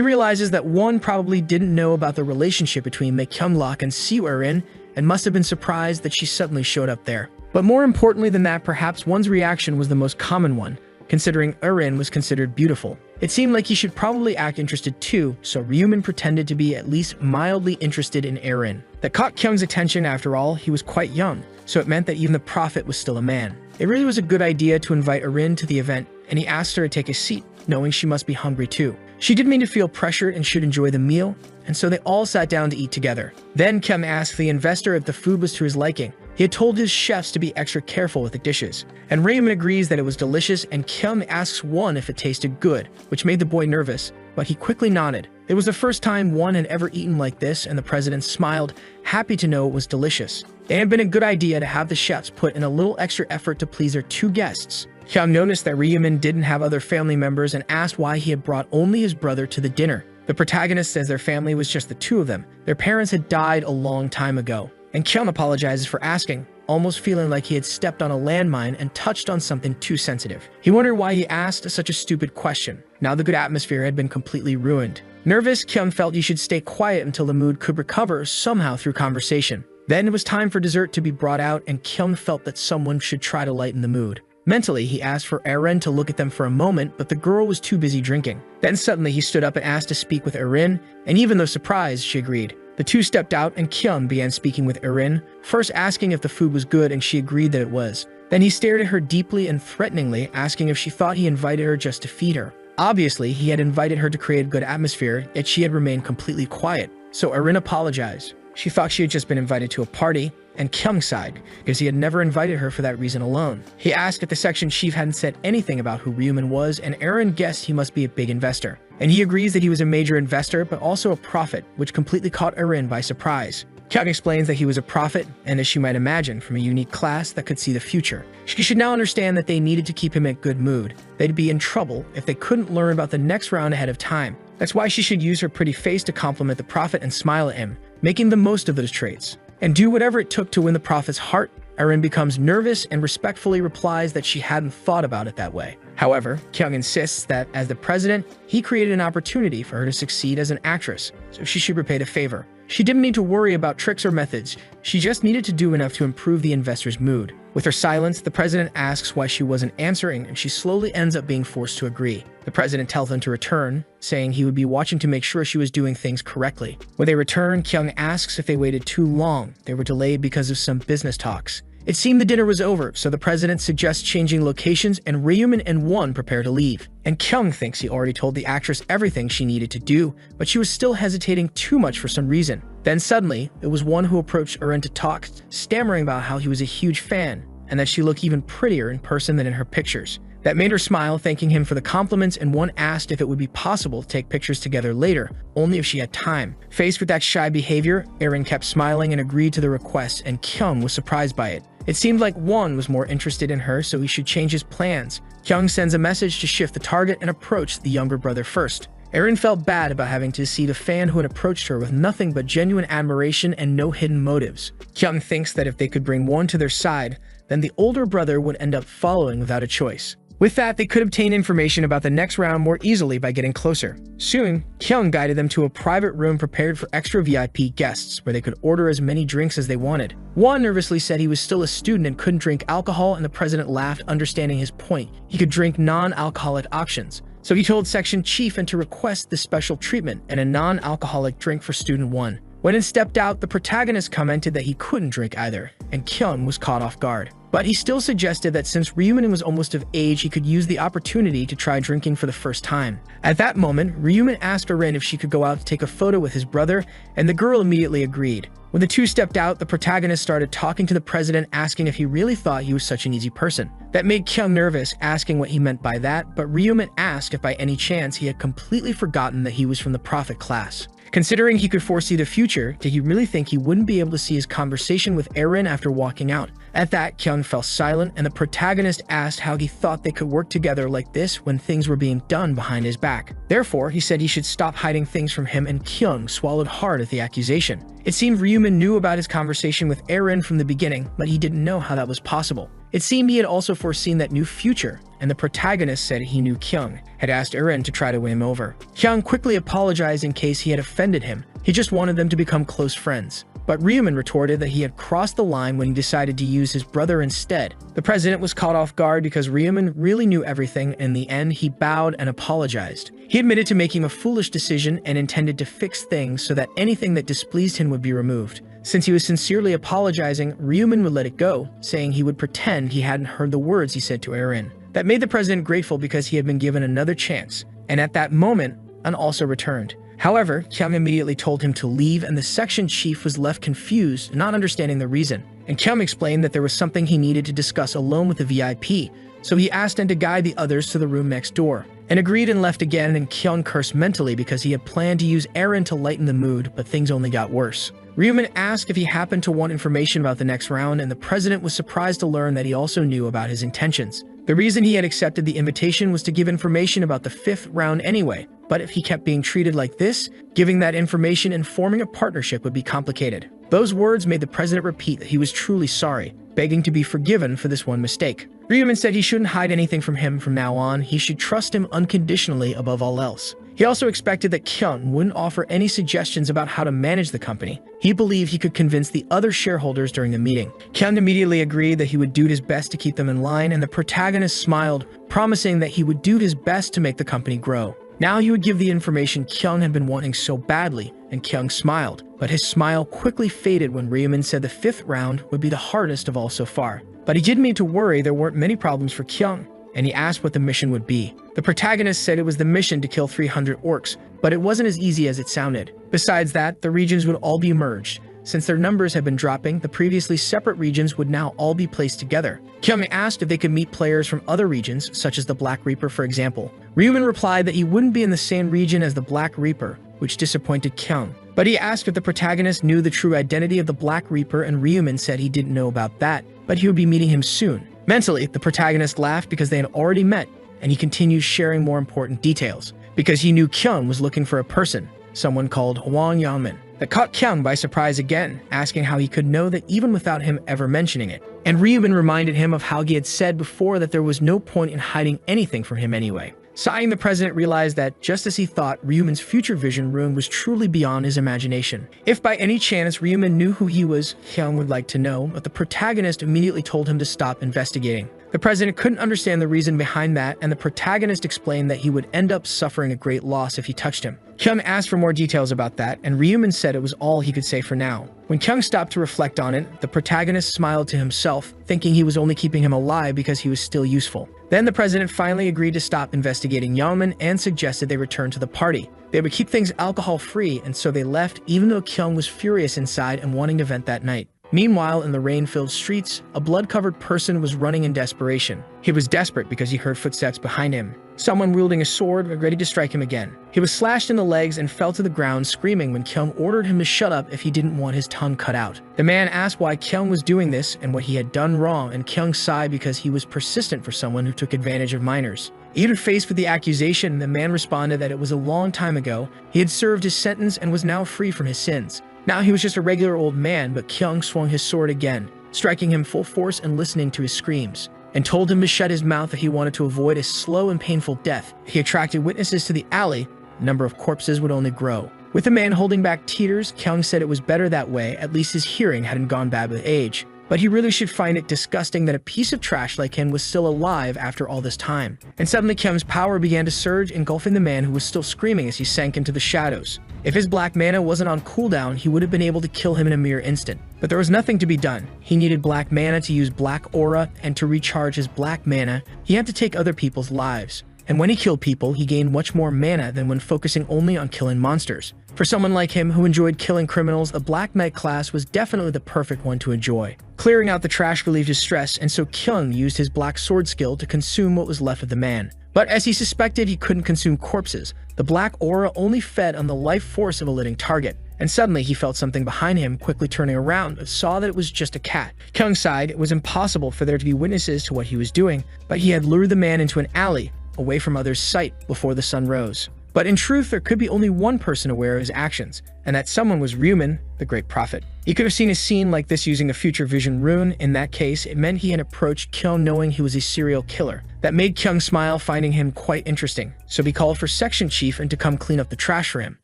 realizes that One probably didn't know about the relationship between MangaCapped and Siu Erin, and must have been surprised that she suddenly showed up there. But more importantly than that, perhaps One's reaction was the most common one, considering Erin was considered beautiful. It seemed like he should probably act interested too, so Ryuman pretended to be at least mildly interested in Erin. That caught Kyung's attention. After all, he was quite young, so it meant that even the prophet was still a man. It really was a good idea to invite Erin to the event, and he asked her to take a seat, knowing she must be hungry too. She didn't mean to feel pressured and should enjoy the meal, and so they all sat down to eat together. Then Kyung asked the investor if the food was to his liking. He had told his chefs to be extra careful with the dishes, and Ryuman agrees that it was delicious, and Kyung asks One if it tasted good, which made the boy nervous, but he quickly nodded. It was the first time One had ever eaten like this, and the president smiled, happy to know it was delicious. It had been a good idea to have the chefs put in a little extra effort to please their two guests. Kyung noticed that Ryuman didn't have other family members and asked why he had brought only his brother to the dinner. The protagonist says their family was just the two of them. Their parents had died a long time ago. And Kyung apologizes for asking, almost feeling like he had stepped on a landmine and touched on something too sensitive. He wondered why he asked such a stupid question. Now the good atmosphere had been completely ruined. Nervous, Kyung felt he should stay quiet until the mood could recover somehow through conversation. Then it was time for dessert to be brought out, and Kyung felt that someone should try to lighten the mood. Mentally, he asked for Erin to look at them for a moment, but the girl was too busy drinking. Then suddenly he stood up and asked to speak with Erin, and even though surprised, she agreed. The two stepped out, and Kyung began speaking with Erin, first asking if the food was good, and she agreed that it was. Then he stared at her deeply and threateningly, asking if she thought he invited her just to feed her. Obviously, he had invited her to create a good atmosphere, yet she had remained completely quiet. So Erin apologized. She thought she had just been invited to a party, and Kyung sighed, because he had never invited her for that reason alone. He asked if the section chief hadn't said anything about who Ryumin was, and Erin guessed he must be a big investor. And he agrees that he was a major investor, but also a prophet, which completely caught Erin by surprise. Kyung explains that he was a prophet, and as she might imagine, from a unique class that could see the future. She should now understand that they needed to keep him in good mood. They'd be in trouble if they couldn't learn about the next round ahead of time. That's why she should use her pretty face to compliment the prophet and smile at him, making the most of those traits. And do whatever it took to win the prophet's heart. Erin becomes nervous and respectfully replies that she hadn't thought about it that way. However, Kyung insists that, as the president, he created an opportunity for her to succeed as an actress, so she should repay the favor. She didn't need to worry about tricks or methods, she just needed to do enough to improve the investor's mood. With her silence, the president asks why she wasn't answering, and she slowly ends up being forced to agree. The president tells them to return, saying he would be watching to make sure she was doing things correctly. When they return, Kyung asks if they waited too long. They were delayed because of some business talks. It seemed the dinner was over, so the president suggests changing locations, and Ryumin and Won prepare to leave. And Kyung thinks he already told the actress everything she needed to do, but she was still hesitating too much for some reason. Then suddenly, it was Won who approached Erin to talk, stammering about how he was a huge fan, and that she looked even prettier in person than in her pictures. That made her smile, thanking him for the compliments, and Won asked if it would be possible to take pictures together later, only if she had time. Faced with that shy behavior, Erin kept smiling and agreed to the request, and Kyung was surprised by it. It seemed like Won was more interested in her, so he should change his plans. Kyung sends a message to shift the target and approach the younger brother first. Erin felt bad about having to see the fan who had approached her with nothing but genuine admiration and no hidden motives. Kyung thinks that if they could bring Won to their side, then the older brother would end up following without a choice. With that, they could obtain information about the next round more easily by getting closer. Soon, Kyung guided them to a private room prepared for extra VIP guests, where they could order as many drinks as they wanted. Won nervously said he was still a student and couldn't drink alcohol, and the president laughed, understanding his point. He could drink non-alcoholic options. So he told Section Chief to request this special treatment and a non-alcoholic drink for Student 1. When it stepped out, the protagonist commented that he couldn't drink either, and Kyung was caught off guard. But he still suggested that since Ryumin was almost of age, he could use the opportunity to try drinking for the first time. At that moment, Ryumin asked Erin if she could go out to take a photo with his brother, and the girl immediately agreed. When the two stepped out, the protagonist started talking to the president, asking if he really thought he was such an easy person. That made Kyung nervous, asking what he meant by that, but Ryumin asked if by any chance he had completely forgotten that he was from the prophet class. Considering he could foresee the future, did he really think he wouldn't be able to see his conversation with Erin after walking out? At that, Kyung fell silent, and the protagonist asked how he thought they could work together like this when things were being done behind his back. Therefore, he said he should stop hiding things from him, and Kyung swallowed hard at the accusation. It seemed Ryumin knew about his conversation with Erin from the beginning, but he didn't know how that was possible. It seemed he had also foreseen that new future, and the protagonist said he knew Kyung had asked Erin to try to win him over. Kyung quickly apologized in case he had offended him. He just wanted them to become close friends. But Ryumin retorted that he had crossed the line when he decided to use his brother instead. The president was caught off guard because Ryumin really knew everything, and in the end, he bowed and apologized. He admitted to making a foolish decision and intended to fix things so that anything that displeased him would be removed. Since he was sincerely apologizing, Ryumin would let it go, saying he would pretend he hadn't heard the words he said to Erin. That made the president grateful because he had been given another chance, and at that moment, An also returned. However, Kyung immediately told him to leave, and the section chief was left confused, not understanding the reason. And Kyung explained that there was something he needed to discuss alone with the VIP, so he asked An to guide the others to the room next door. An agreed and left again, and Kyung cursed mentally because he had planned to use Erin to lighten the mood, but things only got worse. Ryumin asked if he happened to want information about the next round, and the president was surprised to learn that he also knew about his intentions. The reason he had accepted the invitation was to give information about the 5th round anyway, but if he kept being treated like this, giving that information and forming a partnership would be complicated. Those words made the president repeat that he was truly sorry, begging to be forgiven for this one mistake. Ryumin said he shouldn't hide anything from him from now on, he should trust him unconditionally above all else. He also expected that Kyung wouldn't offer any suggestions about how to manage the company. He believed he could convince the other shareholders during the meeting. Kyung immediately agreed that he would do his best to keep them in line, and the protagonist smiled, promising that he would do his best to make the company grow. Now he would give the information Kyung had been wanting so badly, and Kyung smiled. but his smile quickly faded when Ryumin said the 5th round would be the hardest of all so far. But he didn't need to worry, there weren't many problems for Kyung, and he asked what the mission would be. The protagonist said it was the mission to kill 300 orcs, but it wasn't as easy as it sounded. Besides that, the regions would all be merged. Since their numbers had been dropping, the previously separate regions would now all be placed together. Kyung asked if they could meet players from other regions, such as the Black Reaper for example. Ryumin replied that he wouldn't be in the same region as the Black Reaper, which disappointed Kyung. But he asked if the protagonist knew the true identity of the Black Reaper, and Ryumin said he didn't know about that, but he would be meeting him soon. Mentally, the protagonist laughed because they had already met, and he continued sharing more important details, because he knew Kyung was looking for a person, someone called Hwang Yangmin. That caught Kyung by surprise again, asking how he could know that even without him ever mentioning it. And Ryumin reminded him of how he had said before that there was no point in hiding anything from him anyway. Sighing, the president realized that, just as he thought, Ryumin's future vision rune was truly beyond his imagination. If by any chance Ryumin knew who he was, Kyung would like to know, but the protagonist immediately told him to stop investigating. The president couldn't understand the reason behind that, and the protagonist explained that he would end up suffering a great loss if he touched him. Kyung asked for more details about that, and Ryumin said it was all he could say for now. When Kyung stopped to reflect on it, the protagonist smiled to himself, thinking he was only keeping him alive because he was still useful. Then the president finally agreed to stop investigating Yangmin and suggested they return to the party. They would keep things alcohol-free, and so they left even though Kyung was furious inside and wanting to vent that night. Meanwhile, in the rain-filled streets, a blood-covered person was running in desperation. He was desperate because he heard footsteps behind him. Someone wielding a sword, ready to strike him again. He was slashed in the legs and fell to the ground screaming when Kyung ordered him to shut up if he didn't want his tongue cut out. The man asked why Kyung was doing this and what he had done wrong, and Kyung sighed because he was persistent for someone who took advantage of minors. Even faced with the accusation, the man responded that it was a long time ago, he had served his sentence and was now free from his sins. Now he was just a regular old man, but Kyung swung his sword again, striking him full force and listening to his screams, and told him to shut his mouth if he wanted to avoid a slow and painful death. He attracted witnesses to the alley. The number of corpses would only grow. With the man holding back tears, Kyung said it was better that way, at least his hearing hadn't gone bad with age. But he really should find it disgusting that a piece of trash like him was still alive after all this time. And suddenly Kyung's power began to surge, engulfing the man who was still screaming as he sank into the shadows. If his black mana wasn't on cooldown, he would have been able to kill him in a mere instant. But there was nothing to be done. He needed black mana to use black aura, and to recharge his black mana, he had to take other people's lives. And when he killed people, he gained much more mana than when focusing only on killing monsters. For someone like him who enjoyed killing criminals, the Black Knight class was definitely the perfect one to enjoy. Clearing out the trash relieved his stress, and so Kyung used his black sword skill to consume what was left of the man. But as he suspected, he couldn't consume corpses. The black aura only fed on the life force of a living target. And suddenly he felt something behind him, quickly turning around, but saw that it was just a cat. Kyung sighed. It was impossible for there to be witnesses to what he was doing, but he had lured the man into an alley, away from others' sight, before the sun rose. But in truth, there could be only one person aware of his actions, and that someone was Ryumin, the Great Prophet. He could have seen a scene like this using a future vision rune. In that case, it meant he had approached Kyung knowing he was a serial killer. That made Kyung smile, finding him quite interesting. So he called for Section Chief and to come clean up the trash for him.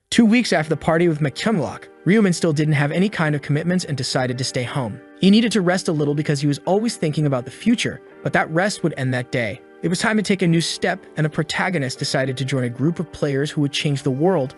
2 weeks after the party with McKyunglok, Ryumin still didn't have any kind of commitments and decided to stay home. He needed to rest a little because he was always thinking about the future, but that rest would end that day. It was time to take a new step, and a protagonist decided to join a group of players who would change the world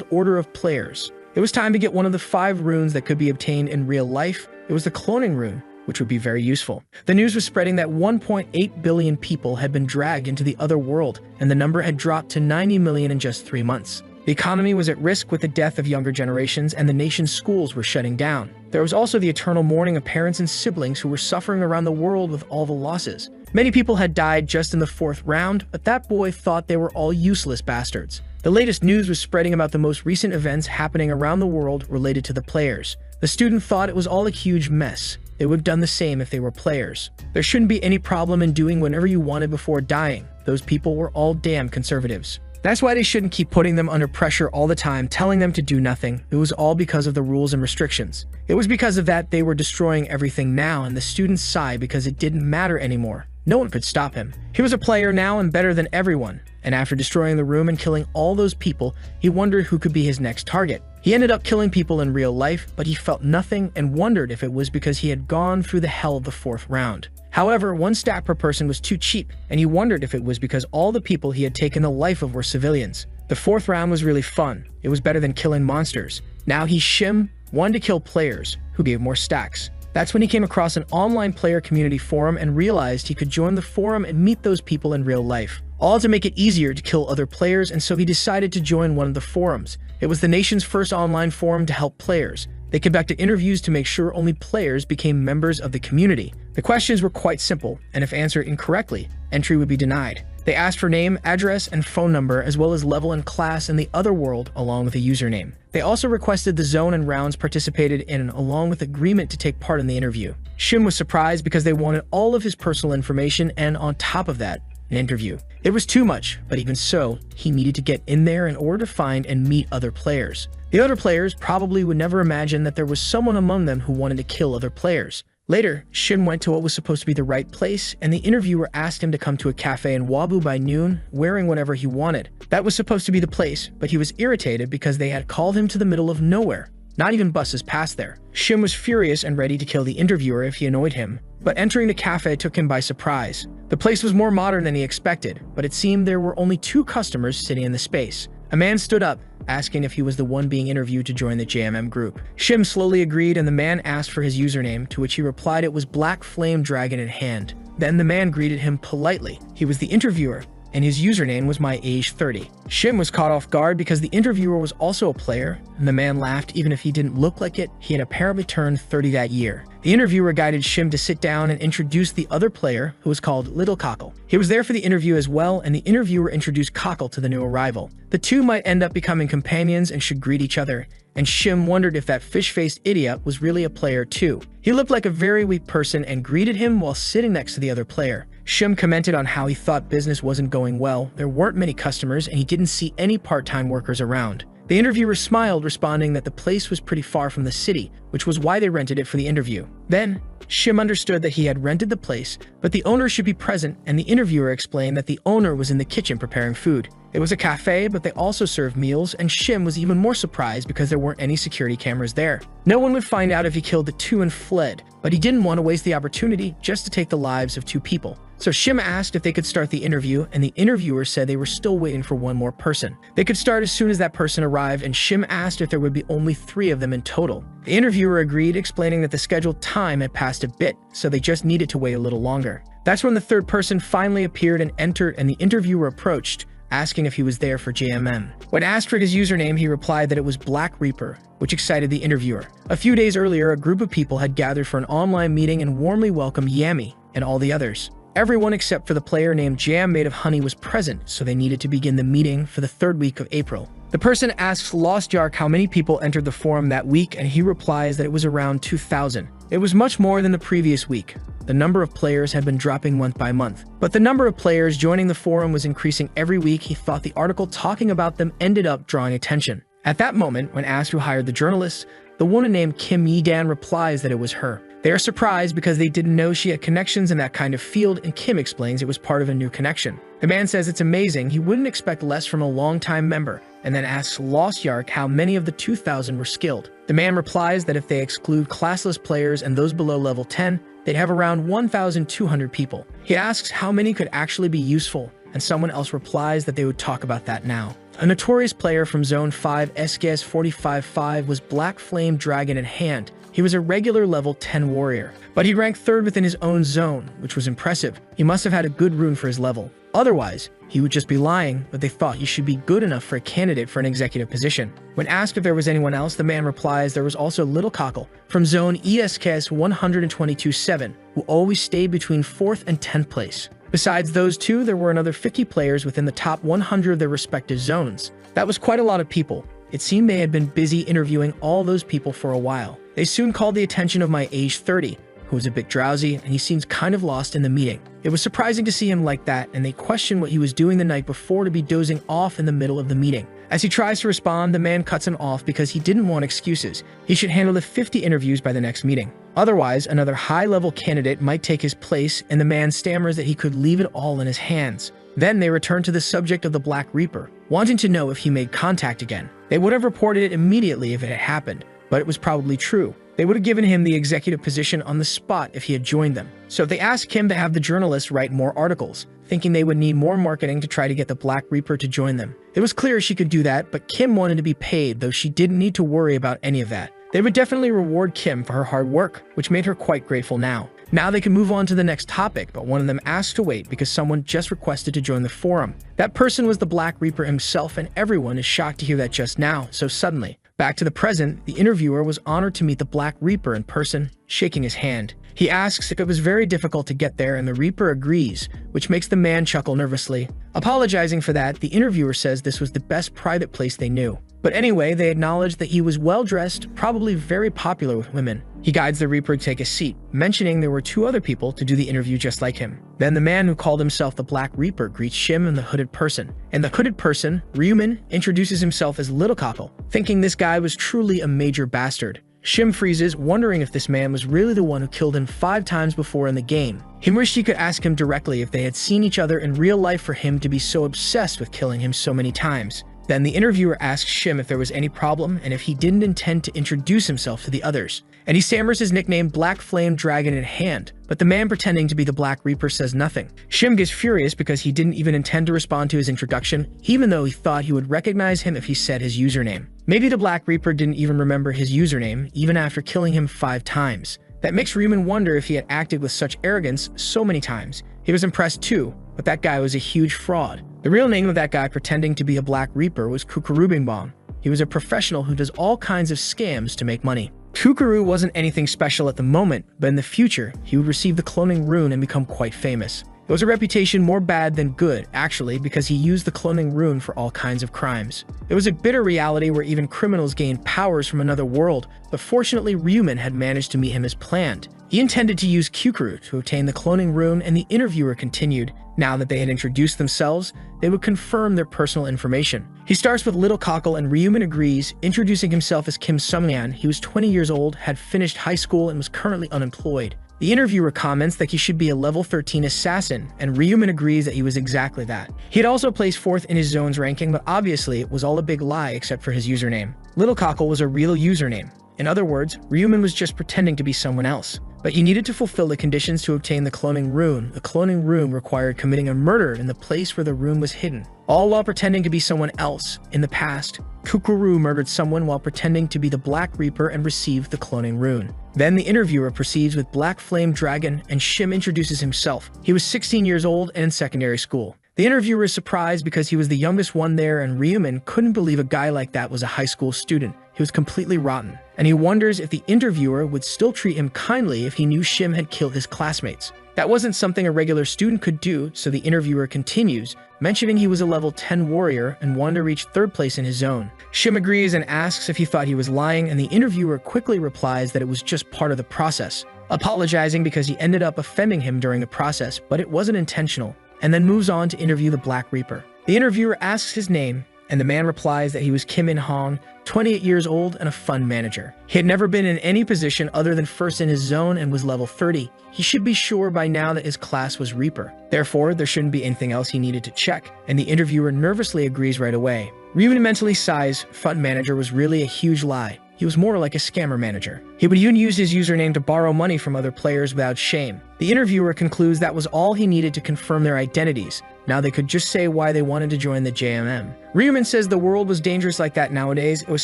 order of players. It was time to get one of the 5 runes that could be obtained in real life. It was the cloning rune, which would be very useful. The news was spreading that 1.8 billion people had been dragged into the other world, and the number had dropped to 90 million in just 3 months. The economy was at risk with the death of younger generations, and the nation's schools were shutting down. There was also the eternal mourning of parents and siblings who were suffering around the world with all the losses. Many people had died just in the 4th round, but that boy thought they were all useless bastards. The latest news was spreading about the most recent events happening around the world related to the players. The student thought it was all a huge mess. They would have done the same if they were players. There shouldn't be any problem in doing whatever you wanted before dying. Those people were all damn conservatives. That's why they shouldn't keep putting them under pressure all the time, telling them to do nothing. It was all because of the rules and restrictions. It was because of that they were destroying everything now, and the students sighed because it didn't matter anymore. No one could stop him. He was a player now and better than everyone. And after destroying the room and killing all those people, he wondered who could be his next target. He ended up killing people in real life, but he felt nothing and wondered if it was because he had gone through the hell of the 4th round. However, 1 stat per person was too cheap, and he wondered if it was because all the people he had taken the life of were civilians. The fourth round was really fun. It was better than killing monsters. Now Shim wanted to kill players who gave more stacks. That's when he came across an online player community forum and realized he could join the forum and meet those people in real life, all to make it easier to kill other players, and so he decided to join one of the forums. It was the nation's first online forum to help players. They conducted interviews to make sure only players became members of the community. The questions were quite simple, and if answered incorrectly, entry would be denied. They asked for name, address, and phone number, as well as level and class in the other world, along with a username. They also requested the zone and rounds participated in, along with agreement to take part in the interview. Shim was surprised because they wanted all of his personal information and, on top of that, an interview. It was too much, but even so, he needed to get in there in order to find and meet other players. The other players probably would never imagine that there was someone among them who wanted to kill other players. Later, Shim went to what was supposed to be the right place, and the interviewer asked him to come to a cafe in Wabu by noon, wearing whatever he wanted. That was supposed to be the place, but he was irritated because they had called him to the middle of nowhere. Not even buses passed there. Shim was furious and ready to kill the interviewer if he annoyed him, but entering the cafe took him by surprise. The place was more modern than he expected, but it seemed there were only 2 customers sitting in the space. A man stood up, asking if he was the one being interviewed to join the JMM group. Shim slowly agreed, and the man asked for his username, to which he replied it was Black Flame Dragon in Hand. Then the man greeted him politely. He was the interviewer, and his username was my age 30. Shim was caught off guard because the interviewer was also a player, and the man laughed even if he didn't look like it. He had apparently turned 30 that year. The interviewer guided Shim to sit down and introduced the other player, who was called Little Cockle. He was there for the interview as well, and the interviewer introduced Cockle to the new arrival. The two might end up becoming companions and should greet each other, and Shim wondered if that fish-faced idiot was really a player too. He looked like a very weak person and greeted him while sitting next to the other player. Shim commented on how he thought business wasn't going well, there weren't many customers, and he didn't see any part-time workers around. The interviewer smiled, responding that the place was pretty far from the city, which was why they rented it for the interview. Then, Shim understood that he had rented the place, but the owner should be present, and the interviewer explained that the owner was in the kitchen preparing food. It was a cafe, but they also served meals, and Shim was even more surprised because there weren't any security cameras there. No one would find out if he killed the 2 and fled, but he didn't want to waste the opportunity just to take the lives of 2 people. So Shim asked if they could start the interview, and the interviewer said they were still waiting for one more person. They could start as soon as that person arrived, and Shim asked if there would be only 3 of them in total. The interviewer agreed, explaining that the scheduled time had passed a bit, so they just needed to wait a little longer. That's when the 3rd person finally appeared and entered, and the interviewer approached, asking if he was there for JMM. When asked for his username, he replied that it was Black Reaper, which excited the interviewer. A few days earlier, a group of people had gathered for an online meeting and warmly welcomed Yami and all the others. Everyone except for the player named Jam Made of Honey was present, so they needed to begin the meeting for the 3rd week of April. The person asks Lost Yark how many people entered the forum that week, and he replies that it was around 2,000. It was much more than the previous week. The number of players had been dropping month by month, but the number of players joining the forum was increasing every week. He thought the article talking about them ended up drawing attention. At that moment, when asked who hired the journalists, the woman named Kim Yi-dan replies that it was her. They are surprised because they didn't know she had connections in that kind of field, and Kim explains it was part of a new connection. The man says it's amazing, he wouldn't expect less from a long-time member, and then asks Lost Yark how many of the 2,000 were skilled. The man replies that if they exclude classless players and those below level 10, they'd have around 1,200 people. He asks how many could actually be useful, and someone else replies that they would talk about that now. A notorious player from Zone 5 SKS 45-5 was Black Flame Dragon in Hand. He was a regular level 10 warrior, but he ranked 3rd within his own zone, which was impressive. He must have had a good rune for his level. Otherwise, he would just be lying, but they thought he should be good enough for a candidate for an executive position. When asked if there was anyone else, the man replies there was also Little Cockle from Zone ESKS 122-7, who always stayed between 4th and 10th place. Besides those 2, there were another 50 players within the top 100 of their respective zones. That was quite a lot of people. It seemed they had been busy interviewing all those people for a while. They soon called the attention of my age 30, who was a bit drowsy, and he seems kind of lost in the meeting. It was surprising to see him like that, and they questioned what he was doing the night before to be dozing off in the middle of the meeting. As he tries to respond, the man cuts him off because he didn't want excuses. He should handle the 50 interviews by the next meeting. Otherwise, another high-level candidate might take his place, and the man stammers that he could leave it all in his hands. Then they return to the subject of the Black Reaper, wanting to know if he made contact again. They would have reported it immediately if it had happened, but it was probably true. They would have given him the executive position on the spot if he had joined them. So they asked him to have the journalists write more articles. thinking they would need more marketing to try to get the Black Reaper to join them. It was clear she could do that, but Kim wanted to be paid, though she didn't need to worry about any of that. They would definitely reward Kim for her hard work, which made her quite grateful now. Now they can move on to the next topic, but one of them asked to wait because someone just requested to join the forum. That person was the Black Reaper himself, and everyone is shocked to hear that just now, so suddenly. Back to the present, the interviewer was honored to meet the Black Reaper in person, shaking his hand. He asks if it was very difficult to get there, and the Reaper agrees, which makes the man chuckle nervously. Apologizing for that, the interviewer says this was the best private place they knew. But anyway, they acknowledge that he was well-dressed, probably very popular with women. He guides the Reaper to take a seat, mentioning there were 2 other people to do the interview just like him. Then the man who called himself the Black Reaper greets Shim and the hooded person. And the hooded person, Ryumin, introduces himself as Little Cockle, thinking this guy was truly a major bastard. Shim freezes, wondering if this man was really the one who killed him 5 times before in the game. He wished he could ask him directly if they had seen each other in real life for him to be so obsessed with killing him so many times. Then the interviewer asks Shim if there was any problem and if he didn't intend to introduce himself to the others. And he stammers his nickname Black Flame Dragon in hand, but the man pretending to be the Black Reaper says nothing. Shim gets furious because he didn't even intend to respond to his introduction, even though he thought he would recognize him if he said his username. Maybe the Black Reaper didn't even remember his username, even after killing him 5 times. That makes Ryumin wonder if he had acted with such arrogance so many times. He was impressed too, but that guy was a huge fraud. The real name of that guy pretending to be a Black Reaper was Kukurubingbong. He was a professional who does all kinds of scams to make money. Kukuru wasn't anything special at the moment, but in the future, he would receive the cloning rune and become quite famous. It was a reputation more bad than good, actually, because he used the cloning rune for all kinds of crimes. It was a bitter reality where even criminals gained powers from another world, but fortunately Ryumin had managed to meet him as planned. He intended to use Kukuru to obtain the cloning rune, and the interviewer continued. Now that they had introduced themselves, they would confirm their personal information. He starts with Little Cockle, and Ryumin agrees, introducing himself as Kim Sungyan. He was 20 years old, had finished high school, and was currently unemployed. The interviewer comments that he should be a level 13 assassin, and Ryumin agrees that he was exactly that. He had also placed 4th in his zone's ranking, but obviously it was all a big lie except for his username. Little Cockle was a real username. In other words, Ryumin was just pretending to be someone else. But he needed to fulfill the conditions to obtain the cloning rune. The cloning rune required committing a murder in the place where the rune was hidden, all while pretending to be someone else. In the past, Kukuru murdered someone while pretending to be the Black Reaper and received the cloning rune. Then the interviewer proceeds with Black Flame Dragon, and Shim introduces himself. He was 16 years old and in secondary school. The interviewer is surprised because he was the youngest one there, and Ryumin couldn't believe a guy like that was a high school student. He was completely rotten, and he wonders if the interviewer would still treat him kindly if he knew Shim had killed his classmates. That wasn't something a regular student could do, so the interviewer continues, mentioning he was a level 10 warrior and wanted to reach 3rd place in his zone. Shim agrees and asks if he thought he was lying, and the interviewer quickly replies that it was just part of the process, apologizing because he ended up offending him during the process, but it wasn't intentional, and then moves on to interview the Black Reaper. The interviewer asks his name, and the man replies that he was Kim In Hong, 28 years old and a fund manager. He had never been in any position other than 1st in his zone and was level 30. He should be sure by now that his class was Reaper. Therefore, there shouldn't be anything else he needed to check, and the interviewer nervously agrees right away. Ryumin mentally sighs. Fund manager was really a huge lie. He was more like a scammer manager. He would even use his username to borrow money from other players without shame. The interviewer concludes that was all he needed to confirm their identities. Now they could just say why they wanted to join the JMM. Ryumin says the world was dangerous like that nowadays. It was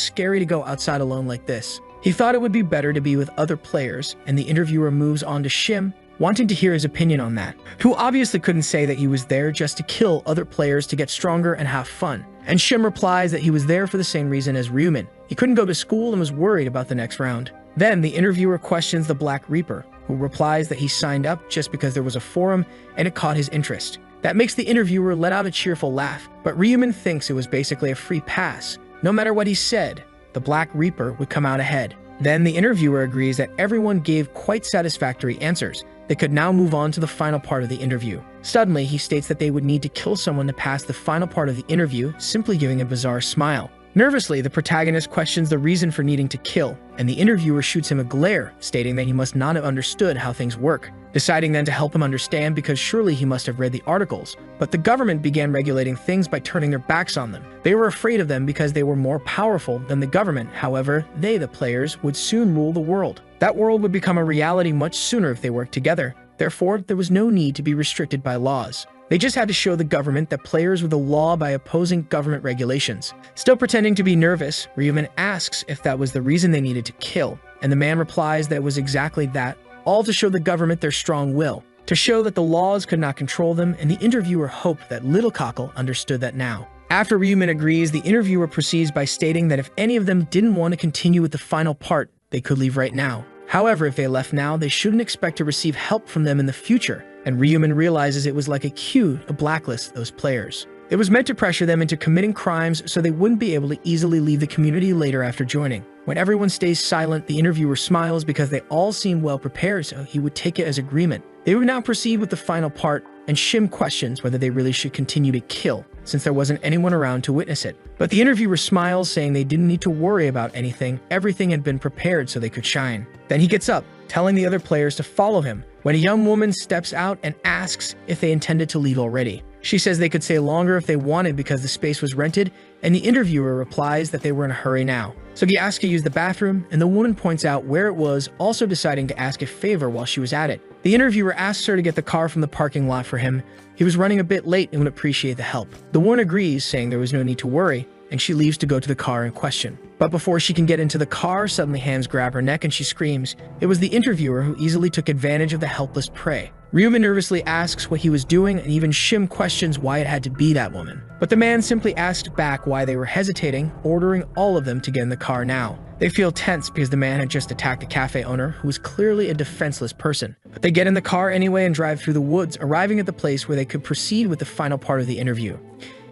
scary to go outside alone like this. He thought it would be better to be with other players, and the interviewer moves on to Shim, wanting to hear his opinion on that, who obviously couldn't say that he was there just to kill other players to get stronger and have fun. And Shim replies that he was there for the same reason as Ryumin. He couldn't go to school and was worried about the next round. Then the interviewer questions the Black Reaper, who replies that he signed up just because there was a forum and it caught his interest. That makes the interviewer let out a cheerful laugh, but Ryumin thinks it was basically a free pass. No matter what he said, the Black Reaper would come out ahead. Then the interviewer agrees that everyone gave quite satisfactory answers. They could now move on to the final part of the interview. Suddenly, he states that they would need to kill someone to pass the final part of the interview, simply giving a bizarre smile. Nervously, the protagonist questions the reason for needing to kill, and the interviewer shoots him a glare, stating that he must not have understood how things work, deciding then to help him understand because surely he must have read the articles. But the government began regulating things by turning their backs on them. They were afraid of them because they were more powerful than the government. However, they, the players, would soon rule the world. That world would become a reality much sooner if they worked together. Therefore, there was no need to be restricted by laws. They just had to show the government that players were the law by opposing government regulations. Still pretending to be nervous, Ryuman asks if that was the reason they needed to kill, and the man replies that it was exactly that, all to show the government their strong will, to show that the laws could not control them, and the interviewer hoped that Little Cockle understood that now. After Ryuman agrees, the interviewer proceeds by stating that if any of them didn't want to continue with the final part, they could leave right now. However, if they left now, they shouldn't expect to receive help from them in the future, and Ryuman realizes it was like a cue to blacklist those players. It was meant to pressure them into committing crimes so they wouldn't be able to easily leave the community later after joining. When everyone stays silent, the interviewer smiles because they all seem well prepared, so he would take it as agreement. They would now proceed with the final part, and Shim questions whether they really should continue to kill, since there wasn't anyone around to witness it. But the interviewer smiles, saying they didn't need to worry about anything, everything had been prepared so they could shine. Then he gets up, telling the other players to follow him, when a young woman steps out and asks if they intended to leave already. She says they could stay longer if they wanted because the space was rented, and the interviewer replies that they were in a hurry now. So he asks to use the bathroom, and the woman points out where it was, also deciding to ask a favor while she was at it. The interviewer asks her to get the car from the parking lot for him. He was running a bit late and would appreciate the help. The woman agrees, saying there was no need to worry, and she leaves to go to the car in question. But before she can get into the car, suddenly hands grab her neck and she screams. It was the interviewer who easily took advantage of the helpless prey. Ryuman nervously asks what he was doing, and even Shim questions why it had to be that woman. But the man simply asked back why they were hesitating, ordering all of them to get in the car now. They feel tense because the man had just attacked a cafe owner who was clearly a defenseless person. But they get in the car anyway and drive through the woods, arriving at the place where they could proceed with the final part of the interview.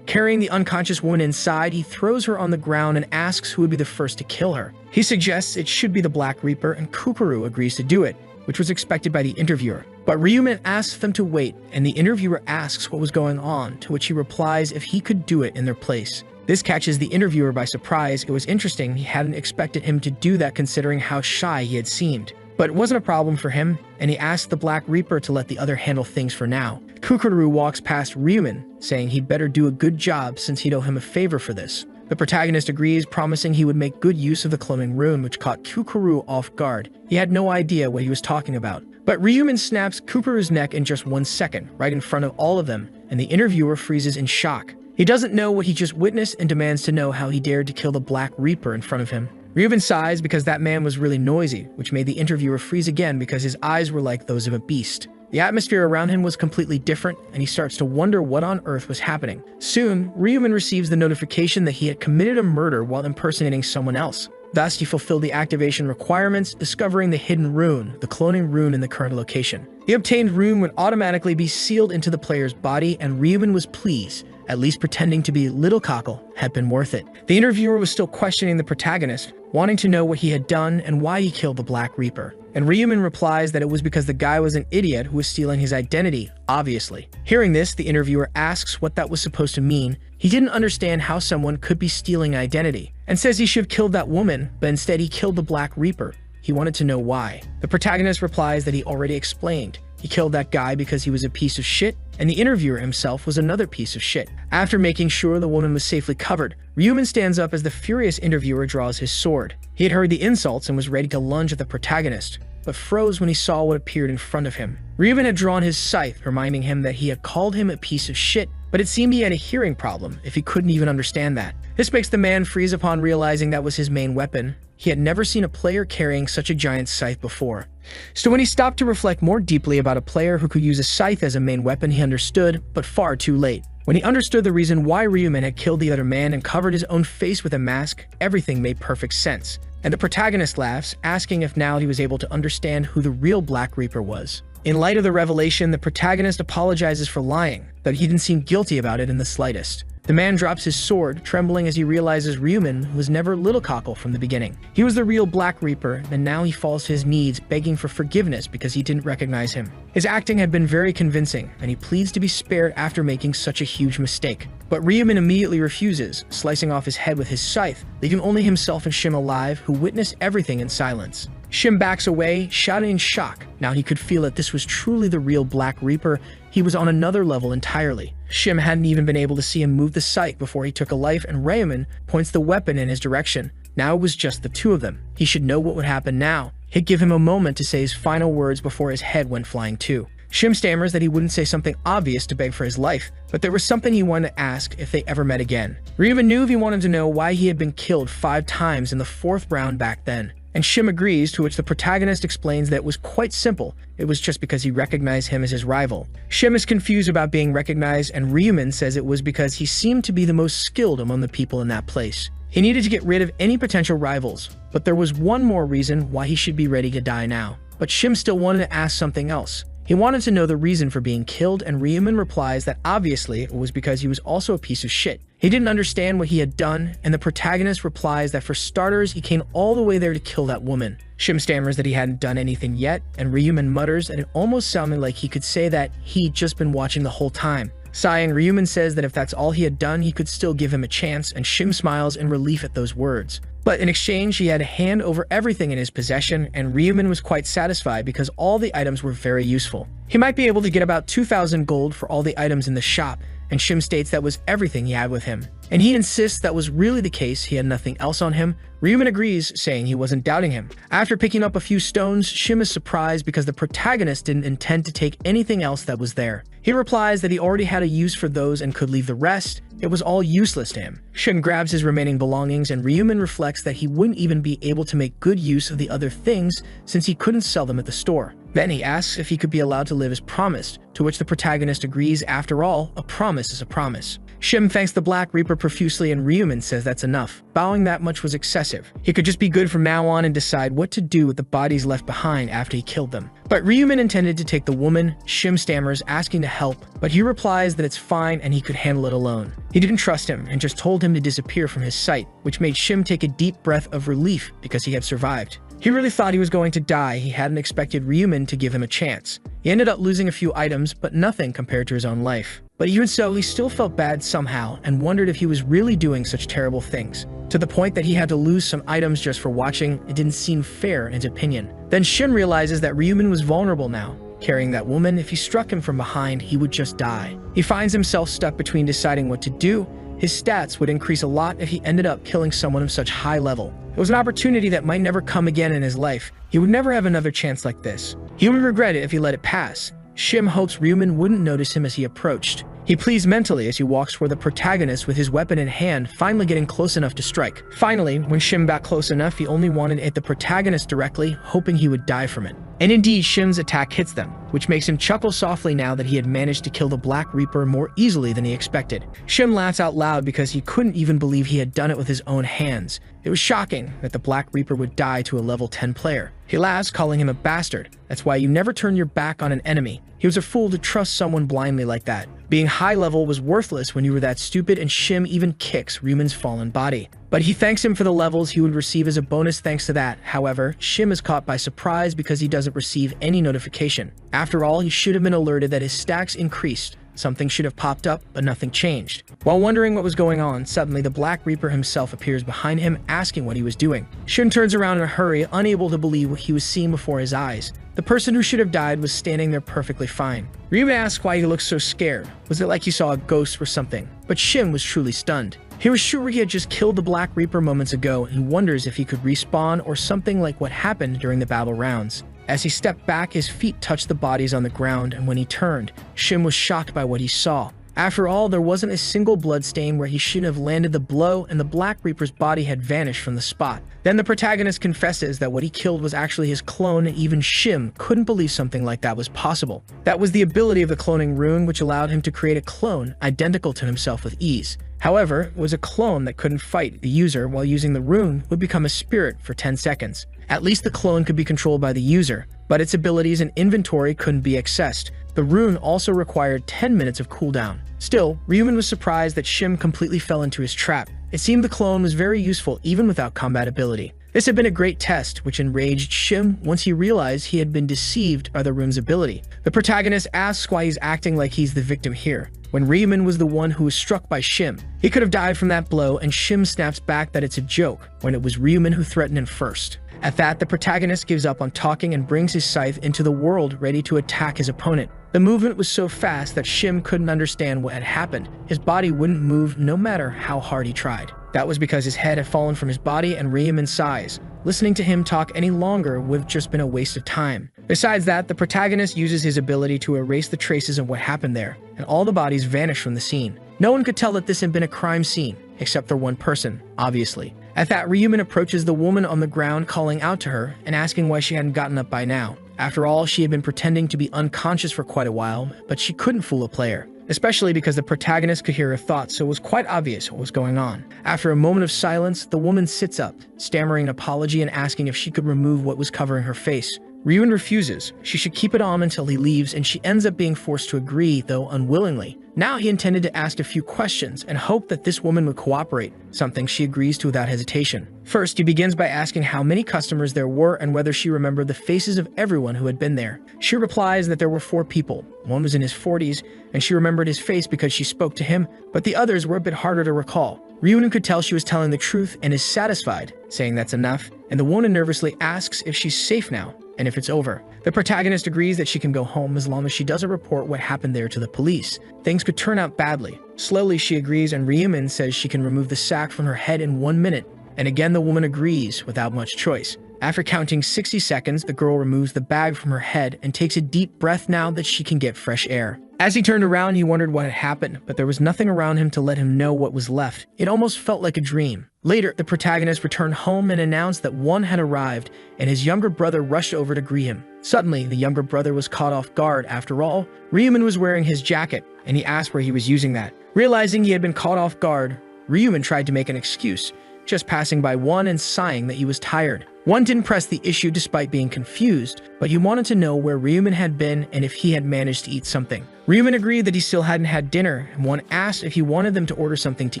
Carrying the unconscious woman inside, he throws her on the ground and asks who would be the first to kill her. He suggests it should be the Black Reaper, and Kukuru agrees to do it, which was expected by the interviewer. But Ryuman asks them to wait, and the interviewer asks what was going on, to which he replies if he could do it in their place. This catches the interviewer by surprise. It was interesting, he hadn't expected him to do that considering how shy he had seemed. But it wasn't a problem for him, and he asked the Black Reaper to let the other handle things for now. Kukuru walks past Ryuman, saying he'd better do a good job since he'd owe him a favor for this. The protagonist agrees, promising he would make good use of the cloning rune, which caught Kukuru off guard. He had no idea what he was talking about. But Ryuman snaps Kukuru's neck in just 1 second, right in front of all of them, and the interviewer freezes in shock. He doesn't know what he just witnessed and demands to know how he dared to kill the Black Reaper in front of him. Ryuman sighs because that man was really noisy, which made the interviewer freeze again because his eyes were like those of a beast. The atmosphere around him was completely different, and he starts to wonder what on earth was happening. Soon, Ryuman receives the notification that he had committed a murder while impersonating someone else. Thus, he fulfilled the activation requirements, discovering the hidden rune, the cloning rune in the current location. The obtained rune would automatically be sealed into the player's body, and Ryuman was pleased. At least pretending to be Little Cockle had been worth it. The interviewer was still questioning the protagonist, wanting to know what he had done and why he killed the Black Reaper. And Ryuman replies that it was because the guy was an idiot who was stealing his identity, obviously. Hearing this, the interviewer asks what that was supposed to mean. He didn't understand how someone could be stealing identity, and says he should have killed that woman, but instead he killed the Black Reaper. He wanted to know why. The protagonist replies that he already explained. He killed that guy because he was a piece of shit, and the interviewer himself was another piece of shit. After making sure the woman was safely covered, Ryuman stands up as the furious interviewer draws his sword. He had heard the insults and was ready to lunge at the protagonist, but froze when he saw what appeared in front of him. Ryuman had drawn his scythe, reminding him that he had called him a piece of shit, but it seemed he had a hearing problem if he couldn't even understand that. This makes the man freeze upon realizing that was his main weapon. He had never seen a player carrying such a giant scythe before. So when he stopped to reflect more deeply about a player who could use a scythe as a main weapon, he understood, but far too late. When he understood the reason why Ryuman had killed the other man and covered his own face with a mask, everything made perfect sense. And the protagonist laughs, asking if now he was able to understand who the real Black Reaper was. In light of the revelation, the protagonist apologizes for lying, though he didn't seem guilty about it in the slightest. The man drops his sword, trembling as he realizes Ryuman was never Little Cockle from the beginning. He was the real Black Reaper, and now he falls to his knees, begging for forgiveness because he didn't recognize him. His acting had been very convincing, and he pleads to be spared after making such a huge mistake. But Ryuman immediately refuses, slicing off his head with his scythe, leaving only himself and Shim alive, who witness everything in silence. Shim backs away, shouting in shock. Now he could feel that this was truly the real Black Reaper. He was on another level entirely. Shim hadn't even been able to see him move the scythe before he took a life, and Ryuman points the weapon in his direction. Now it was just the two of them. He should know what would happen now. He'd give him a moment to say his final words before his head went flying too. Shim stammers that he wouldn't say something obvious to beg for his life, but there was something he wanted to ask if they ever met again. Ryuman knew he wanted to know why he had been killed 5 times in the 4th round back then. And Shim agrees, to which the protagonist explains that it was quite simple. It was just because he recognized him as his rival. Shim is confused about being recognized, and Ryuman says it was because he seemed to be the most skilled among the people in that place. He needed to get rid of any potential rivals, but there was one more reason why he should be ready to die now. But Shim still wanted to ask something else. He wanted to know the reason for being killed, and Ryuman replies that obviously it was because he was also a piece of shit. He didn't understand what he had done, and the protagonist replies that for starters, he came all the way there to kill that woman. Shim stammers that he hadn't done anything yet, and Ryuman mutters that it almost sounded like he could say that he'd just been watching the whole time. Sighing, Ryuman says that if that's all he had done, he could still give him a chance, and Shim smiles in relief at those words. But in exchange, he had a hand over everything in his possession, and Ryuman was quite satisfied because all the items were very useful. He might be able to get about 2,000 gold for all the items in the shop, and Shim states that was everything he had with him. And he insists that was really the case, he had nothing else on him. Ryuman agrees, saying he wasn't doubting him. After picking up a few stones, Shim is surprised because the protagonist didn't intend to take anything else that was there. He replies that he already had a use for those and could leave the rest. It was all useless to him. Shim grabs his remaining belongings, and Ryuman reflects that he wouldn't even be able to make good use of the other things since he couldn't sell them at the store. Then he asks if he could be allowed to live as promised, to which the protagonist agrees. After all, a promise is a promise. Shim thanks the Black Reaper profusely, and Ryuman says that's enough. Bowing that much was excessive. He could just be good from now on and decide what to do with the bodies left behind after he killed them. But Ryuman intended to take the woman. Shim stammers, asking to help, but he replies that it's fine and he could handle it alone. He didn't trust him and just told him to disappear from his sight, which made Shim take a deep breath of relief because he had survived. He really thought he was going to die. He hadn't expected Ryuman to give him a chance. He ended up losing a few items, but nothing compared to his own life. But even so, he still felt bad somehow and wondered if he was really doing such terrible things. To the point that he had to lose some items just for watching, it didn't seem fair in his opinion. Then Shim realizes that Ryuman was vulnerable now. Carrying that woman, if he struck him from behind, he would just die. He finds himself stuck between deciding what to do. His stats would increase a lot if he ended up killing someone of such high level. It was an opportunity that might never come again in his life. He would never have another chance like this. He would regret it if he let it pass. Shim hopes Ryuman wouldn't notice him as he approached. He pleads mentally as he walks toward the protagonist with his weapon in hand, finally getting close enough to strike. Finally, when Shim got close enough, he only wanted to hit the protagonist directly, hoping he would die from it. And indeed, Shim's attack hits them, which makes him chuckle softly now that he had managed to kill the Black Reaper more easily than he expected. Shim laughs out loud because he couldn't even believe he had done it with his own hands. It was shocking that the Black Reaper would die to a level 10 player. He laughs, calling him a bastard. That's why you never turn your back on an enemy. He was a fool to trust someone blindly like that. Being high level was worthless when you were that stupid, and Shim even kicks Ryuman's fallen body. But he thanks him for the levels he would receive as a bonus thanks to that. However, Shim is caught by surprise because he doesn't receive any notification. After all, he should have been alerted that his stacks increased. Something should have popped up, but nothing changed. While wondering what was going on, suddenly the Black Reaper himself appears behind him, asking what he was doing. Shim turns around in a hurry, unable to believe what he was seeing before his eyes. The person who should have died was standing there perfectly fine. Ryuman asks why he looked so scared. Was it like he saw a ghost or something? But Shim was truly stunned. He was sure he had just killed the Black Reaper moments ago, and he wonders if he could respawn or something like what happened during the battle rounds. As he stepped back, his feet touched the bodies on the ground, and when he turned, Shim was shocked by what he saw. After all, there wasn't a single blood stain where he shouldn't have landed the blow, and the Black Reaper's body had vanished from the spot. Then the protagonist confesses that what he killed was actually his clone, and even Shim couldn't believe something like that was possible. That was the ability of the cloning rune, which allowed him to create a clone identical to himself with ease. However, it was a clone that couldn't fight. The user, while using the rune, would become a spirit for 10 seconds. At least the clone could be controlled by the user, but its abilities and inventory couldn't be accessed. The rune also required 10 minutes of cooldown. Still, Ryuman was surprised that Shim completely fell into his trap. It seemed the clone was very useful even without combat ability. This had been a great test, which enraged Shim once he realized he had been deceived by the rune's ability. The protagonist asks why he's acting like he's the victim here, when Ryuman was the one who was struck by Shim. He could have died from that blow, and Shim snaps back that it's a joke, when it was Ryuman who threatened him first. At that, the protagonist gives up on talking and brings his scythe into the world ready to attack his opponent. The movement was so fast that Shim couldn't understand what had happened. His body wouldn't move no matter how hard he tried. That was because his head had fallen from his body and Ryuman's size. Listening to him talk any longer would have just been a waste of time. Besides that, the protagonist uses his ability to erase the traces of what happened there, and all the bodies vanish from the scene. No one could tell that this had been a crime scene, except for one person, obviously. At that, Ryuman approaches the woman on the ground, calling out to her and asking why she hadn't gotten up by now. After all, she had been pretending to be unconscious for quite a while, but she couldn't fool a player, especially because the protagonist could hear her thoughts, so it was quite obvious what was going on. After a moment of silence, the woman sits up, stammering an apology and asking if she could remove what was covering her face. Ryuman refuses. She should keep it on until he leaves, and she ends up being forced to agree, though unwillingly. Now he intended to ask a few questions and hope that this woman would cooperate, something she agrees to without hesitation. First, he begins by asking how many customers there were and whether she remembered the faces of everyone who had been there. She replies that there were 4 people. One was in his 40s, and she remembered his face because she spoke to him, but the others were a bit harder to recall. Ryuman could tell she was telling the truth and is satisfied, saying that's enough, and the woman nervously asks if she's safe now and if it's over. The protagonist agrees that she can go home as long as she doesn't report what happened there to the police. Things could turn out badly. Slowly she agrees, and Ryuman says she can remove the sack from her head in 1 minute, and again the woman agrees without much choice. After counting 60 seconds, the girl removes the bag from her head and takes a deep breath now that she can get fresh air. As he turned around, he wondered what had happened, but there was nothing around him to let him know what was left. It almost felt like a dream. Later, the protagonist returned home and announced that one had arrived, and his younger brother rushed over to greet him. Suddenly, the younger brother was caught off guard. After all, Ryuman was wearing his jacket, and he asked where he was using that. Realizing he had been caught off guard, Ryuman tried to make an excuse, just passing by one and sighing that he was tired. One didn't press the issue despite being confused, but he wanted to know where Ryuman had been and if he had managed to eat something. Ryuman agreed that he still hadn't had dinner, and one asked if he wanted them to order something to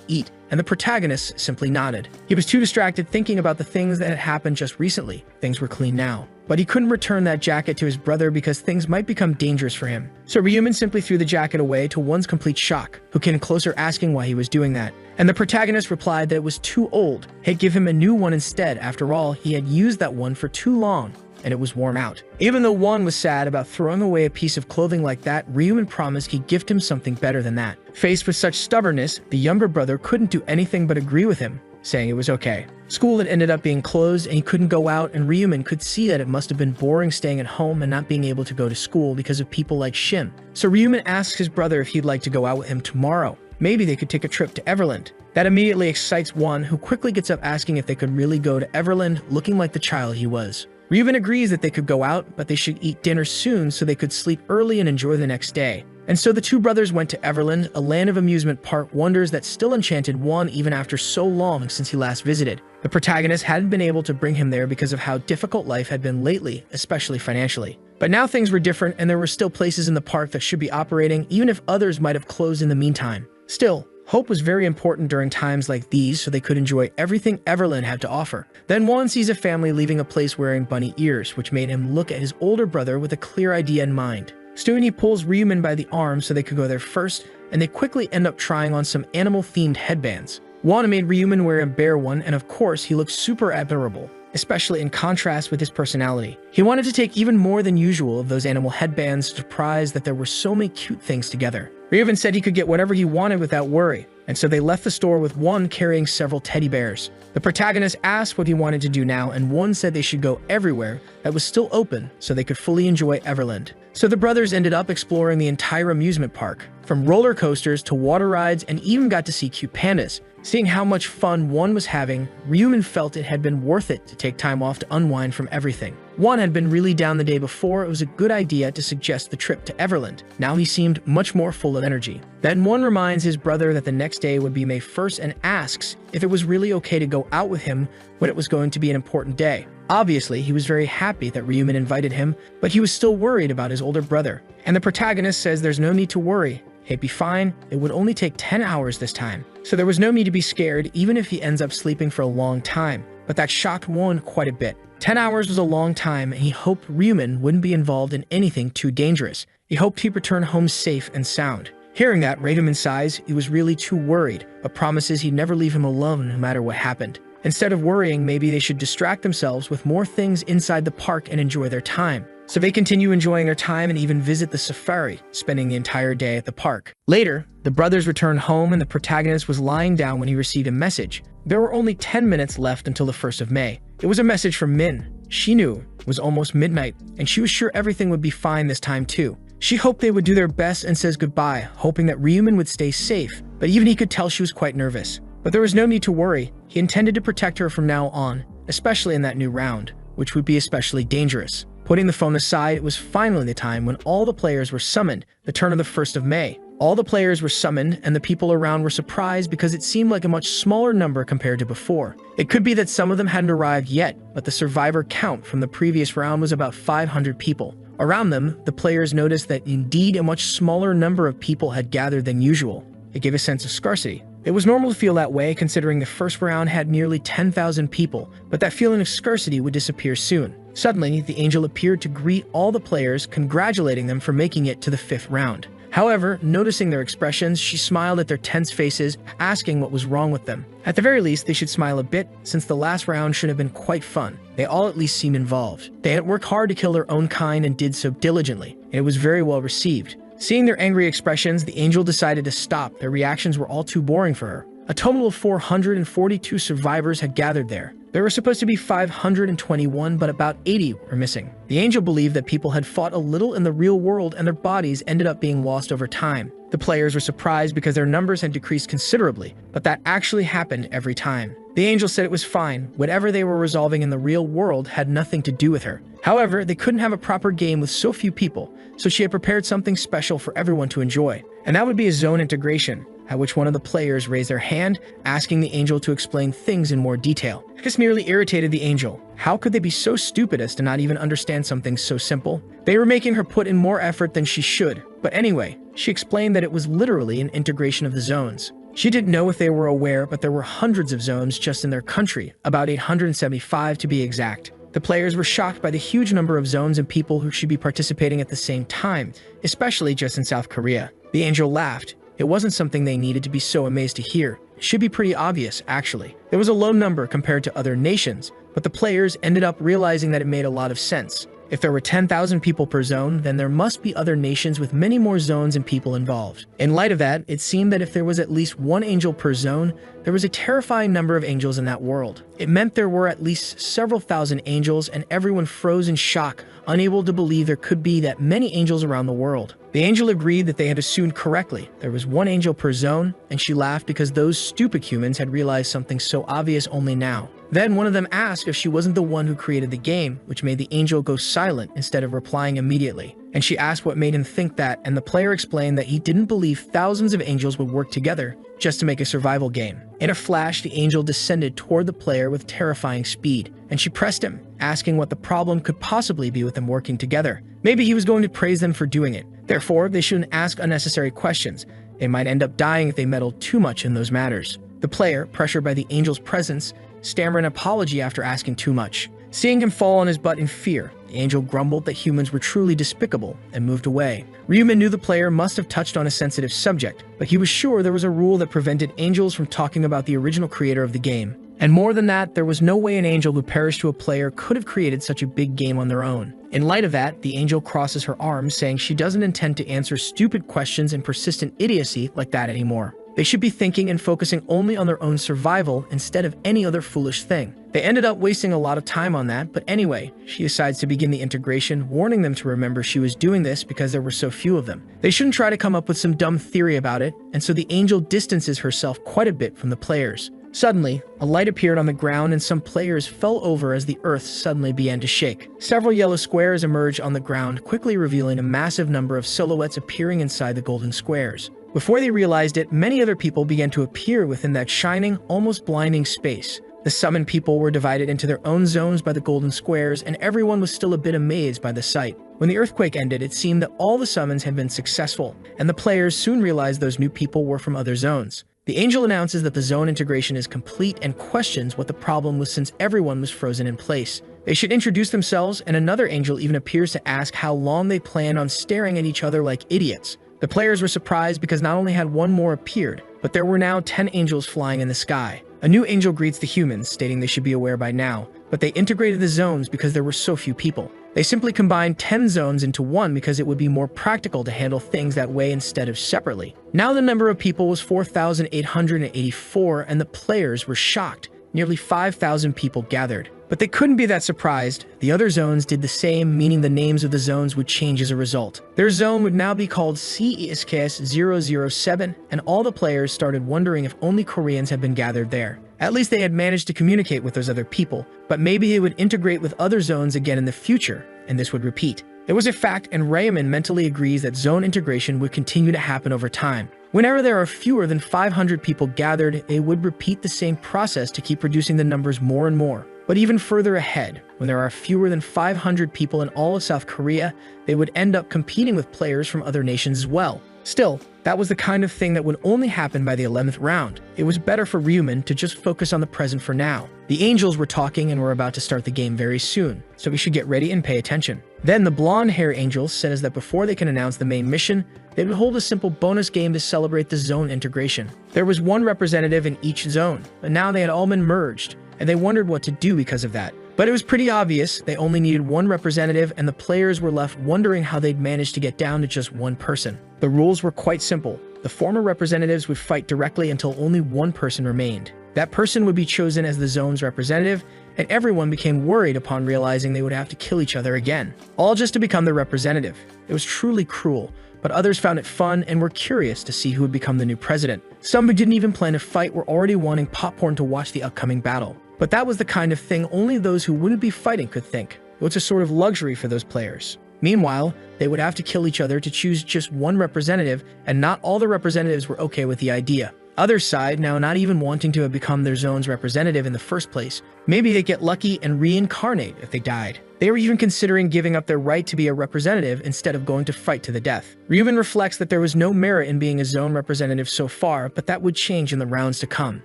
eat, and the protagonist simply nodded. He was too distracted thinking about the things that had happened just recently. Things were clean now. But he couldn't return that jacket to his brother because things might become dangerous for him. So Ryuman simply threw the jacket away, to one's complete shock, who came closer asking why he was doing that. And the protagonist replied that it was too old. He'd give him a new one instead. After all, he had used that one for too long, and it was worn out. Even though one was sad about throwing away a piece of clothing like that, Ryuman promised he'd gift him something better than that. Faced with such stubbornness, the younger brother couldn't do anything but agree with him, saying it was okay. School had ended up being closed and he couldn't go out, and Ryuman could see that it must have been boring staying at home and not being able to go to school because of people like Shin. So Ryuman asks his brother if he'd like to go out with him tomorrow. Maybe they could take a trip to Everland. That immediately excites one, who quickly gets up asking if they could really go to Everland, looking like the child he was. Ryuman agrees that they could go out, but they should eat dinner soon so they could sleep early and enjoy the next day. And so the two brothers went to Everland, a land of amusement park wonders that still enchanted one even after so long since he last visited. The protagonist hadn't been able to bring him there because of how difficult life had been lately, especially financially. But now things were different, and there were still places in the park that should be operating, even if others might have closed in the meantime. Still, hope was very important during times like these so they could enjoy everything Everland had to offer. Then one sees a family leaving a place wearing bunny ears, which made him look at his older brother with a clear idea in mind. Soon he pulls Ryuman by the arm so they could go there first, and they quickly end up trying on some animal-themed headbands. One made Ryuman wear a bear one, and of course he looked super admirable, especially in contrast with his personality. He wanted to take even more than usual of those animal headbands, surprised that there were so many cute things together. Ryuman said he could get whatever he wanted without worry, and so they left the store with one carrying several teddy bears. The protagonist asked what he wanted to do now, and one said they should go everywhere that was still open so they could fully enjoy Everland. So the brothers ended up exploring the entire amusement park, from roller coasters to water rides, and even got to see cute pandas. Seeing how much fun one was having, Ryuman felt it had been worth it to take time off to unwind from everything. One had been really down the day before. It was a good idea to suggest the trip to Everland. Now he seemed much more full of energy. Then one reminds his brother that the next day would be May 1st and asks if it was really okay to go out with him when it was going to be an important day. Obviously, he was very happy that Ryuman invited him, but he was still worried about his older brother. And the protagonist says there's no need to worry. He'd be fine. It would only take 10 hours this time. So there was no need to be scared, even if he ends up sleeping for a long time. But that shocked one quite a bit. 10 hours was a long time, and he hoped Ryuman wouldn't be involved in anything too dangerous. He hoped he'd return home safe and sound. Hearing that, Ryuman sighs. He was really too worried, but promises he'd never leave him alone no matter what happened. Instead of worrying, maybe they should distract themselves with more things inside the park and enjoy their time. So they continue enjoying their time and even visit the safari, spending the entire day at the park. Later, the brothers returned home and the protagonist was lying down when he received a message. There were only 10 minutes left until the 1st of May. It was a message from Min. She knew it was almost midnight, and she was sure everything would be fine this time too. She hoped they would do their best and says goodbye, hoping that Ryumin would stay safe, but even he could tell she was quite nervous. But there was no need to worry. He intended to protect her from now on, especially in that new round, which would be especially dangerous. Putting the phone aside, it was finally the time when all the players were summoned, the turn of the 1st of May. All the players were summoned, and the people around were surprised because it seemed like a much smaller number compared to before. It could be that some of them hadn't arrived yet, but the survivor count from the previous round was about 500 people. Around them, the players noticed that indeed a much smaller number of people had gathered than usual. It gave a sense of scarcity. It was normal to feel that way considering the first round had nearly 10,000 people, but that feeling of scarcity would disappear soon. Suddenly, the angel appeared to greet all the players, congratulating them for making it to the 5th round. However, noticing their expressions, she smiled at their tense faces, asking what was wrong with them. At the very least, they should smile a bit, since the last round should have been quite fun. They all at least seemed involved. They had worked hard to kill their own kind and did so diligently, and it was very well received. Seeing their angry expressions, the angel decided to stop. Their reactions were all too boring for her. A total of 442 survivors had gathered there. There were supposed to be 521, but about 80 were missing. The angel believed that people had fought a little in the real world and their bodies ended up being lost over time. The players were surprised because their numbers had decreased considerably, but that actually happened every time. The angel said it was fine. Whatever they were resolving in the real world had nothing to do with her. However, they couldn't have a proper game with so few people, so she had prepared something special for everyone to enjoy. And that would be a zone integration, at which one of the players raised their hand, asking the angel to explain things in more detail. This nearly irritated the angel. How could they be so stupid as to not even understand something so simple? They were making her put in more effort than she should. But anyway, she explained that it was literally an integration of the zones. She didn't know if they were aware, but there were hundreds of zones just in their country, about 875 to be exact. The players were shocked by the huge number of zones and people who should be participating at the same time, especially just in South Korea. The angel laughed. It wasn't something they needed to be so amazed to hear. It should be pretty obvious, actually. There was a low number compared to other nations, but the players ended up realizing that it made a lot of sense. If there were 10,000 people per zone, then there must be other nations with many more zones and people involved. In light of that, it seemed that if there was at least one angel per zone, there was a terrifying number of angels in that world. It meant there were at least several thousand angels, and everyone froze in shock, unable to believe there could be that many angels around the world. The angel agreed that they had assumed correctly. There was one angel per zone, and she laughed because those stupid humans had realized something so obvious only now. Then one of them asked if she wasn't the one who created the game, which made the angel go silent instead of replying immediately. And she asked what made him think that, and the player explained that he didn't believe thousands of angels would work together just to make a survival game. In a flash, the angel descended toward the player with terrifying speed, and she pressed him, asking what the problem could possibly be with them working together. Maybe he was going to praise them for doing it. Therefore, they shouldn't ask unnecessary questions. They might end up dying if they meddle too much in those matters. The player, pressured by the angel's presence, stammered an apology after asking too much. Seeing him fall on his butt in fear, the angel grumbled that humans were truly despicable and moved away. Ryumin knew the player must have touched on a sensitive subject, but he was sure there was a rule that prevented angels from talking about the original creator of the game. And more than that, there was no way an angel who perished to a player could have created such a big game on their own. In light of that, the angel crosses her arms, saying she doesn't intend to answer stupid questions and persistent idiocy like that anymore. They should be thinking and focusing only on their own survival instead of any other foolish thing. They ended up wasting a lot of time on that, but anyway, she decides to begin the integration, warning them to remember she was doing this because there were so few of them. They shouldn't try to come up with some dumb theory about it, and so the angel distances herself quite a bit from the players. Suddenly, a light appeared on the ground and some players fell over as the earth suddenly began to shake. Several yellow squares emerged on the ground, quickly revealing a massive number of silhouettes appearing inside the golden squares. Before they realized it, many other people began to appear within that shining, almost blinding space. The summoned people were divided into their own zones by the golden squares, and everyone was still a bit amazed by the sight. When the earthquake ended, it seemed that all the summons had been successful, and the players soon realized those new people were from other zones. The angel announces that the zone integration is complete and questions what the problem was since everyone was frozen in place. They should introduce themselves, and another angel even appears to ask how long they plan on staring at each other like idiots. The players were surprised because not only had one more appeared, but there were now 10 angels flying in the sky. A new angel greets the humans, stating they should be aware by now, but they integrated the zones because there were so few people. They simply combined 10 zones into one because it would be more practical to handle things that way instead of separately. Now the number of people was 4,884, and the players were shocked. Nearly 5,000 people gathered. But they couldn't be that surprised. The other zones did the same, meaning the names of the zones would change as a result. Their zone would now be called CESKS-007, and all the players started wondering if only Koreans had been gathered there. At least they had managed to communicate with those other people, but maybe it would integrate with other zones again in the future, and this would repeat. It was a fact, and Raymond mentally agrees that zone integration would continue to happen over time. Whenever there are fewer than 500 people gathered, they would repeat the same process to keep reducing the numbers more and more. But even further ahead, when there are fewer than 500 people in all of South Korea, they would end up competing with players from other nations as well. Still, that was the kind of thing that would only happen by the 11th round. It was better for Ryuman to just focus on the present for now. The angels were talking and were about to start the game very soon, so we should get ready and pay attention. Then the blonde-hair angel says that before they can announce the main mission, they would hold a simple bonus game to celebrate the zone integration. There was one representative in each zone, but now they had all been merged, and they wondered what to do because of that. But it was pretty obvious they only needed one representative, and the players were left wondering how they'd managed to get down to just one person. The rules were quite simple. The former representatives would fight directly until only one person remained. That person would be chosen as the zone's representative, and everyone became worried upon realizing they would have to kill each other again, all just to become the representative. It was truly cruel, but others found it fun and were curious to see who would become the new president. Some who didn't even plan to fight were already wanting popcorn to watch the upcoming battle. But that was the kind of thing only those who wouldn't be fighting could think. It was a sort of luxury for those players. Meanwhile, they would have to kill each other to choose just one representative, and not all the representatives were okay with the idea. Other side, now not even wanting to have become their zone's representative in the first place, maybe they'd get lucky and reincarnate if they died. They were even considering giving up their right to be a representative instead of going to fight to the death. Ryuman reflects that there was no merit in being a zone representative so far, but that would change in the rounds to come.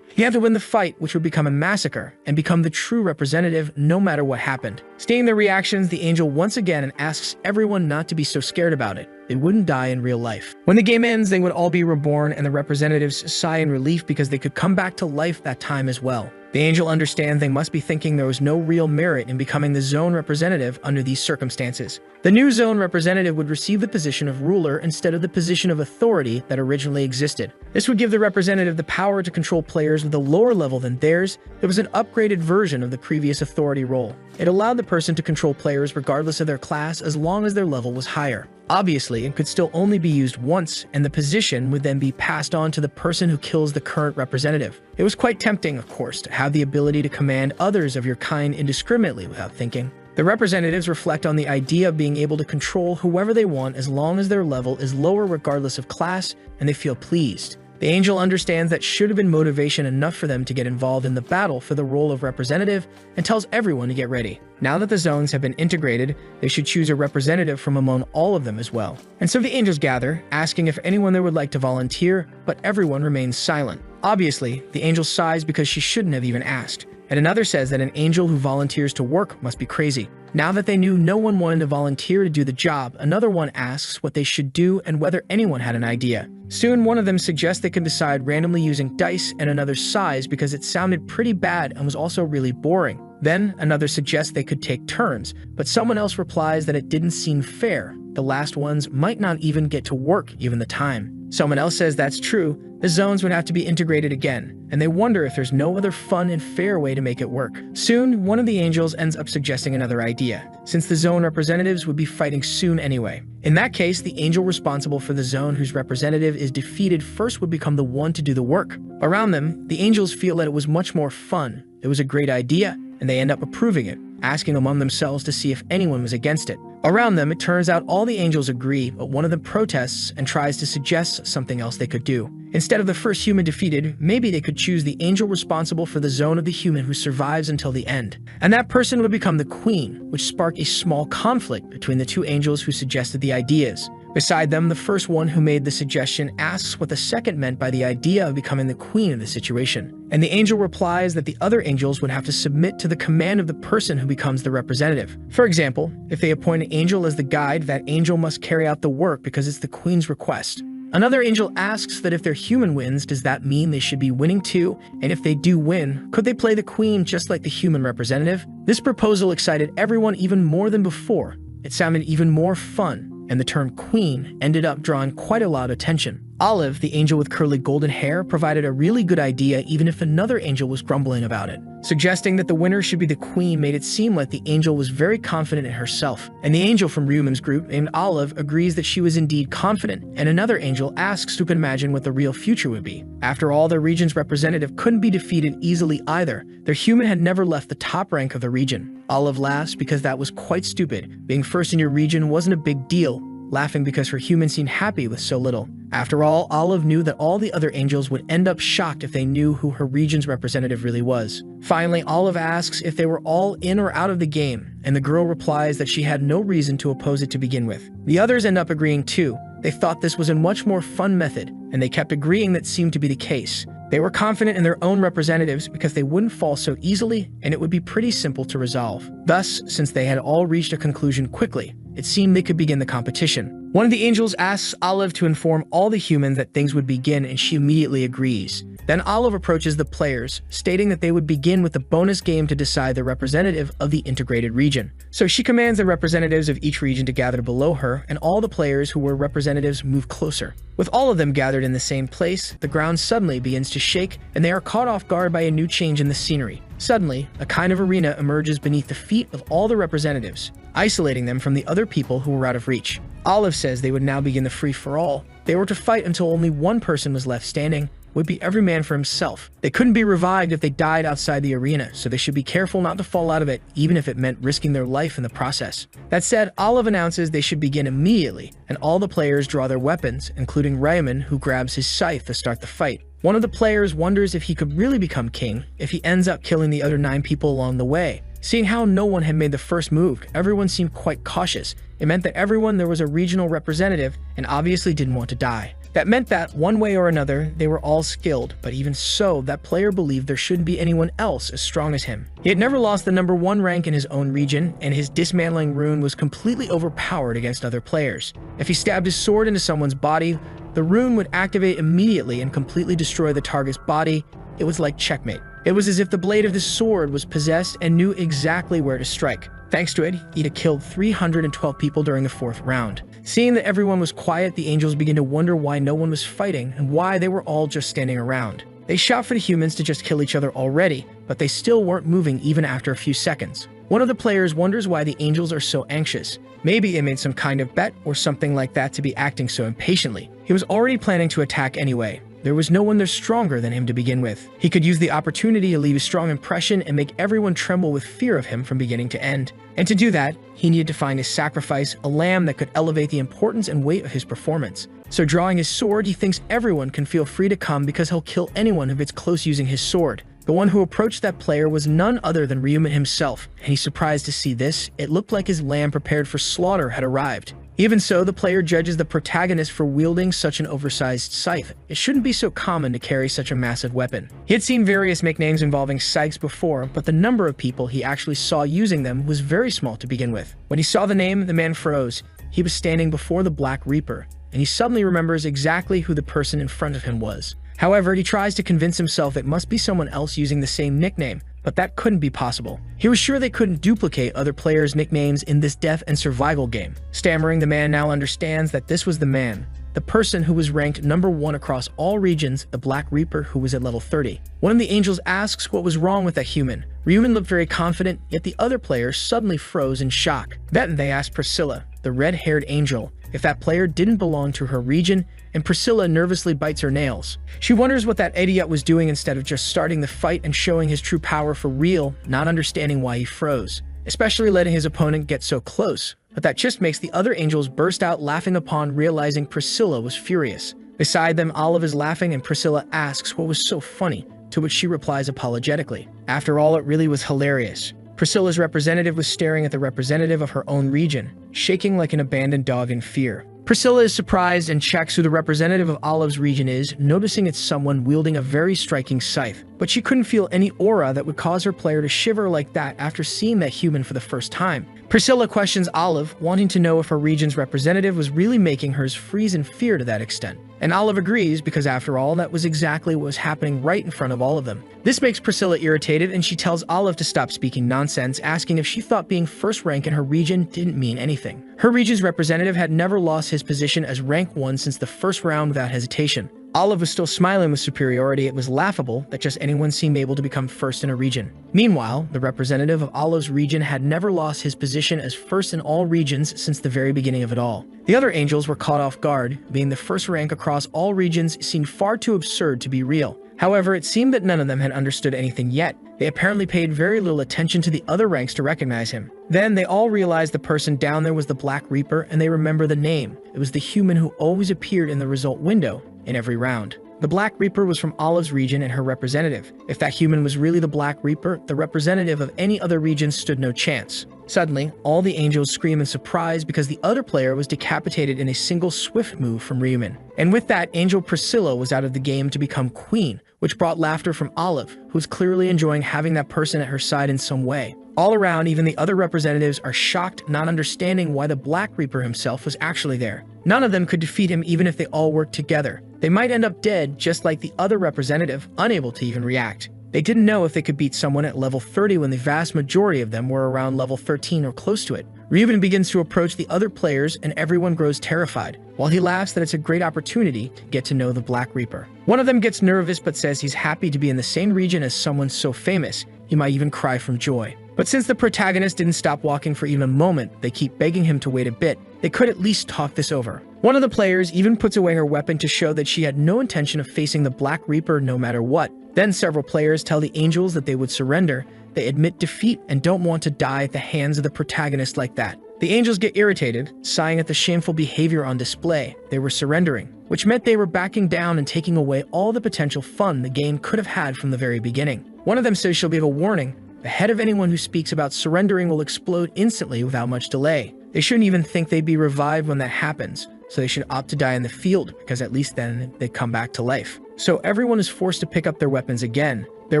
You have to win the fight, which would become a massacre, and become the true representative no matter what happened. Seeing their reactions, the angel once again asks everyone not to be so scared about it. They wouldn't die in real life. When the game ends, they would all be reborn, and the representatives sigh in relief because they could come back to life that time as well. The angel understands they must be thinking there was no real merit in becoming the zone representative under these circumstances. The new zone representative would receive the position of ruler instead of the position of authority that originally existed. This would give the representative the power to control players with a lower level than theirs. It was an upgraded version of the previous authority role. It allowed the person to control players regardless of their class as long as their level was higher. Obviously, it could still only be used once, and the position would then be passed on to the person who kills the current representative. It was quite tempting, of course, to have the ability to command others of your kind indiscriminately without thinking. The representatives reflect on the idea of being able to control whoever they want as long as their level is lower regardless of class, and they feel pleased. The angel understands that should have been motivation enough for them to get involved in the battle for the role of representative and tells everyone to get ready. Now that the zones have been integrated, they should choose a representative from among all of them as well. And so the angels gather, asking if anyone there would like to volunteer, but everyone remains silent. Obviously, the angel sighs because she shouldn't have even asked. And another says that an angel who volunteers to work must be crazy. Now that they knew no one wanted to volunteer to do the job, another one asks what they should do and whether anyone had an idea. Soon, one of them suggests they can decide randomly using dice, and another sighs because it sounded pretty bad and was also really boring. Then, another suggests they could take turns, but someone else replies that it didn't seem fair. The last ones might not even get to work given the time. Someone else says that's true. The zones would have to be integrated again, and they wonder if there's no other fun and fair way to make it work. Soon, one of the angels ends up suggesting another idea, since the zone representatives would be fighting soon anyway. In that case, the angel responsible for the zone whose representative is defeated first would become the one to do the work. Around them, the angels feel that it was much more fun. It was a great idea, and they end up approving it, asking among themselves to see if anyone was against it. Around them, it turns out all the angels agree, but one of them protests and tries to suggest something else they could do. Instead of the first human defeated, maybe they could choose the angel responsible for the zone of the human who survives until the end. And that person would become the queen, which sparked a small conflict between the two angels who suggested the ideas. Beside them, the first one who made the suggestion asks what the second meant by the idea of becoming the queen of the situation. And the angel replies that the other angels would have to submit to the command of the person who becomes the representative. For example, if they appoint an angel as the guide, that angel must carry out the work because it's the queen's request. Another angel asks that if their human wins, does that mean they should be winning too? And if they do win, could they play the queen just like the human representative? This proposal excited everyone even more than before. It sounded even more fun, and the term queen ended up drawing quite a lot of attention. Olive, the angel with curly golden hair, provided a really good idea even if another angel was grumbling about it. Suggesting that the winner should be the queen made it seem like the angel was very confident in herself. And the angel from Ryuman's group, named Olive, agrees that she was indeed confident, and another angel asks who can imagine what the real future would be. After all, their region's representative couldn't be defeated easily either. Their human had never left the top rank of the region. Olive laughs because that was quite stupid. Being first in your region wasn't a big deal, laughing because her human seemed happy with so little. After all, Olive knew that all the other angels would end up shocked if they knew who her region's representative really was. Finally, Olive asks if they were all in or out of the game, and the girl replies that she had no reason to oppose it to begin with. The others end up agreeing too. They thought this was a much more fun method, and they kept agreeing that seemed to be the case. They were confident in their own representatives because they wouldn't fall so easily, and it would be pretty simple to resolve. Thus, since they had all reached a conclusion quickly, it seemed they could begin the competition. One of the angels asks Olive to inform all the humans that things would begin, and she immediately agrees. Then Olive approaches the players, stating that they would begin with a bonus game to decide the representative of the integrated region. So she commands the representatives of each region to gather below her, and all the players who were representatives move closer. With all of them gathered in the same place, the ground suddenly begins to shake, and they are caught off guard by a new change in the scenery. Suddenly, a kind of arena emerges beneath the feet of all the representatives, isolating them from the other people who were out of reach. Olive says they would now begin the free-for-all. They were to fight until only one person was left standing, would be every man for himself. They couldn't be revived if they died outside the arena, so they should be careful not to fall out of it, even if it meant risking their life in the process. That said, Olive announces they should begin immediately, and all the players draw their weapons, including Ryuman, who grabs his scythe to start the fight. One of the players wonders if he could really become king if he ends up killing the other 9 people along the way. Seeing how no one had made the first move, everyone seemed quite cautious. It meant that everyone there was a regional representative and obviously didn't want to die. That meant that, one way or another, they were all skilled, but even so, that player believed there shouldn't be anyone else as strong as him. He had never lost the #1 rank in his own region, and his dismantling rune was completely overpowered against other players. If he stabbed his sword into someone's body, the rune would activate immediately and completely destroy the target's body. It was like checkmate. It was as if the blade of the sword was possessed and knew exactly where to strike. Thanks to it, he'd have killed 312 people during the 4th round. Seeing that everyone was quiet, the angels began to wonder why no one was fighting and why they were all just standing around. They shout for the humans to just kill each other already, but they still weren't moving even after a few seconds. One of the players wonders why the angels are so anxious. Maybe it made some kind of bet or something like that to be acting so impatiently. He was already planning to attack anyway. There was no one there stronger than him to begin with. He could use the opportunity to leave a strong impression and make everyone tremble with fear of him from beginning to end. And to do that, he needed to find a sacrifice, a lamb that could elevate the importance and weight of his performance. So drawing his sword, he thinks everyone can feel free to come because he'll kill anyone who gets close using his sword. The one who approached that player was none other than Ryuman himself, and he's surprised to see this. It looked like his lamb prepared for slaughter had arrived. Even so, the player judges the protagonist for wielding such an oversized scythe. It shouldn't be so common to carry such a massive weapon. He had seen various nicknames involving scythes before, but the number of people he actually saw using them was very small to begin with. When he saw the name, the man froze. He was standing before the Black Reaper, and he suddenly remembers exactly who the person in front of him was. However, he tries to convince himself it must be someone else using the same nickname, but that couldn't be possible. He was sure they couldn't duplicate other players' nicknames in this death and survival game. Stammering, the man now understands that this was the man, the person who was ranked #1 across all regions, the Black Reaper, who was at level 30. One of the angels asks what was wrong with that human. Ryuman looked very confident, yet the other players suddenly froze in shock. Then they asked Priscilla, the red-haired angel, if that player didn't belong to her region, and Priscilla nervously bites her nails. She wonders what that idiot was doing instead of just starting the fight and showing his true power for real, not understanding why he froze, especially letting his opponent get so close. But that just makes the other angels burst out laughing upon realizing Priscilla was furious. Beside them, Olive is laughing and Priscilla asks what was so funny, to which she replies apologetically. After all, it really was hilarious. Priscilla's representative was staring at the representative of her own region, shaking like an abandoned dog in fear. Priscilla is surprised and checks who the representative of Olive's region is, noticing it's someone wielding a very striking scythe. But she couldn't feel any aura that would cause her player to shiver like that after seeing that human for the first time. Priscilla questions Olive, wanting to know if her region's representative was really making hers freeze in fear to that extent. And Olive agrees because after all, that was exactly what was happening right in front of all of them. This makes Priscilla irritated and she tells Olive to stop speaking nonsense, asking if she thought being first rank in her region didn't mean anything. Her region's representative had never lost his position as rank 1 since the first round without hesitation. Olive was still smiling with superiority. It was laughable that just anyone seemed able to become first in a region. Meanwhile, the representative of Olive's region had never lost his position as first in all regions since the very beginning of it all. The other angels were caught off guard. Being the first rank across all regions seemed far too absurd to be real. However, it seemed that none of them had understood anything yet. They apparently paid very little attention to the other ranks to recognize him. Then they all realized the person down there was the Black Reaper, and they remember the name. It was the human who always appeared in the result window in every round. The Black Reaper was from Olive's region and her representative. If that human was really the Black Reaper, the representative of any other region stood no chance. Suddenly, all the angels scream in surprise because the other player was decapitated in a single swift move from Ryumin. And with that, Angel Priscilla was out of the game to become queen, which brought laughter from Olive, who was clearly enjoying having that person at her side in some way. All around, even the other representatives are shocked, not understanding why the Black Reaper himself was actually there. None of them could defeat him even if they all worked together. They might end up dead, just like the other representative, unable to even react. They didn't know if they could beat someone at level 30 when the vast majority of them were around level 13 or close to it. Ryumin begins to approach the other players and everyone grows terrified, while he laughs that it's a great opportunity to get to know the Black Reaper. One of them gets nervous but says he's happy to be in the same region as someone so famous, he might even cry from joy. But since the protagonist didn't stop walking for even a moment, they keep begging him to wait a bit. They could at least talk this over. One of the players even puts away her weapon to show that she had no intention of facing the Black Reaper no matter what. Then several players tell the angels that they would surrender. They admit defeat and don't want to die at the hands of the protagonist like that. The angels get irritated, sighing at the shameful behavior on display. They were surrendering, which meant they were backing down and taking away all the potential fun the game could have had from the very beginning. One of them says she'll give a warning. The head of anyone who speaks about surrendering will explode instantly without much delay. They shouldn't even think they'd be revived when that happens, so they should opt to die in the field, because at least then they'd come back to life. So everyone is forced to pick up their weapons again. There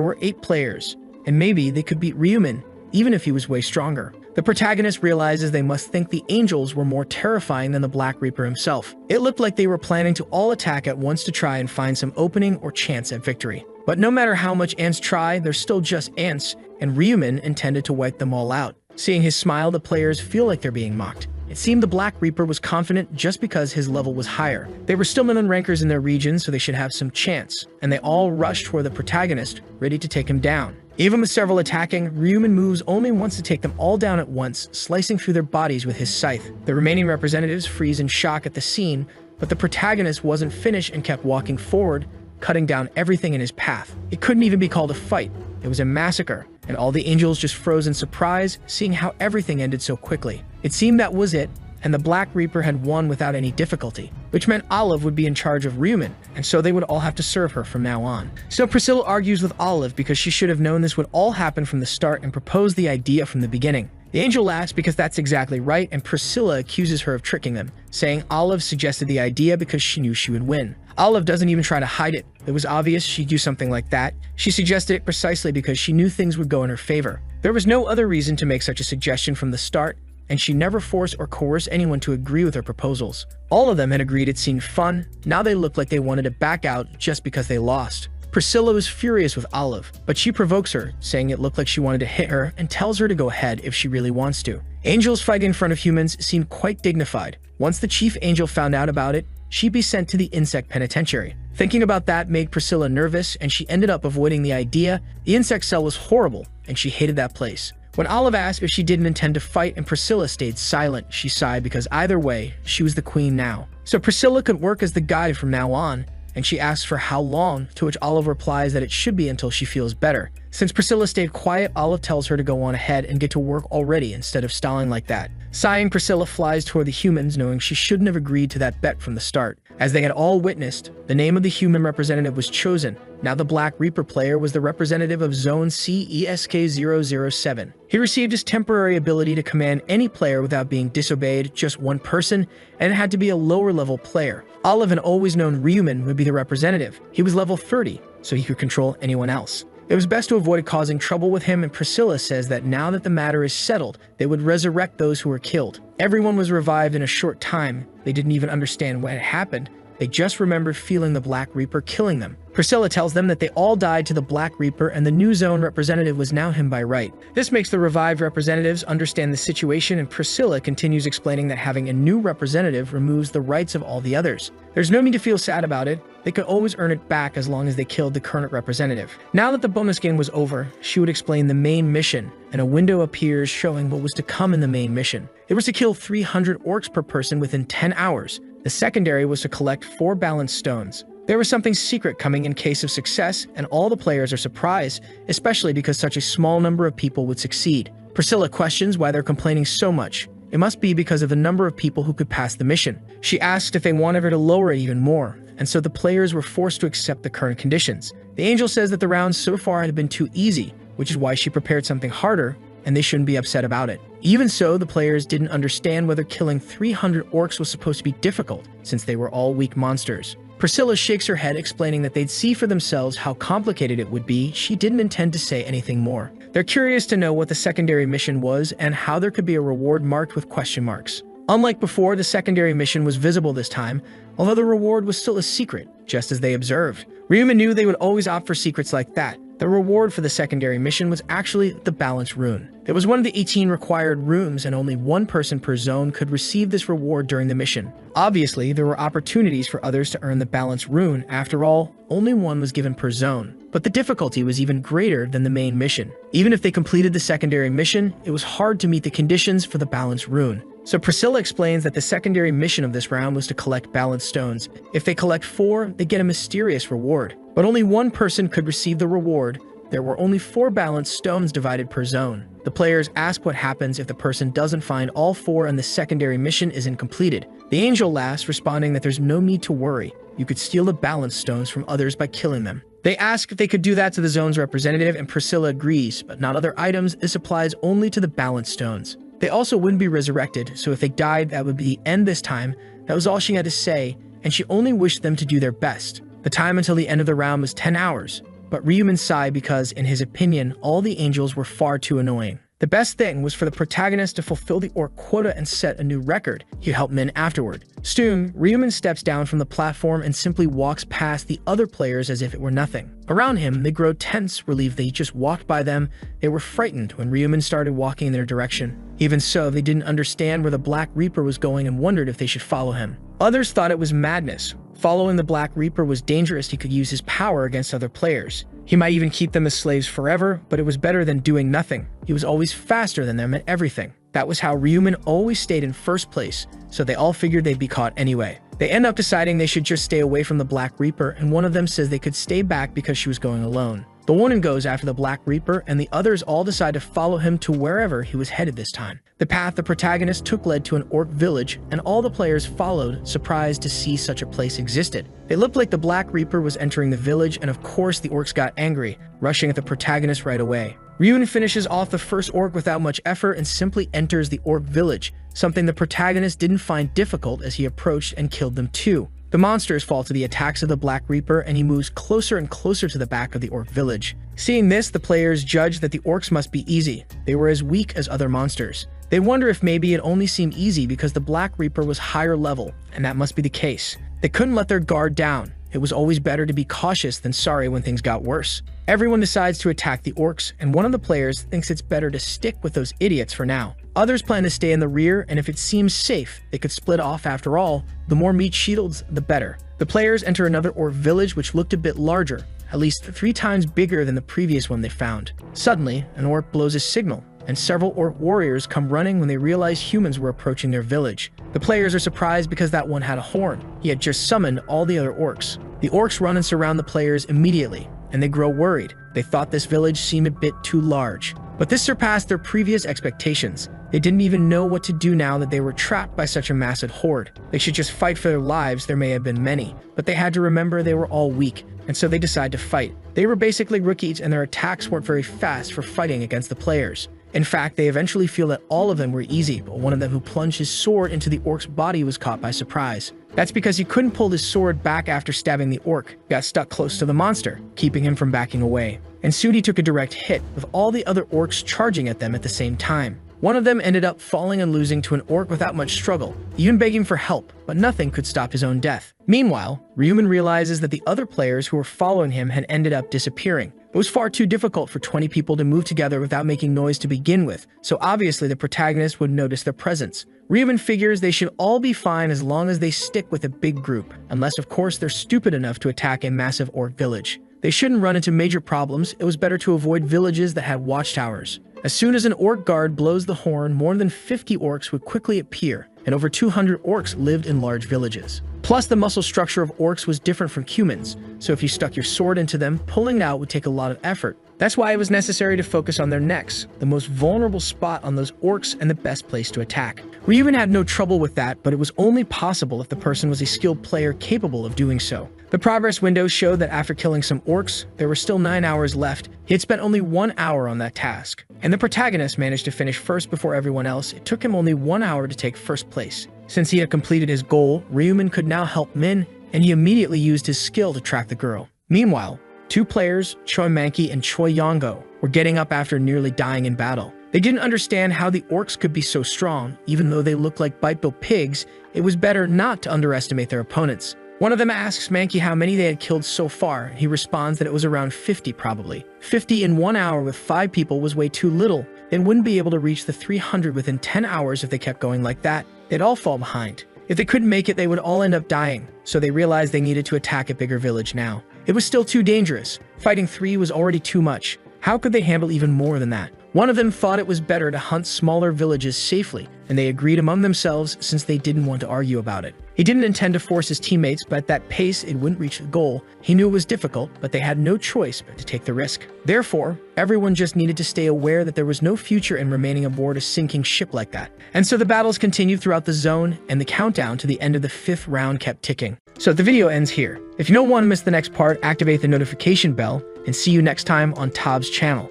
were 8 players, and maybe they could beat Ryumin, even if he was way stronger. The protagonist realizes they must think the angels were more terrifying than the Black Reaper himself. It looked like they were planning to all attack at once to try and find some opening or chance at victory. But no matter how much ants try, they're still just ants, and Ryumin intended to wipe them all out. Seeing his smile, the players feel like they're being mocked. It seemed the Black Reaper was confident just because his level was higher. They were still non-rankers in their region, so they should have some chance, and they all rushed toward the protagonist, ready to take him down. Even with several attacking, Ryumin moves only once to take them all down at once, slicing through their bodies with his scythe. The remaining representatives freeze in shock at the scene, but the protagonist wasn't finished and kept walking forward, cutting down everything in his path. It couldn't even be called a fight. It was a massacre, and all the angels just froze in surprise, seeing how everything ended so quickly. It seemed that was it, and the Black Reaper had won without any difficulty, which meant Olive would be in charge of Ryumin, and so they would all have to serve her from now on. So Priscilla argues with Olive because she should have known this would all happen from the start and proposed the idea from the beginning. The angel laughs because that's exactly right, and Priscilla accuses her of tricking them, saying Olive suggested the idea because she knew she would win. Olive doesn't even try to hide it. It was obvious she'd do something like that. She suggested it precisely because she knew things would go in her favor. There was no other reason to make such a suggestion from the start, and she never forced or coerced anyone to agree with her proposals. All of them had agreed it seemed fun. Now they looked like they wanted to back out just because they lost. Priscilla was furious with Olive, but she provokes her, saying it looked like she wanted to hit her and tells her to go ahead if she really wants to. Angels fighting in front of humans seemed quite dignified. Once the chief angel found out about it, she'd be sent to the insect penitentiary. Thinking about that made Priscilla nervous, and she ended up avoiding the idea. The insect cell was horrible, and she hated that place. When Olive asked if she didn't intend to fight and Priscilla stayed silent, she sighed because either way, she was the queen now. So Priscilla could work as the guide from now on, and she asks for how long, to which Olive replies that it should be until she feels better. Since Priscilla stayed quiet, Olive tells her to go on ahead and get to work already instead of stalling like that. Sighing, Priscilla flies toward the humans, knowing she shouldn't have agreed to that bet from the start. As they had all witnessed, the name of the human representative was chosen. Now the Black Reaper player was the representative of Zone CESK007. He received his temporary ability to command any player without being disobeyed, just one person, and it had to be a lower-level player. Olive, an always-known Ryuman, would be the representative. He was level 30, so he could control anyone else. It was best to avoid causing trouble with him, and Priscilla says that now that the matter is settled, they would resurrect those who were killed. Everyone was revived in a short time. They didn't even understand what had happened. They just remembered feeling the Black Reaper killing them. Priscilla tells them that they all died to the Black Reaper and the new zone representative was now him by right. This makes the revived representatives understand the situation, and Priscilla continues explaining that having a new representative removes the rights of all the others. There's no need to feel sad about it. They could always earn it back as long as they killed the current representative. Now that the bonus game was over, she would explain the main mission, and a window appears showing what was to come in the main mission. It was to kill 300 orcs per person within 10 hours. The secondary was to collect 4 balanced stones. There was something secret coming in case of success, and all the players are surprised, especially because such a small number of people would succeed. Priscilla questions why they're complaining so much. It must be because of the number of people who could pass the mission. She asked if they wanted her to lower it even more, and so the players were forced to accept the current conditions. The angel says that the rounds so far had been too easy, which is why she prepared something harder, and they shouldn't be upset about it. Even so, the players didn't understand whether killing 300 orcs was supposed to be difficult, since they were all weak monsters. Priscilla shakes her head, explaining that they'd see for themselves how complicated it would be. She didn't intend to say anything more. They're curious to know what the secondary mission was and how there could be a reward marked with question marks. Unlike before, the secondary mission was visible this time, although the reward was still a secret, just as they observed. Ryuma knew they would always opt for secrets like that. The reward for the secondary mission was actually the Balance Rune. It was one of the 18 required runes, and only one person per zone could receive this reward during the mission. Obviously, there were opportunities for others to earn the Balance Rune. After all, only one was given per zone. But the difficulty was even greater than the main mission. Even if they completed the secondary mission, it was hard to meet the conditions for the Balance Rune. So Priscilla explains that the secondary mission of this round was to collect balance stones. If they collect 4, they get a mysterious reward. But only one person could receive the reward. There were only 4 balanced stones divided per zone. The players ask what happens if the person doesn't find all 4 and the secondary mission isn't completed. The angel laughs, responding that there's no need to worry. You could steal the balance stones from others by killing them. They ask if they could do that to the zone's representative, and Priscilla agrees, but not other items. This applies only to the balance stones. They also wouldn't be resurrected, so if they died, that would be the end this time. That was all she had to say, and she only wished them to do their best. The time until the end of the round was 10 hours, but Ryuman sighed because, in his opinion, all the angels were far too annoying. The best thing was for the protagonist to fulfill the orc quota and set a new record. He'd help Min afterward. Soon, Ryuman steps down from the platform and simply walks past the other players as if it were nothing. Around him, they grow tense, relieved that he just walked by them. They were frightened when Ryuman started walking in their direction. Even so, they didn't understand where the Black Reaper was going and wondered if they should follow him. Others thought it was madness. Following the Black Reaper was dangerous. He could use his power against other players. He might even keep them as slaves forever, but it was better than doing nothing. He was always faster than them at everything. That was how Ryuman always stayed in first place, so they all figured they'd be caught anyway. They end up deciding they should just stay away from the Black Reaper, and one of them says they could stay back because she was going alone. The woman goes after the Black Reaper, and the others all decide to follow him to wherever he was headed this time. The path the protagonist took led to an orc village, and all the players followed, surprised to see such a place existed. It looked like the Black Reaper was entering the village, and of course the orcs got angry, rushing at the protagonist right away. Ryun finishes off the first orc without much effort and simply enters the orc village, something the protagonist didn't find difficult as he approached and killed them too. The monsters fall to the attacks of the Black Reaper, and he moves closer and closer to the back of the orc village. Seeing this, the players judge that the orcs must be easy. They were as weak as other monsters. They wonder if maybe it only seemed easy because the Black Reaper was higher level, and that must be the case. They couldn't let their guard down. It was always better to be cautious than sorry when things got worse. Everyone decides to attack the orcs, and one of the players thinks it's better to stick with those idiots for now. Others plan to stay in the rear, and if it seems safe, they could split off. After all, the more meat shields, the better. The players enter another orc village which looked a bit larger, at least 3 times bigger than the previous one they found. Suddenly, an orc blows his signal, and several orc warriors come running when they realize humans were approaching their village. The players are surprised because that one had a horn. He had just summoned all the other orcs. The orcs run and surround the players immediately, and they grow worried. They thought this village seemed a bit too large. But this surpassed their previous expectations. They didn't even know what to do now that they were trapped by such a massive horde. They should just fight for their lives. There may have been many, but they had to remember they were all weak, and so they decided to fight. They were basically rookies, and their attacks weren't very fast for fighting against the players. In fact, they eventually feel that all of them were easy, but one of them who plunged his sword into the orc's body was caught by surprise. That's because he couldn't pull his sword back after stabbing the orc. He got stuck close to the monster, keeping him from backing away. And Sudi took a direct hit, with all the other orcs charging at them at the same time. One of them ended up falling and losing to an orc without much struggle, even begging for help, but nothing could stop his own death. Meanwhile, Ryuman realizes that the other players who were following him had ended up disappearing. It was far too difficult for 20 people to move together without making noise to begin with, so obviously the protagonist would notice their presence. Ryuman figures they should all be fine as long as they stick with a big group, unless of course they're stupid enough to attack a massive orc village. They shouldn't run into major problems. It was better to avoid villages that had watchtowers. As soon as an orc guard blows the horn, more than 50 orcs would quickly appear, and over 200 orcs lived in large villages. Plus, the muscle structure of orcs was different from humans, so if you stuck your sword into them, pulling it out would take a lot of effort. That's why it was necessary to focus on their necks, the most vulnerable spot on those orcs and the best place to attack. Ryuman had no trouble with that, but it was only possible if the person was a skilled player capable of doing so. The progress window showed that after killing some orcs, there were still 9 hours left. He had spent only 1 hour on that task, and the protagonist managed to finish first before everyone else. It took him only 1 hour to take first place. Since he had completed his goal, Ryuman could now help Min, and he immediately used his skill to track the girl. Meanwhile, 2 players, Choi Manki and Choi Yongo, were getting up after nearly dying in battle. They didn't understand how the orcs could be so strong. Even though they looked like bite-built pigs, it was better not to underestimate their opponents. One of them asks Manki how many they had killed so far. He responds that it was around 50 probably. 50 in 1 hour with 5 people was way too little. They wouldn't be able to reach the 300 within 10 hours if they kept going like that. They'd all fall behind. If they couldn't make it, they would all end up dying. So they realized they needed to attack a bigger village now. It was still too dangerous. Fighting 3 was already too much. How could they handle even more than that? One of them thought it was better to hunt smaller villages safely, and they agreed among themselves since they didn't want to argue about it. He didn't intend to force his teammates, but at that pace it wouldn't reach the goal. He knew it was difficult, but they had no choice but to take the risk. Therefore, everyone just needed to stay aware that there was no future in remaining aboard a sinking ship like that. And so the battles continued throughout the zone, and the countdown to the end of the 5th round kept ticking. So the video ends here. If you don't want to miss the next part, activate the notification bell, and see you next time on Tob's channel.